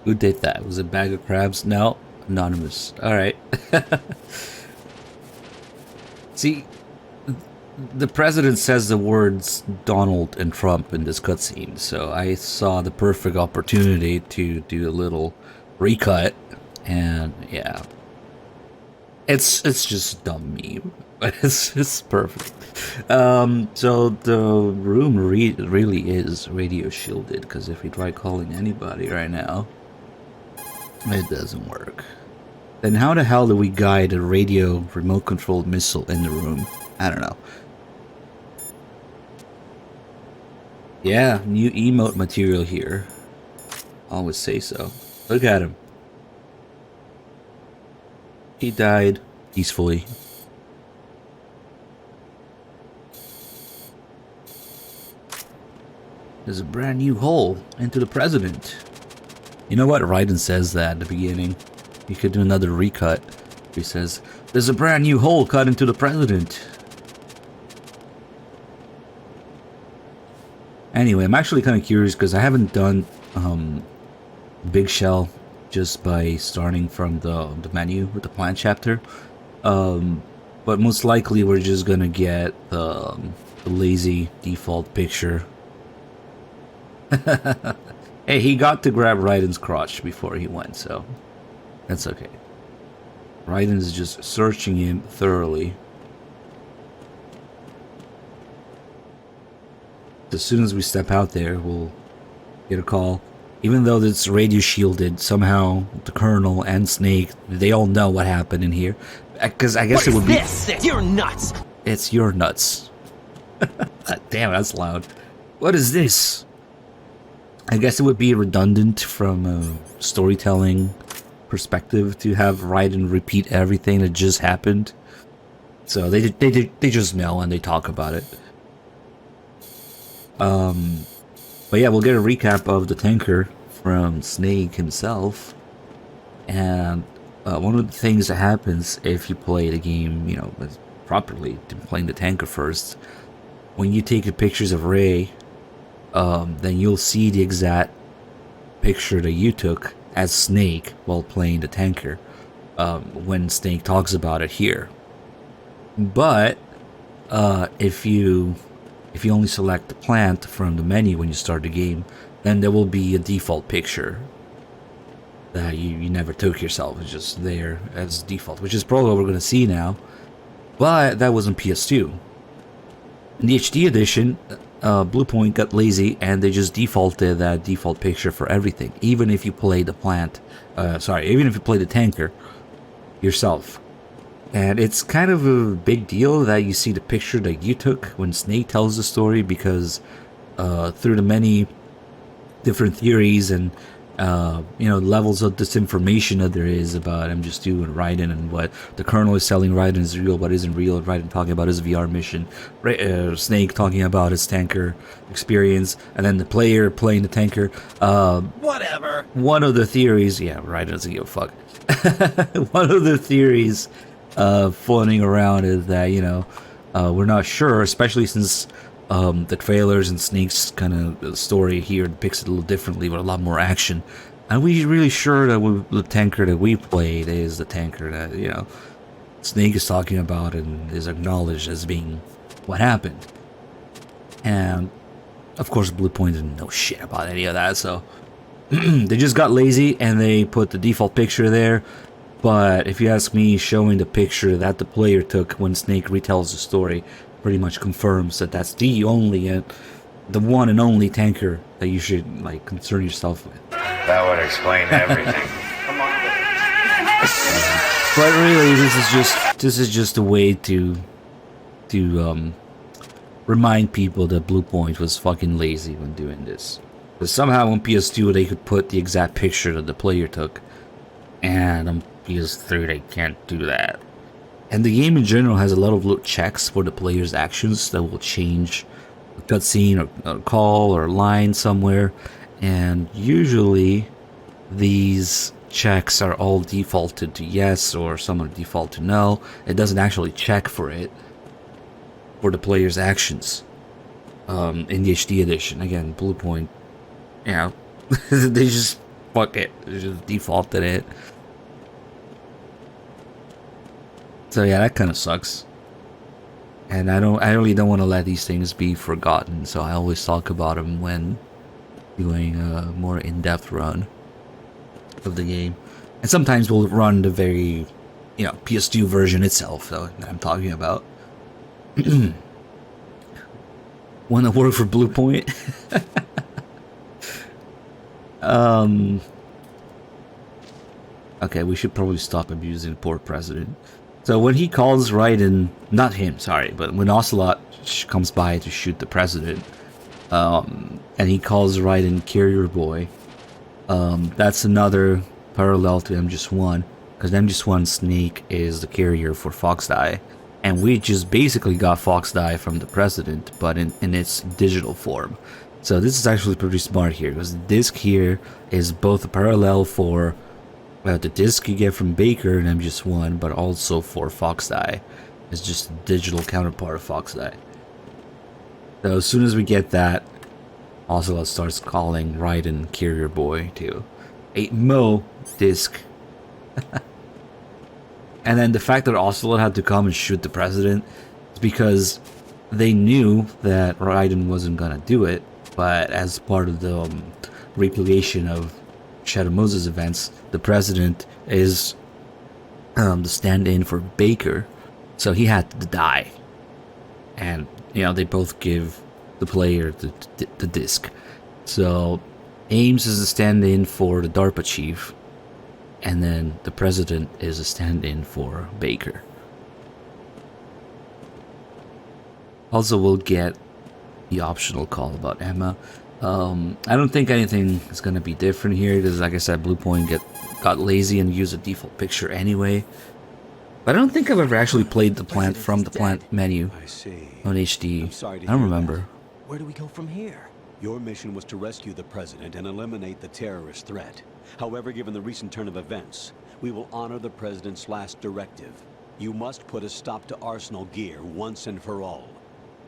A: Who did that? Was it a bag of crabs? No. Anonymous. Alright. See, the president says the words Donald and Trump in this cutscene, so I saw the perfect opportunity to do a little recut, and yeah. It's just a dumb meme, but it's perfect. So the room really is radio shielded, because if we try calling anybody right now, it doesn't work. Then how the hell do we guide a radio remote controlled missile in the room? I don't know. Yeah, new emote material here. Always say so. Look at him. He died peacefully. There's a brand new hole into the president. You know what? Raiden says that at the beginning. You could do another recut. He says, there's a brand new hole cut into the president. Anyway, I'm actually kind of curious because I haven't done Big Shell just by starting from the menu with the plant chapter. But most likely we're just going to get the lazy default picture. Hey, he got to grab Raiden's crotch before he went, so that's okay. Raiden is just searching him thoroughly. As soon as we step out there, we'll get a call. Even though it's radio shielded, somehow the Colonel and Snake, they all know what happened in here. Because I guess it would be...
M: This? You're nuts!
A: It's your nuts. Damn, that's loud. What is this? I guess it would be redundant from a storytelling perspective to have Raiden repeat everything that just happened. So they just know and they talk about it. But yeah, we'll get a recap of the tanker from Snake himself. And one of the things that happens if you play the game, you know, properly, playing the tanker first, when you take pictures of Ray, then you'll see the exact picture that you took as Snake while playing the tanker, when Snake talks about it here. But if you only select the plant from the menu when you start the game, then there will be a default picture that you never took yourself. It's just there as default, which is probably what we're going to see now. But that was on PS2. In the HD edition, Bluepoint got lazy and they just defaulted that default picture for everything, even if you play the plant, even if you play the tanker yourself. And it's kind of a big deal that you see the picture that you took when Snake tells the story, because through the many different theories and levels of disinformation that there is about MGS2 and Raiden, and what the Colonel is telling Raiden is real, what isn't real, Raiden talking about his VR mission, Snake talking about his tanker experience, and then the player playing the tanker.
O: Whatever.
A: One of the theories, yeah, Raiden doesn't give a fuck. One of the theories floating around is that, we're not sure, especially since the trailers and Snake's kind of story here depicts it a little differently with a lot more action. Are we really sure that the tanker that we played is the tanker that, Snake is talking about and is acknowledged as being what happened? And, of course, Bluepoint didn't know shit about any of that, so they just got lazy and they put the default picture there. But if you ask me, showing the picture that the player took when Snake retells the story pretty much confirms that that's the one and only tanker that you should concern yourself with.
S: That would explain everything.
A: But really, this is just a way to remind people that Bluepoint was fucking lazy when doing this. Because somehow on PS2 they could put the exact picture that the player took, and on PS3 they can't do that. And the game in general has a lot of little checks for the player's actions that will change a cutscene or a call or a line somewhere. And usually these checks are all defaulted to yes, or some are default to no. It doesn't actually check for it for the player's actions in the HD edition. Again, Bluepoint, they just fuck it. They just defaulted it. So yeah, that kind of sucks. And I really don't want to let these things be forgotten, so I always talk about them when doing a more in-depth run of the game. And sometimes we'll run the very, PS2 version itself that I'm talking about. Want to work for Bluepoint? Okay, we should probably stop abusing the poor president. So when he calls Raiden, not him, sorry, but when Ocelot comes by to shoot the president, and he calls Raiden Carrier Boy, that's another parallel to MGS1, because MGS1 Snake is the carrier for Foxdie, and we just basically got Foxdie from the president, but in its digital form. So this is actually pretty smart here, because the disc here is both a parallel for the disc you get from Baker in MGS1, but also for Foxdie. It's just a digital counterpart of Foxdie. So as soon as we get that, Ocelot starts calling Raiden Carrier Boy to a Mo disc. And then the fact that Ocelot had to come and shoot the president is because they knew that Raiden wasn't gonna do it, but as part of the replication of Shadow Moses events, the president is the stand-in for Baker, so he had to die. And they both give the player the disc. So Ames is a stand-in for the DARPA chief, and then the president is a stand-in for Baker. Also, we'll get the optional call about Emma. I don't think anything is going to be different here, because like I said, Bluepoint got lazy and used a default picture anyway. But I don't think I've ever actually played the plant from the plant menu on HD. I don't remember.
C: Where do we go from here? Your mission was to rescue the president and eliminate the terrorist threat. However, given the recent turn of events, we will honor the president's last directive. You must put a stop to Arsenal gear once and for all.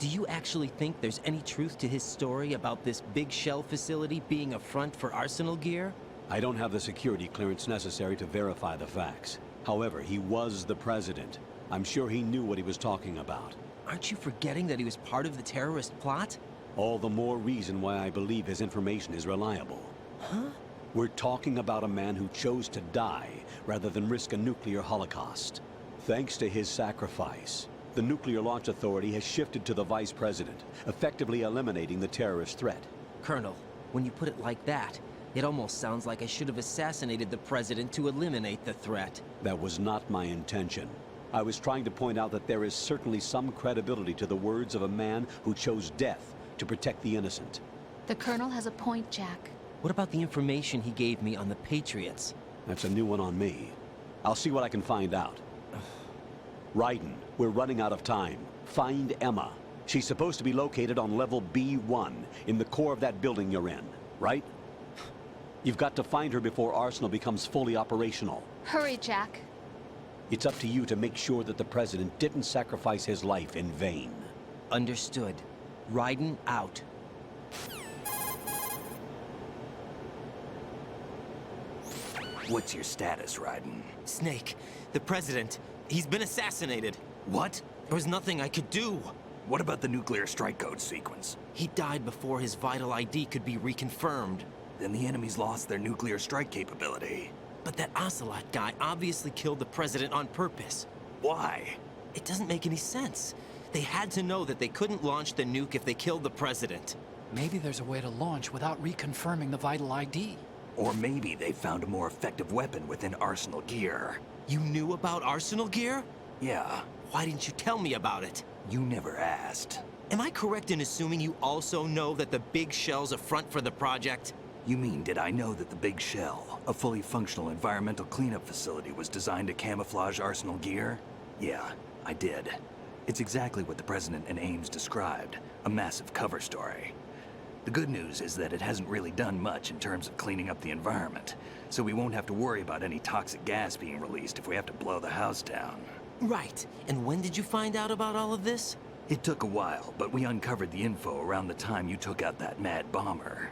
M: Do you actually think there's any truth to his story about this big shell facility being a front for Arsenal gear?
C: I don't have the security clearance necessary to verify the facts. However, he was the president. I'm sure he knew what he was talking about.
M: Aren't you forgetting that he was part of the terrorist plot?
C: All the more reason why I believe his information is reliable.
M: Huh?
C: We're talking about a man who chose to die rather than risk a nuclear holocaust. Thanks to his sacrifice, the Nuclear Launch Authority has shifted to the vice president, effectively eliminating the terrorist threat.
M: Colonel, when you put it like that, it almost sounds like I should have assassinated the president to eliminate the threat.
C: That was not my intention. I was trying to point out that there is certainly some credibility to the words of a man who chose death to protect the innocent.
D: The Colonel has a point, Jack.
M: What about the information he gave me on the Patriots?
C: That's a new one on me. I'll see what I can find out. Raiden, we're running out of time. Find Emma. She's supposed to be located on level B1, in the core of that building you're in, right? You've got to find her before Arsenal becomes fully operational.
D: Hurry, Jack.
C: It's up to you to make sure that the president didn't sacrifice his life in vain.
M: Understood. Raiden out.
E: What's your status, Raiden?
M: Snake, the president, he's been assassinated.
E: What?
M: There was nothing I could do.
E: What about the nuclear strike code sequence?
M: He died before his vital ID could be reconfirmed.
E: Then the enemy's lost their nuclear strike capability.
M: But that Ocelot guy obviously killed the president on purpose.
E: Why?
M: It doesn't make any sense. They had to know that they couldn't launch the nuke if they killed the president.
P: Maybe there's a way to launch without reconfirming the vital ID.
E: Or maybe they found a more effective weapon within Arsenal gear.
M: You knew about Arsenal gear?
E: Yeah.
M: Why didn't you tell me about it?
E: You never asked.
M: Am I correct in assuming you also know that the Big Shell's a front for the project?
E: You mean, did I know that the Big Shell, a fully functional environmental cleanup facility, was designed to camouflage Arsenal gear? Yeah, I did. It's exactly what the President and Ames described, a massive cover story. The good news is that it hasn't really done much in terms of cleaning up the environment, so we won't have to worry about any toxic gas being released if we have to blow the house down.
M: Right. And when did you find out about all of this?
E: It took a while, but we uncovered the info around the time you took out that mad bomber.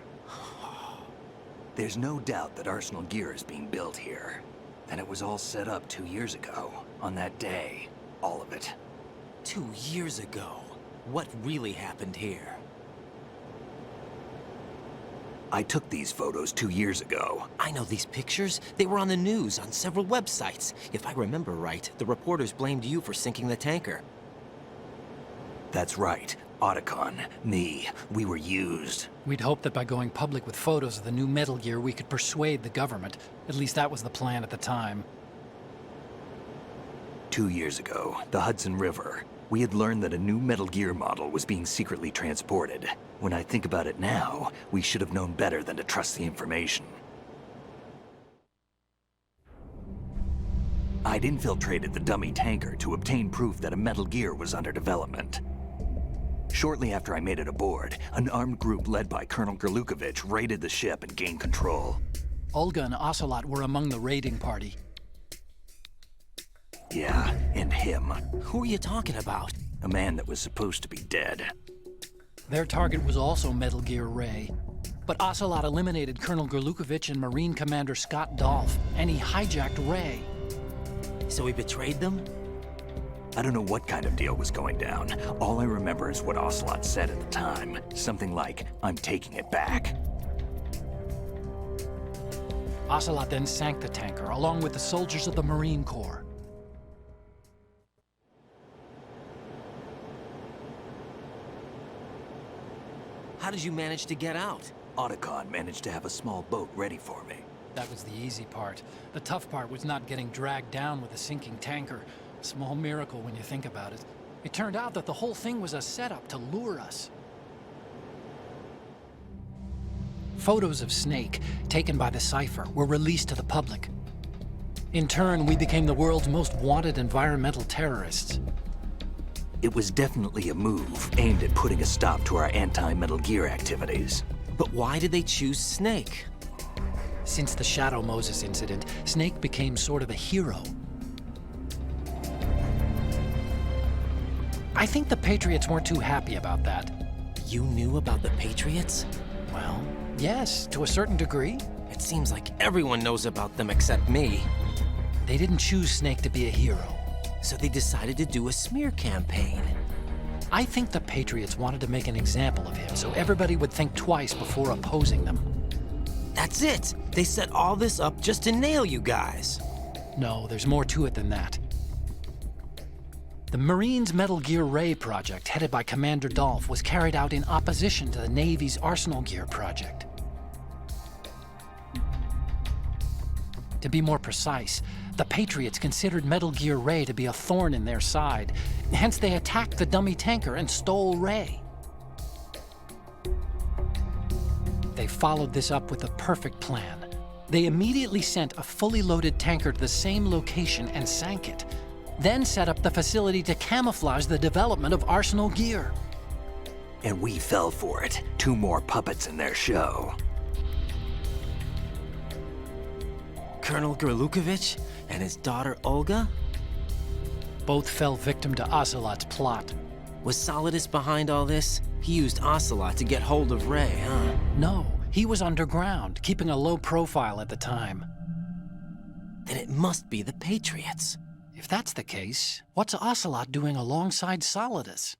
E: There's no doubt that Arsenal gear is being built here. And it was all set up 2 years ago, on that day. All of it.
M: 2 years ago? What really happened here?
E: I took these photos 2 years ago.
M: I know these pictures. They were on the news, on several websites. If I remember right, the reporters blamed you for sinking the tanker.
E: That's right. Otacon, me, we were used.
P: We'd hoped that by going public with photos of the new Metal Gear, we could persuade the government. At least that was the plan at the time.
E: 2 years ago, the Hudson River, we had learned that a new Metal Gear model was being secretly transported. When I think about it now, we should have known better than to trust the information. I'd infiltrated the dummy tanker to obtain proof that a Metal Gear was under development. Shortly after I made it aboard, an armed group led by Colonel Gerlukovich raided the ship and gained control.
P: Olga and Ocelot were among the raiding party.
E: Yeah, and him.
M: Who are you talking about?
E: A man that was supposed to be dead.
P: Their target was also Metal Gear Ray. But Ocelot eliminated Colonel Gerlukovich and Marine Commander Scott Dolph, and he hijacked Ray.
M: So he betrayed them?
E: I don't know what kind of deal was going down. All I remember is what Ocelot said at the time. Something like, "I'm taking it back."
P: Ocelot then sank the tanker, along with the soldiers of the Marine Corps.
M: How did you manage to get out?
E: Otacon managed to have a small boat ready for me.
P: That was the easy part. The tough part was not getting dragged down with a sinking tanker. Small miracle when you think about it. It turned out that the whole thing was a setup to lure us. Photos of Snake, taken by the Cypher, were released to the public. In turn, we became the world's most wanted environmental terrorists.
E: It was definitely a move aimed at putting a stop to our anti-Metal Gear activities.
M: But why did they choose Snake?
P: Since the Shadow Moses incident, Snake became sort of a hero. I think the Patriots weren't too happy about that.
M: You knew about the Patriots?
P: Well, yes, to a certain degree.
M: It seems like everyone knows about them except me.
P: They didn't choose Snake to be a hero.
M: So they decided to do a smear campaign.
P: I think the Patriots wanted to make an example of him so everybody would think twice before opposing them.
M: That's it! They set all this up just to nail you guys.
P: No, there's more to it than that. The Marines' Metal Gear Ray project, headed by Commander Dolph, was carried out in opposition to the Navy's Arsenal Gear project. To be more precise, the Patriots considered Metal Gear Ray to be a thorn in their side. Hence, they attacked the dummy tanker and stole Ray. They followed this up with a perfect plan. They immediately sent a fully loaded tanker to the same location and sank it, then set up the facility to camouflage the development of Arsenal Gear.
E: And we fell for it. 2 more puppets in their show.
M: Colonel Gerlukovich and his daughter Olga?
P: Both fell victim to Ocelot's plot.
M: Was Solidus behind all this? He used Ocelot to get hold of Ray, huh?
P: No, he was underground, keeping a low profile at the time.
M: Then it must be the Patriots.
P: If that's the case, what's Ocelot doing alongside Solidus?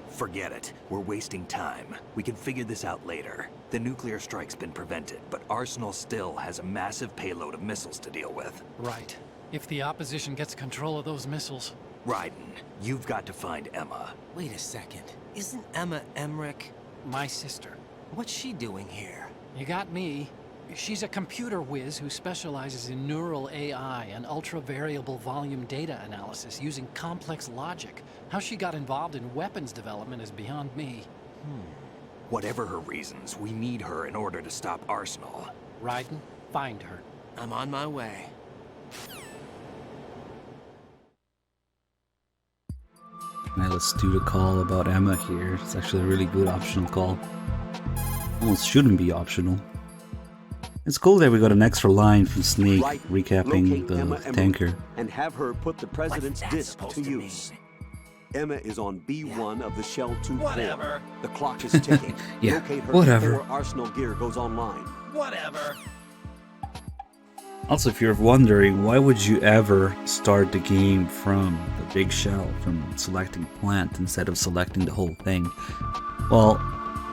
E: Forget it. We're wasting time. We can figure this out later. The nuclear strike's been prevented, but Arsenal still has a massive payload of missiles to deal with.
P: Right. If the opposition gets control of those missiles.
E: Raiden, you've got to find Emma.
M: Wait a second. Isn't Emma Emmerich?
P: My sister.
M: What's she doing here?
P: You got me. She's a computer whiz who specializes in neural AI and ultra-variable volume data analysis using complex logic. How she got involved in weapons development is beyond me.
E: Whatever her reasons, we need her in order to stop Arsenal.
P: Raiden, find her.
M: I'm on my way.
A: Now let's do the call about Emma here. It's actually a really good optional call. Almost shouldn't be optional. It's cool that we got an extra line from Snake recapping the tanker.
C: And have her put the president's disc to use. Emma is on B1 of the Shell 2 core. The clock is ticking.
A: Yeah,
C: Locate her
A: whatever.
C: before Arsenal Gear goes online.
N: Whatever.
A: Also, if you're wondering, why would you ever start the game from the big shell, from selecting plant instead of selecting the whole thing? Well,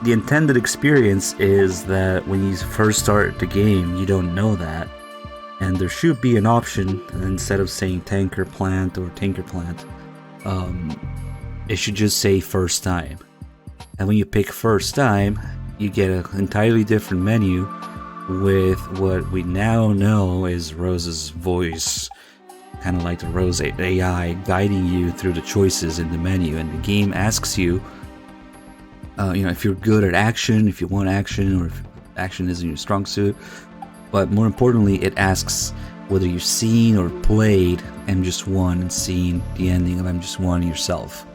A: the intended experience is that when you first start the game, you don't know that. And there should be an option, instead of saying tanker plant or tinker plant, it should just say first time. And when you pick first time, you get an entirely different menu with what we now know is Rose's voice, kind of like the Rose AI guiding you through the choices in the menu. And the game asks you, if you're good at action, if you want action, or if action isn't your strong suit. But more importantly, it asks whether you've seen or played MGS1 and seen the ending of MGS1 yourself.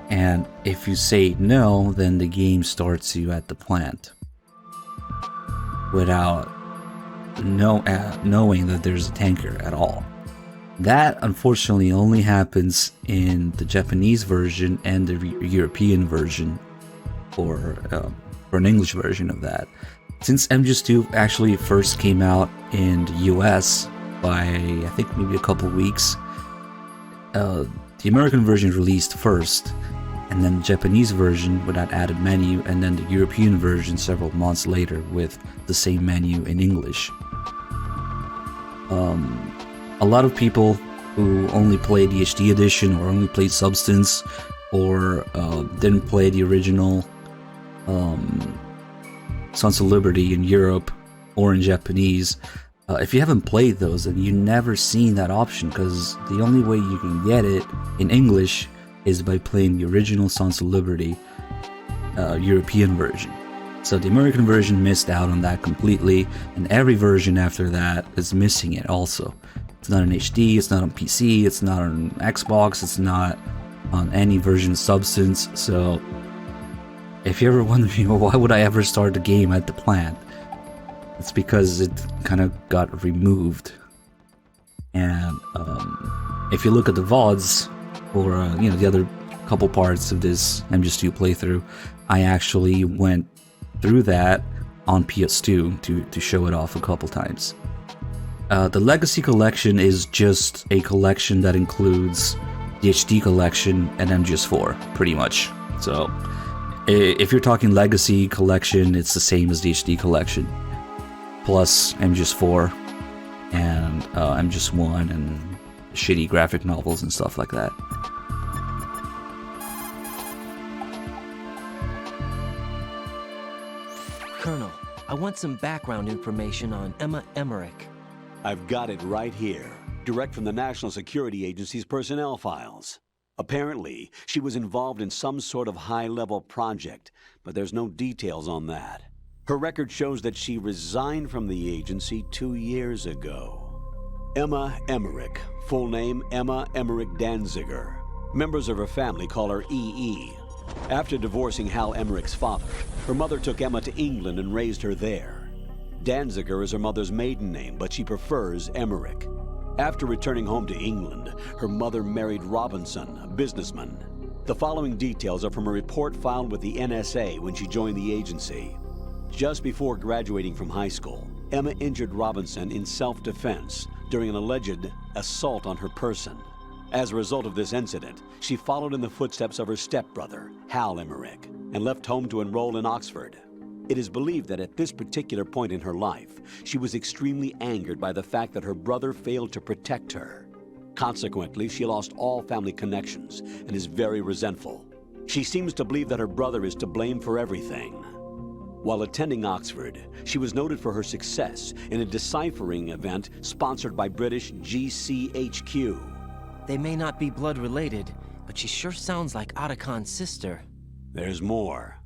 A: And if you say no, then the game starts you at the plant without knowing that there's a tanker at all. That unfortunately only happens in the Japanese version and the European version, or an English version of that. Since MGS2 actually first came out in the US by, I think, maybe a couple weeks, the American version released first, and then the Japanese version with that added menu, and then the European version several months later with the same menu in English. A lot of people who only played the HD edition or only played Substance or didn't play the original Sons of Liberty in Europe or in Japanese, if you haven't played those, then you've never seen that option, because the only way you can get it in English is by playing the original Sons of Liberty European version. So the American version missed out on that completely, and every version after that is missing it also. It's not on HD, it's not on PC, it's not on Xbox, it's not on any version of Substance. So if you're ever wondering, why would I ever start the game at the plant, It's because it kind of got removed. And if you look at the VODs, or the other couple parts of this MGS2 playthrough, I actually went through that on PS2 to show it off a couple times. The Legacy Collection is just a collection that includes the HD Collection and MGS4, pretty much. So, if you're talking Legacy Collection, it's the same as the HD Collection, plus MGS4 and MGS1 and shitty graphic novels and stuff like that.
M: Colonel, I want some background information on Emma Emmerich.
C: I've got it right here, direct from the National Security Agency's personnel files. Apparently, she was involved in some sort of high-level project, but there's no details on that. Her record shows that she resigned from the agency 2 years ago. Emma Emmerich, full name Emma Emmerich Danziger. Members of her family call her EE. After divorcing Hal Emmerich's father, her mother took Emma to England and raised her there. Danziger is her mother's maiden name, but she prefers Emmerich. After returning home to England, her mother married Robinson, a businessman. The following details are from a report filed with the NSA when she joined the agency. Just before graduating from high school, Emma injured Robinson in self-defense during an alleged assault on her person. As a result of this incident, she followed in the footsteps of her stepbrother, Hal Emmerich, and left home to enroll in Oxford. It is believed that at this particular point in her life, she was extremely angered by the fact that her brother failed to protect her. Consequently, she lost all family connections and is very resentful. She seems to believe that her brother is to blame for everything. While attending Oxford, she was noted for her success in a deciphering event sponsored by British GCHQ.
M: They may not be blood related, but she sure sounds like Otachan's sister.
C: There's more.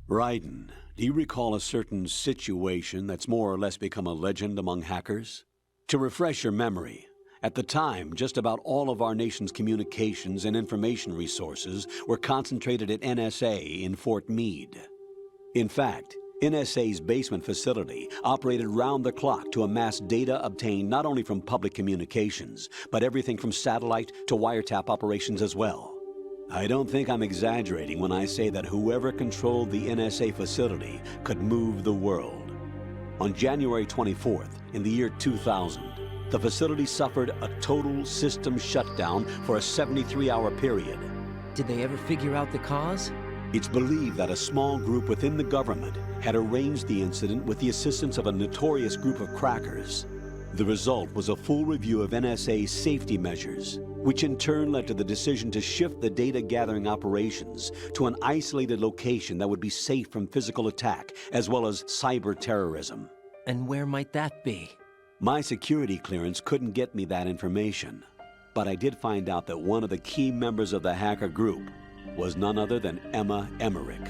C: Raiden, do you recall a certain situation that's more or less become a legend among hackers? To refresh your memory, at the time, just about all of our nation's communications and information resources were concentrated at NSA in Fort Meade. In fact, NSA's basement facility operated round the clock to amass data obtained not only from public communications, but everything from satellite to wiretap operations as well. I don't think I'm exaggerating when I say that whoever controlled the NSA facility could move the world. On January 24th, in the year 2000, the facility suffered a total system shutdown for a 73-hour period.
M: Did they ever figure out the cause?
C: It's believed that a small group within the government had arranged the incident with the assistance of a notorious group of crackers. The result was a full review of NSA's safety measures, which in turn led to the decision to shift the data-gathering operations to an isolated location that would be safe from physical attack, as well as cyber terrorism.
M: And where might that be?
C: My security clearance couldn't get me that information, but I did find out that one of the key members of the hacker group was none other than Emma Emmerich.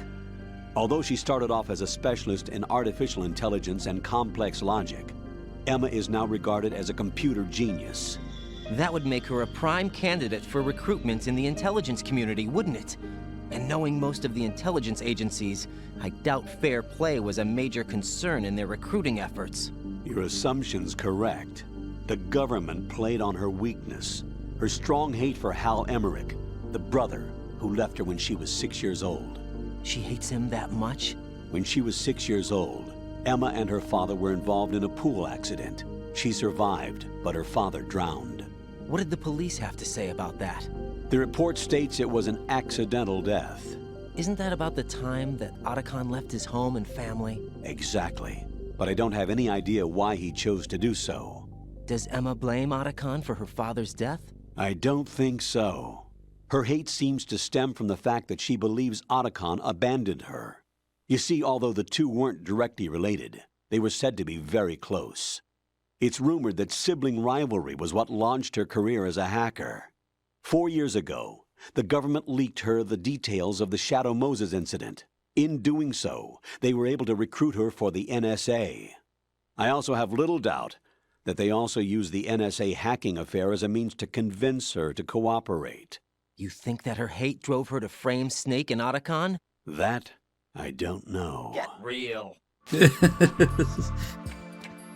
C: Although she started off as a specialist in artificial intelligence and complex logic, Emma is now regarded as a computer genius.
M: That would make her a prime candidate for recruitment in the intelligence community, wouldn't it? And knowing most of the intelligence agencies, I doubt fair play was a major concern in their recruiting efforts.
C: Your assumption's correct. The government played on her weakness, her strong hate for Hal Emmerich, the brother who left her when she was 6 years old.
M: She hates him that much?
C: When she was 6 years old, Emma and her father were involved in a pool accident. She survived, but her father drowned.
M: What did the police have to say about that?
C: The report states it was an accidental death.
M: Isn't that about the time that Otachan left his home and family?
C: Exactly. But I don't have any idea why he chose to do so.
M: Does Emma blame Otachan for her father's death?
C: I don't think so. Her hate seems to stem from the fact that she believes Otachan abandoned her. You see, although the two weren't directly related, they were said to be very close. It's rumored that sibling rivalry was what launched her career as a hacker. 4 years ago, the government leaked her the details of the Shadow Moses incident. In doing so, they were able to recruit her for the NSA. I also have little doubt that they also used the NSA hacking affair as a means to convince her to cooperate.
M: You think that her hate drove her to frame Snake and Otachan?
C: That, I don't know.
M: Get real.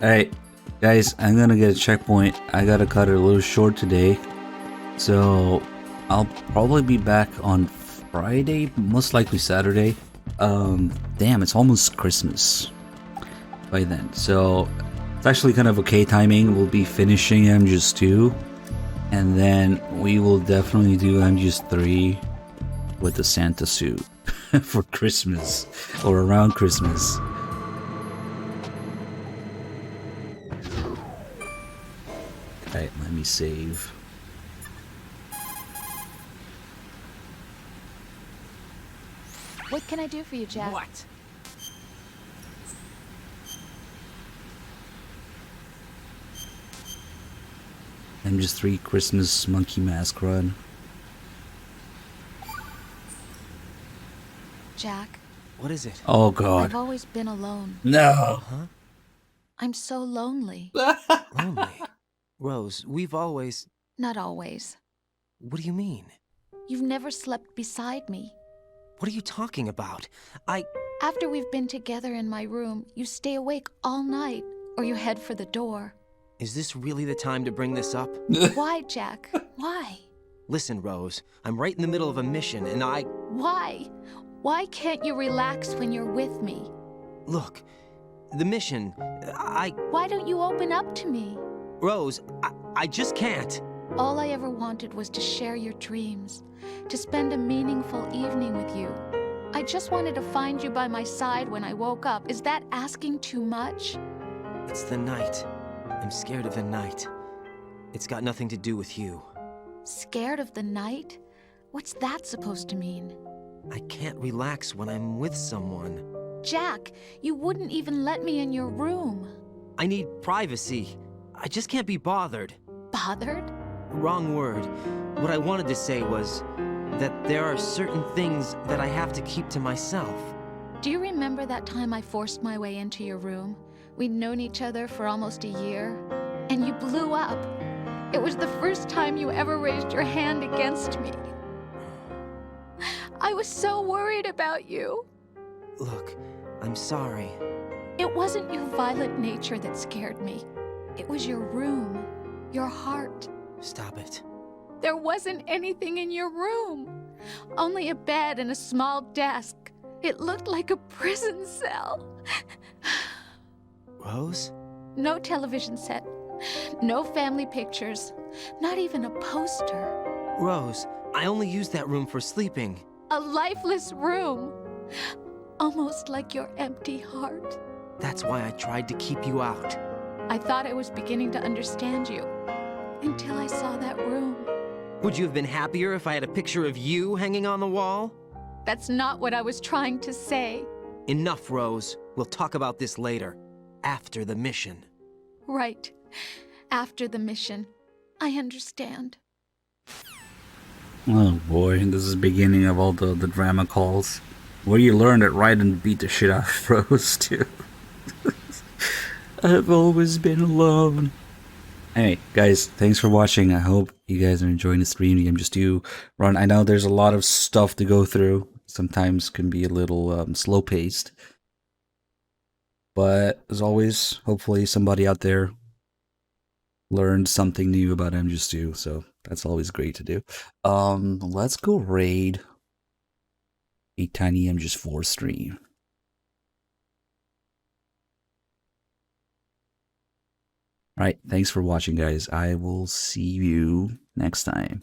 A: Alright, guys, I'm gonna get a checkpoint. I gotta cut it a little short today. So, I'll probably be back on Friday, most likely Saturday. Damn, it's almost Christmas by then. So, it's actually kind of okay timing. We'll be finishing MGS2. And then we will definitely do MGS3 with the Santa suit for Christmas or around Christmas. Alright, let me save.
D: What can I do for you, Jack?
M: What?
A: MGS3 Christmas Monkey Mask Run.
D: Jack.
M: What is it?
A: Oh god.
D: I've always been alone.
A: No.
M: Huh?
D: I'm so lonely.
M: Lonely? Rose, we've always...
D: Not always.
M: What do you mean?
D: You've never slept beside me.
M: What are you talking about?
D: After we've been together in my room, you stay awake all night, or you head for the door.
M: Is this really the time to bring this up?
D: Why, Jack? Why?
M: Listen, Rose, I'm right in the middle of a mission, and
D: Why? Why can't you relax when you're with me?
M: Look, the mission,
D: Why don't you open up to me?
M: Rose, I just can't.
D: All I ever wanted was to share your dreams, to spend a meaningful evening with you. I just wanted to find you by my side when I woke up. Is that asking too much?
M: It's the night. I'm scared of the night. It's got nothing to do with you.
D: Scared of the night? What's that supposed to mean?
M: I can't relax when I'm with someone.
D: Jack, you wouldn't even let me in your room.
M: I need privacy. I just can't be bothered.
D: Bothered?
M: Wrong word. What I wanted to say was that there are certain things that I have to keep to myself.
D: Do you remember that time I forced my way into your room? We'd known each other for almost a year, and you blew up. It was the first time you ever raised your hand against me. I was so worried about you.
M: Look, I'm sorry.
D: It wasn't your violent nature that scared me. It was your room, your heart.
M: Stop it.
D: There wasn't anything in your room. Only a bed and a small desk. It looked like a prison cell.
M: Rose?
D: No television set. No family pictures. Not even a poster.
M: Rose, I only use that room for sleeping.
D: A lifeless room. Almost like your empty heart.
M: That's why I tried to keep you out.
D: I thought I was beginning to understand you. Until I saw that room.
M: Would you have been happier if I had a picture of you hanging on the wall?
D: That's not what I was trying to say.
M: Enough, Rose. We'll talk about this later. After the mission.
D: Right. After the mission. I understand.
A: Oh boy, this is the beginning of all the drama calls. Where you learn that Raiden beat the shit out of Rose too. I've always been alone. Anyway, guys, thanks for watching. I hope you guys are enjoying the stream. The MGS2 run. I know there's a lot of stuff to go through. Sometimes can be a little slow paced. But as always, hopefully somebody out there learned something new about MGS2. So that's always great to do. Let's go raid a tiny MGS4 stream. Alright, thanks for watching, guys. I will see you next time.